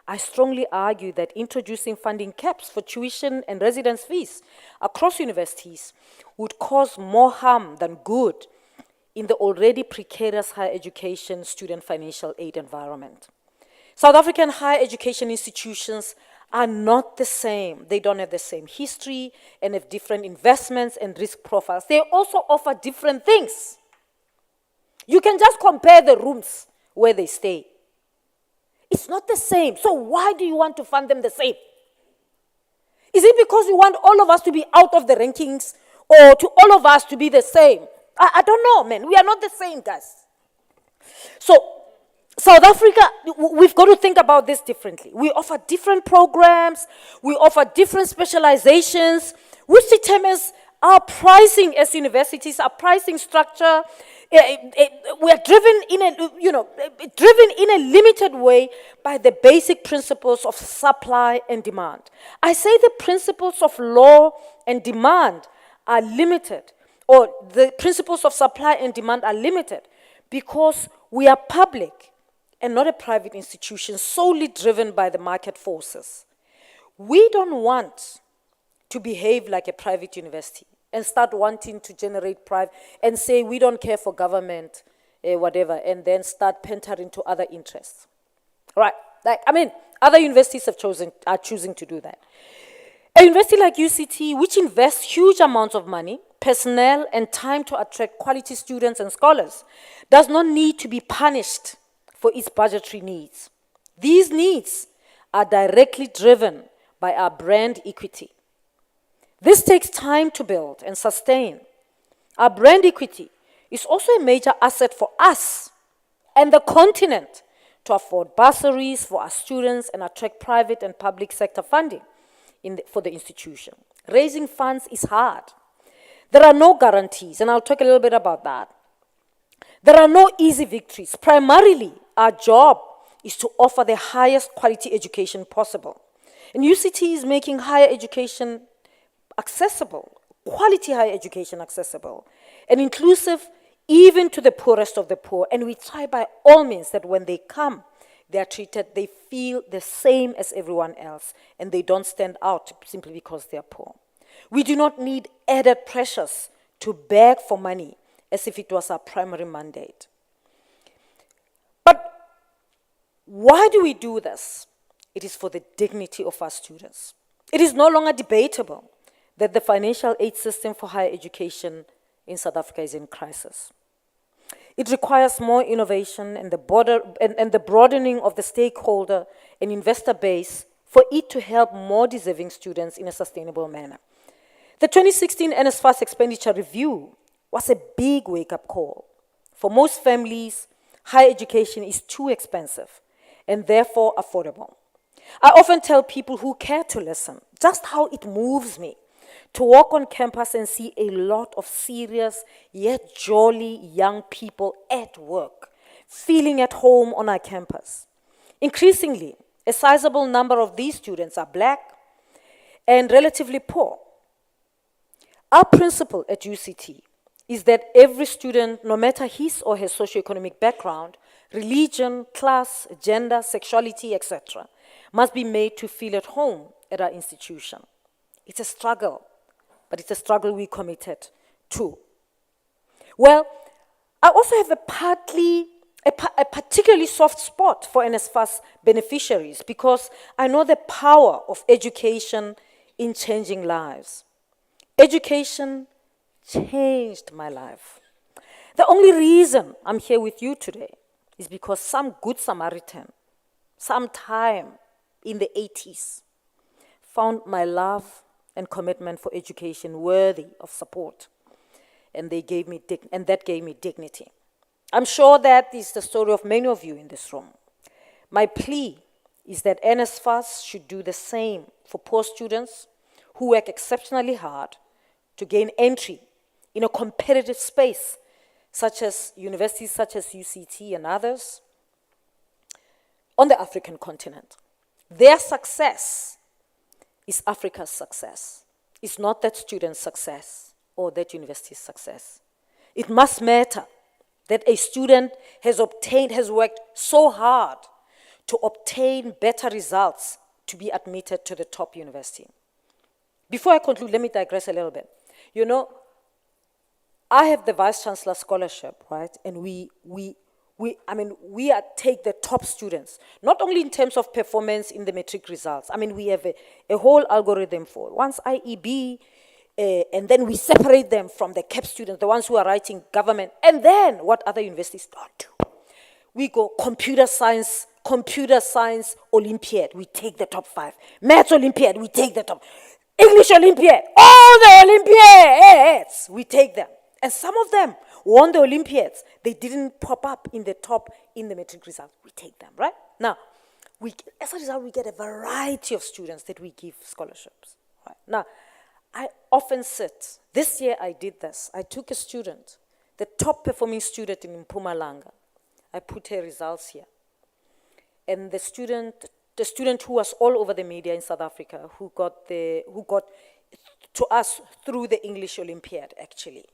I strongly argue that introducing funding caps for tuition and residence fees across universities would cause more harm than good in the already precarious higher education student financial aid environment. South African higher education institutions are not the same. They don't have the same history and have different investments and risk profiles. They also offer different things. You can just compare the rooms where they stay. It's not the same. So why do you want to fund them the same? Is it because you want all of us to be out of the rankings or to all of us to be the same? I don't know, man. We are not the same, guys. So South Africa, we've got to think about this differently. We offer different programs. We offer different specializations, which determines our pricing as universities, our pricing structure. We are driven in a limited way by the basic principles of supply and demand. I say the principles of law and demand are limited, or the principles of supply and demand are limited because we are public and not a private institution solely driven by the market forces. We don't want to behave like a private university and start wanting to generate private and say we don't care for government, whatever, and then start pandering to other interests. Right? Other universities are choosing to do that. A university like UCT, which invests huge amounts of money, personnel, and time to attract quality students and scholars, does not need to be punished for its budgetary needs. These needs are directly driven by our brand equity. This takes time to build and sustain. Our brand equity is also a major asset for us and the continent to afford bursaries for our students and attract private and public sector funding for the institution. Raising funds is hard. There are no guarantees, and I'll talk a little bit about that. There are no easy victories. Primarily, our job is to offer the highest quality education possible. And UCT is making higher education accessible, quality higher education accessible, and inclusive even to the poorest of the poor. And we try by all means that when they come, they are treated, they feel the same as everyone else, and they don't stand out simply because they are poor. We do not need added pressures to beg for money as if it was our primary mandate. But why do we do this? It is for the dignity of our students. It is no longer debatable that the financial aid system for higher education in South Africa is in crisis. It requires more innovation and the broadening of the stakeholder and investor base for it to help more deserving students in a sustainable manner. The 2016 NSFAS expenditure review was a big wake-up call. For most families, higher education is too expensive and therefore affordable. I often tell people who care to listen just how it moves me to walk on campus and see a lot of serious yet jolly young people at work, feeling at home on our campus. Increasingly, a sizable number of these students are black and relatively poor. Our principle at UCT is that every student, no matter his or her socioeconomic background, religion, class, gender, sexuality, etc., must be made to feel at home at our institution. It's a struggle, but it's a struggle we committed to. Well, I also have a particularly soft spot for NSFAS beneficiaries because I know the power of education in changing lives. Education changed my life. The only reason I'm here with you today is because some good Samaritan, sometime in the 80s, found my love and commitment for education worthy of support. And that gave me dignity. I'm sure that is the story of many of you in this room. My plea is that NSFAS should do the same for poor students who work exceptionally hard to gain entry in a competitive space, such as universities such as UCT and others, on the African continent. Their success is Africa's success. It's not that student's success or that university's success. It must matter that a student has worked so hard to obtain better results to be admitted to the top university. Before I conclude, let me digress a little bit. You know, I have the Vice Chancellor Scholarship, right? And we take the top students, not only in terms of performance in the matric results. I mean, we have a whole algorithm for once IEB, and then we separate them from the CAP students, the ones who are writing government, and then what other universities don't do. We go computer science Olympiad, we take the top 5. Maths Olympiad, we take the top. English Olympiad, all the Olympiads, we take them. And some of them won the Olympiads. They didn't pop up in the top in the matric result. We take them, right? Now, as a result, we get a variety of students that we give scholarships. Right? Now, I often sit. This year I did this. I took a student, the top performing student in Mpumalanga. I put her results here. And the student who was all over the media in South Africa, who got to us through the English Olympiad, actually.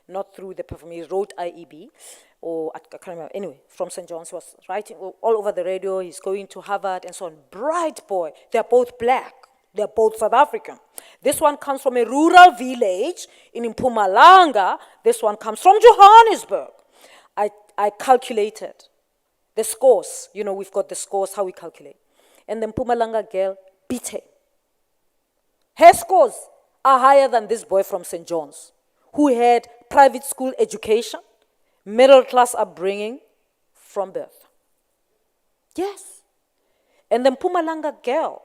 Not through the performance. He wrote IEB, or I can't remember. Anyway, from St. John's, was writing all over the radio. He's going to Harvard and so on. Bright boy. They're both black. They're both South African. This one comes from a rural village in Mpumalanga. This one comes from Johannesburg. I calculated the scores. You know, we've got the scores, how we calculate. And the Mpumalanga girl beat her. Her scores are higher than this boy from St. John's, who had private school education, middle class upbringing from birth. Yes. And the Mpumalanga girl,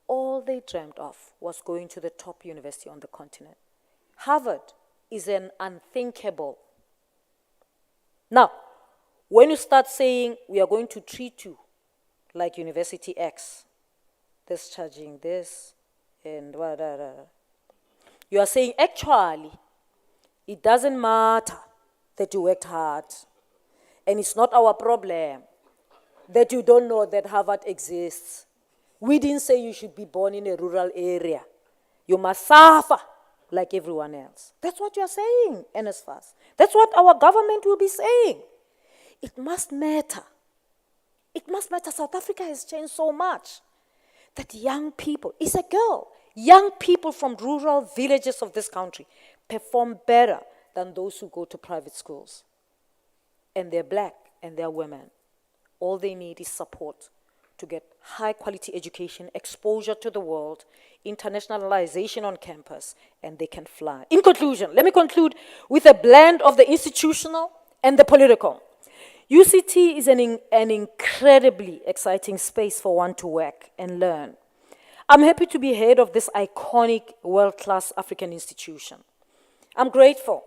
all they dreamt of was going to the top university on the continent. Harvard is an unthinkable. Now, when you start saying we are going to treat you like University X, this charging this, and you are saying actually, it doesn't matter that you worked hard, and it's not our problem that you don't know that Harvard exists. We didn't say you should be born in a rural area. You must suffer like everyone else. That's what you're saying, NSFAS. That's what our government will be saying. It must matter. It must matter. South Africa has changed so much that young people, it's a girl, young people from rural villages of this country perform better than those who go to private schools. And they're black and they're women. All they need is support to get high quality education, exposure to the world, internationalization on campus, and they can fly. In conclusion, let me conclude with a blend of the institutional and the political. UCT is an incredibly exciting space for one to work and learn. I'm happy to be head of this iconic world-class African institution. I'm grateful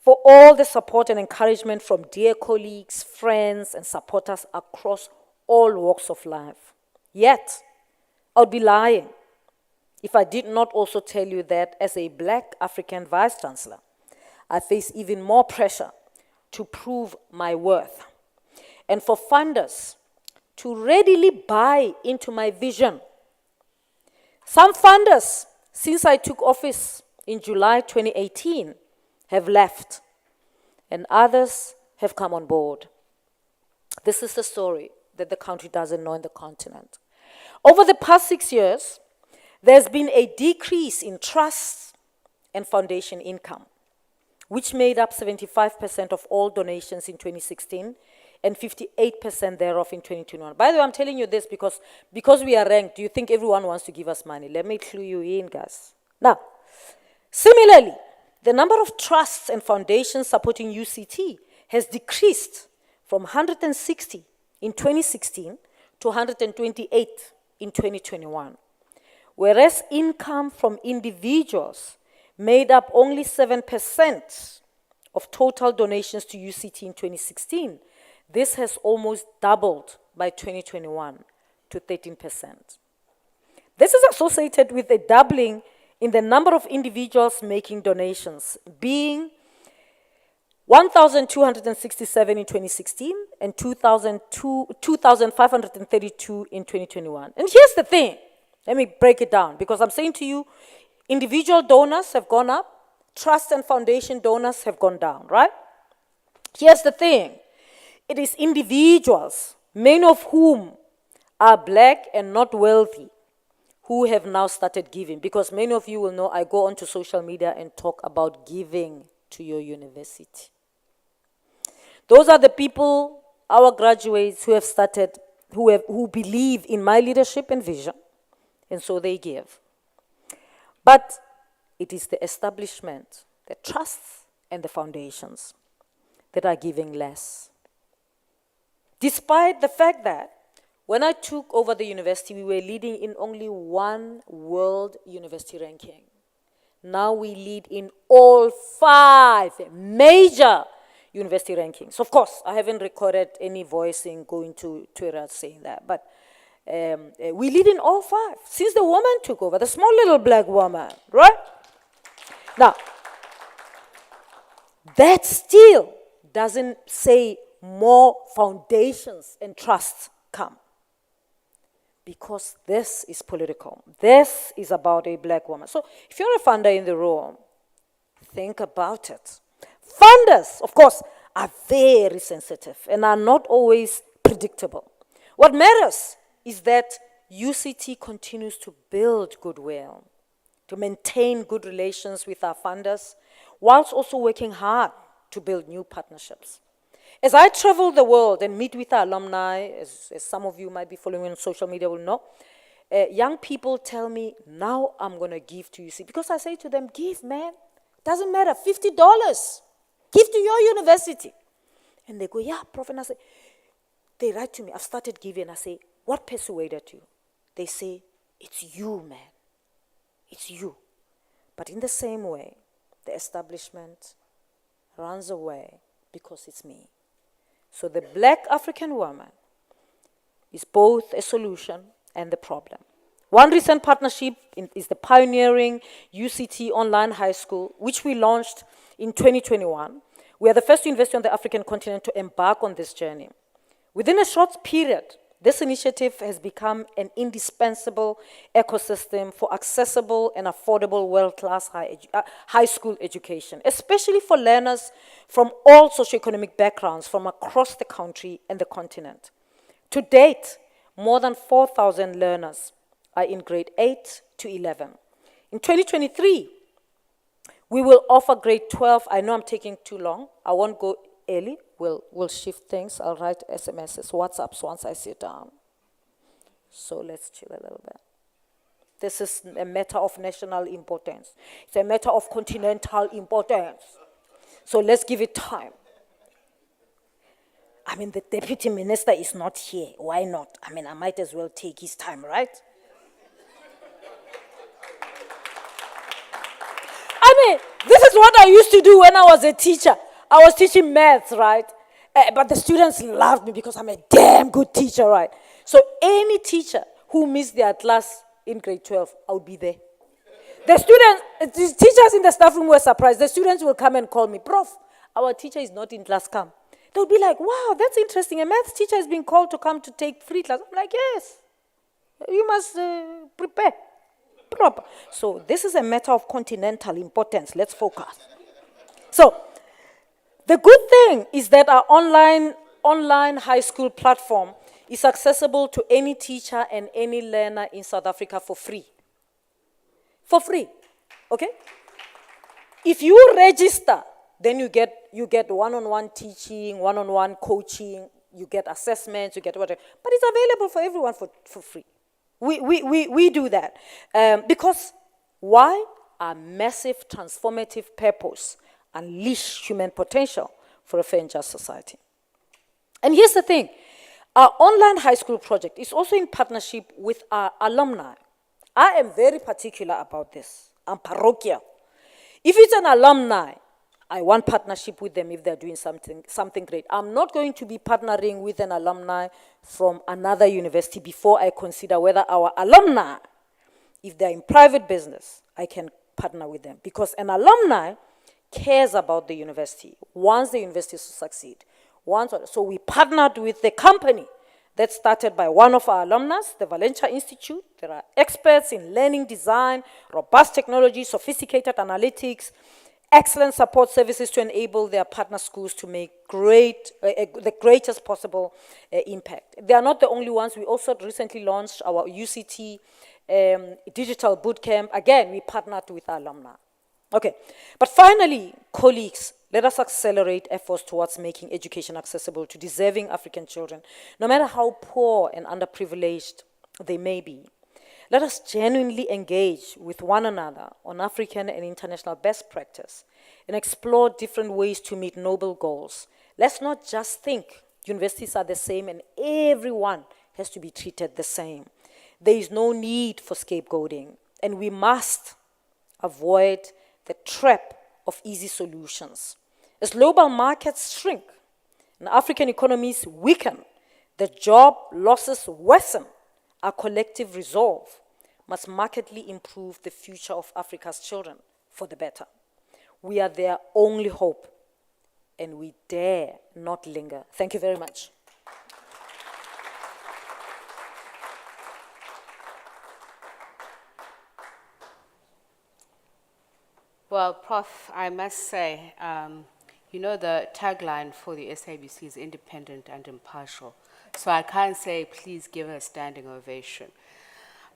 for all the support and encouragement from dear colleagues, friends, and supporters across all walks of life. Yet, I would be lying if I did not also tell you that as a black African Vice-Chancellor, I face even more pressure to prove my worth and for funders to readily buy into my vision. Some funders, since I took office in July 2018, have left, and others have come on board. This is the story that the country doesn't know in the continent. Over the past 6 years, there's been a decrease in trusts and foundation income, which made up 75% of all donations in 2016 and 58% thereof in 2021. By the way, I'm telling you this because we are ranked. Do you think everyone wants to give us money? Let me clue you in, guys. Now, similarly, the number of trusts and foundations supporting UCT has decreased from 160 in 2016 to 128 in 2021, whereas income from individuals made up only 7% of total donations to UCT in 2016. This has almost doubled by 2021 to 13%. This is associated with a doubling in the number of individuals making donations, being 1,267 in 2016 and 2,532 in 2021. And here's the thing, Let me break it down, because I'm saying to you, individual donors have gone up, trust and foundation donors have gone down, right? Here's the thing. It is individuals, many of whom are black and not wealthy, who have now started giving. Because many of you will know I go onto social media and talk about giving to your university. Those are the people, our graduates, who have started, who believe in my leadership and vision, and so they give. But it is the establishment, the trusts, and the foundations that are giving less. Despite the fact that when I took over the university, we were leading in only one world university ranking. Now we lead in all 5 major university rankings. Of course, I haven't recorded any voicing going to Twitter saying that, but we lead in all 5 since the woman took over, the small little black woman, right? Now, that still doesn't say more foundations and trusts come. Because this is political. This is about a black woman. So if you're a funder in the room, think about it. Funders, of course, are very sensitive and are not always predictable. What matters is that UCT continues to build goodwill, to maintain good relations with our funders, whilst also working hard to build new partnerships. As I travel the world and meet with our alumni, as some of you might be following on social media will know, young people tell me, now I'm going to give to UC. Because I say to them, give, man. Doesn't matter, $50. Give to your university. And they go, yeah, Prof. And I say, they write to me, I've started giving. I say, what persuaded you? They say, it's you, man. It's you. But in the same way, the establishment runs away because it's me. So the black African woman is both a solution and the problem. One recent partnership is the pioneering UCT online high school, which we launched in 2021. We are the first university on the African continent to embark on this journey. Within a short period, this initiative has become an indispensable ecosystem for accessible and affordable world-class high school education, especially for learners from all socioeconomic backgrounds from across the country and the continent. To date, more than 4,000 learners are in grade 8 to 11. In 2023, we will offer grade 12. I know I'm taking too long. I won't go early. We'll shift things. I'll write SMSs, WhatsApps once I sit down. So let's chill a little bit. This is a matter of national importance. It's a matter of continental importance. So let's give it time. I mean, the deputy minister is not here. Why not? I mean, I might as well take his time, right? I mean, this is what I used to do when I was a teacher. I was teaching maths, right? But the students loved me because I'm a damn good teacher, right? So any teacher who missed their class in grade 12, I would be there. The teachers in the staff room were surprised. The students will come and call me, Prof, our teacher is not in class, come. They'll be like, wow, that's interesting. A maths teacher has been called to come to take free class. I'm like, yes, you must prepare proper. So this is a matter of continental importance. Let's focus. So the good thing is that our online high school platform is accessible to any teacher and any learner in South Africa for free. For free, okay? If you register, then you get one-on-one teaching, one-on-one coaching, you get assessments, you get whatever. But it's available for everyone for free. We do that. Because why? Our massive transformative purpose, unleash human potential for a fair and just society. And here's the thing. Our online high school project is also in partnership with our alumni. I am very particular about this. I'm parochial. If it's an alumni, I want partnership with them if they're doing something great. I'm not going to be partnering with an alumni from another university before I consider whether our alumni, if they're in private business, I can partner with them. Because an alumni cares about the university, wants the university to succeed. So we partnered with the company That's started by one of our alumnus, the Valencia Institute. There are experts in learning design, robust technology, sophisticated analytics, excellent support services to enable their partner schools to make the greatest possible impact. They are not the only ones. We also recently launched our UCT digital bootcamp. Again, we partnered with our alumni. Okay, but finally, colleagues, let us accelerate efforts towards making education accessible to deserving African children, no matter how poor and underprivileged they may be. Let us genuinely engage with one another on African and international best practice and explore different ways to meet noble goals. Let's not just think universities are the same and everyone has to be treated the same. There is no need for scapegoating, and we must avoid the trap of easy solutions. As global markets shrink and African economies weaken, the job losses worsen, our collective resolve must markedly improve the future of Africa's children for the better. We are their only hope, and we dare not linger. Thank you very much. Well, Prof, I must say, you know the tagline for the SABC is independent and impartial. So I can't say, please give a standing ovation.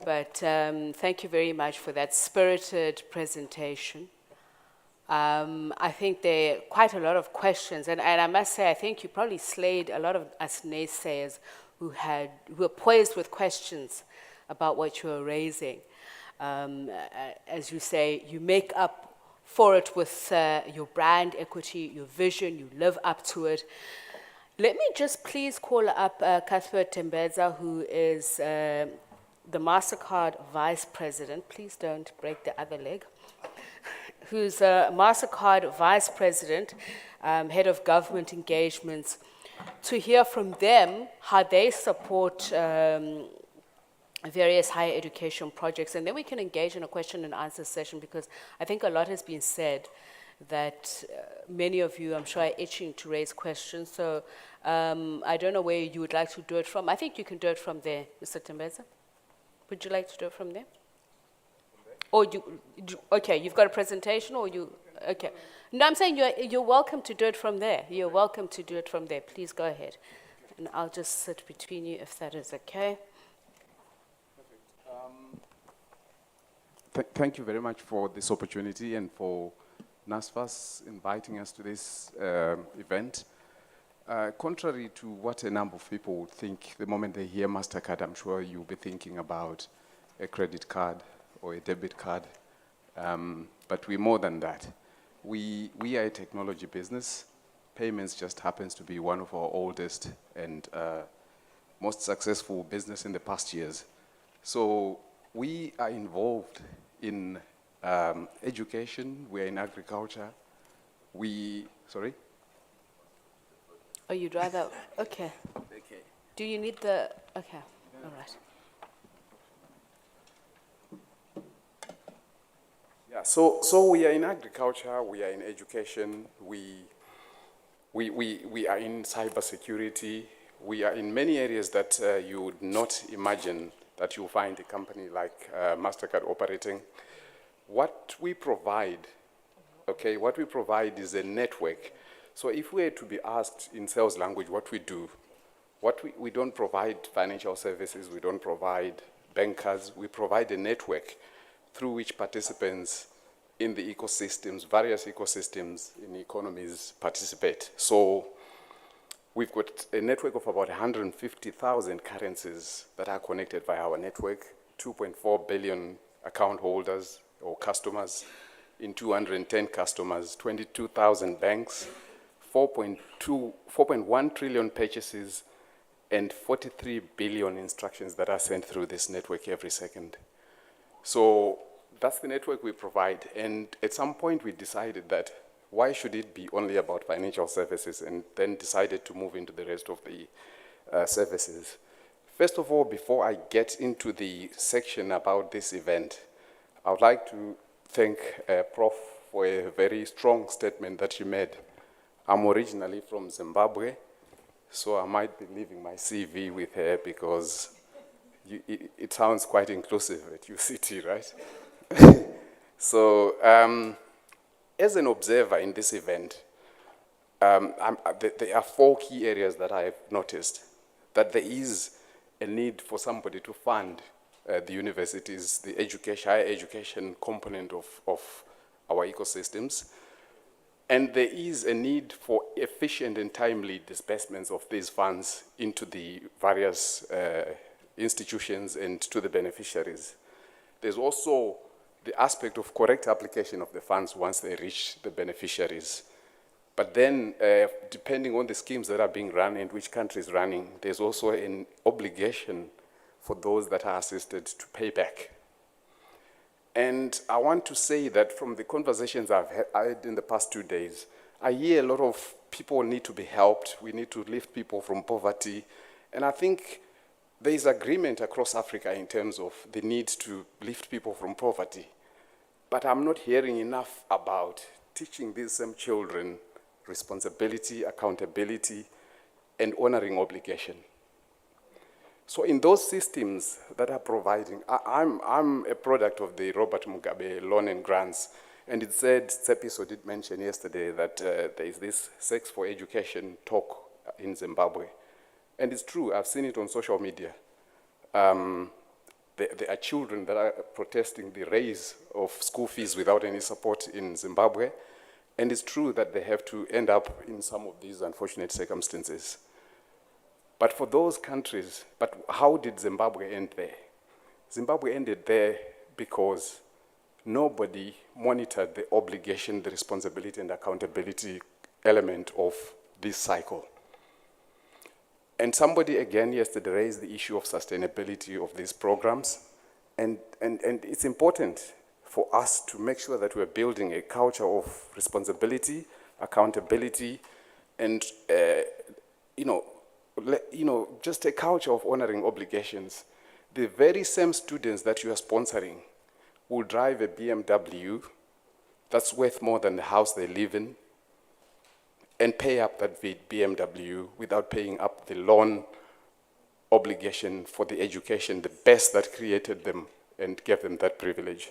But thank you very much for that spirited presentation. I think there are quite a lot of questions, and I must say, I think you probably slayed a lot of us naysayers who were poised with questions about what you were raising. As you say, you make up for it with your brand equity, your vision, you live up to it. Let me just please call up Cuthbert Tembeza, who is the MasterCard Vice President. Please don't break the other leg. Who's a MasterCard Vice President, Head of Government Engagements, to hear from them how they support various higher education projects. And then we can engage in a question and answer session, because I think a lot has been said that many of you, I'm sure, are itching to raise questions. So I don't know where you would like to do it from. I think you can do it from there, Mr. Tembeza. Would you like to do it from there? Or okay, you've got a presentation, or you, okay. No, I'm saying you're welcome to do it from there. You're welcome to do it from there. Please go ahead. And I'll just sit between you if that is okay. Thank you very much for this opportunity and for NSFAS inviting us to this event. Contrary to what a number of people would think, the moment they hear MasterCard, I'm sure you'll be thinking about a credit card or a debit card, but we're more than that. We are a technology business. Payments just happens to be one of our oldest and most successful business in the past years. So we are involved in education, we're in agriculture. Sorry? Oh, you'd rather, okay. Okay. Do you need the, okay, all right. Yeah, so we are in agriculture, we are in education, we are in cybersecurity, we are in many areas that you would not imagine that you'll find a company like MasterCard operating. What we provide, okay, what we provide is a network. So if we were to be asked in sales language what we do, we don't provide financial services, we don't provide bankers, we provide a network through which participants in the ecosystems, various ecosystems in economies participate. So we've got a network of about 150,000 currencies that are connected via our network, 2.4 billion account holders or customers in 210 customers, 22,000 banks, 4.1 trillion purchases, and 43 billion instructions that are sent through this network every second. So that's the network we provide. And at some point we decided that why should it be only about financial services, and then decided to move into the rest of the services. First of all, before I get into the section about this event, I would like to thank Prof for a very strong statement that she made. I'm originally from Zimbabwe, so I might be leaving my CV with her because it sounds quite inclusive at UCT, right? So, as an observer in this event, there are 4 key areas that I have noticed. That there is a need for somebody to fund the universities, the higher education component of our ecosystems. And there is a need for efficient and timely disbursements of these funds into the various institutions and to the beneficiaries. There's also the aspect of correct application of the funds once they reach the beneficiaries. But then, depending on the schemes that are being run and which country is running, there's also an obligation for those that are assisted to pay back. And I want to say that from the conversations I've had in the past 2 days, I hear a lot of people need to be helped. We need to lift people from poverty. And I think there is agreement across Africa in terms of the need to lift people from poverty. But I'm not hearing enough about teaching these same children responsibility, accountability, and honoring obligation. So in those systems that are providing, I'm a product of the Robert Mugabe loan and grants, and it said, Tsepiso did mention yesterday that there is this sex for education talk in Zimbabwe. And it's true, I've seen it on social media. There are children that are protesting the raise of school fees without any support in Zimbabwe. And it's true that they have to end up in some of these unfortunate circumstances. But for those countries, but how did Zimbabwe end there? Zimbabwe ended there because nobody monitored the obligation, the responsibility, and accountability element of this cycle. And somebody again yesterday raised the issue of sustainability of these programs. And it's important for us to make sure that we're building a culture of responsibility, accountability, and just a culture of honoring obligations. The very same students that you are sponsoring will drive a BMW that's worth more than the house they live in and pay up that BMW without paying up the loan obligation for the education, the best that created them and gave them that privilege.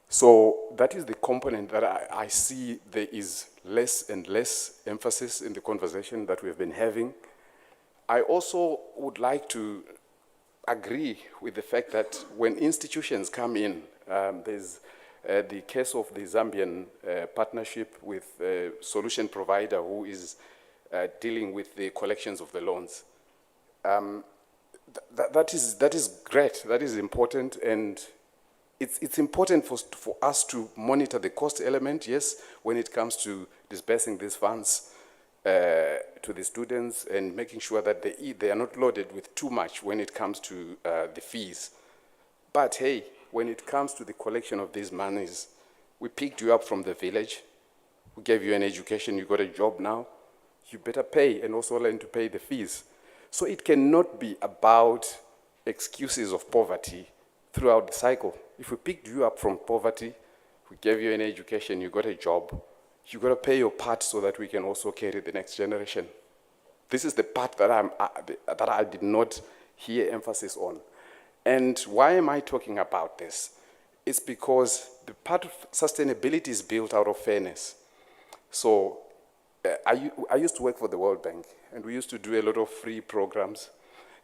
So that is the component that I see there is less and less emphasis in the conversation that we've been having. I also would like to agree with the fact that when institutions come in, there's the case of the Zambian partnership with a solution provider who is dealing with the collections of the loans. That is great, that is important, and it's important for us to monitor the cost element, yes, when it comes to disbursing these funds to the students and making sure that they are not loaded with too much when it comes to the fees. But hey, when it comes to the collection of these monies, we picked you up from the village, we gave you an education, you got a job now, you better pay and also learn to pay the fees. So it cannot be about excuses of poverty throughout the cycle. If we picked you up from poverty, we gave you an education, you got a job, you got to pay your part so that we can also carry the next generation. This is the part that I did not hear emphasis on. And why am I talking about this? It's because the part of sustainability is built out of fairness. So I used to work for the World Bank, and we used to do a lot of free programs.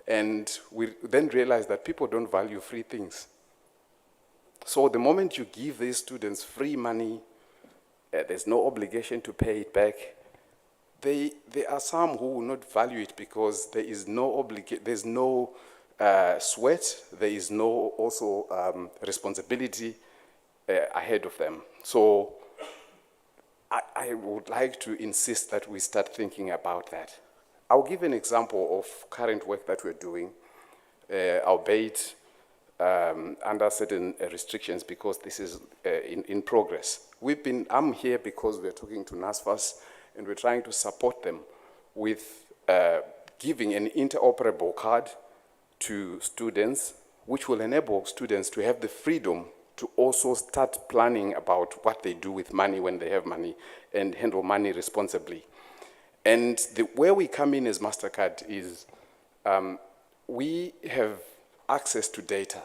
And we then realized that people don't value free things. So the moment you give these students free money, there's no obligation to pay it back. There are some who will not value it because there is no there's no sweat, there is no also responsibility ahead of them. So I would like to insist that we start thinking about that. I'll give an example of current work that we're doing, albeit under certain restrictions because this is in progress. I'm here because we're talking to NSFAS and we're trying to support them with giving an interoperable card to students, which will enable students to have the freedom to also start planning about what they do with money when they have money and handle money responsibly. And where we come in as MasterCard is we have access to data.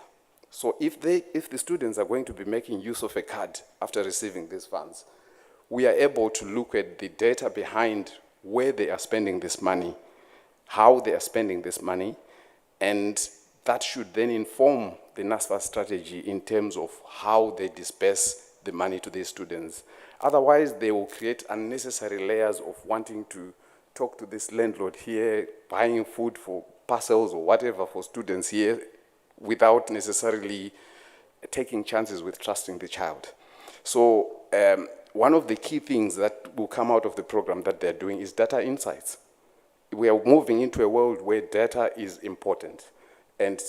So if the students are going to be making use of a card after receiving these funds, we are able to look at the data behind where they are spending this money, how they are spending this money, and that should then inform the NSFAS strategy in terms of how they disperse the money to these students. Otherwise, they will create unnecessary layers of wanting to talk to this landlord here, buying food for parcels or whatever for students here, without necessarily taking chances with trusting the child. So one of the key things that will come out of the program that they're doing is data insights. We are moving into a world where data is important and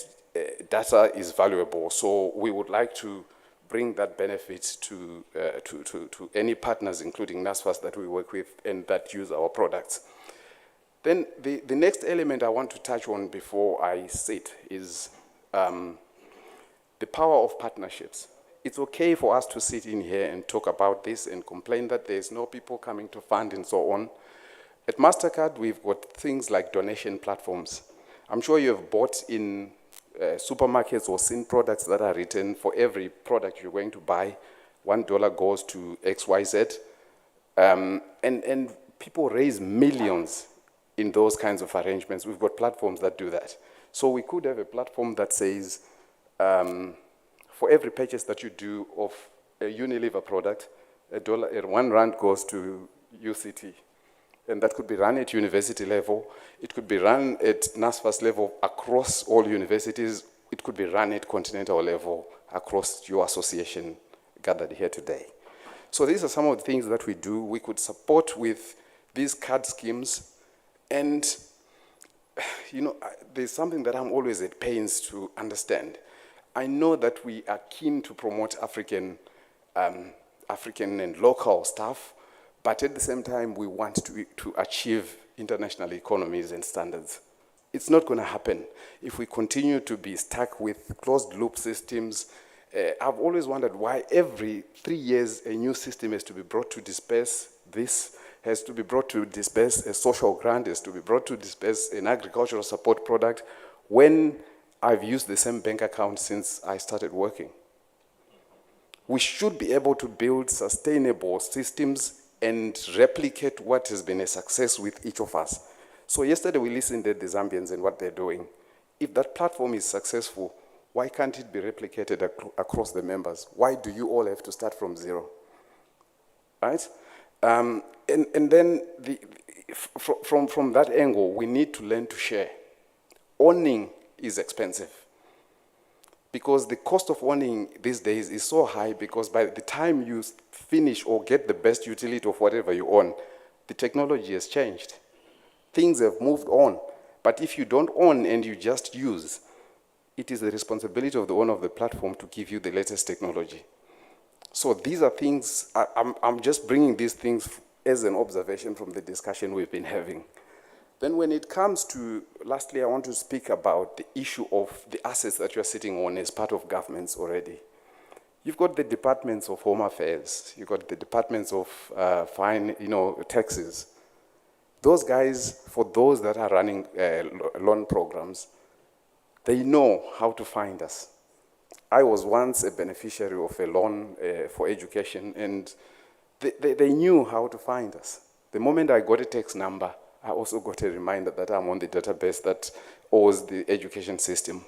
data is valuable. So we would like to bring that benefit to any partners, including NSFAS that we work with and that use our products. Then the next element I want to touch on before I sit is the power of partnerships. It's okay for us to sit in here and talk about this and complain that there's no people coming to fund and so on. At MasterCard, we've got things like donation platforms. I'm sure you have bought in supermarkets or seen products that are written for every product you're going to buy, $1 goes to XYZ. And people raise millions in those kinds of arrangements. We've got platforms that do that. So we could have a platform that says, for every purchase that you do of a Unilever product, R1 goes to UCT. And that could be run at university level. It could be run at NSFAS level across all universities. It could be run at continental level across your association gathered here today. So these are some of the things that we do. We could support with these card schemes. And, you know, there's something that I'm always at pains to understand. I know that we are keen to promote African and local stuff, but at the same time, we want to achieve international economies and standards. It's not going to happen if we continue to be stuck with closed-loop systems. I've always wondered why every 3 years a new system has to be brought to disperse this, has to be brought to disperse a social grant, has to be brought to disperse an agricultural support product, when I've used the same bank account since I started working. We should be able to build sustainable systems and replicate what has been a success with each of us. So yesterday we listened at the Zambians and what they're doing. If that platform is successful, why can't it be replicated across the members? Why do you all have to start from zero? Right? And then from that angle, we need to learn to share. Owning is expensive, because the cost of owning these days is so high, because by the time you finish or get the best utility of whatever you own, the technology has changed. Things have moved on. But if you don't own and you just use, it is the responsibility of the owner of the platform to give you the latest technology. So these are things, I'm just bringing these things as an observation from the discussion we've been having. Then when it comes to, lastly, I want to speak about the issue of the assets that you're sitting on as part of governments already. You've got the departments of Home Affairs, you've got the departments of taxes. Those guys, for those that are running loan programs, they know how to find us. I was once a beneficiary of a loan for education, and they knew how to find us. The moment I got a tax number, I also got a reminder that I'm on the database that owes the education system.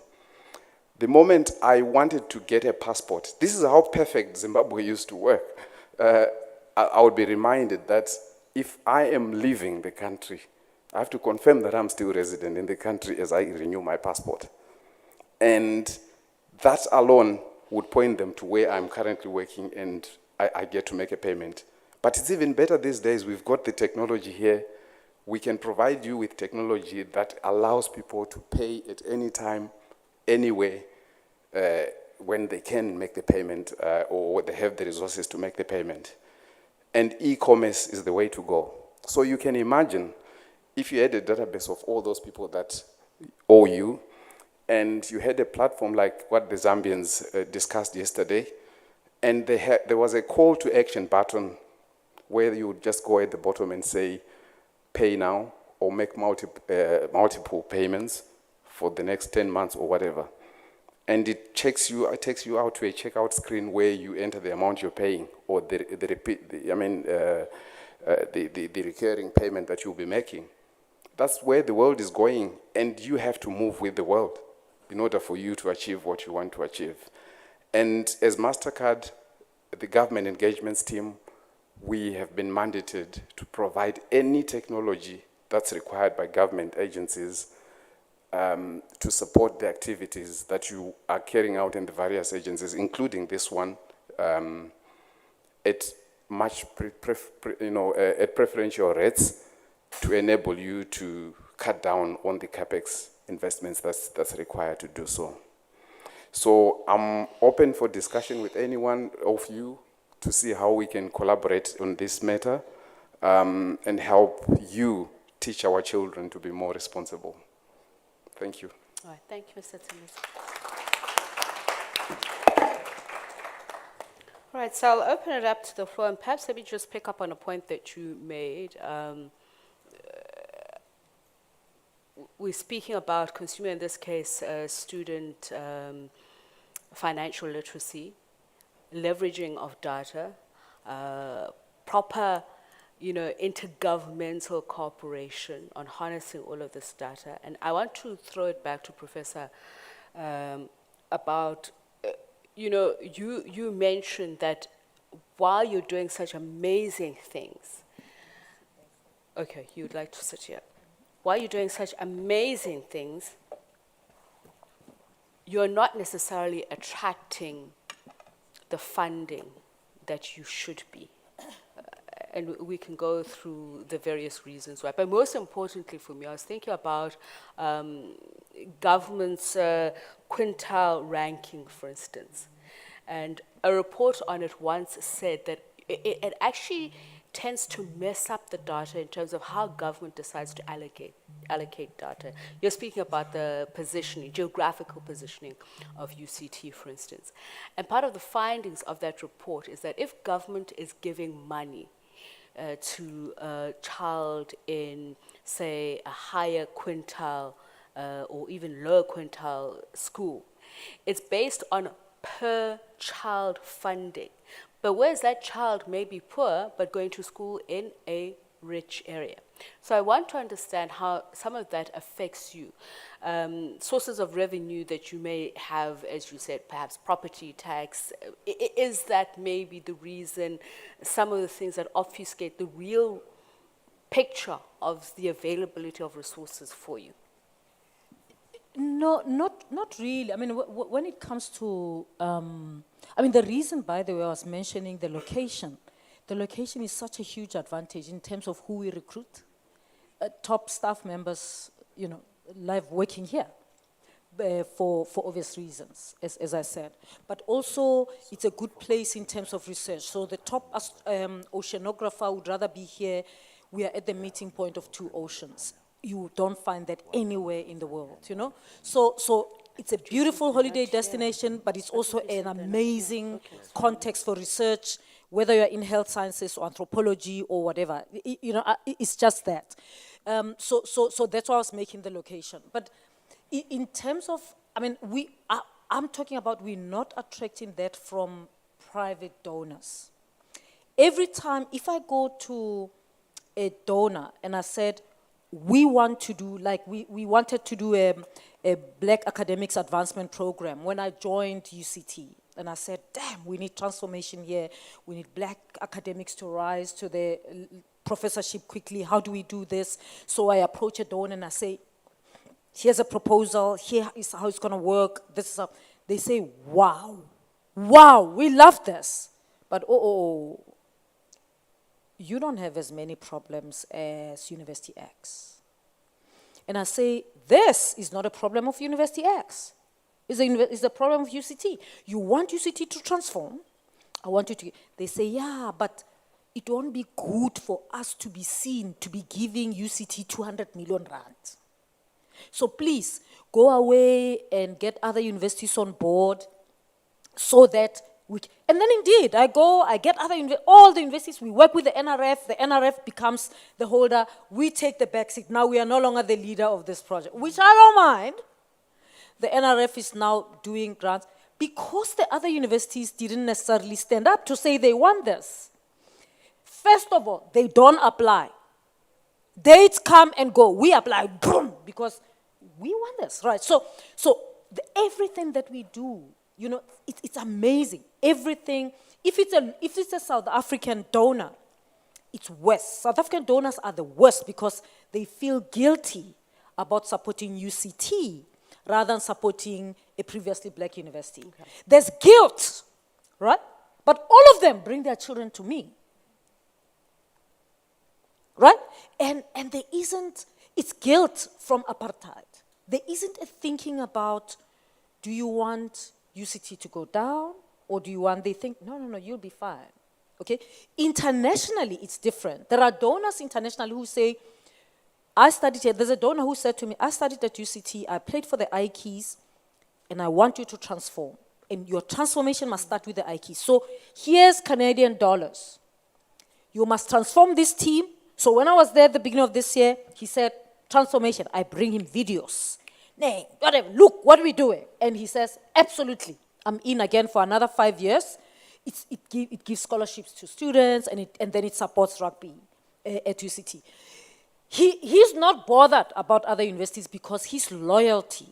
The moment I wanted to get a passport, this is how perfect Zimbabwe used to work. I would be reminded that if I am leaving the country, I have to confirm that I'm still resident in the country as I renew my passport. And that alone would point them to where I'm currently working, and I get to make a payment. But it's even better these days. We've got the technology here. We can provide you with technology that allows people to pay at any time, anywhere, when they can make the payment or they have the resources to make the payment. And e-commerce is the way to go. So you can imagine if you had a database of all those people that owe you, and you had a platform like what the Zambians discussed yesterday, and there was a call to action button where you would just go at the bottom and say, pay now or make multiple payments for the next 10 months or whatever. And it takes you out to a checkout screen where you enter the amount you're paying or the recurring payment that you'll be making. That's where the world is going, and you have to move with the world in order for you to achieve what you want to achieve. And as MasterCard, the government engagements team, we have been mandated to provide any technology that's required by government agencies to support the activities that you are carrying out in the various agencies, including this one, at much at preferential rates to enable you to cut down on the capex investments that's required to do so. So I'm open for discussion with anyone of you to see how we can collaborate on this matter and help you teach our children to be more responsible. Thank you. All right, thank you, Mr. Timmins. All right, so I'll open it up to the floor, and perhaps let me just pick up on a point that you made. We're speaking about consumer, in this case, student financial literacy, leveraging of data, proper intergovernmental cooperation on harnessing all of this data. And I want to throw it back to Professor about, you mentioned that while you're doing such amazing things, okay, you'd like to sit here. While you're doing such amazing things, you're not necessarily attracting the funding that you should be. And we can go through the various reasons why. But most importantly for me, I was thinking about government's quintile ranking, for instance. And a report on it once said that it actually tends to mess up the data in terms of how government decides to allocate data. You're speaking about the positioning, geographical positioning of UCT, for instance. And part of the findings of that report is that if government is giving money to a child in, say, a higher quintile or even lower quintile school, it's based on per child funding. But whereas that child may be poor, but going to school in a rich area. So I want to understand how some of that affects you. Sources of revenue that you may have, as you said, perhaps property tax. Is that maybe the reason, some of the things that obfuscate the real picture of the availability of resources for you? No, not really. I mean, when it comes to, the reason, by the way, I was mentioning the location is such a huge advantage in terms of who we recruit. Top staff members, live working here for obvious reasons, as I said. But also, it's a good place in terms of research. So the top oceanographer would rather be here. We are at the meeting point of two oceans. You don't find that anywhere in the world, So it's a beautiful holiday destination, but it's also an amazing context for research, whether you're in health sciences or anthropology or whatever. It's just that. So that's why I was making the location. But in terms of, I'm talking about we're not attracting that from private donors. Every time, if I go to a donor and I said, we want to do, like we wanted to do a Black Academics Advancement Program when I joined UCT. And I said, damn, we need transformation here. We need Black academics to rise to the professorship quickly. How do we do this? So I approach a donor and I say, here's a proposal. Here is how it's going to work. This is how. They say, wow, we love this. But you don't have as many problems as University X. And I say, this is not a problem of University X. It's a problem of UCT. You want UCT to transform. I want you to. They say, yeah, but it won't be good for us to be seen to be giving UCT 200 million rand. So please, go away and get other universities on board so that And then indeed, I go, I get all the universities, we work with the NRF becomes the holder, we take the back seat. Now we are no longer the leader of this project, which I don't mind. The NRF is now doing grants because the other universities didn't necessarily stand up to say they want this. First of all, they don't apply. Dates come and go. We apply, boom, because we want this, right? So everything that we do, it's amazing. Everything, if it's a South African donor, it's worse. South African donors are the worst because they feel guilty about supporting UCT rather than supporting a previously black university. Okay. There's guilt, right? But all of them bring their children to me. Right? And there isn't, it's guilt from apartheid. There isn't a thinking about, do you want UCT to go down? Or do you want, they think, no, you'll be fine. Okay? Internationally, it's different. There are donors internationally who say, I studied here. There's a donor who said to me, I studied at UCT, I played for the IKEs, and I want you to transform. And your transformation must start with the IKEs. So here's Canadian dollars. You must transform this team. So when I was there at the beginning of this year, he said, transformation. I bring him videos. Nay, whatever, look, what are we doing? And he says, absolutely. I'm in again for another 5 years. It gives scholarships to students, and then it supports rugby at UCT. He's not bothered about other universities because his loyalty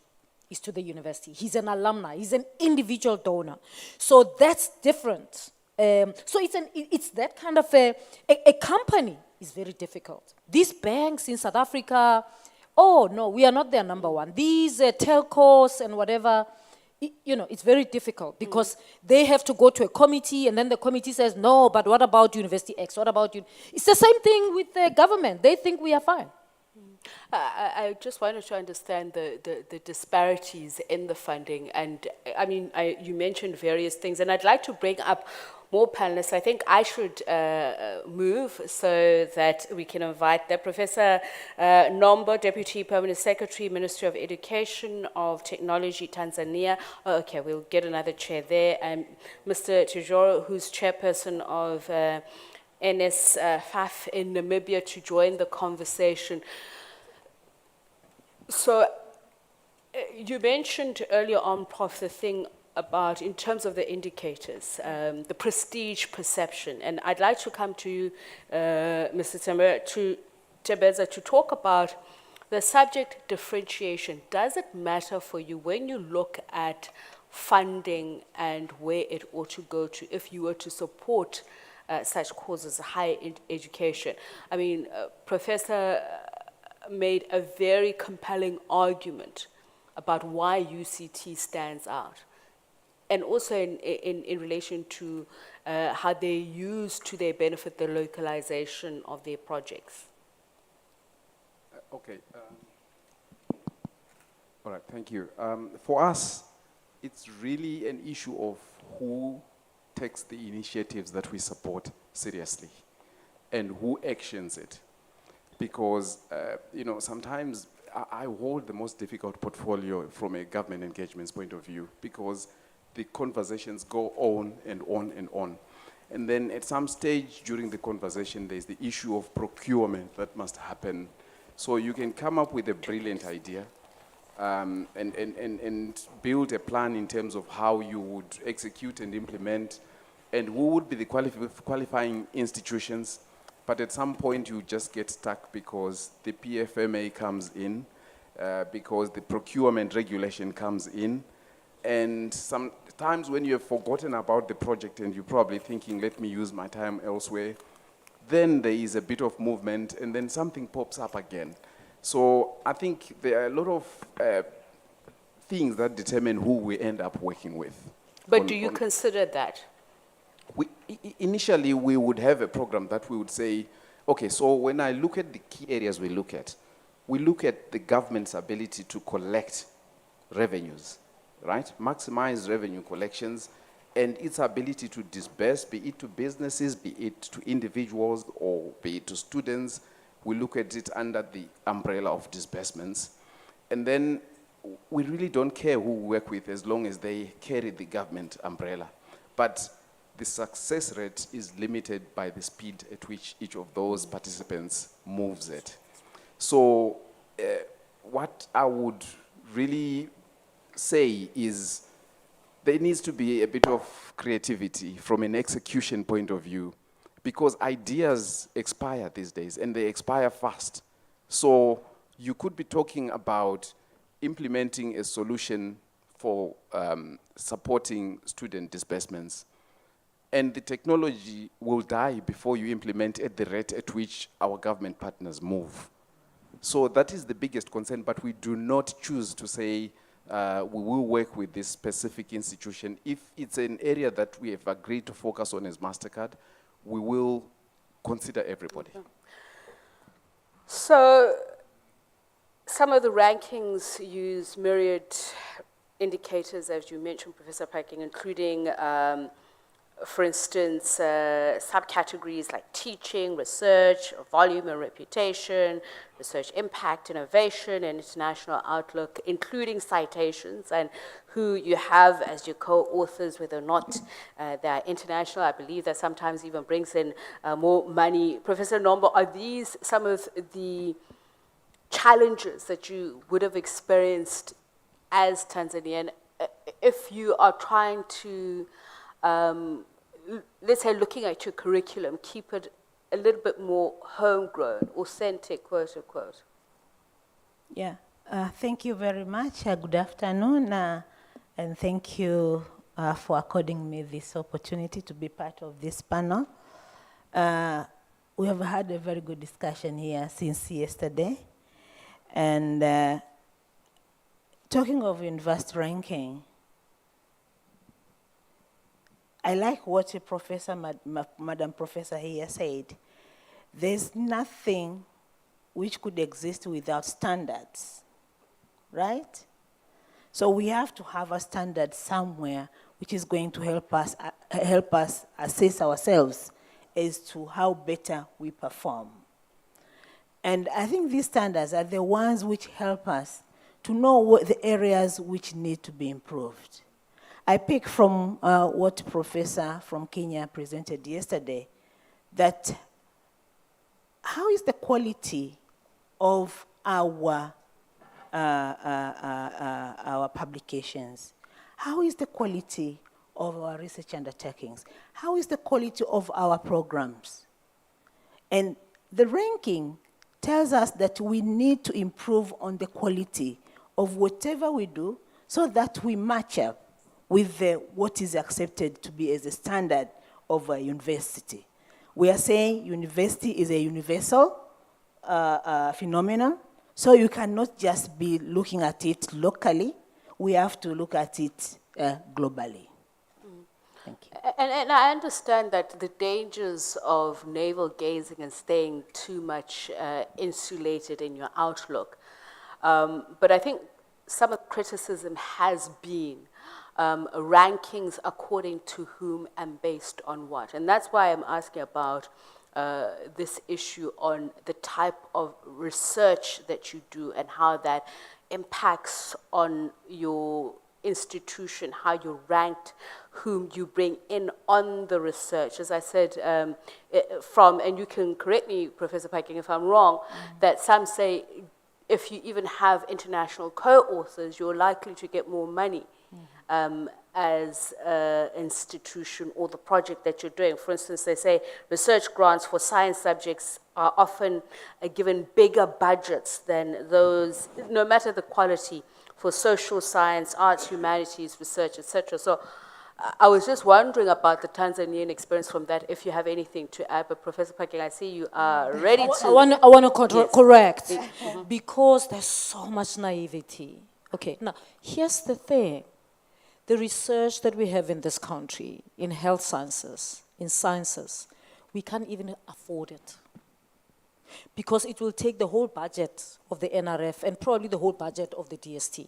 is to the university. He's an alumni. He's an individual donor. So that's different. So it's that kind of a company is very difficult. These banks in South Africa, oh no, we are not their number one. These telcos and whatever, it's very difficult because they have to go to a committee and then the committee says, no, but what about University X? What about you? It's the same thing with the government. They think we are fine. I just wanted to understand the disparities in the funding. And I mean, you mentioned various things, and I'd like to bring up more panelists. I think I should move so that we can invite the Professor Nombo, Deputy Permanent Secretary, Ministry of Education of Technology, Tanzania. Oh, okay, we'll get another chair there. And Mr. Tijoro, who's chairperson of NSFAF in Namibia, to join the conversation. So you mentioned earlier on, Prof, the thing about, in terms of the indicators, the prestige perception. And I'd like to come to you, Mr. Tebeza, to talk about the subject differentiation. Does it matter for you when you look at funding and where it ought to go to if you were to support such causes, higher education? I mean, Professor made a very compelling argument about why UCT stands out, and also in relation to how they use to their benefit the localization of their projects. Okay. All right, thank you. For us, it's really an issue of who takes the initiatives that we support seriously and who actions it. Because, sometimes I hold the most difficult portfolio from a government engagements point of view because the conversations go on and on and on. And then at some stage during the conversation, there's the issue of procurement that must happen. So you can come up with a brilliant idea and build a plan in terms of how you would execute and implement and who would be the qualifying institutions. But at some point, you just get stuck because the PFMA comes in, because the procurement regulation comes in. And sometimes when you have forgotten about the project and you're probably thinking, let me use my time elsewhere, then there is a bit of movement and then something pops up again. So I think there are a lot of things that determine who we end up working with. But do you consider that? Initially, we would have a program that we would say, okay, so when I look at the key areas we look at the government's ability to collect revenues, right? Maximize revenue collections and its ability to disperse, be it to businesses, be it to individuals, or be it to students. We look at it under the umbrella of disbursements. And then we really don't care who we work with as long as they carry the government umbrella. but the success rate is limited by the speed at which each of those participants moves at. So what I would really say is there needs to be a bit of creativity from an execution point of view, because ideas expire these days, and they expire fast. So you could be talking about implementing a solution for supporting student disbursements, and the technology will die before you implement at the rate at which our government partners move. So that is the biggest concern, but we do not choose to say we will work with this specific institution. If it's an area that we have agreed to focus on as MasterCard, we will consider everybody. So some of the rankings use myriad indicators, as you mentioned, Professor Packing, including, for instance, subcategories like teaching, research, volume and reputation, research impact, innovation, and international outlook, including citations and who you have as your co-authors, whether or not they are international. I believe that sometimes even brings in more money. Professor Nombo, are these some of the challenges that you would have experienced as Tanzanian if you are trying to, let's say, looking at your curriculum, keep it a little bit more homegrown, authentic, quote unquote? Yeah, thank you very much. Good afternoon, and thank you for according me this opportunity to be part of this panel. We have had a very good discussion here since yesterday. And talking of university ranking, I like what the professor, Madam Professor here said. There's nothing which could exist without standards, right? So we have to have a standard somewhere which is going to help us assess ourselves as to how better we perform. And I think these standards are the ones which help us to know what the areas which need to be improved. I pick from what Professor from Kenya presented yesterday, that how is the quality of our publications? How is the quality of our research undertakings? How is the quality of our programs? And the ranking tells us that we need to improve on the quality of whatever we do so that we match up with what is accepted to be as a standard of a university. We are saying university is a universal phenomenon, so you cannot just be looking at it locally. We have to look at it globally. Thank you. And I understand that the dangers of navel gazing and staying too much insulated in your outlook. But I think some of the criticism has been rankings according to whom and based on what. And that's why I'm asking about this issue on the type of research that you do and how that impacts on your institution, how you're ranked, whom you bring in on the research. As I said, and you can correct me, Professor Packing, if I'm wrong, that some say if you even have international co-authors, you're likely to get more money as an institution or the project that you're doing. For instance, they say research grants for science subjects are often given bigger budgets than those, no matter the quality, for social science, arts, humanities, research, etc. So I was just wondering about the Tanzanian experience from that, if you have anything to add. But Professor Packing, I see you are ready to. I want to correct, because there's so much naivety. Okay, now here's the thing. The research that we have in this country, in health sciences, in sciences, we can't even afford it. Because it will take the whole budget of the NRF and probably the whole budget of the DST.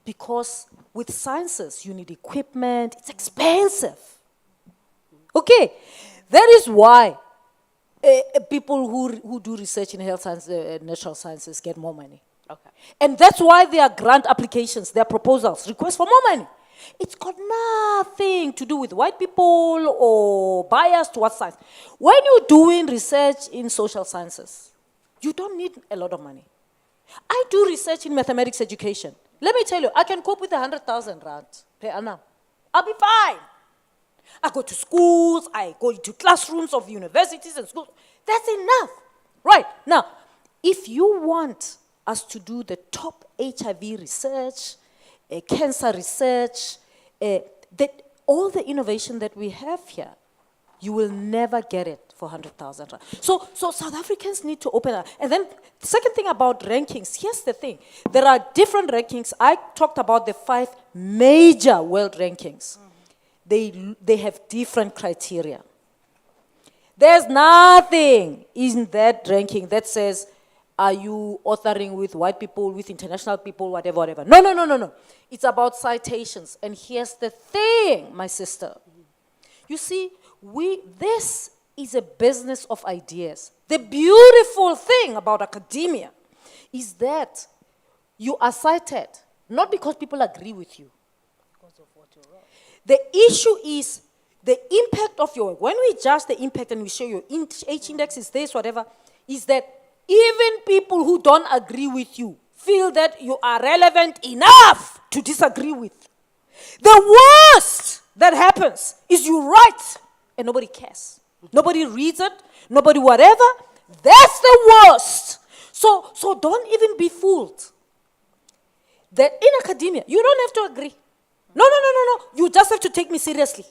Because with sciences, you need equipment, it's expensive. Okay, that is why people who do research in health science, natural sciences get more money. Okay. And that's why there are grant applications, there are proposals, requests for more money. It's got nothing to do with white people or bias towards science. When you're doing research in social sciences, you don't need a lot of money. I do research in mathematics education. Let me tell you, I can cope with 100,000 rand per annum. I'll be fine. I go to schools, I go to classrooms of universities and schools. That's enough. Right. Now, if you want us to do the top HIV research, cancer research, all the innovation that we have here, you will never get it for 100,000 rand. So South Africans need to open up. And then the second thing about rankings, here's the thing. There are different rankings. I talked about the 5 major world rankings. They have different criteria. There's nothing in that ranking that says, are you authoring with white people, with international people, whatever, whatever. No. It's about citations. And here's the thing, my sister. You see, this is a business of ideas. The beautiful thing about academia is that you are cited, not because people agree with you. Because of what you wrote. The issue is the impact of your work. When we judge the impact and we show your H index is this, whatever, is that even people who don't agree with you feel that you are relevant enough to disagree with. The worst that happens is you write and nobody cares. Nobody reads it, nobody whatever. That's the worst. So don't even be fooled that in academia, you don't have to agree. No. You just have to take me seriously.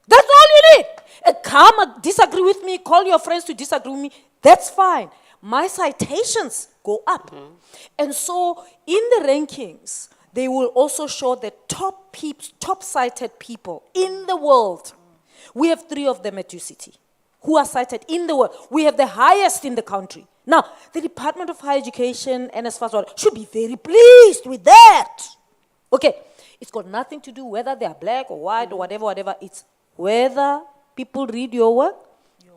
That's all you need. Come and disagree with me, call your friends to disagree with me. That's fine. My citations go up. And so in the rankings, they will also show the top cited people in the world. We have 3 of them at UCT who are cited in the world. We have the highest in the country. Now, the Department of Higher Education and as far as should be very pleased with that. Okay, it's got nothing to do whether they are black or white or whatever. It's whether people read your work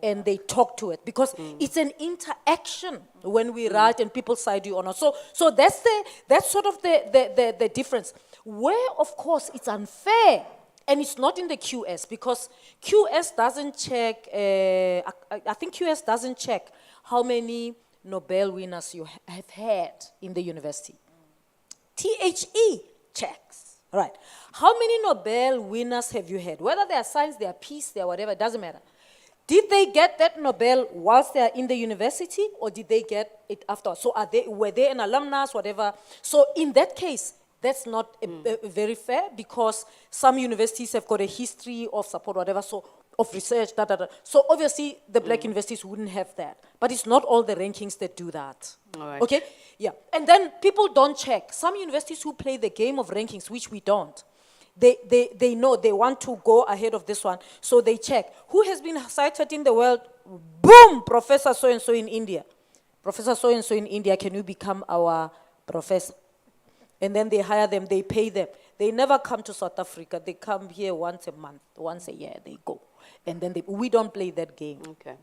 and they talk to it, because it's an interaction when we write and people cite you or not. So that's sort of the difference. Where, of course, it's unfair, and it's not in the QS, because QS doesn't check, I think QS doesn't check how many Nobel winners you have had in the university. THE checks. Right. How many Nobel winners have you had? Whether they are science, they are peace, they are whatever, it doesn't matter. Did they get that Nobel whilst they are in the university, or did they get it after? So were they an alumnus, whatever? So in that case, that's not very fair, because some universities have got a history of support, whatever, so of research, So obviously, the black universities wouldn't have that. But it's not all the rankings that do that. All right. Okay? Yeah. And then people don't check. Some universities who play the game of rankings, which we don't, they know they want to go ahead of this one, so they check. Who has been cited in the world? Boom! Professor so-and-so in India. Professor so-and-so in India, can you become our professor? And then they hire them, they pay them. They never come to South Africa. They come here once a month, once a year, they go. And then we don't play that game. Okay.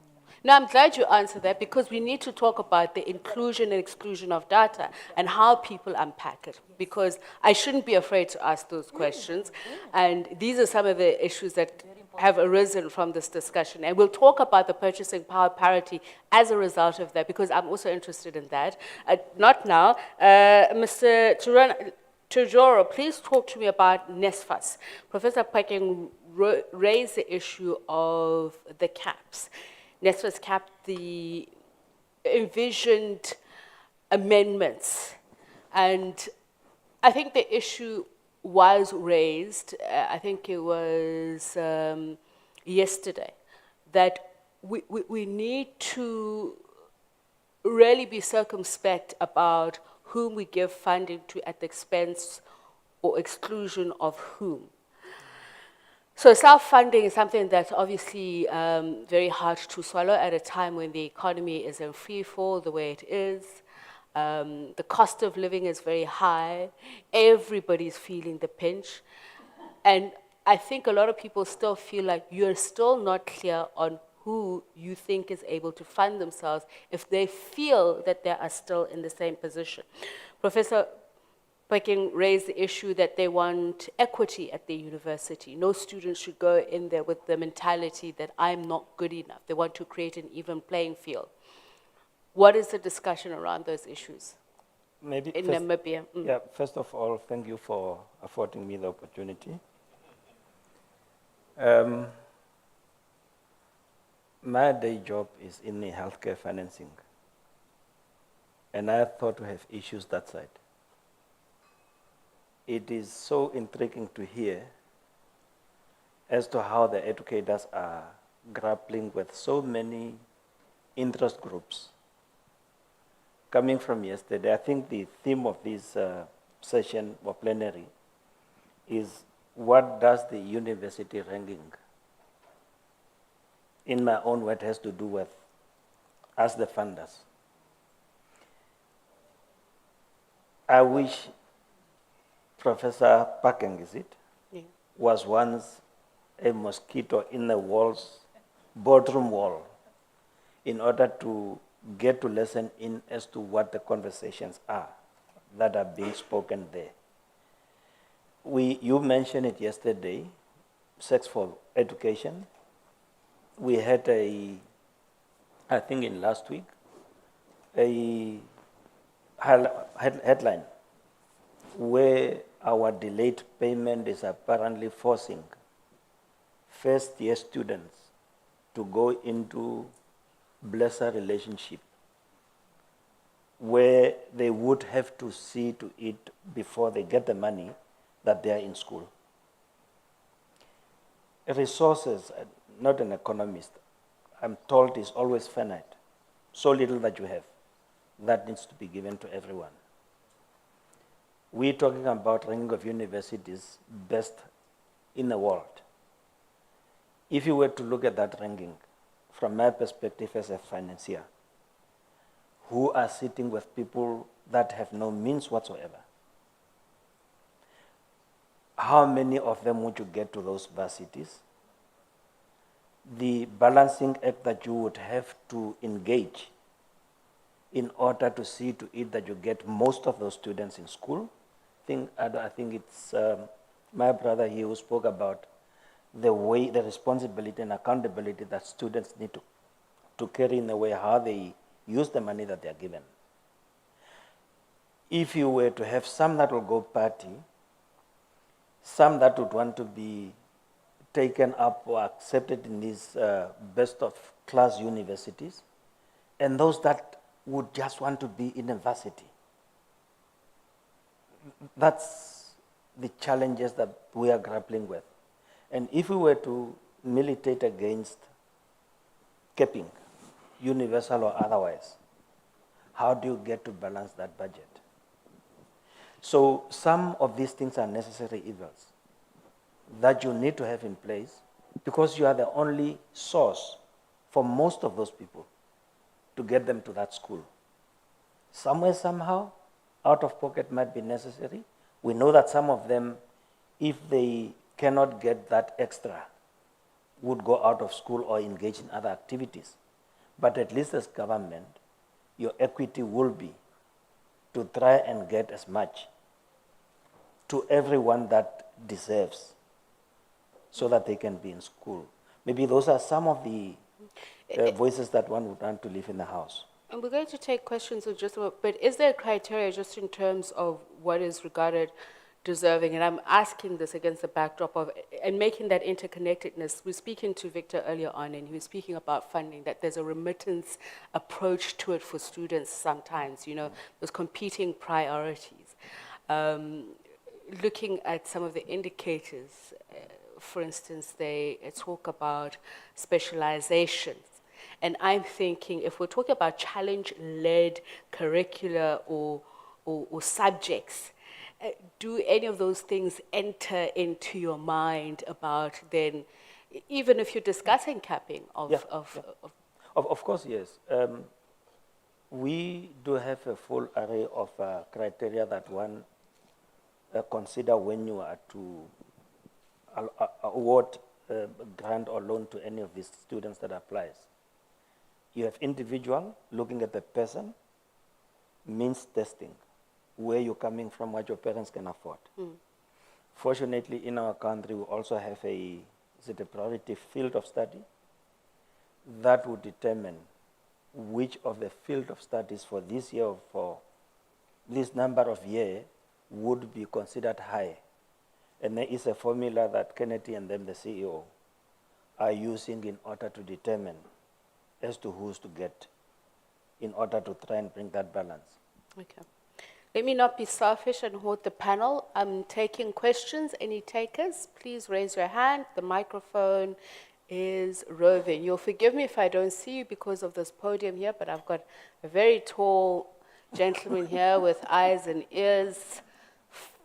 Now, I'm glad you answered that, because we need to talk about the inclusion and exclusion of data and how people unpack it, because I shouldn't be afraid to ask those questions. And these are some of the issues that have arisen from this discussion. And we'll talk about the purchasing power parity as a result of that, because I'm also interested in that. Not now. Mr. Tujoro, please talk to me about NSFAS. Professor Pekeng raised the issue of the caps. NSFAS capped the envisioned amendments. And I think the issue was raised, I think it was yesterday, that we need to really be circumspect about whom we give funding to at the expense or exclusion of whom. So self-funding is something that's obviously very hard to swallow at a time when the economy is in free fall the way it is. The cost of living is very high. Everybody's feeling the pinch. And I think a lot of people still feel like you're still not clear on who you think is able to fund themselves if they feel that they are still in the same position. Professor Peking raised the issue that they want equity at the university. No student should go in there with the mentality that I'm not good enough. They want to create an even playing field. What is the discussion around those issues Maybe in first, Namibia? Yeah, first of all, thank you for affording me the opportunity. My day job is in the healthcare financing, and I thought to have issues that side. It is so intriguing to hear as to how the educators are grappling with so many interest groups. Coming from yesterday, I think the theme of this session or plenary is what does the university ranking, in my own word, has to do with us, the funders. I wish Professor Pakeng, is it, was once a mosquito in the walls, boardroom wall, in order to get to listen in as to what the conversations are that are being spoken there. You mentioned it yesterday, sex for education. We had I think in last week, a headline where our delayed payment is apparently forcing first-year students to go into blessed relationship where they would have to see to it before they get the money that they are in school. Resources, not an economist, I'm told is always finite. So little that you have, that needs to be given to everyone. We're talking about ranking of universities best in the world. If you were to look at that ranking, from my perspective as a financier, who are sitting with people that have no means whatsoever, how many of them would you get to those varsities? The balancing act that you would have to engage in order to see to it that you get most of those students in school. I think it's my brother here who spoke about the way, the responsibility and accountability that students need to carry in the way how they use the money that they are given. If you were to have some that will go party, some that would want to be taken up or accepted in these best of class universities, and those that would just want to be in a varsity. That's the challenges that we are grappling with. And if we were to militate against capping, universal or otherwise, how do you get to balance that budget? So some of these things are necessary evils that you need to have in place because you are the only source for most of those people to get them to that school. Somewhere, somehow, out of pocket might be necessary. We know that some of them, if they cannot get that extra, would go out of school or engage in other activities. But at least as government, your equity will be to try and get as much to everyone that deserves so that they can be in school. Maybe those are some of the voices that one would want to live in the house. And we're going to take questions in just a moment, but is there a criteria just in terms of what is regarded deserving? And I'm asking this against the backdrop of, and making that interconnectedness. We were speaking to Victor earlier on, and he was speaking about funding, that there's a remittance approach to it for students sometimes, those competing priorities. Looking at some of the indicators, for instance, they talk about specializations. And I'm thinking, if we're talking about challenge-led curricula or subjects, do any of those things enter into your mind about then, even if you're discussing capping Of course, yes. We do have a full array of criteria that one consider when you are to award grant or loan to any of these students that applies. You have individual, looking at the person, means testing. where you're coming from, what your parents can afford. Fortunately, in our country, we also have a priority field of study that would determine which of the field of studies for this year or for this number of year would be considered high. And there is a formula that Kennedy and them, the CEO, are using in order to determine as to who's to get, in order to try and bring that balance. Okay. Let me not be selfish and hold the panel. I'm taking questions. Any takers? Please raise your hand. The microphone is roving. You'll forgive me if I don't see you because of this podium here, but I've got a very tall gentleman here with eyes and ears,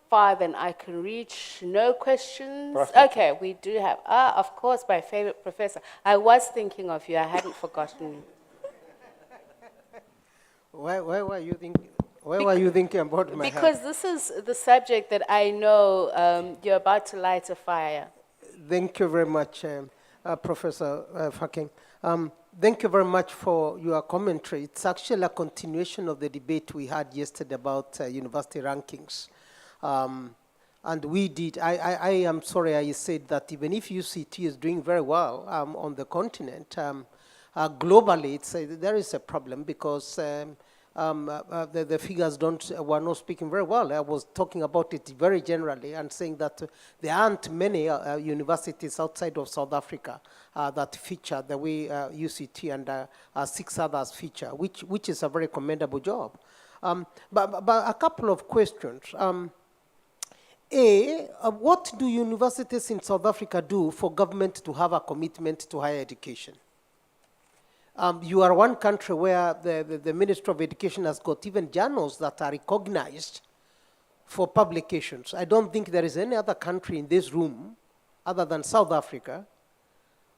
5 and I can reach. No questions? Okay, we do have. Of course, my favorite professor. I was thinking of you. I hadn't forgotten you. Why were you thinking? Why were you thinking about my Because this is the subject that I know you're about to light a fire. Thank you very much, Professor Faking. Thank you very much for your commentary. It's actually a continuation of the debate we had yesterday about university rankings. And we did, I am sorry I said that even if UCT is doing very well on the continent, globally there is a problem because the figures were not speaking very well. I was talking about it very generally and saying that there aren't many universities outside of South Africa that feature the way UCT and 6 others feature, which is a very commendable job. But a couple of questions. What do universities in South Africa do for government to have a commitment to higher education? You are one country where the Ministry of Education has got even journals that are recognized for publications. I don't think there is any other country in this room, other than South Africa,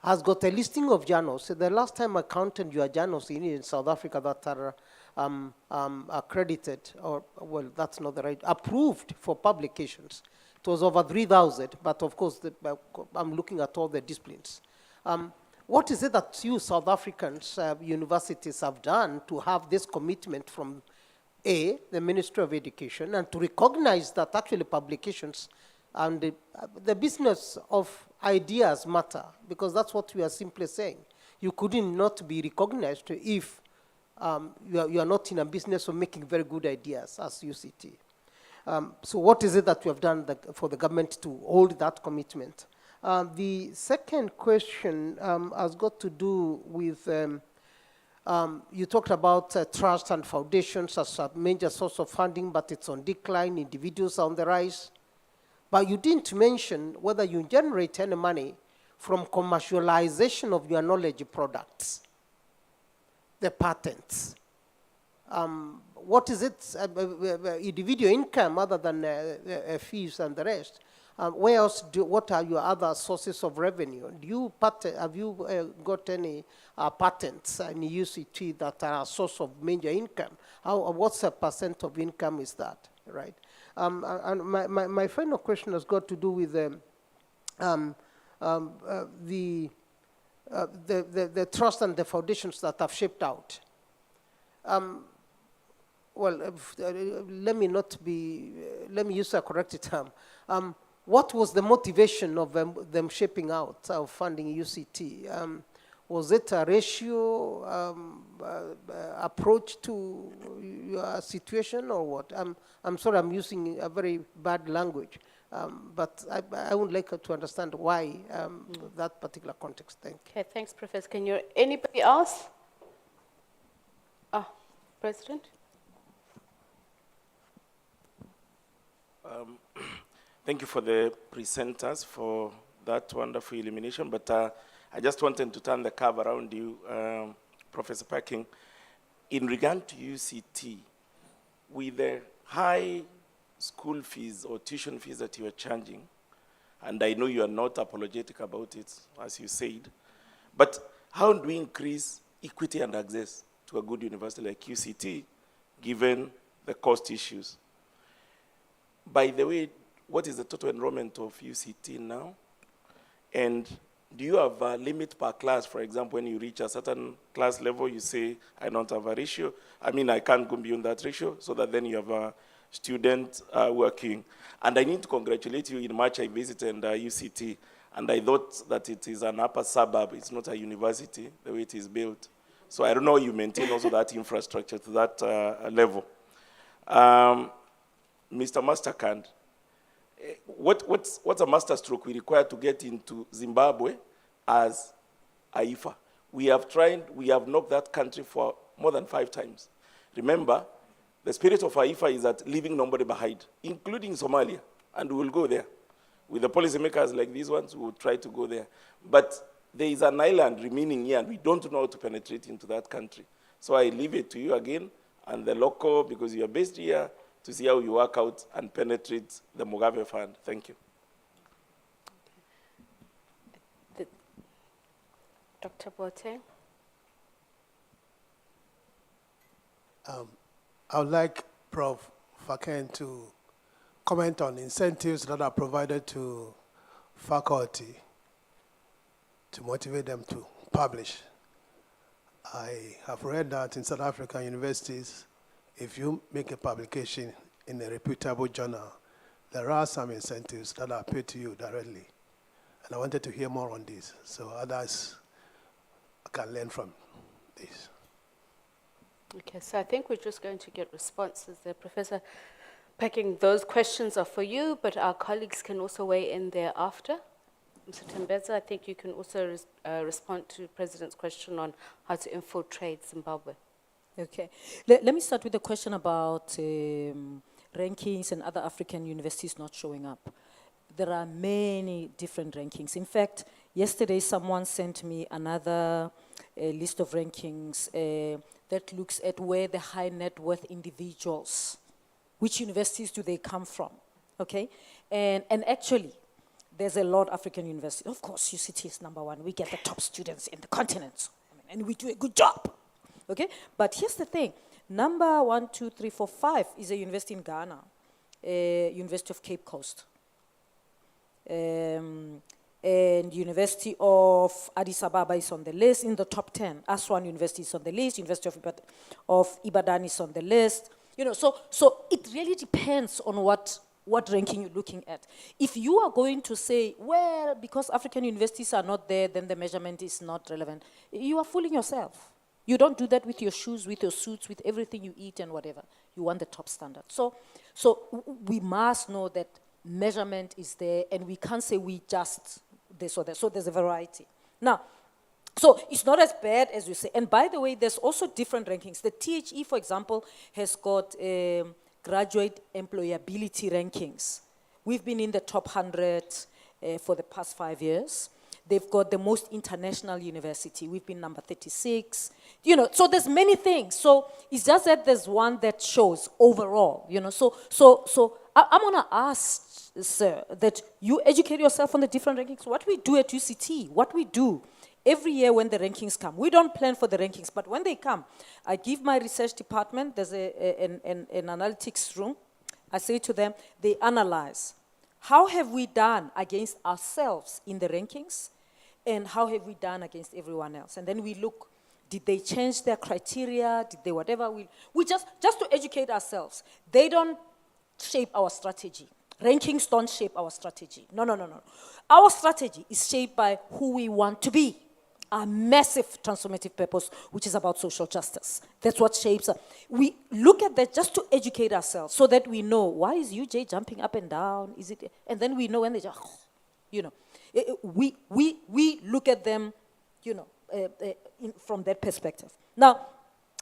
has got a listing of journals. So the last time I counted your journals in South Africa that are accredited, or, well, that's not the right, approved for publications. It was over 3,000, but of course, I'm looking at all the disciplines. What is it that you South Africans universities have done to have this commitment from the Ministry of Education, and to recognize that actually publications and the business of ideas matter, because that's what we are simply saying. You couldn't not be recognized if you are not in a business of making very good ideas as UCT. So what is it that you have done for the government to hold that commitment? The second question has got to do with, you talked about trust and foundations as a major source of funding, but it's on decline, individuals are on the rise. But you didn't mention whether you generate any money from commercialization of your knowledge products, the patents. What is it, individual income other than fees and the rest? Where else what are your other sources of revenue? Have you got any patents in UCT that are a source of major income? What's a % of income is that, right? And my final question has got to do with the trust and the foundations that have shaped out. Let me use a correct term. What was the motivation of them shaping out of funding UCT? Was it a ratio approach to your situation or what? I'm sorry, I'm using a very bad language, but I would like to understand why that particular context. Thank you. Okay, thanks, Professor. Anybody else? President? Thank you for the presenters for that wonderful illumination, but I just wanted to turn the curve around you, Professor Parking. In regard to UCT, with the high school fees or tuition fees that you are charging, and I know you are not apologetic about it, as you said, but how do we increase equity and access to a good university like UCT, given the cost issues? By the way, what is the total enrollment of UCT now? And do you have a limit per class? For example, when you reach a certain class level, you say, I don't have a ratio. I mean, I can't go beyond that ratio, so that then you have a students working. And I need to congratulate you. In March, I visited UCT, and I thought that it is an upper suburb. It's not a university, the way it is built. So I don't know you maintain also that infrastructure to that level. Mr. Mastercard, what's a masterstroke we require to get into Zimbabwe as AIFA? We have tried, we have knocked that country for more than 5 times. Remember, the spirit of AIFA is that leaving nobody behind, including Somalia, and we will go there. With the policymakers like these ones, we will try to go there. But there is an island remaining here, and we don't know how to penetrate into that country. So I leave it to you again, and the local, because you are based here, to see how you work out and penetrate the Mugabe Fund. Thank you. Dr. Boateng? I would like Prof. Faken to comment on incentives that are provided to faculty to motivate them to publish. I have read that in South African universities, if you make a publication in a reputable journal, there are some incentives that are paid to you directly. And I wanted to hear more on this, so others can learn from this. Okay, so I think we're just going to get responses there. Professor Packing, those questions are for you, but our colleagues can also weigh in thereafter. Mr. Tembeza, I think you can also respond to President's question on how to infiltrate Zimbabwe. Okay. Let me start with the question about rankings and other African universities not showing up. There are many different rankings. In fact, yesterday someone sent me another list of rankings that looks at where the high net worth individuals, which universities do they come from, okay? And actually, there's a lot of African universities. Of course, UCT is #1. We get the top students in the continent, and we do a good job, okay? But here's the thing. Number 1, 2, 3, 4, 5 is a university in Ghana, University of Cape Coast. And University of Addis Ababa is on the list in the top 10. Aswan University is on the list. University of Ibadan is on the list. You know, so it really depends on what ranking you're looking at. If you are going to say, well, because African universities are not there, then the measurement is not relevant, you are fooling yourself. You don't do that with your shoes, with your suits, with everything you eat and whatever. You want the top standard. So we must know that measurement is there, and we can't say we just this or that. So there's a variety. Now, so it's not as bad as you say. And by the way, there's also different rankings. The THE, for example, has got graduate employability rankings. We've been in the top 100 for the past 5 years. They've got the most international university. We've been number 36. You know, so there's many things. So it's just that there's one that shows overall, you know. So I'm gonna ask, sir, that you educate yourself on the different rankings. What we do at UCT, what we do every year when the rankings come, we don't plan for the rankings, but when they come, I give my research department, there's an analytics room. I say to them, they analyze. How have we done against ourselves in the rankings? And how have we done against everyone else? And then we look, did they change their criteria? Did they whatever? We just to educate ourselves. They don't shape our strategy. Rankings don't shape our strategy. No. Our strategy is shaped by who we want to be. Our massive transformative purpose, which is about social justice. That's what shapes us. We look at that just to educate ourselves so that we know, why is UJ jumping up and down? Is it? And then we know when they just, you know. We look at them, you know, from that perspective. Now,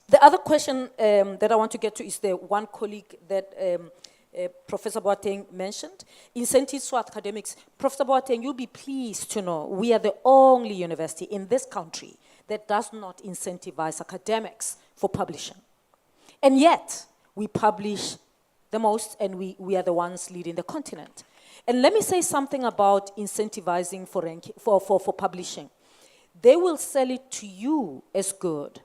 the other question that I want to get to is the one colleague that Professor Boateng mentioned, incentives for academics. Professor Boateng, you'll be pleased to know we are the only university in this country that does not incentivize academics for publishing. And yet, we publish the most, and we are the ones leading the continent. And let me say something about incentivizing for publishing. They will sell it to you as good.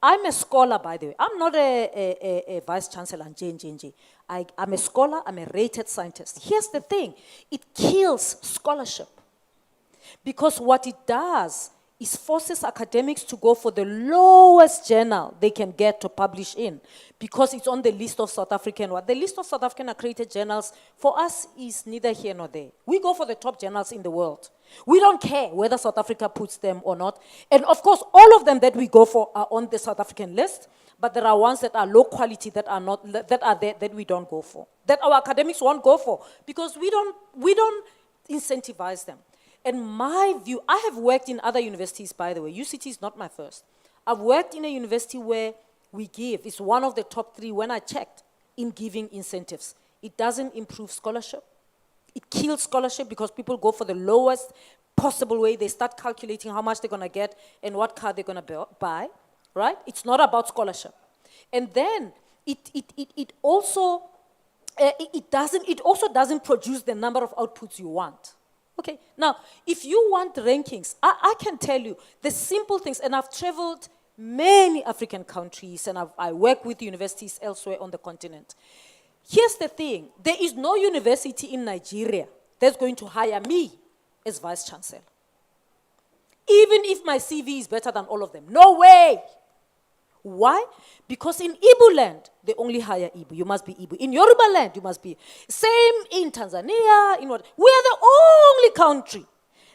I'm a scholar, by the way. I'm not a vice chancellor and JNJ. I'm a scholar, I'm a rated scientist. Here's the thing, it kills scholarship. Because what it does is forces academics to go for the lowest journal they can get to publish in, because it's on the list of South African. The list of South African accredited journals for us is neither here nor there. We go for the top journals in the world. We don't care whether South Africa puts them or not. And of course, all of them that we go for are on the South African list, but there are ones that are low quality that are not, that are there that we don't go for, that our academics won't go for, because we don't incentivize them. And my view, I have worked in other universities, by the way. UCT is not my first. I've worked in a university where we give, it's one of the top 3 when I checked, in giving incentives. It doesn't improve scholarship. It kills scholarship because people go for the lowest possible way. They start calculating how much they're going to get and what car they're going to buy, right? It's not about scholarship. And then it also doesn't produce the number of outputs you want. Okay, now, if you want rankings, I can tell you the simple things, and I've traveled many African countries, and I work with universities elsewhere on the continent. Here's the thing, there is no university in Nigeria that's going to hire me as vice chancellor. Even if my CV is better than all of them, no way. Why? Because in Igbo land, they only hire Igbo. You must be Igbo. In Yoruba land, you must be. Same in Tanzania. We are the only country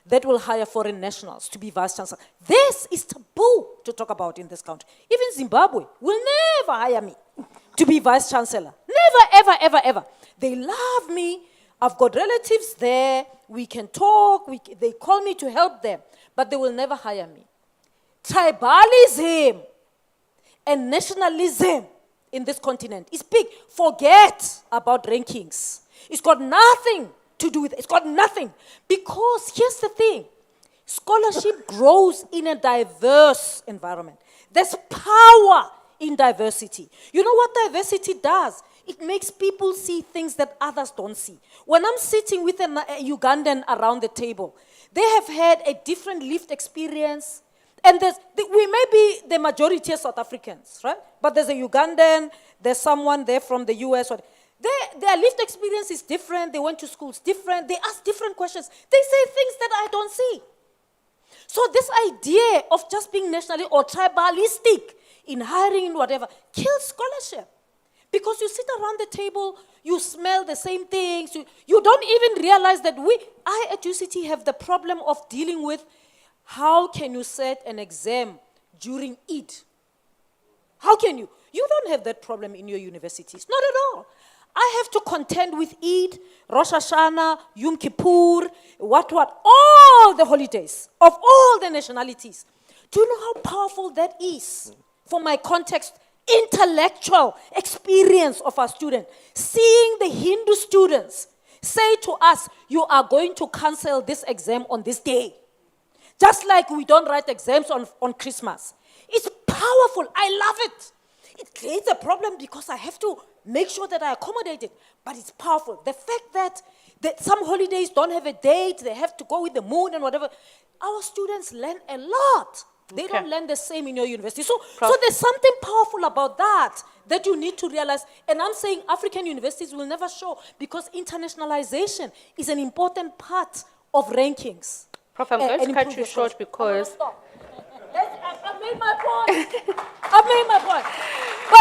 that will hire foreign nationals to be vice chancellor. This is taboo to talk about in this country. Even Zimbabwe will never hire me to be vice chancellor. Never, ever, ever, ever. They love me. I've got relatives there. We can talk. They call me to help them. But they will never hire me. Tribalism and nationalism in this continent is big. Forget about rankings. It's got nothing to do with it. It's got nothing. Because here's the thing. Scholarship grows in a diverse environment. There's power in diversity. You know what diversity does? It makes people see things that others don't see. When I'm sitting with a Ugandan around the table, they have had a different lived experience. And we may be the majority of South Africans, right? But there's a Ugandan, there's someone there from the US. Their lived experience is different. They went to schools different. They ask different questions. They say things that I don't see. So this idea of just being nationally or tribalistic in hiring and whatever kills scholarship. Because you sit around the table, you smell the same things. You don't even realize that I at UCT have the problem of dealing with how can you set an exam during Eid? How can you? You don't have that problem in your universities. Not at all. I have to contend with Eid, Rosh Hashanah, Yom Kippur, all the holidays of all the nationalities. Do you know how powerful that is for my context, intellectual experience of our students? Seeing the Hindu students say to us, you are going to cancel this exam on this day. Just like we don't write exams on Christmas. It's powerful. I love it. It creates a problem because I have to make sure that I accommodate it. But it's powerful. The fact that some holidays don't have a date, they have to go with the moon and whatever. Our students learn a lot. They don't learn the same in your university. So there's something powerful about that you need to realize. And I'm saying African universities will never show because internationalization is an important part of rankings. Prof, I'm going to cut you short because... I've made my point. I've made my point.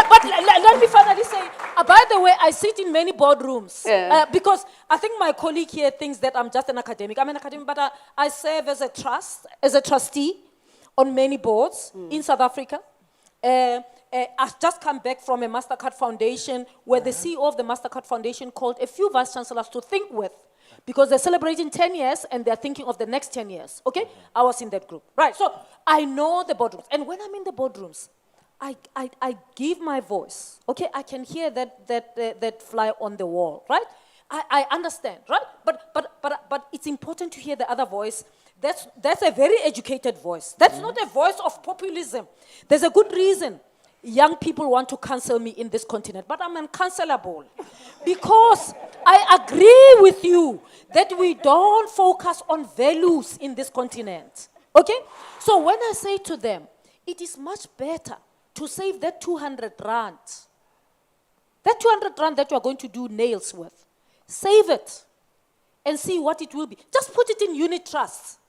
But let me finally say, by the way, I sit in many boardrooms. Because I think my colleague here thinks that I'm just an academic. I'm an academic, but I serve as a trustee on many boards in South Africa. I've just come back from a MasterCard Foundation where the CEO of the MasterCard Foundation called a few vice chancellors to think with. Because they're celebrating 10 years and they're thinking of the next 10 years, okay? I was in that group, right? So I know the boardrooms. And when I'm in the boardrooms, I give my voice, okay? I can hear that fly on the wall, right? I understand, right? But it's important to hear the other voice. That's a very educated voice. That's not a voice of populism. There's a good reason young people want to cancel me in this continent, but I'm uncancelable. Because I agree with you that we don't focus on values in this continent. Okay? So when I say to them, it is much better to save that 200 rand. That 200 rand that you are going to do nails with. Save it and see what it will be. Just put it in unit trusts.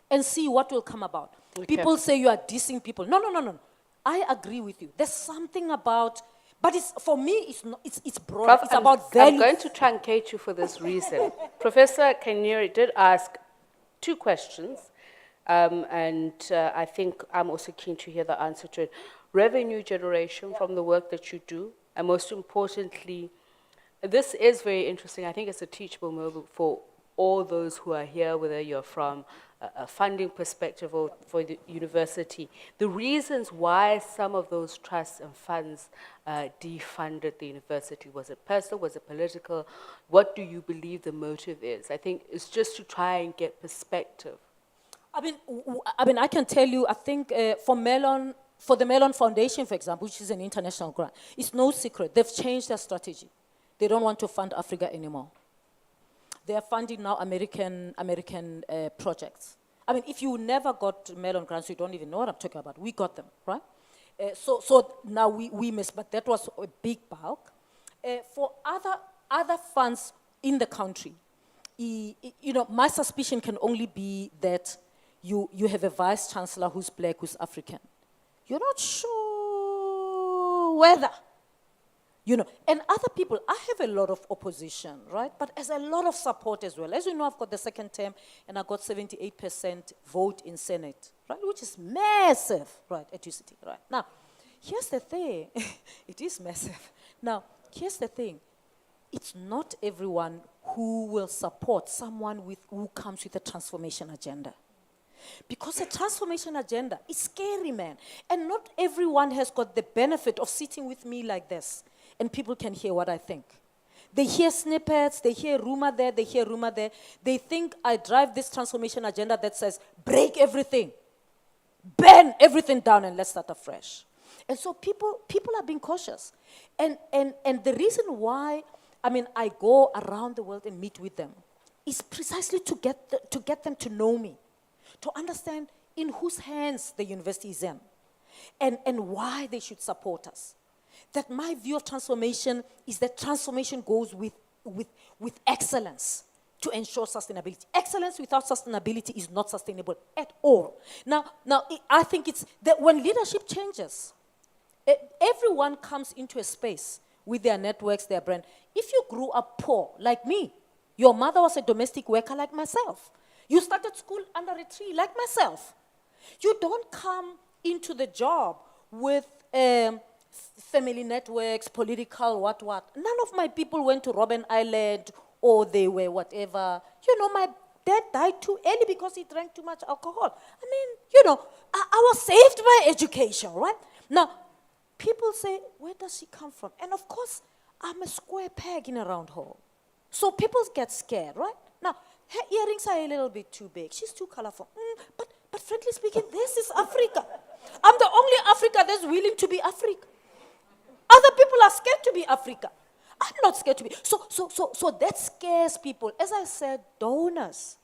and see what will come about. People say you are dissing people. No, no, no, no. I agree with you. There's something about, but it's, for me, it's, not, it's broad. Prof, It's I'm, about values. I'm going to truncate you for this reason. Professor Kenyeri did ask 2 questions, and I think I'm also keen to hear the answer to it. Revenue generation from the work that you do, and most importantly, this is very interesting. I think it's a teachable moment for all those who are here, whether you're from a funding perspective or for the university. The reasons why some of those trusts and funds defunded the university. Was it personal? Was it political? What do you believe the motive is? I think it's just to try and get perspective. I mean, I can tell you, I think for the Mellon Foundation, for example, which is an international grant, it's no secret. They've changed their strategy. They don't want to fund Africa anymore. They are funding now American projects. I mean, if you never got Mellon grants, you don't even know what I'm talking about. We got them, right? So now we miss, but that was a big bulk. For other funds in the country, you know, my suspicion can only be that you have a vice chancellor who's black, who's African. You're not sure whether. You know, and other people, I have a lot of opposition, right? But there's a lot of support as well. As you know, I've got the second term, and I got 78% vote in Senate, right? Which is massive, right, at UCT, right? Now, here's the thing. It is massive. Now, here's the thing. It's not everyone who will support someone who comes with a transformation agenda. Because a transformation agenda is scary, man. And not everyone has got the benefit of sitting with me like this. And people can hear what I think. They hear snippets, they hear rumor there, they hear rumor there. They think I drive this transformation agenda that says, break everything, burn everything down, and let's start afresh. And so people are being cautious. And the reason why, I mean, I go around the world and meet with them is precisely to get them to know me, to understand in whose hands the university is in, and why they should support us. That my view of transformation is that transformation goes with excellence to ensure sustainability. Excellence without sustainability is not sustainable at all. Now, I think it's that when leadership changes, everyone comes into a space with their networks, their brand. If you grew up poor, like me, your mother was a domestic worker like myself. You started school under a tree like myself. You don't come into the job with family networks, political what. None of my people went to Robben Island or they were whatever. You know, my dad died too early because he drank too much alcohol. I mean, you know, I was saved by education, right? Now, people say, where does she come from? And of course, I'm a square peg in a round hole. So people get scared, right? Now, her earrings are a little bit too big. She's too colorful. But frankly speaking, this is Africa. I'm the only Africa that's willing to be Africa. Other people are scared to be Africa. I'm not scared to be. So that scares people. As I said, donors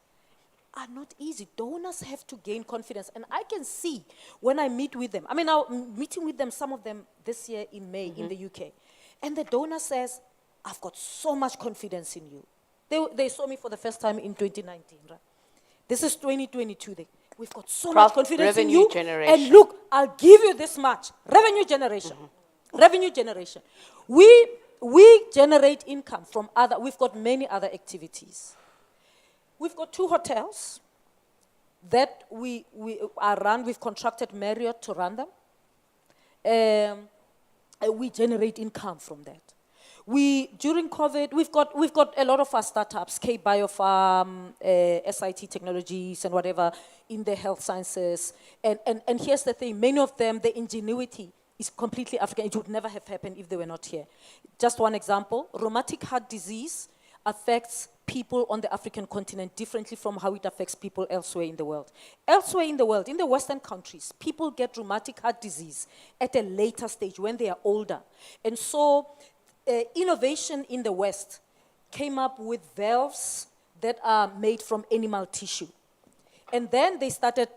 are not easy. Donors have to gain confidence. And I can see when I meet with them. I mean, I'm meeting with them, some of them this year in May in the UK. And the donor says, I've got so much confidence in you. They saw me for the first time in 2019, right? This is 2022. We've got so much confidence in you. Generation. And look, I'll give you this much. Revenue generation. Revenue generation. We generate income from we've got many other activities. We've got 2 hotels that we are run. We've contracted Marriott to run them. We generate income from that. During COVID, we've got a lot of our startups, K Biofarm, SIT Technologies, and whatever in the health sciences. And here's the thing: many of them, the ingenuity is completely African. It would never have happened if they were not here. Just one example: rheumatic heart disease affects people on the African continent differently from how it affects people elsewhere in the world. Elsewhere in the world, in the Western countries, people get rheumatic heart disease at a later stage when they are older. And so innovation in the West came up with valves that are made from animal tissue. And then they started,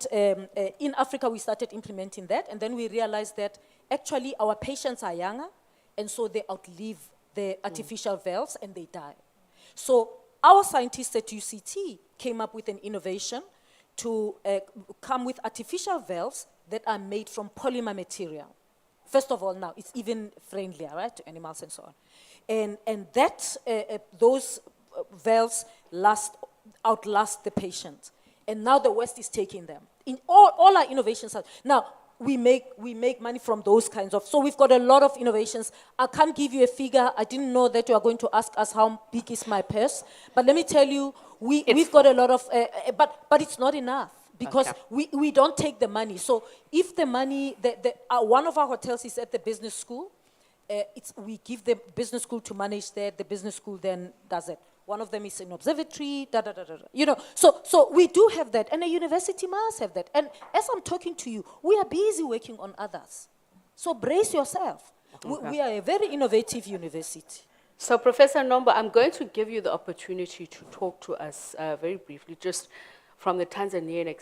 in Africa, we started implementing that, and then we realized that actually our patients are younger, and so they outlive the artificial valves and they die. So our scientists at UCT came up with an innovation to come with artificial valves that are made from polymer material. First of all, now it's even friendlier, right, to animals and so on. And that, those valves outlast the patient. And now the West is taking them. In all our innovations are, now we make money from those kinds of, so we've got a lot of innovations. I can't give you a figure. I didn't know that you are going to ask us how big is my purse. But let me tell you, we've got a lot of, but it's not enough. Because we don't take the money. So if the money, one of our hotels is at the business school, we give the business school to manage that, the business school then does it. One of them is an observatory, you know. So we do have that, and a university must have that. And as I'm talking to you, we are busy working on others. So brace yourself. We are a very innovative university. So Professor Nombo, I'm going to give you the opportunity to talk to us very briefly, just from the Tanzanian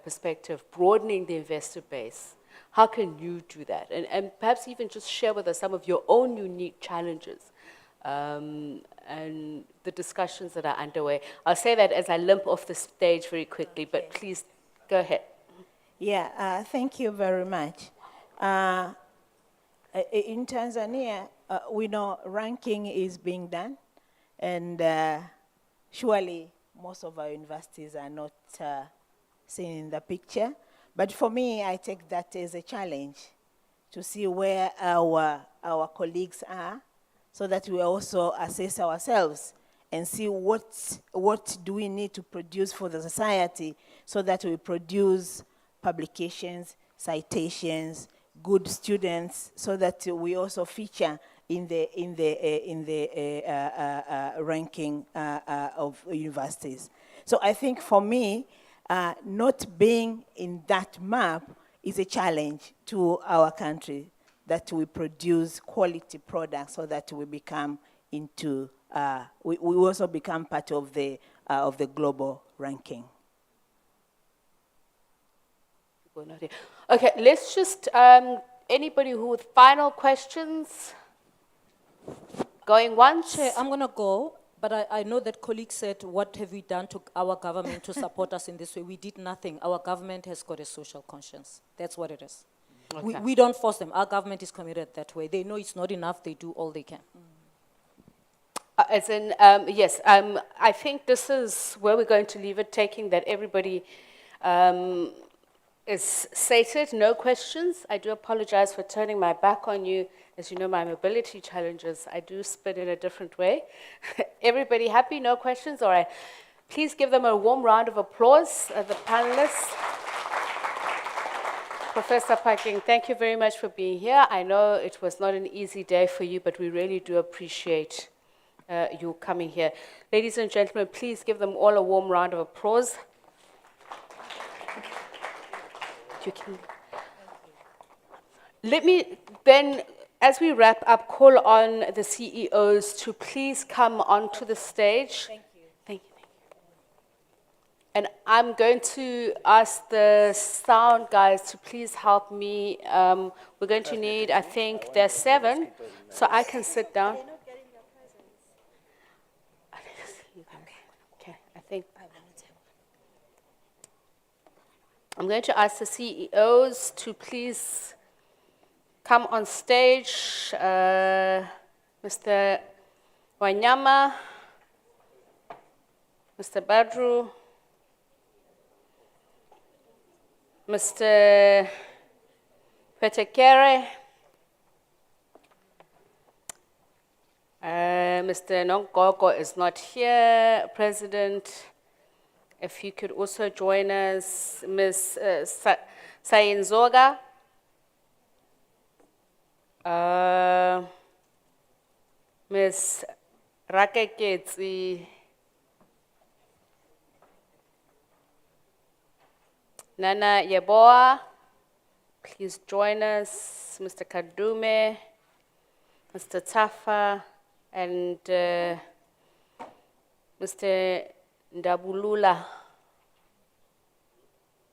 perspective, broadening the investor base. How can you do that? And perhaps even just share with us some of your own unique challenges and the discussions that are underway. I'll say that as I limp off the stage very quickly, but please go ahead. Yeah, thank you very much. In Tanzania, we know ranking is being done, and surely most of our universities are not seen in the picture. But for me, I take that as a challenge to see where our colleagues are, so that we also assess ourselves and see what do we need to produce for the society, so that we produce publications, citations, good students, so that we also feature in the ranking of universities. So I think for me, not being in that map is a challenge to our country, that we produce quality products so that we become into, we also become part of the global ranking. Okay, let's just, anybody who with final questions? Going once? Chair, I'm going to go, but I know that colleagues said, what have we done to our government to support us in this way? We did nothing. Our government has got a social conscience. That's what it is. Okay. We don't force them. Our government is committed that way. They know it's not enough. They do all they can. As in, yes, I think this is where we're going to leave it, taking that everybody is sated, no questions. I do apologize for turning my back on you. As you know, my mobility challenges, I do spin in a different way. Everybody happy? No questions? All right. Please give them a warm round of applause, the panelists. Professor Parking, thank you very much for being here. I know it was not an easy day for you, but we really do appreciate you coming here. Ladies and gentlemen, please give them all a warm round of applause. You can. Let me then, as we wrap up, call on the CEOs to please come onto the stage. Thank you. Thank you. And I'm going to ask the sound guys to please help me. We're going to need, I think, there's 7, so I can sit down. Okay, I think. I'm going to ask the CEOs to please come on stage. Mr. Wanyama, Mr. Badru, Mr. Petekere, Mr. Nongoko is not here, President. If you could also join us, Ms. Sayinzoga. Ms. Rakeketsi. Nana Yeboah, please join us. Mr. Kadume, Mr. Tafa, and Mr. Ndabulula.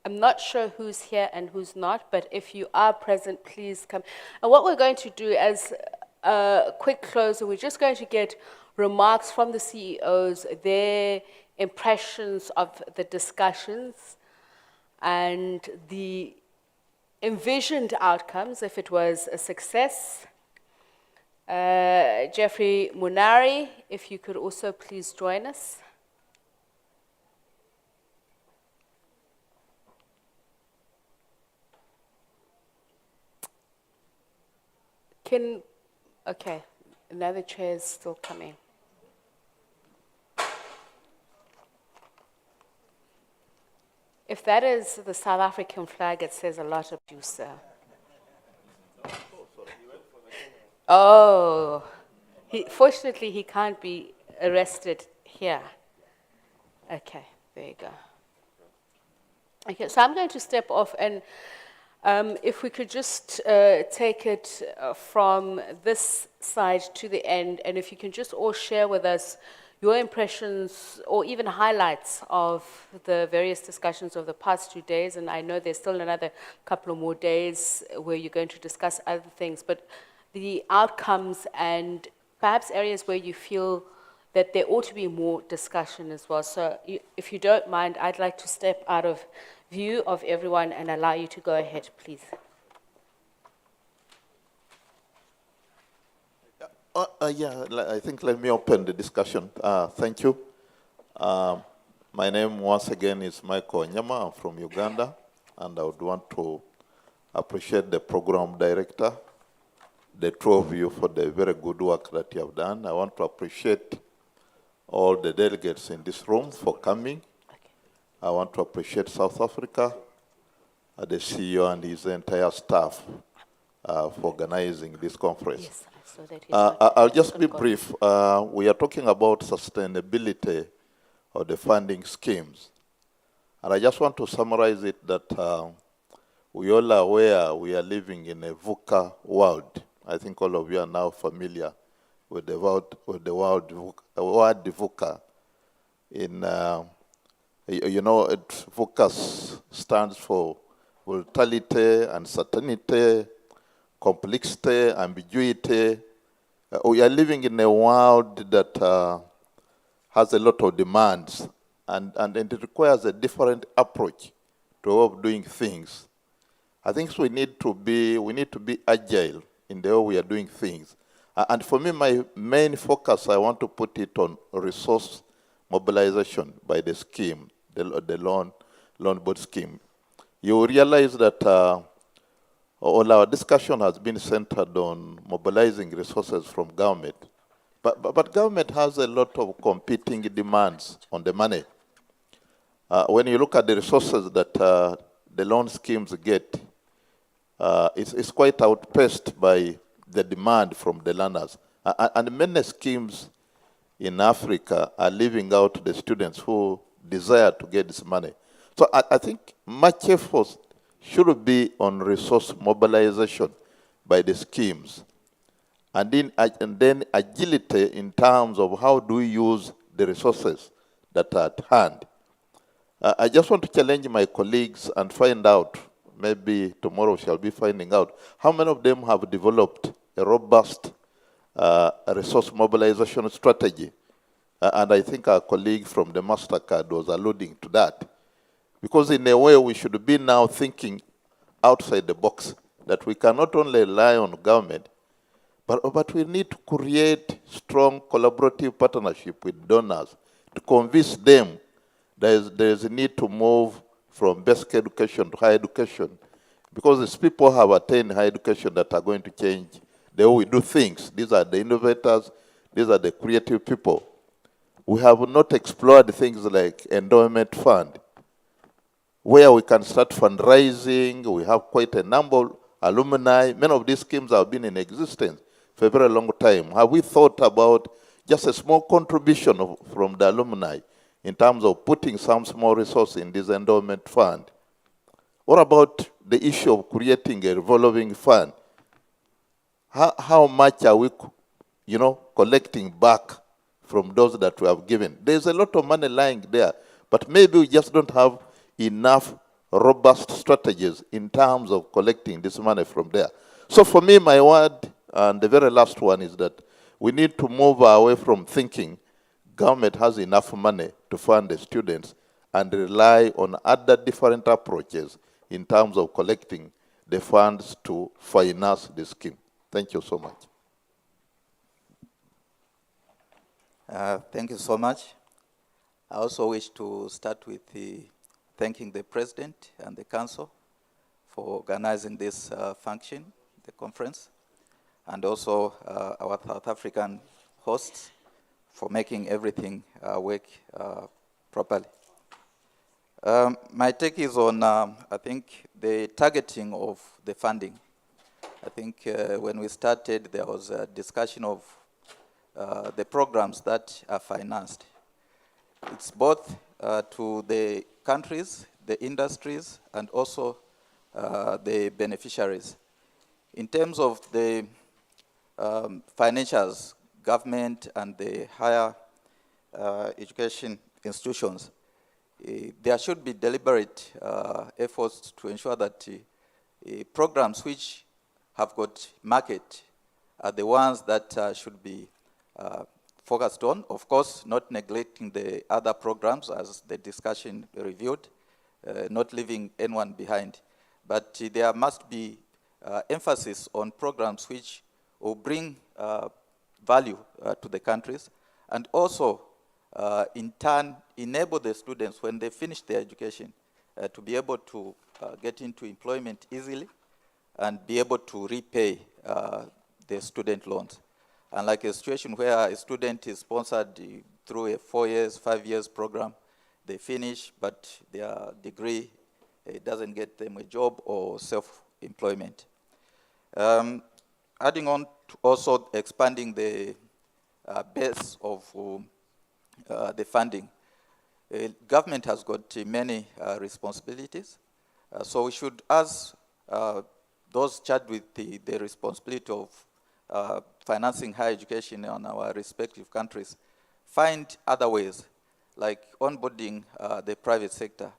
I'm not sure who's here and who's not, but if you are present, please come. And what we're going to do as a quick close, we're just going to get remarks from the CEOs, their impressions of the discussions and the envisioned outcomes if it was a success. Jeffrey Munari, if you could also please join us. Okay, another chair is still coming. If that is the South African flag, it says a lot of you, sir. Oh, fortunately, he can't be arrested here. Okay, there you go. Okay, so I'm going to step off, and if we could just take it from this side to the end, and if you can just all share with us your impressions or even highlights of the various discussions of the past 2 days, and I know there's still another couple of more days where you're going to discuss other things, but the outcomes and perhaps areas where you feel that there ought to be more discussion as well. So if you don't mind, I'd like to step out of view of everyone and allow you to go ahead, please. I think let me open the discussion. Thank you. My name once again is Michael Nyama. I'm from Uganda, and I would want to appreciate the program director, the two of you, for the very good work that you have done. I want to appreciate all the delegates in this room for coming. I want to appreciate South Africa, the CEO and his entire staff for organizing this conference. Yes, so that I'll just be brief. We are talking about sustainability of the funding schemes. And I just want to summarize it that we all are aware we are living in a VUCA world. I think all of you are now familiar with the word VUCA. VUCA stands for volatility, uncertainty, complexity, ambiguity. We are living in a world that has a lot of demands, and it requires a different approach to way of doing things. I think we need to be agile in the way we are doing things. And for me, my main focus, I want to put it on resource mobilization by the scheme, the loan board scheme. You realize that all our discussion has been centered on mobilizing resources from government. But government has a lot of competing demands on the money. When you look at the resources that the loan schemes get, it's quite outpaced by the demand from the learners. And many schemes in Africa are leaving out the students who desire to get this money. So I think much effort should be on resource mobilization by the schemes. And then agility in terms of how do we use the resources that are at hand. I just want to challenge my colleagues and find out, maybe tomorrow we shall be finding out, how many of them have developed a robust resource mobilization strategy. And I think our colleague from the MasterCard was alluding to that. Because in a way, we should be now thinking outside the box, that we cannot only rely on government, but we need to create strong collaborative partnership with donors to convince them there's a need to move from basic education to higher education, because these people have attained higher education that are going to change the way we do things. These are the innovators, these are the creative people. We have not explored things like endowment fund, where we can start fundraising. We have quite a number of alumni. Many of these schemes have been in existence for a very long time. Have we thought about just a small contribution from the alumni in terms of putting some small resource in this endowment fund? What about the issue of creating a revolving fund? How much are we, collecting back from those that we have given? There's a lot of money lying there, but maybe we just don't have enough robust strategies in terms of collecting this money from there. So for me, my word, and the very last one, is that we need to move away from thinking government has enough money to fund the students and rely on other different approaches in terms of collecting the funds to finance the scheme. Thank you so much. Thank you so much. I also wish to start with thanking the President and the Council for organizing this function, the conference, and also our South African hosts for making everything work properly. My take is on, I think, the targeting of the funding. I think when we started, there was a discussion of the programs that are financed. It's both to the countries, the industries, and also the beneficiaries. In terms of the financials, government and the higher education institutions, there should be deliberate efforts to ensure that programs which have got market are the ones that should be focused on. Of course, not neglecting the other programs as the discussion reviewed, not leaving anyone behind. But there must be emphasis on programs which will bring value to the countries and also in turn enable the students when they finish their education to be able to get into employment easily and be able to repay their student loans. Unlike a situation where a student is sponsored through a 4 years, 5 years program, they finish, but their degree doesn't get them a job or self-employment. Adding on to also expanding the base of the funding. Government has got many responsibilities, so we should, as those charged with the responsibility of financing higher education in our respective countries, find other ways, like onboarding the private sector.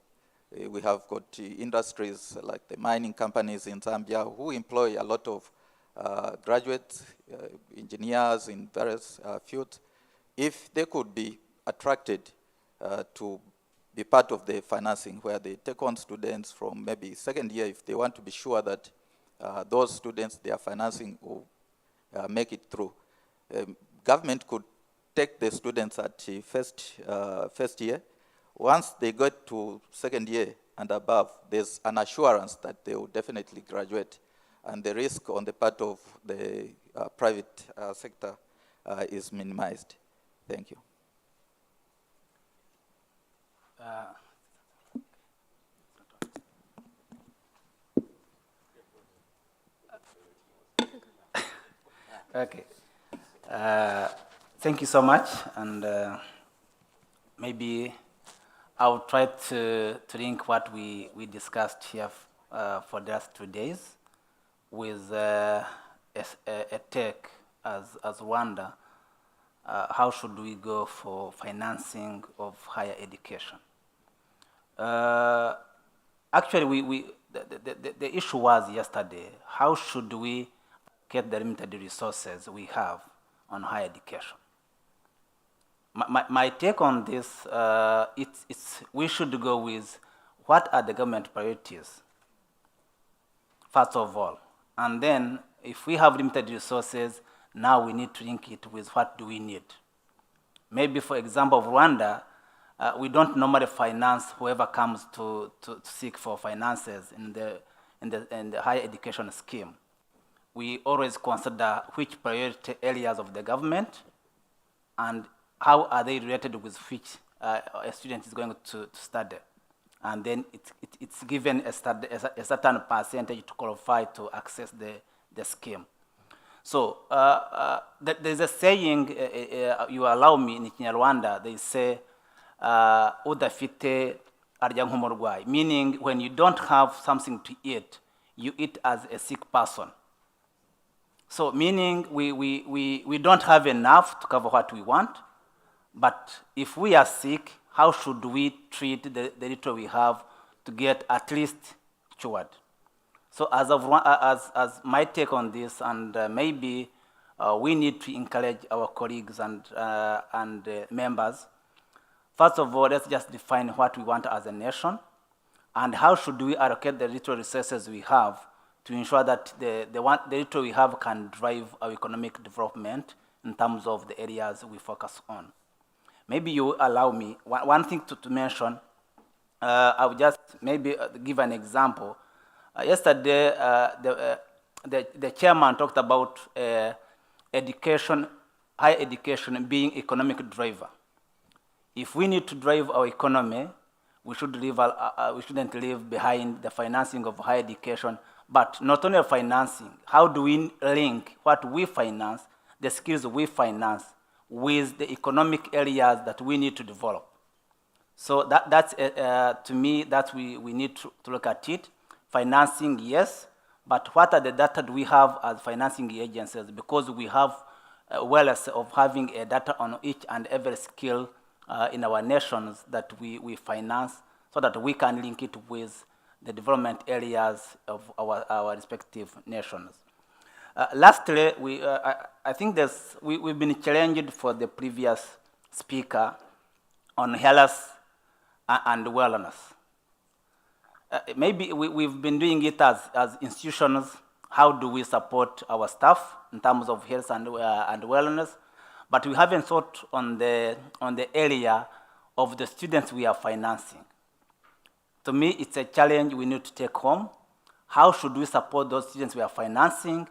We have got industries like the mining companies in Zambia who employ a lot of graduates, engineers in various fields. If they could be attracted to be part of the financing, where they take on students from maybe second year, if they want to be sure that those students they are financing will make it through. Government could take the students at first year. Once they get to second year and above, there's an assurance that they will definitely graduate, and the risk on the part of the private sector is minimized. Thank you. Okay. Thank you so much, and maybe I'll try to link what we discussed here for the last 2 days with a take as Rwanda. How should we go for financing of higher education? Actually, the issue was yesterday, how should we get the limited resources we have on higher education? My take on this, we should go with what are the government priorities, first of all. And then, if we have limited resources, now we need to link it with what do we need. Maybe, for example, of Rwanda, we don't normally finance whoever comes to seek for finances in the higher education scheme. We always consider which priority areas of the government and how are they related with which a student is going to study. And then it's given a certain percentage to qualify to access the scheme. So there's a saying, you allow me, in Kinyarwanda, they say, udafite arya nk'umurwayi, meaning when you don't have something to eat, you eat as a sick person. So meaning we don't have enough to cover what we want, but if we are sick, how should we treat the little we have to get at least cured? So as my take on this, and maybe we need to encourage our colleagues and members. First of all, let's just define what we want as a nation, and how should we allocate the little resources we have to ensure that the little we have can drive our economic development in terms of the areas we focus on. Maybe you allow me, one thing to mention, I will just maybe give an example. Yesterday, the chairman talked about education, higher education being economic driver. If we need to drive our economy, we shouldn't leave behind the financing of higher education, but not only financing. How do we link what we finance, the skills we finance, with the economic areas that we need to develop? So that's to me, that we need to look at it. Financing, yes, but what are the data do we have as financing agencies? Because we have awareness of having a data on each and every skill in our nations that we finance, so that we can link it with the development areas of our respective nations. Lastly, I think we've been challenged for the previous speaker on health and wellness. Maybe we've been doing it as institutions. How do we support our staff in terms of health and wellness? But we haven't thought on the area of the students we are financing. To me, it's a challenge we need to take home. How should we support those students we are financing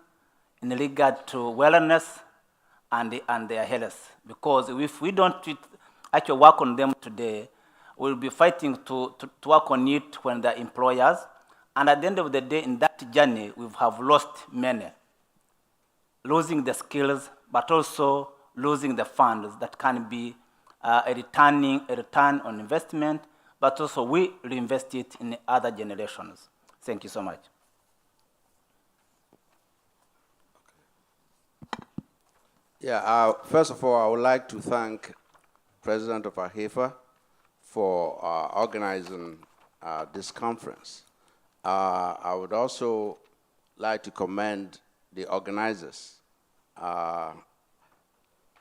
in regard to wellness and their health? Because if we don't actually work on them today, we'll be fighting to work on it when they're employers. And at the end of the day, in that journey, we have lost many. Losing the skills, but also losing the funds that can be a return on investment, but also we reinvest it in other generations. Thank you so much. Yeah, first of all, I would like to thank President of AHEFA for organizing this conference. I would also like to commend the organizers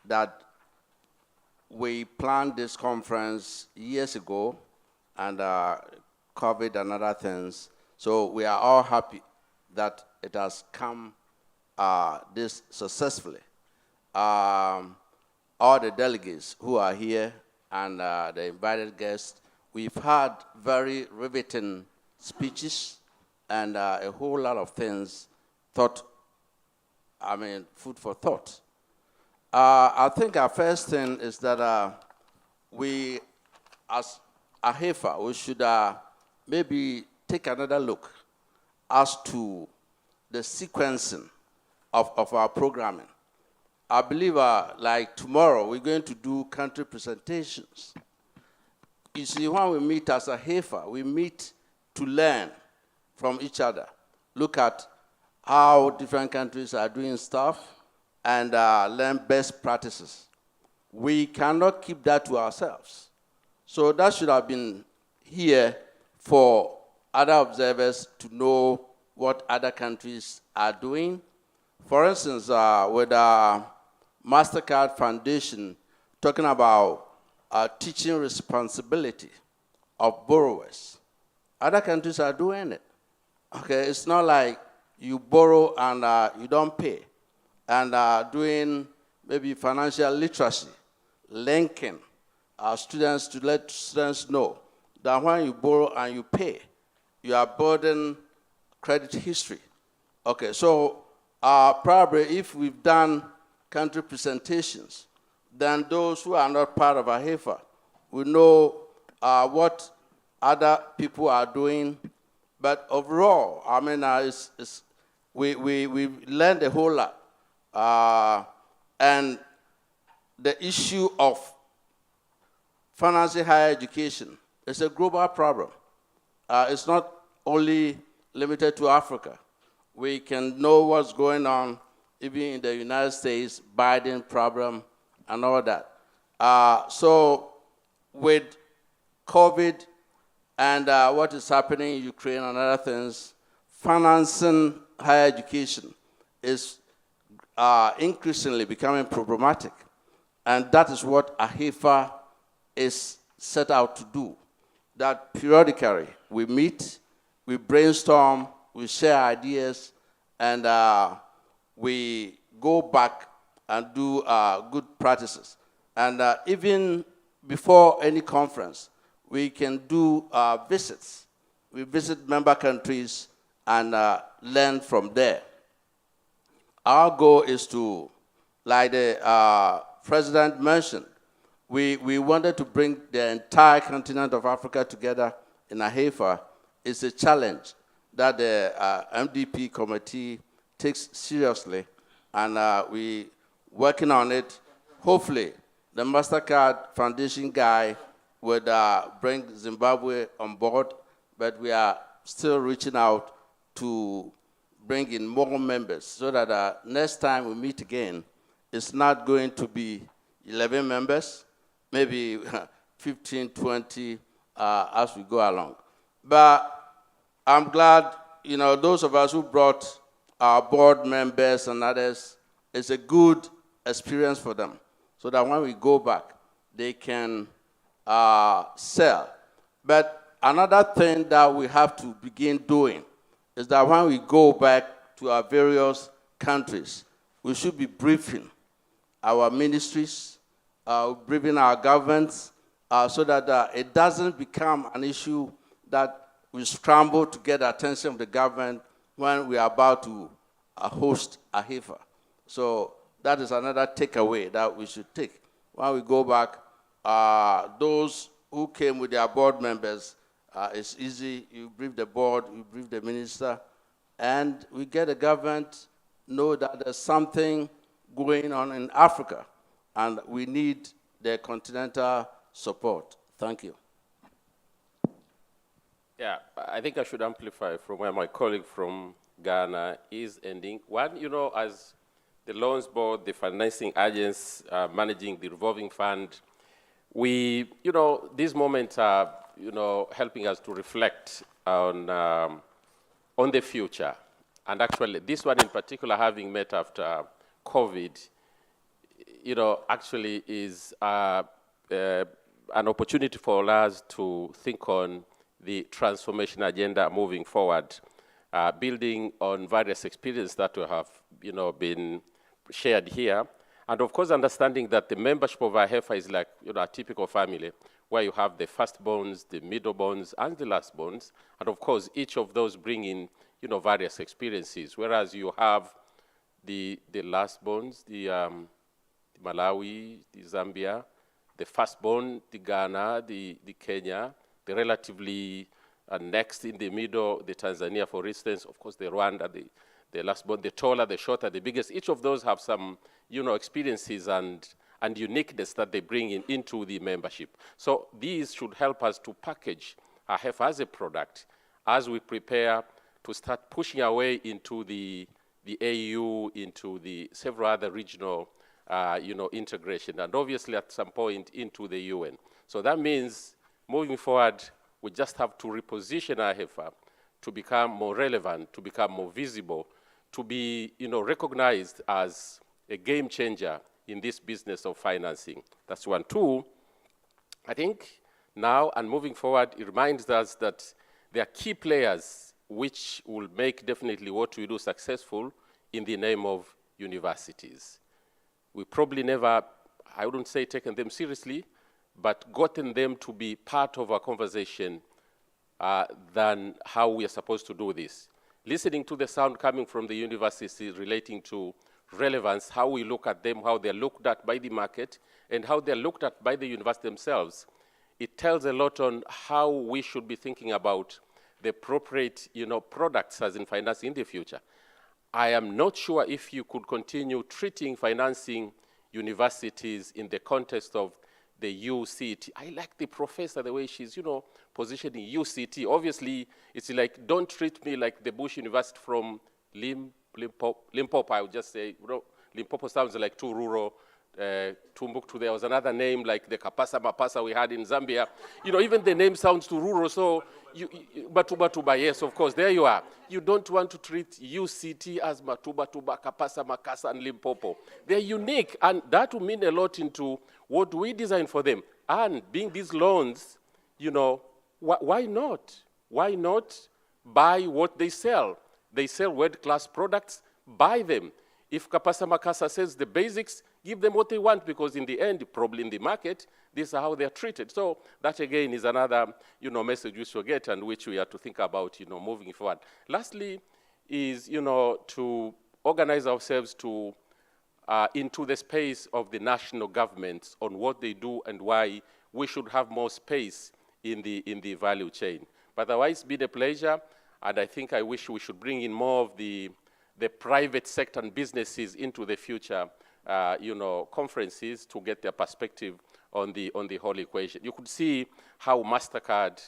that we planned this conference years ago, and COVID and other things. So we are all happy that it has come this successfully. All the delegates who are here and the invited guests, we've had very riveting speeches and a whole lot of things food for thought. I think our first thing is that we, as AHEFA, we should maybe take another look as to the sequencing of our programming. I believe like tomorrow, we're going to do country presentations. You see, when we meet as AHEFA, we meet to learn from each other, look at how different countries are doing stuff, and learn best practices. We cannot keep that to ourselves. So that should have been here for other observers to know what other countries are doing. For instance, with MasterCard Foundation talking about teaching responsibility of borrowers. Other countries are doing it. Okay, it's not like you borrow and you don't pay. And doing maybe financial literacy, linking students to let students know that when you borrow and you pay, you are burdened credit history. Okay, so probably if we've done country presentations, then those who are not part of AHEFA will know what other people are doing. But overall, I mean, we learned a whole lot. And the issue of financing higher education is a global problem. It's not only limited to Africa. We can know what's going on even in the United States, Biden problem, and all that. So with COVID and what is happening in Ukraine and other things, financing higher education is increasingly becoming problematic. And that is what AHEFA is set out to do. That periodically we meet, we brainstorm, we share ideas, and we go back and do good practices. And even before any conference, we can do visits. We visit member countries and learn from there. Our goal is to, like the president mentioned, we wanted to bring the entire continent of Africa together in a heifer. It's a challenge that the MDP committee takes seriously, and we working on it. Hopefully, the MasterCard Foundation guy would bring Zimbabwe on board, but we are still reaching out to bring in more members so that next time we meet again, it's not going to be 11 members, maybe 15, 20 as we go along. But I'm glad, those of us who brought our board members and others, it's a good experience for them so that when we go back, they can sell. But another thing that we have to begin doing is that when we go back to our various countries, we should be briefing our ministries, briefing our governments, so that it doesn't become an issue that we scramble to get the attention of the government when we are about to host a heifer. So that is another takeaway that we should take. When we go back, those who came with their board members, it's easy. You brief the board, you brief the minister, and we get the government know that there's something going on in Africa, and we need their continental support. Thank you. Yeah, I think I should amplify from where my colleague from Ghana is ending. One, as the loans board, the financing agents managing the revolving fund, we, these moments are, helping us to reflect on the future. And actually, this one in particular, having met after COVID, actually is an opportunity for us to think on the transformation agenda moving forward, building on various experiences that we have, been shared here. And of course, understanding that the membership of IHEFA is like, a typical family, where you have the firstborns, the middleborns, and the lastborns. And of course, each of those bring in, various experiences, whereas you have the lastborns, the Malawi, the Zambia, the firstborn, the Ghana, the Kenya, the relatively next in the middle, the Tanzania, for instance, of course, the Rwanda, the lastborn, the taller, the shorter, the biggest. Each of those have some, experiences and uniqueness that they bring into the membership. So these should help us to package IHEFA as a product as we prepare to start pushing our way into the AU, into the several other regional, integration, and obviously at some point into the UN. So that means moving forward, we just have to reposition IHEFA to become more relevant, to become more visible, to be, recognized as a game changer in this business of financing. That's one. Two, I think now and moving forward, it reminds us that there are key players which will make definitely what we do successful in the name of universities. We probably never, I wouldn't say taken them seriously, but gotten them to be part of our conversation than how we are supposed to do this. Listening to the sound coming from the universities relating to relevance, how we look at them, how they're looked at by the market, and how they're looked at by the university themselves, it tells a lot on how we should be thinking about the appropriate, products as in financing in the future. I am not sure if you could continue treating financing universities in the context of the UCT. I like the professor, the way she's, positioning UCT. Obviously, it's like, don't treat me like the Bush University from Limpopo, I would just say. Limpopo sounds like too rural. Tumbuktu, there was another name like the Kapasa Mapasa we had in Zambia. Even the name sounds too rural, so Matuba, yes, of course, there you are. You don't want to treat UCT as Matuba, Kapasa, Makasa, and Limpopo. They're unique, and that will mean a lot into what we design for them. And being these loans, you know, why not? Why not buy what they sell? They sell world-class products, buy them. If Kapasa Makasa says the basics, give them what they want, because in the end, probably in the market, this is how they're treated. So that again is another, you know, message we should get and which we have to think about, you know, moving forward. Lastly is, you know, to organize ourselves to into the space of the national governments on what they do and why we should have more space in the value chain. But otherwise, it's been a pleasure, and I think I wish we should bring in more of the private sector and businesses into the future, you know, conferences to get their perspective on the whole equation. You could see how MasterCard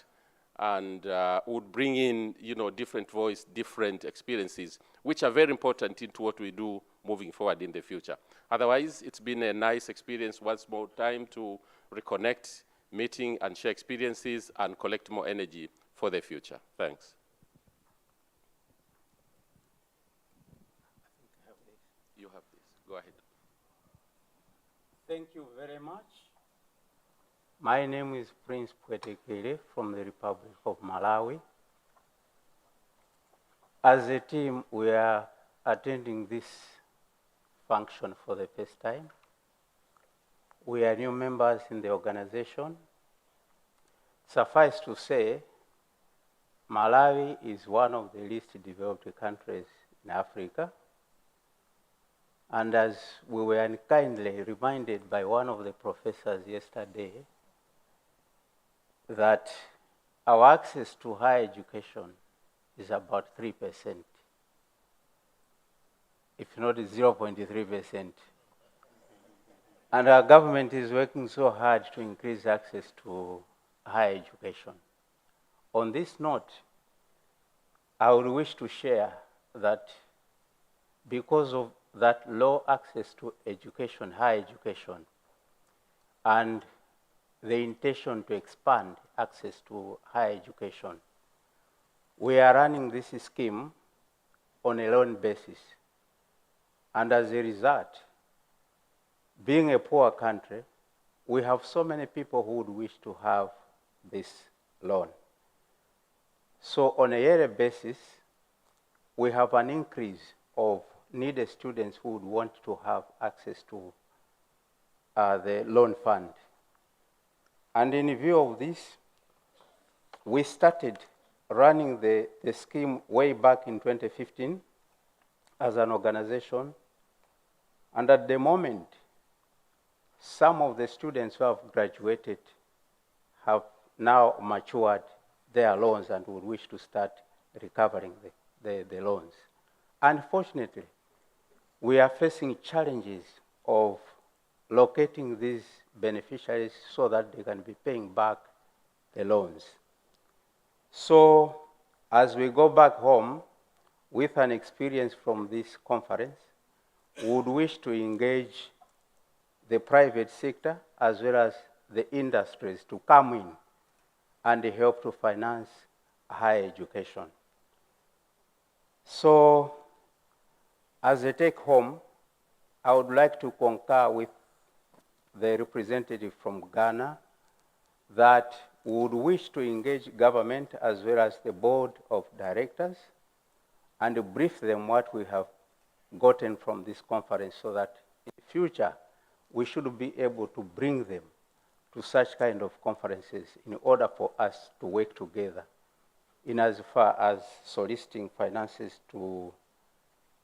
and would bring in, you know, different voice, different experiences, which are very important into what we do moving forward in the future. Otherwise, it's been a nice experience, once more time to reconnect, meeting and share experiences and collect more energy for the future. Thanks. You have this. Go ahead. Thank you very much. My name is Prince Pwetekele from the Republic of Malawi. As a team, we are attending this function for the first time. We are new members in the organization. Suffice to say, Malawi is one of the least developed countries in Africa. And as we were kindly reminded by one of the professors yesterday, that our access to higher education is about 3%, if not 0.3%. And our government is working so hard to increase access to higher education. On this note, I would wish to share that because of that low access to education, higher education, and the intention to expand access to higher education, we are running this scheme on a loan basis. And as a result, being a poor country, we have so many people who would wish to have this loan. So on a yearly basis, we have an increase of needed students who would want to have access to the loan fund. And in view of this, we started running the scheme way back in 2015 as an organization. And at the moment, some of the students who have graduated have now matured their loans and would wish to start recovering the loans. Unfortunately, we are facing challenges of locating these beneficiaries so that they can be paying back the loans. So as we go back home with an experience from this conference, we would wish to engage the private sector as well as the industries to come in and help to finance higher education. So as a take home, I would like to concur with the representative from Ghana that we would wish to engage government as well as the board of directors and brief them what we have gotten from this conference so that in the future we should be able to bring them to such kind of conferences in order for us to work together in as far as soliciting finances to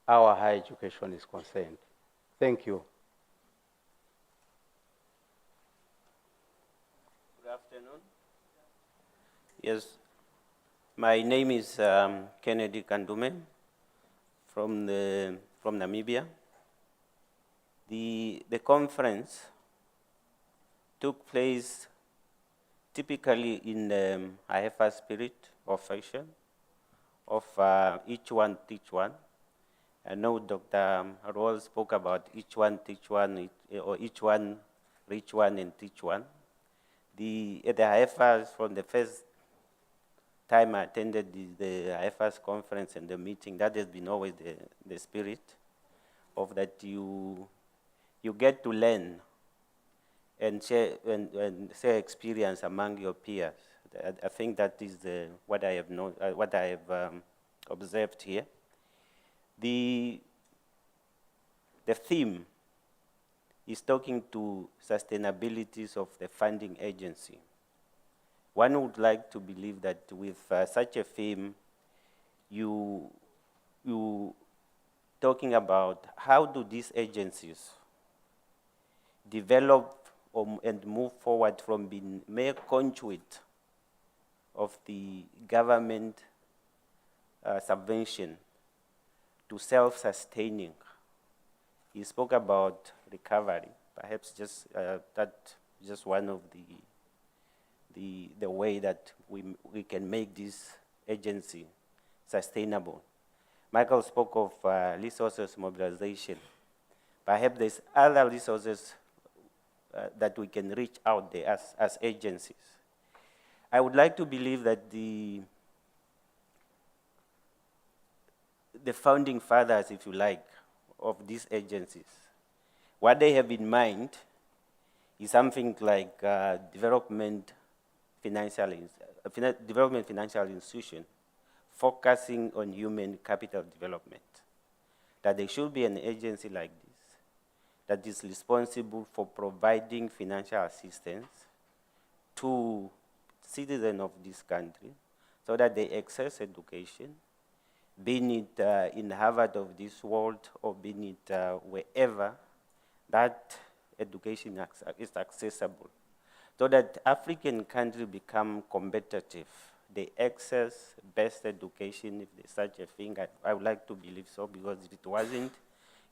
our higher education is concerned. Thank you. Good afternoon. Yes, my name is Kennedy Kandume from Namibia. The conference took place typically in the IFA spirit of fashion of each one teach one. I know Dr. Rose spoke about each one teach one, or each one reach one and teach one. The IFAs, from the first time I attended the IFAs conference and the meeting, that has been always the spirit of that you get to learn and share experience among your peers. I think that is what I have observed here. The theme is talking to sustainabilities of the funding agency. One would like to believe that with such a theme, you talking about how do these agencies develop and move forward from being mere conduit of the government subvention to self-sustaining. He spoke about recovery. Perhaps just just one of the way that we can make this agency sustainable. Michael spoke of resources mobilization. Perhaps there's other resources that we can reach out there as agencies. I would like to believe that the founding fathers, if you like, of these agencies, what they have in mind is something like development financial institution, focusing on human capital development. That there should be an agency like this that is responsible for providing financial assistance to citizens of this country so that they access education, be it in Harvard of this world or be it wherever that education is accessible, so that African countries become competitive. They access best education, if there's such a thing. I would like to believe so, because if it wasn't,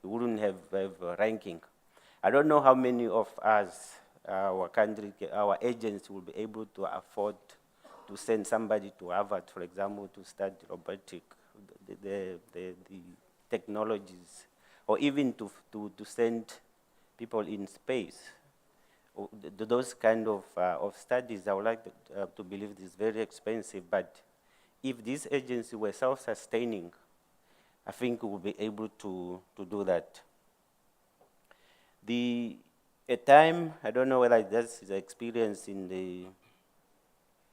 we wouldn't have a ranking. I don't know how many of us, our country, our agents will be able to afford to send somebody to Harvard, for example, to study robotic, the technologies, or even to send people in space. Those kind of studies, I would like to believe it is very expensive, but if this agency were self-sustaining, I think we will be able to do that. A time, I don't know whether that's the experience in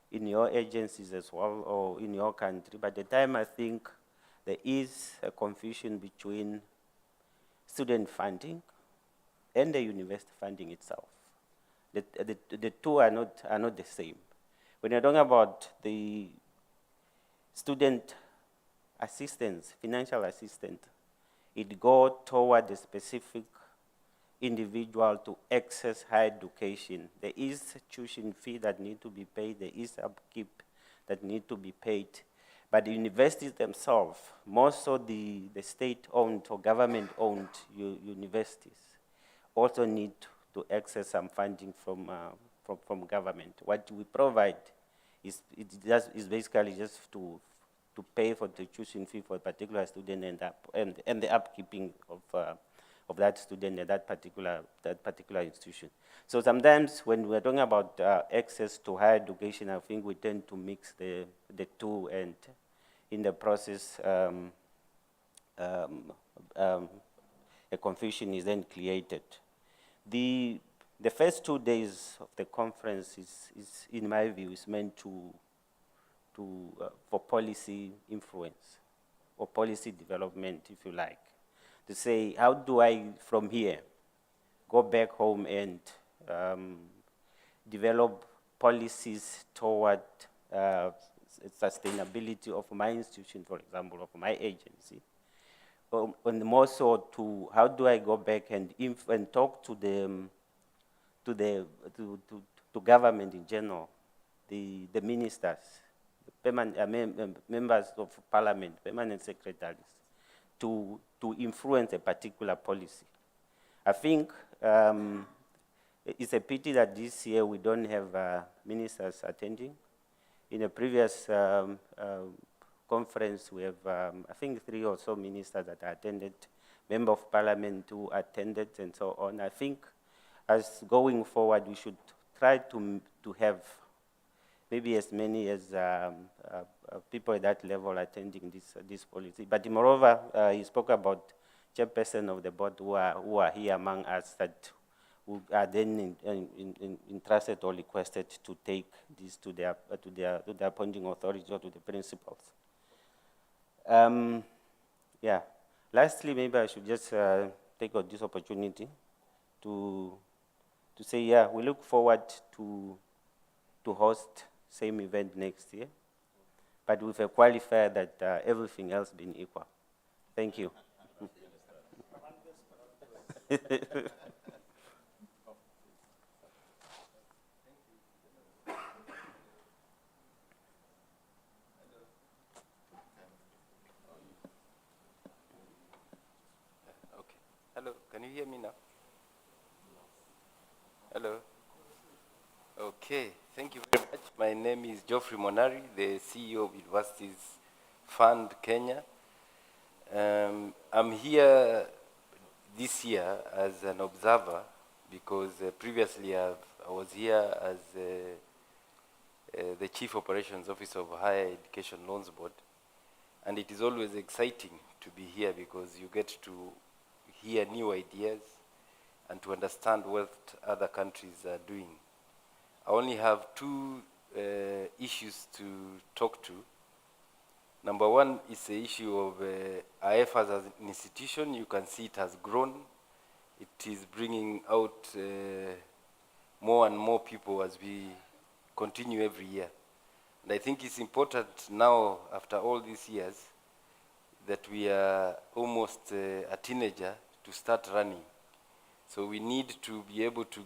your agencies as well or in your country, but the time I think there is a confusion between student funding and the university funding itself. The two are not the same. When you're talking about the student assistance, financial assistance, it goes toward the specific individual to access higher education. There is a tuition fee that need to be paid. There is upkeep that need to be paid. But the universities themselves, more so the state-owned or government-owned universities, also need to access some funding from government. What we provide is basically just to pay for the tuition fee for a particular student and the upkeeping of that student at that particular institution. So sometimes when we're talking about access to higher education, I think we tend to mix the two, and in the process, a confusion is then created. The first 2 days of the conference is in my view, is meant for policy influence or policy development, if you like, to say, how do I, from here, go back home and develop policies toward sustainability of my institution, for example, of my agency, and more so to how do I go back and talk to government in general, the ministers, members of parliament, permanent secretaries, to influence a particular policy. I think it's a pity that this year we don't have ministers attending. In a previous conference, we have, I think, 3 or so ministers that attended, member of parliament who attended, and so on. I think as going forward, we should try to have maybe as many as people at that level attending this policy. But moreover, he spoke about chairperson of the board who are here among us, that who are then entrusted or requested to take this to their appointing authority or to the principals. Yeah. Lastly, maybe I should just take this opportunity to say, yeah, we look forward to host same event next year, but with a qualifier that everything else being equal. Thank you. Hello, can you hear me now? Hello. Okay, thank you very much. My name is Geoffrey Monari, the CEO of Universities Fund Kenya. I'm here this year as an observer because previously I was here as the Chief Operations Officer of Higher Education Loans Board. And it is always exciting to be here because you get to hear new ideas and to understand what other countries are doing. I only have two issues to talk to. Number one is the issue of IFAS as an institution. You can see it has grown. It is bringing out more and more people as we continue every year. And I think it's important now, after all these years, that we are almost a teenager to start running. So we need to be able to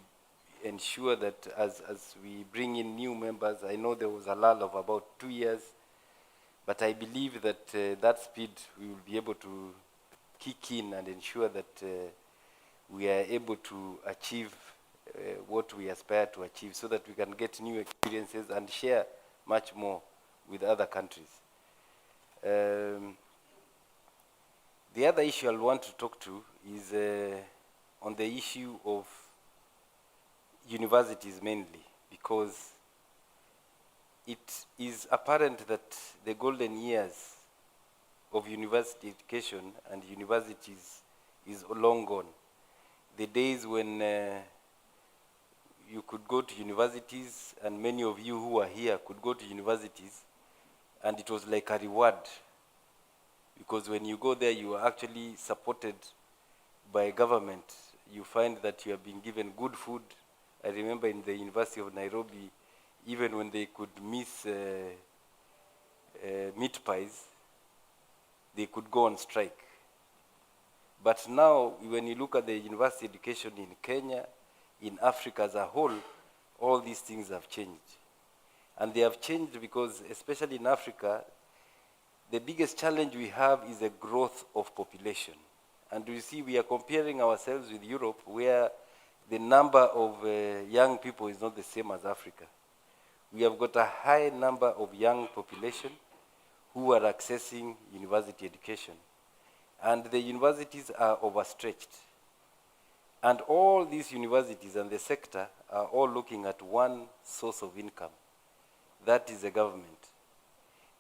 ensure that as we bring in new members, I know there was a lull of about 2 years, but I believe that that speed we will be able to kick in and ensure that we are able to achieve what we aspire to achieve so that we can get new experiences and share much more with other countries. The other issue I'll want to talk to is on the issue of universities mainly, because it is apparent that the golden years of university education and universities is long gone. The days when you could go to universities, and many of you who are here could go to universities, and it was like a reward. Because when you go there, you are actually supported by government. You find that you have been given good food. I remember in the University of Nairobi, even when they could miss meat pies, they could go on strike. But now, when you look at the university education in Kenya, in Africa as a whole, all these things have changed. And they have changed because, especially in Africa, the biggest challenge we have is the growth of population. And you see, we are comparing ourselves with Europe, where the number of young people is not the same as Africa. We have got a high number of young population who are accessing university education. And the universities are overstretched. And all these universities and the sector are all looking at one source of income. That is the government.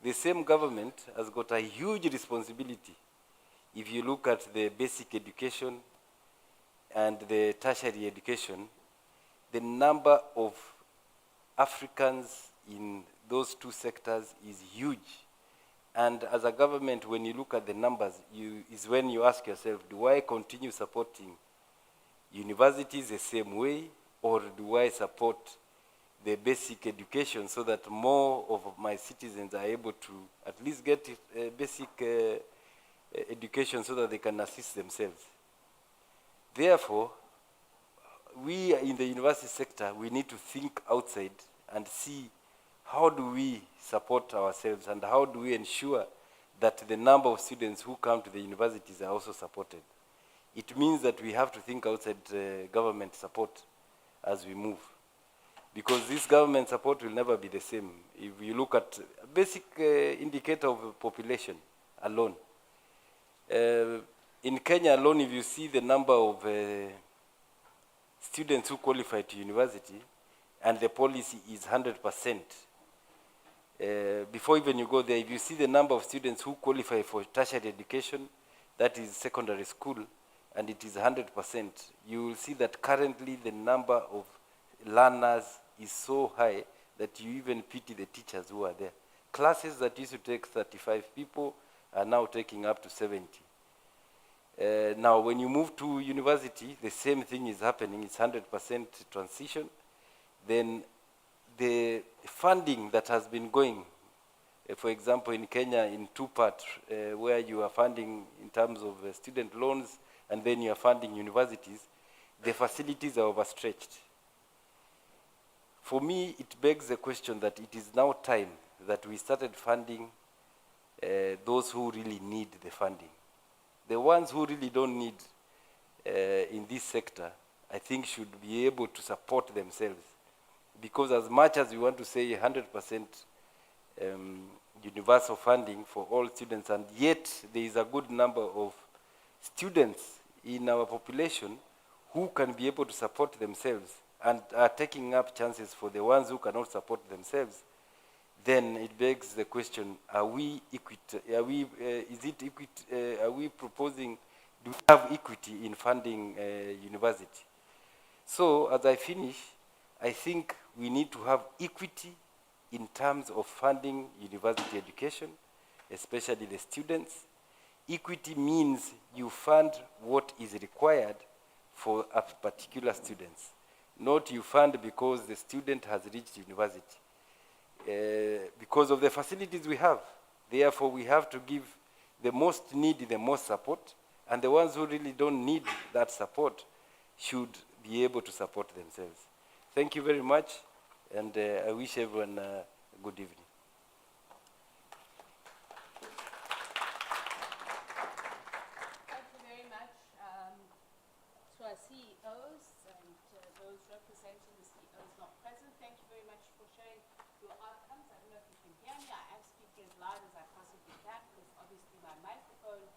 The same government has got a huge responsibility. If you look at the basic education and the tertiary education, the number of Africans in those two sectors is huge. And as a government, when you look at the numbers, is when you ask yourself, do I continue supporting universities the same way, or do I support the basic education so that more of my citizens are able to at least get basic education so that they can assist themselves? Therefore, we in the university sector, we need to think outside and see how do we support ourselves and how do we ensure that the number of students who come to the universities are also supported. It means that we have to think outside government support as we move. Because this government support will never be the same. If you look at a basic indicator of population alone. In Kenya alone, if you see the number of students who qualify to university, and the policy is 100%, before even you go there, if you see the number of students who qualify for tertiary education, that is secondary school, and it is 100%, you will see that currently the number of learners is so high that you even pity the teachers who are there. Classes that used to take 35 people are now taking up to 70. Now, when you move to university, the same thing is happening. It's 100% transition. Then the funding that has been going, for example, in Kenya, in two parts, where you are funding in terms of student loans, and then you are funding universities, the facilities are overstretched. For me, it begs the question that it is now time that we started funding those who really need the funding. The ones who really don't need in this sector, I think should be able to support themselves. Because as much as we want to say 100% universal funding for all students, and yet there is a good number of students in our population who can be able to support themselves and are taking up chances for the ones who cannot support themselves, then it begs the question, are we proposing, do we have equity in funding university? So as I finish, I think we need to have equity in terms of funding university education, especially the students. Equity means you fund what is required for a particular students, not you fund because the student has reached university. Because of the facilities we have. Therefore, we have to give the most need the most support, and the ones who really don't need that support should be able to support themselves. Thank you very much, and I wish everyone a good evening. Thank you very much to our CEOs and those representing the CEOs not present. Thank you very much for sharing your outcomes. I don't know if you can hear me. I am speaking as loud as I possibly can because obviously my microphone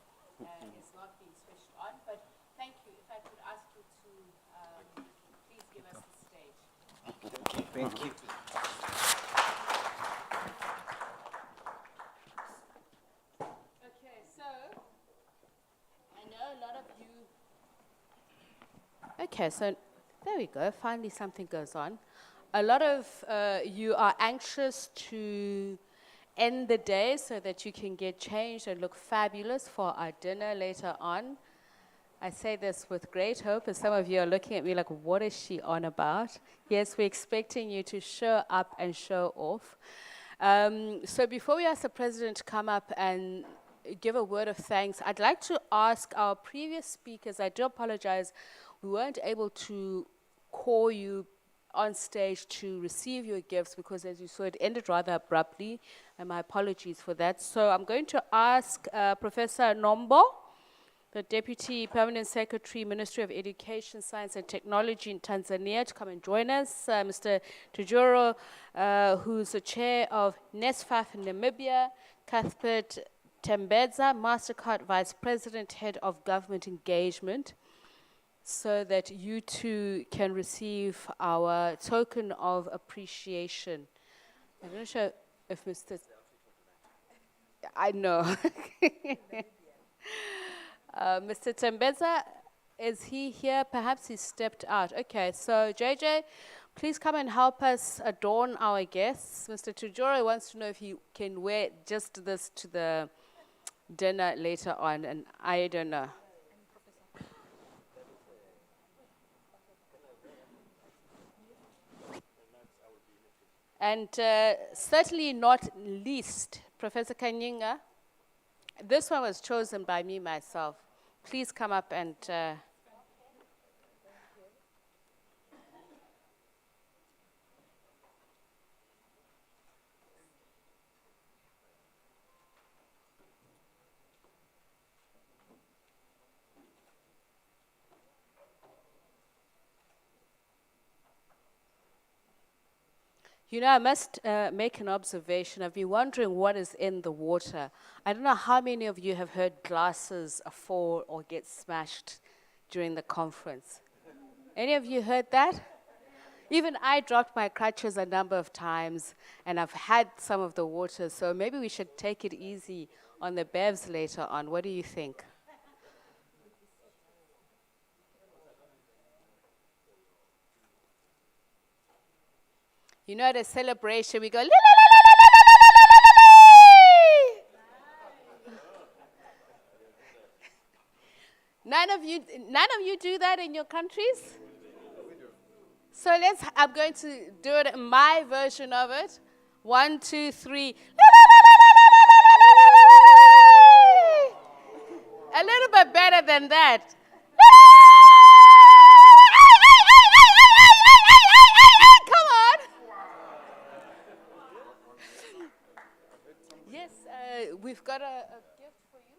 is not being switched on. But thank you. If I could ask you to please give us the stage. Thank you. Okay, so I know a lot of you. Okay, so there we go. Finally, something goes on. A lot of you are anxious to end the day so that you can get changed and look fabulous for our dinner later on. I say this with great hope, and some of you are looking at me like, what is she on about? Yes, we're expecting you to show up and show off. So before we ask the president to come up and give a word of thanks, I'd like to ask our previous speakers, I do apologize, we weren't able to call you on stage to receive your gifts because, as you saw, it ended rather abruptly, and my apologies for that. So I'm going to ask Professor Nombo, the Deputy Permanent Secretary, Ministry of Education, Science and Technology in Tanzania, to come and join us. Mr. Tujuro, who's the chair of NESFAF in Namibia, Cuthbert Tembedza, MasterCard Vice President, Head of Government Engagement, so that you too can receive our token of appreciation. I'm not sure if Mr. I know. Mr. Tembedza, is he here? Perhaps he stepped out. Okay, so JJ, please come and help us adorn our guests. Mr. Tujoro wants to know if he can wear just this to the dinner later on, and I don't know. And certainly not least, Professor Kanyinga, this one was chosen by me myself. Please come up and you know, I must make an observation. I've been wondering what is in the water. I don't know how many of you have heard glasses fall or get smashed during the conference. Any of you heard that? Even I dropped my crutches a number of times, and I've had some of the water, so maybe we should take it easy on the bevs later on. What do you think? You know, at a celebration, we go, "Li, li, li, li, li, li, li, li, li." None of you do that in your countries? So I'm going to do it in my version of it. 1, 2, 3. A little bit better than that. Come on. Yes, we've got a gift for you.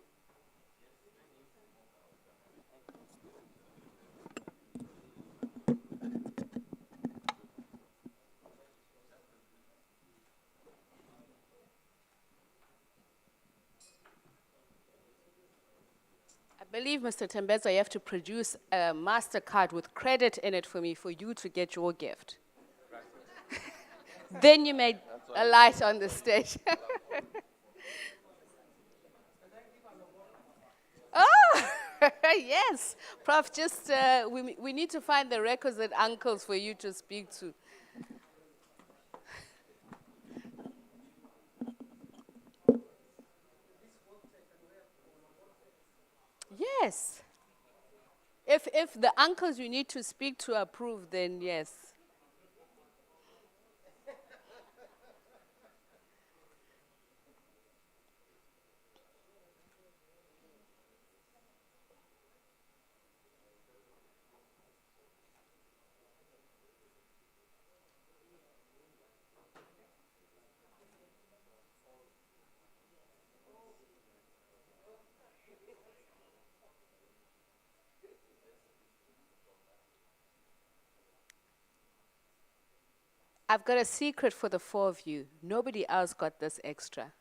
I believe, Mr. Tembeza, you have to produce a MasterCard with credit in it for me for you to get your gift. Then you may alight on the stage. Oh, yes. Prof, just, we need to find the requisite uncles for you to speak to. Yes. If the uncles you need to speak to approve, then yes. I've got a secret for the 4 of you. Nobody else got this extra.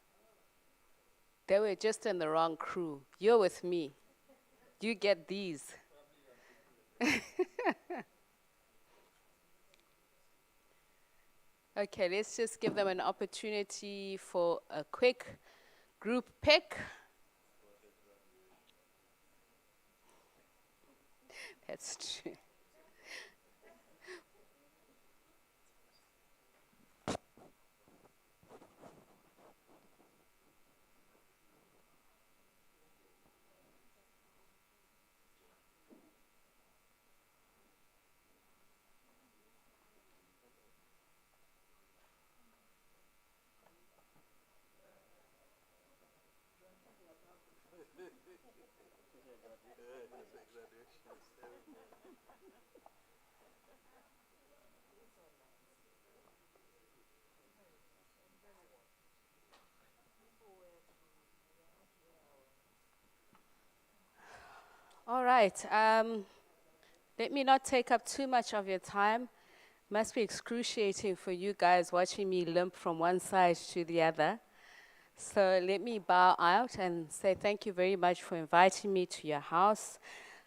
They were just in the wrong crew. You're with me. You get these. Okay, let's just give them an opportunity for a quick group pick. That's true. All right. Let me not take up too much of your time. Must be excruciating for you guys watching me limp from one side to the other. So let me bow out and say thank you very much for inviting me to your house.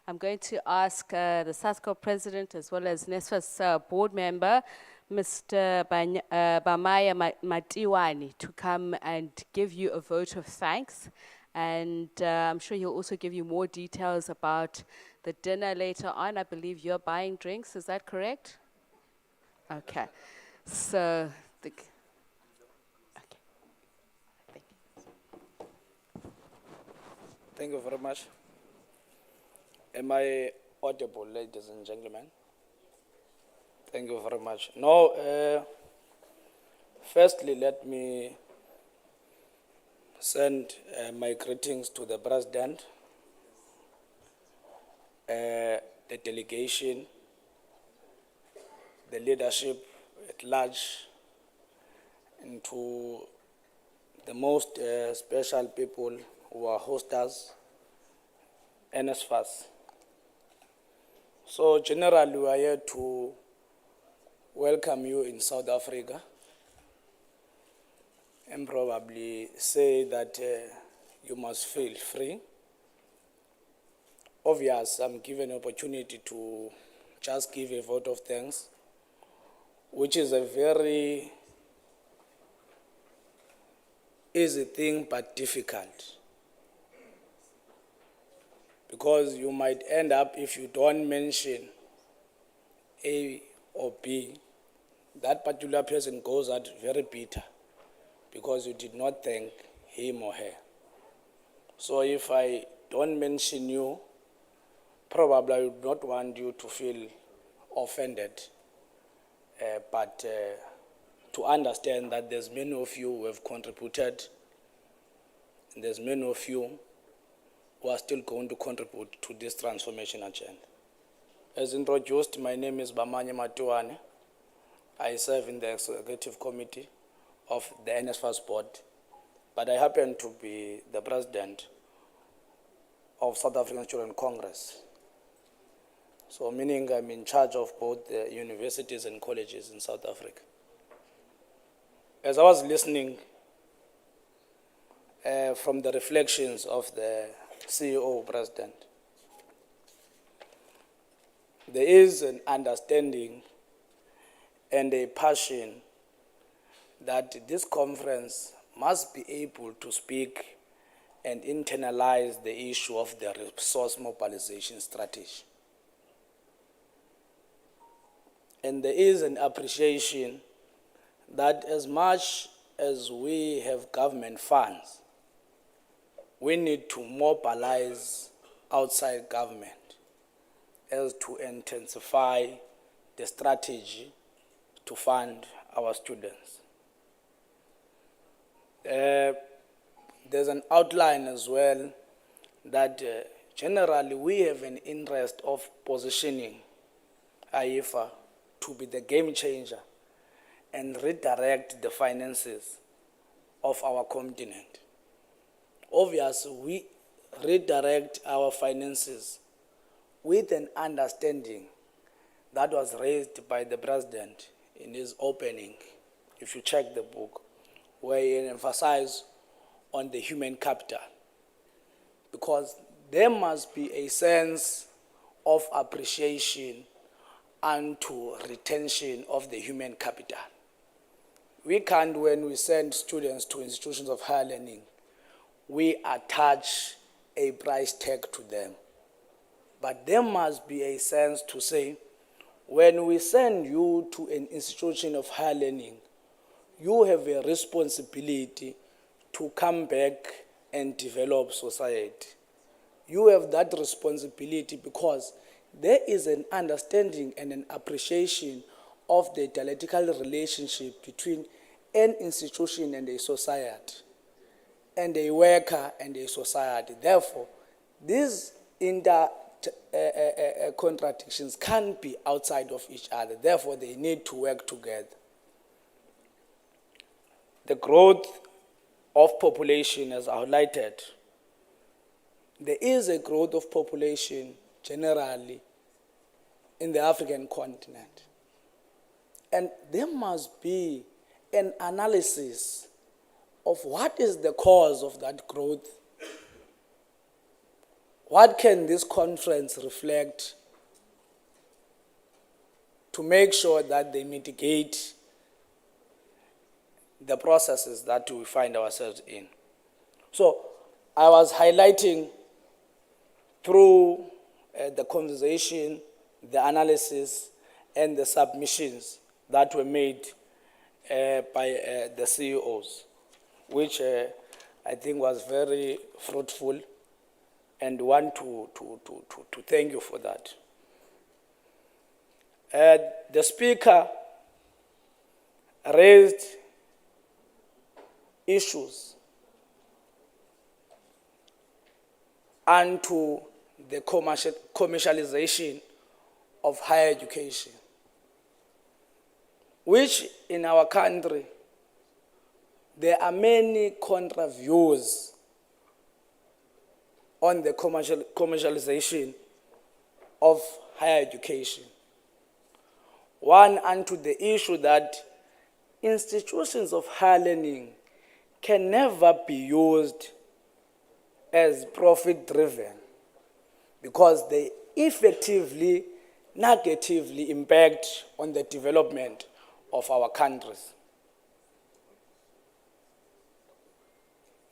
I'm going to ask the SASCO president as well as NESFA's board member, Mr. Bamaya Matiwani, to come and give you a vote of thanks. And I'm sure he'll also give you more details about the dinner later on. I believe you're buying drinks, is that correct? Okay. So, Thank you very much. Am I audible, ladies and gentlemen? Thank you very much. Now, firstly, let me send my greetings to the President, the delegation, the leadership at large, and to the most special people who are hosters, NSFAS. So generally, we are here to welcome you in South Africa and probably say that you must feel free. Obvious, I'm given an opportunity to just give a vote of thanks, which is a very easy thing but difficult. Because you might end up, if you don't mention A or B, that particular person goes out very bitter because you did not thank him or her. So if I don't mention you, probably I would not want you to feel offended, but to understand that there's many of you who have contributed, and there's many of you who are still going to contribute to this transformation agenda. As introduced, my name is Bamanye Matuane. I serve in the executive committee of the NSFAS board, but I happen to be the president of South African Student Congress. So meaning I'm in charge of both the universities and colleges in South Africa. As I was listening from the reflections of the CEO president, there is an understanding and a passion that this conference must be able to speak and internalize the issue of the resource mobilization strategy. And there is an appreciation that as much as we have government funds, we need to mobilize outside government as to intensify the strategy to fund our students. There's an outline as well that generally we have an interest of positioning IFA to be the game changer and redirect the finances of our continent. Obviously, we redirect our finances with an understanding that was raised by the president in his opening, if you check the book, where he emphasized on the human capital. Because there must be a sense of appreciation and to retention of the human capital. We can't, when we send students to institutions of higher learning, we attach a price tag to them. But there must be a sense to say, when we send you to an institution of higher learning, you have a responsibility to come back and develop society. You have that responsibility because there is an understanding and an appreciation of the dialectical relationship between an institution and a society, and a worker and a society. Therefore, these contradictions can't be outside of each other. Therefore, they need to work together. The growth of population, as highlighted, there is a growth of population generally in the African continent. And there must be an analysis of what is the cause of that growth. What can this conference reflect to make sure that they mitigate the processes that we find ourselves in? So I was highlighting through the conversation, the analysis, and the submissions that were made by the CEOs, which I think was very fruitful, and want to thank you for that. The speaker raised issues onto the commercialization of higher education, which in our country, there are many contra views on the commercialization of higher education. One, onto the issue that institutions of higher learning can never be used as profit-driven because they effectively, negatively impact on the development of our countries.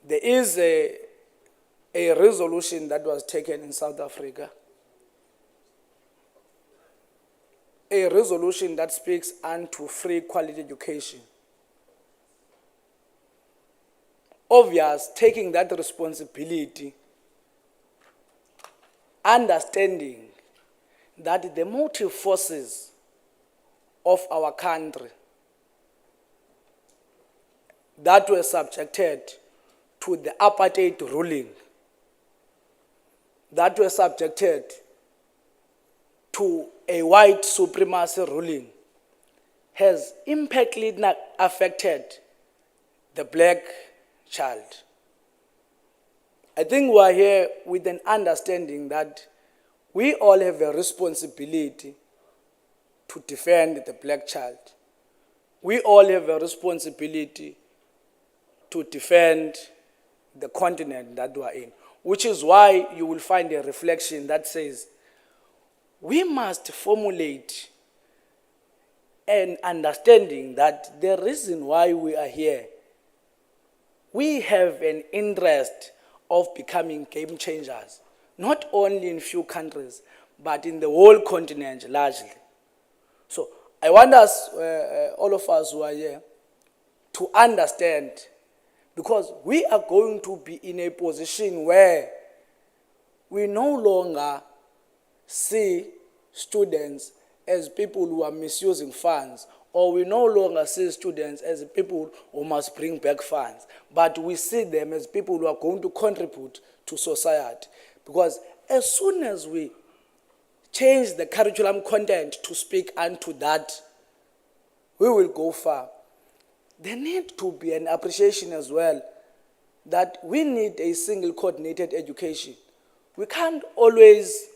There is a resolution that was taken in South Africa a resolution that speaks unto free quality education. Obvious, taking that responsibility, understanding that the motive forces of our country that were subjected to the apartheid ruling, that were subjected to a white supremacy ruling, has impactfully affected the black child. I think we are here with an understanding that we all have a responsibility to defend the black child. We all have a responsibility to defend the continent that we are in, which is why you will find a reflection that says, we must formulate an understanding that the reason why we are here, we have an interest of becoming game changers, not only in few countries, but in the whole continent largely. So I want us, all of us who are here, to understand, because we are going to be in a position where we no longer see students as people who are misusing funds, or we no longer see students as people who must bring back funds, but we see them as people who are going to contribute to society. Because as soon as we change the curriculum content to speak unto that, we will go far. There need to be an appreciation as well that we need a single coordinated education. We can't always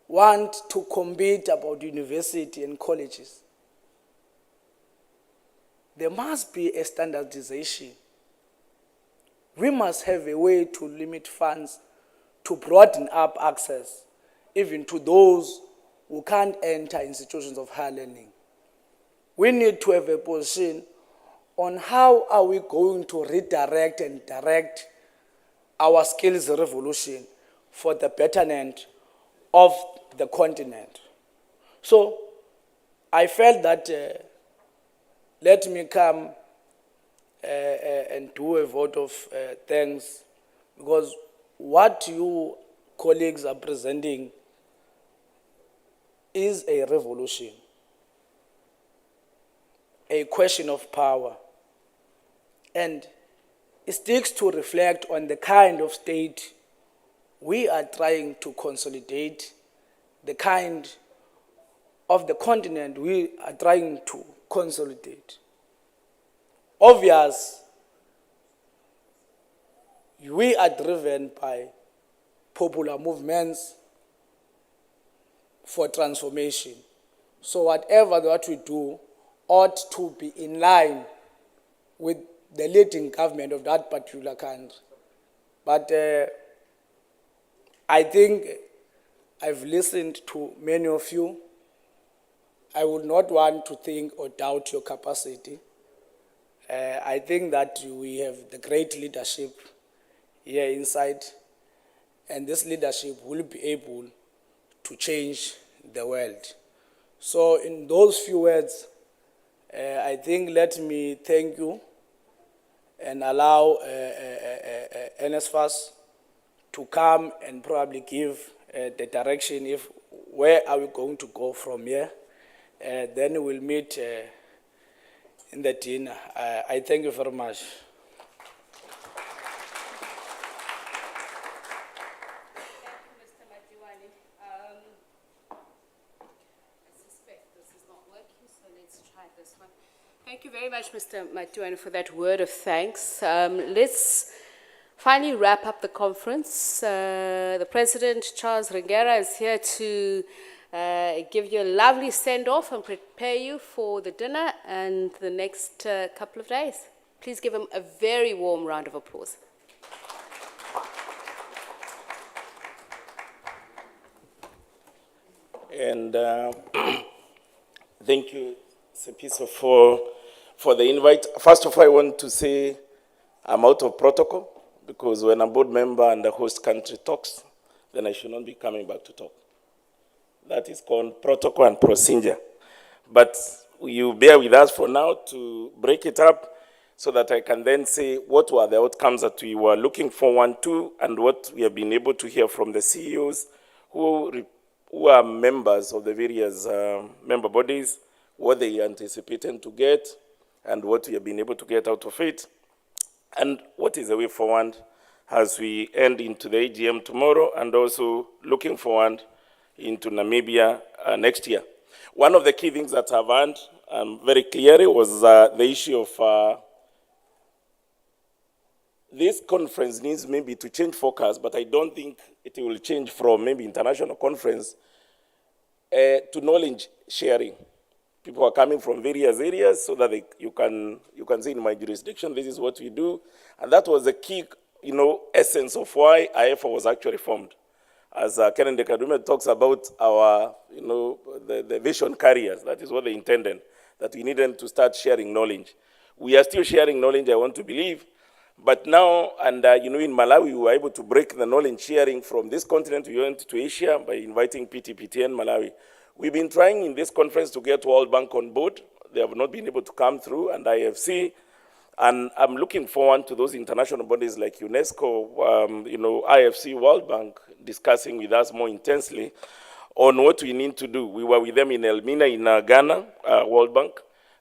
want to compete about university and colleges. There must be a standardization. We must have a way to limit funds, to broaden up access, even to those who can't enter institutions of higher learning. We need to have a position on how are we going to redirect and direct our skills revolution for the betterment of the continent. So I felt that let me come and do a vote of thanks, because what you colleagues are presenting is a revolution, a question of power, and it seeks to reflect on the kind of state we are trying to consolidate, the kind of the continent we are trying to consolidate. Obvious, we are driven by popular movements for transformation. So whatever that we do ought to be in line with the leading government of that particular country. But I think I've listened to many of you. I would not want to think or doubt your capacity. I think that we have the great leadership here inside, and this leadership will be able to change the world. So in those few words, I think let me thank you and allow NSFAS to come and probably give the direction if where are we going to go from here. Then we'll meet in the dinner. I thank you very much. Thank you very much, Mr. Matuane, for that word of thanks. Let's finally wrap up the conference. The President, Charles Ringera, is here to give you a lovely send-off and prepare you for the dinner and the next couple of days. Please give him a very warm round of applause. And thank you, Sepiso, for the invite. First of all, I want to say I'm out of protocol, because when a board member and the host country talks, then I should not be coming back to talk. That is called protocol and procedure. But you bear with us for now to break it up so that I can then say what were the outcomes that we were looking forward to and what we have been able to hear from the CEOs who are members of the various member bodies, what they anticipated to get and what we have been able to get out of it, and what is the way forward as we end into the AGM tomorrow and also looking forward into Namibia next year. One of the key things that I've learned very clearly was the issue of this conference needs maybe to change focus, but I don't think it will change from maybe international conference to knowledge sharing. People are coming from various areas so that you can say in my jurisdiction, this is what we do. And that was the key, essence of why IFA was actually formed. As Kenneth Kadume talks about our, the vision carriers, that is what they intended, that we needed to start sharing knowledge. We are still sharing knowledge, I want to believe. But now, and in Malawi, we were able to break the knowledge sharing from this continent. We went to Asia by inviting PTPT and Malawi. We've been trying in this conference to get World Bank on board. They have not been able to come through, and IFC. And I'm looking forward to those international bodies like UNESCO, IFC, World Bank, discussing with us more intensely on what we need to do. We were with them in Elmina in Ghana, World Bank.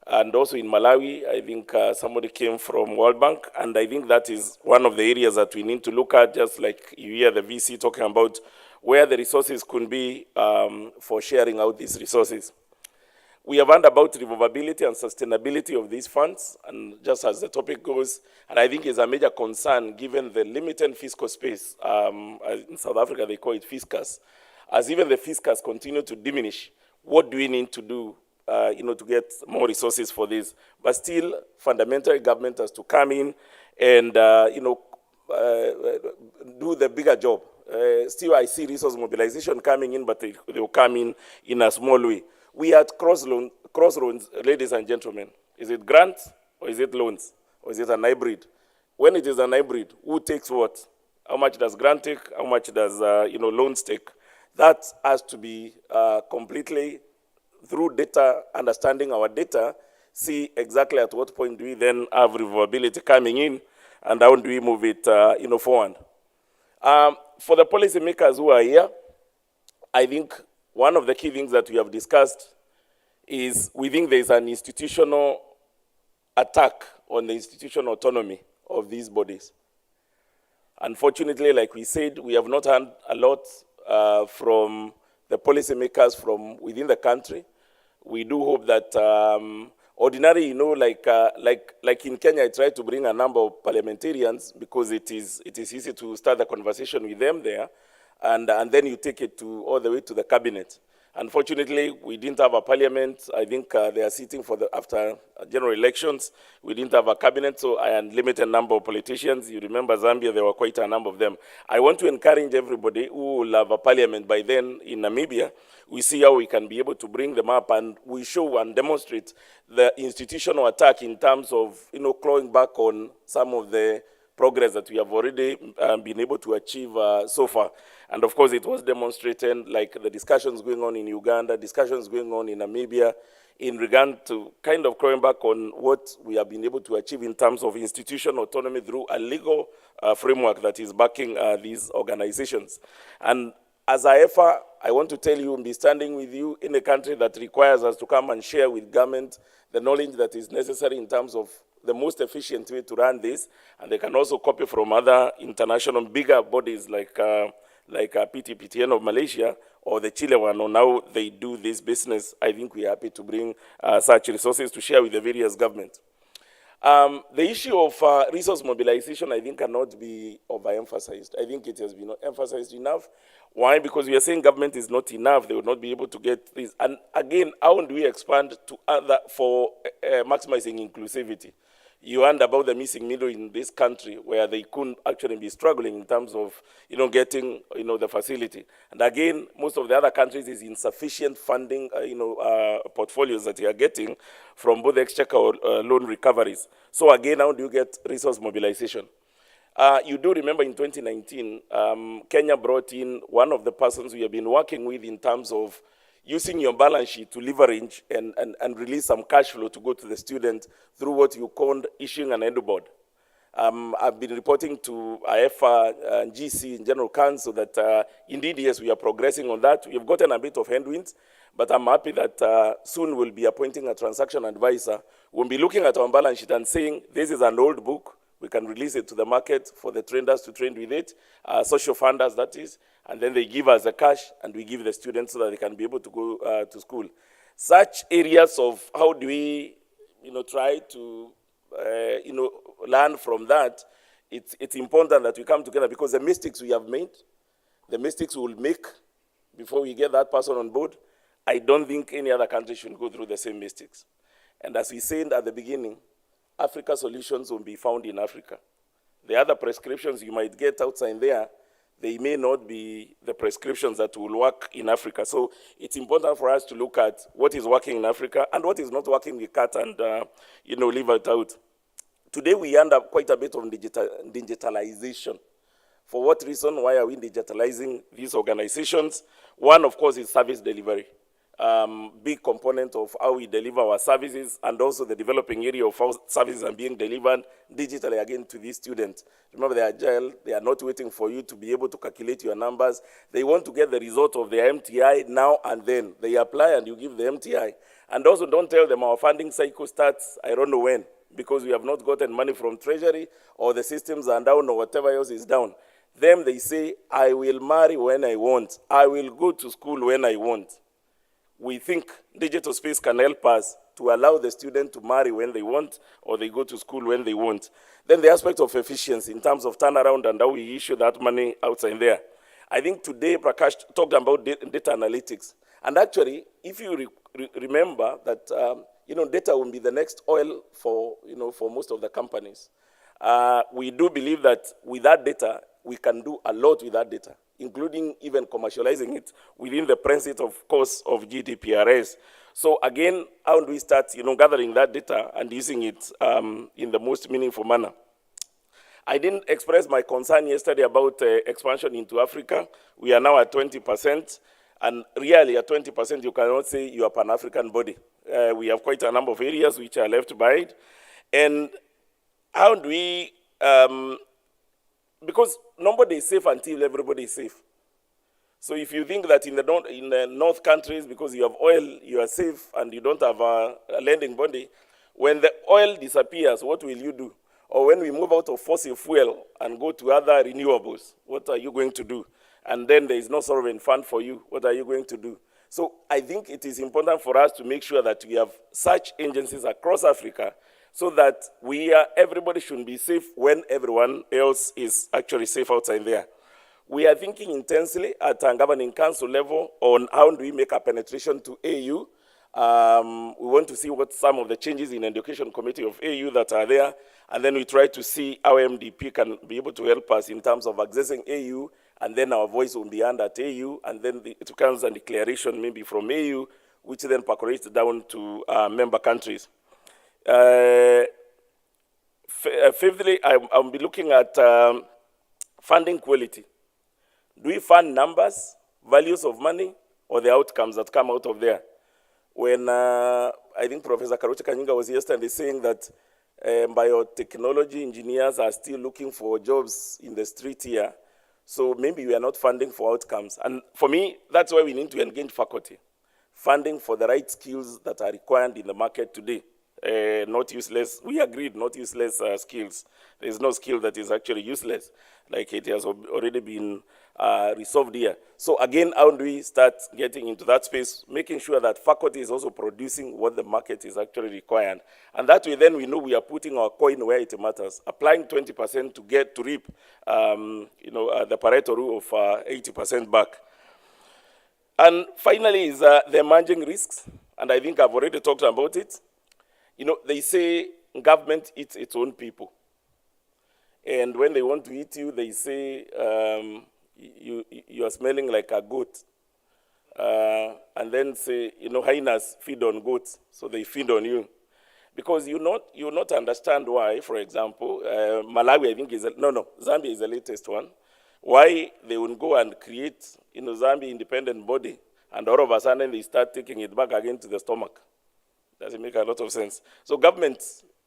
And also in Malawi, I think somebody came from World Bank, and I think that is one of the areas that we need to look at, just like you hear the VC talking about where the resources could be for sharing out these resources. We have learned about revolvability and sustainability of these funds, and just as the topic goes, and I think it's a major concern given the limited fiscal space. In South Africa, they call it fiscus. As even the fiscus continue to diminish, what do we need to do to get more resources for this? But still, fundamentally, government has to come in and, do the bigger job. Still, I see resource mobilization coming in, but they will come in a small way. We are at crossroads, ladies and gentlemen. Is it grants or is it loans? Or is it an hybrid? When it is an hybrid, who takes what? How much does grant take? How much does loans take? That has to be completely through data, understanding our data, see exactly at what point do we then have revolvability coming in, and how do we move it forward. For the policymakers who are here, I think one of the key things that we have discussed is we think there is an institutional attack on the institutional autonomy of these bodies. Unfortunately, like we said, we have not heard a lot from the policymakers from within the country. We do hope that ordinarily, like in Kenya, I try to bring a number of parliamentarians because it is easy to start the conversation with them there, and then you take it all the way to the cabinet. Unfortunately, we didn't have a parliament. I think they are sitting after general elections. We didn't have a cabinet, so I had limited number of politicians. You remember Zambia, there were quite a number of them. I want to encourage everybody who will have a parliament by then in Namibia. We see how we can be able to bring them up, and we show and demonstrate the institutional attack in terms of, clawing back on some of the progress that we have already been able to achieve so far. And of course, it was demonstrated, like the discussions going on in Uganda, discussions going on in Namibia, in regard to kind of clawing back on what we have been able to achieve in terms of institutional autonomy through a legal framework that is backing these organizations. And as IFA, I want to tell you, I'll be standing with you in a country that requires us to come and share with government the knowledge that is necessary in terms of the most efficient way to run this, and they can also copy from other international bigger bodies like PTPTN of Malaysia or the Chile one on how they do this business. I think we're happy to bring such resources to share with the various governments. The issue of resource mobilization, I think, cannot be overemphasized. I think it has been emphasized enough. Why? Because we are saying government is not enough. They will not be able to get this. And again, how do we expand to other for maximizing inclusivity? You heard about the missing middle in this country where they couldn't actually be struggling in terms of, getting, the facility. And again, most of the other countries is insufficient funding, portfolios that you are getting from both exchequer or loan recoveries. So again, how do you get resource mobilization? You do remember in 2019, Kenya brought in one of the persons we have been working with in terms of, using your balance sheet to leverage and release some cash flow to go to the student through what you called issuing an edu board. I've been reporting to IFA and GC in General Council that indeed, yes, we are progressing on that. We've gotten a bit of headwinds, but I'm happy that soon we'll be appointing a transaction advisor. We'll be looking at our balance sheet and saying, this is an old book. We can release it to the market for the traders to trade with it, social funders, that is, and then they give us the cash and we give the students so that they can be able to go to school. Such areas of how do we, try to, learn from that, it's important that we come together because the mistakes we have made, the mistakes we will make before we get that person on board, I don't think any other country should go through the same mistakes. And as we said at the beginning, Africa solutions will be found in Africa. The other prescriptions you might get outside there, they may not be the prescriptions that will work in Africa. So it's important for us to look at what is working in Africa and what is not working, we cut and, leave it out. Today we end up quite a bit of digitalization. For what reason? Why are we digitalizing these organizations? One, of course, is service delivery. Big component of how we deliver our services and also the developing area of how services are being delivered digitally again to these students. Remember, they are agile. They are not waiting for you to be able to calculate your numbers. They want to get the result of their MTI now and then. They apply and you give the MTI. And also don't tell them our funding cycle starts, I don't know when, because we have not gotten money from Treasury or the systems are down or whatever else is down. Them, they say, I will marry when I want. I will go to school when I want. We think digital space can help us to allow the student to marry when they want or they go to school when they want. Then the aspect of efficiency in terms of turnaround and how we issue that money outside there. I think today Prakash talked about data analytics. And actually, if you remember that, data will be the next oil for, for most of the companies. We do believe that with that data, we can do a lot with that data, including even commercializing it within the principle, of course, of GDPRs. So again, how do we start, gathering that data and using it in the most meaningful manner? I didn't express my concern yesterday about expansion into Africa. We are now at 20%, and really at 20%, you cannot say you are a Pan-African body. We have quite a number of areas which are left behind. And how do we, because nobody is safe until everybody is safe. So if you think that in the north countries, because you have oil, you are safe and you don't have a lending body, when the oil disappears, what will you do? Or when we move out of fossil fuel and go to other renewables, what are you going to do? And then there is no sovereign fund for you, what are you going to do? So I think it is important for us to make sure that we have such agencies across Africa so that everybody should be safe when everyone else is actually safe outside there. We are thinking intensely at a governing council level on how do we make a penetration to AU. We want to see what some of the changes in education committee of AU that are there, and then we try to see how MDP can be able to help us in terms of accessing AU, and then our voice will be heard at AU, and then it comes a declaration maybe from AU, which then percolates down to member countries. Fifthly, I'll be looking at funding quality. Do we fund numbers, values of money, or the outcomes that come out of there? When I think Professor Karuchi Kanyinga was yesterday saying that biotechnology engineers are still looking for jobs in the street here, so maybe we are not funding for outcomes. And for me, that's why we need to engage faculty. Funding for the right skills that are required in the market today. Not useless, we agreed, not useless skills. There is no skill that is actually useless, like it has already been resolved here. So again, how do we start getting into that space, making sure that faculty is also producing what the market is actually required. And that way then we know we are putting our coin where it matters, applying 20% to reap the Pareto rule of 80% back. And finally is the emerging risks, and I think I've already talked about it. They say government eats its own people. And when they want to eat you, they say you are smelling like a goat. And then say, hyenas feed on goats, so they feed on you. Because you not understand why, for example, Malawi, I think Zambia is the latest one. Why they would go and create, Zambia independent body and all of a sudden they start taking it back again to the stomach. Doesn't make a lot of sense. So government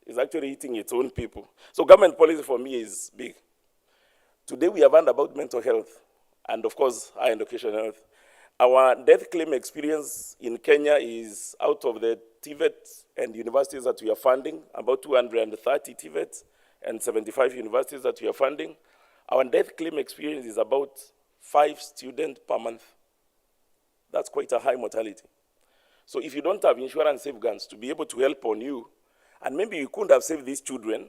is actually eating its own people. So government policy for me is big. Today we have learned about mental health and of course higher education health. Our death claim experience in Kenya is out of the TVET and universities that we are funding, about 230 TVETs and 75 universities that we are funding. Our death claim experience is about 5 students per month. That's quite a high mortality. So if you don't have insurance safeguards to be able to help on you, and maybe you couldn't have saved these children,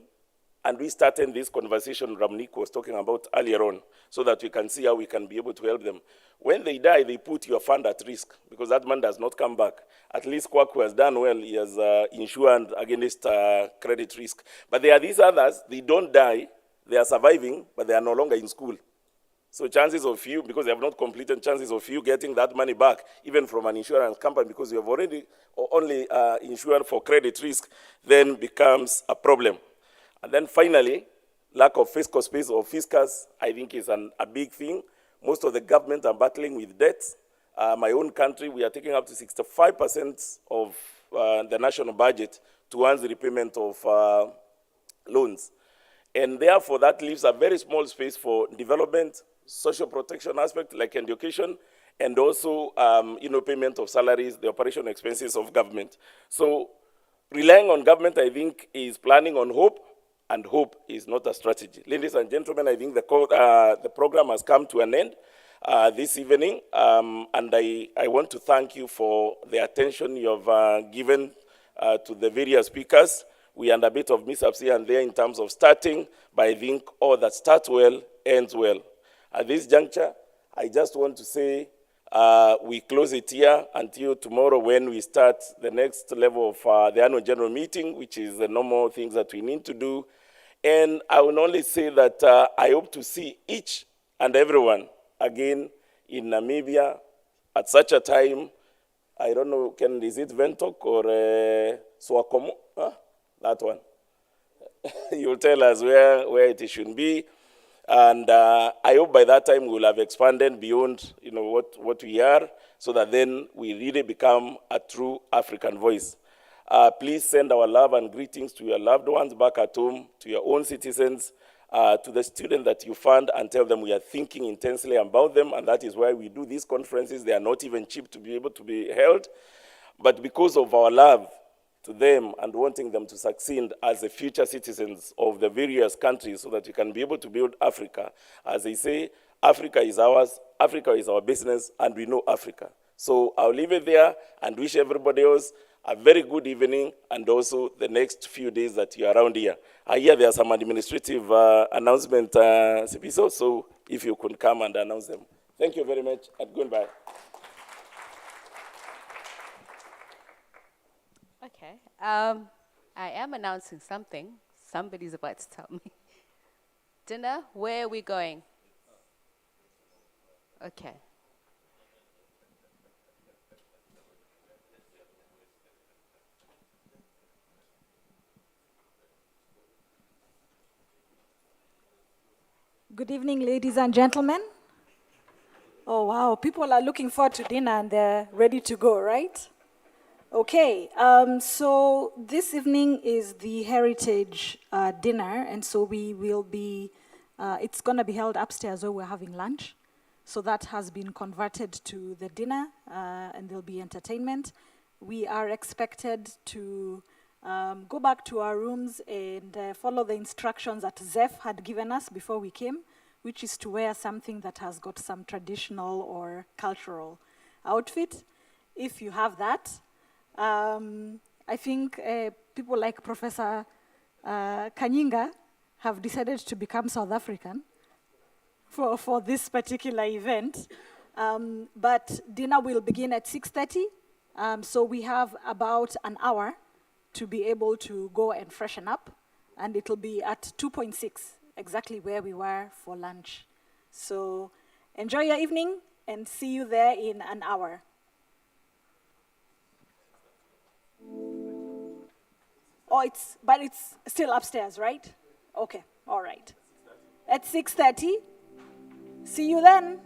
and we started this conversation Ramnik was talking about earlier on, so that we can see how we can be able to help them. When they die, they put your fund at risk, because that man does not come back. At least Kwaku has done well. He has insured against credit risk. But there are these others, they don't die, they are surviving, but they are no longer in school. So chances of you, because they have not completed, chances of you getting that money back, even from an insurance company, because you have already only insured for credit risk, then becomes a problem. And then finally, lack of fiscal space or fiscus, I think is a big thing. Most of the government are battling with debts. My own country, we are taking up to 65% of the national budget towards the repayment of loans. And therefore, that leaves a very small space for development, social protection aspect like education, and also payment of salaries, the operation expenses of government. So relying on government, I think, is planning on hope, and hope is not a strategy. Ladies and gentlemen, I think the program has come to an end this evening, and I want to thank you for the attention you have given to the various speakers. We had a bit of mishaps here and there in terms of starting, but I think all that starts well ends well. At this juncture, I just want to say we close it here until tomorrow when we start the next level of the annual general meeting, which is the normal things that we need to do. And I will only say that I hope to see each and everyone again in Namibia at such a time. I don't know, is it Ventok or Swakomo? Huh? That one. You'll tell us where it should be. And I hope by that time we'll have expanded beyond what we are, so that then we really become a true African voice. Please send our love and greetings to your loved ones back at home, to your own citizens, to the students that you fund, and tell them we are thinking intensely about them, and that is why we do these conferences. They are not even cheap to be able to be held, but because of our love to them and wanting them to succeed as the future citizens of the various countries, so that we can be able to build Africa. As they say, Africa is ours, Africa is our business, and we know Africa. So I'll leave it there and wish everybody else a very good evening, and also the next few days that you're around here. I hear there are some administrative announcement, Sipiso, so if you could come and announce them. Thank you very much, and goodbye. Okay. I am announcing something. Somebody's about to tell me. Dinner, where are we going? Okay. Good evening, ladies and gentlemen. Oh, wow. People are looking forward to dinner and they're ready to go, right? Okay. So this evening is the Heritage Dinner, and so we will be, it's going to be held upstairs where we're having lunch. So that has been converted to the dinner, and there'll be entertainment. We are expected to go back to our rooms and follow the instructions that Zeph had given us before we came, which is to wear something that has got some traditional or cultural outfit. If you have that, I think people like Professor Kanyinga have decided to become South African for this particular event. But dinner will begin at 6:30, so we have about an hour to be able to go and freshen up, and it'll be at 2.6, exactly where we were for lunch. So enjoy your evening, and see you there in an hour. Oh, but it's still upstairs, right? Okay, all right. At 6:30, see you then.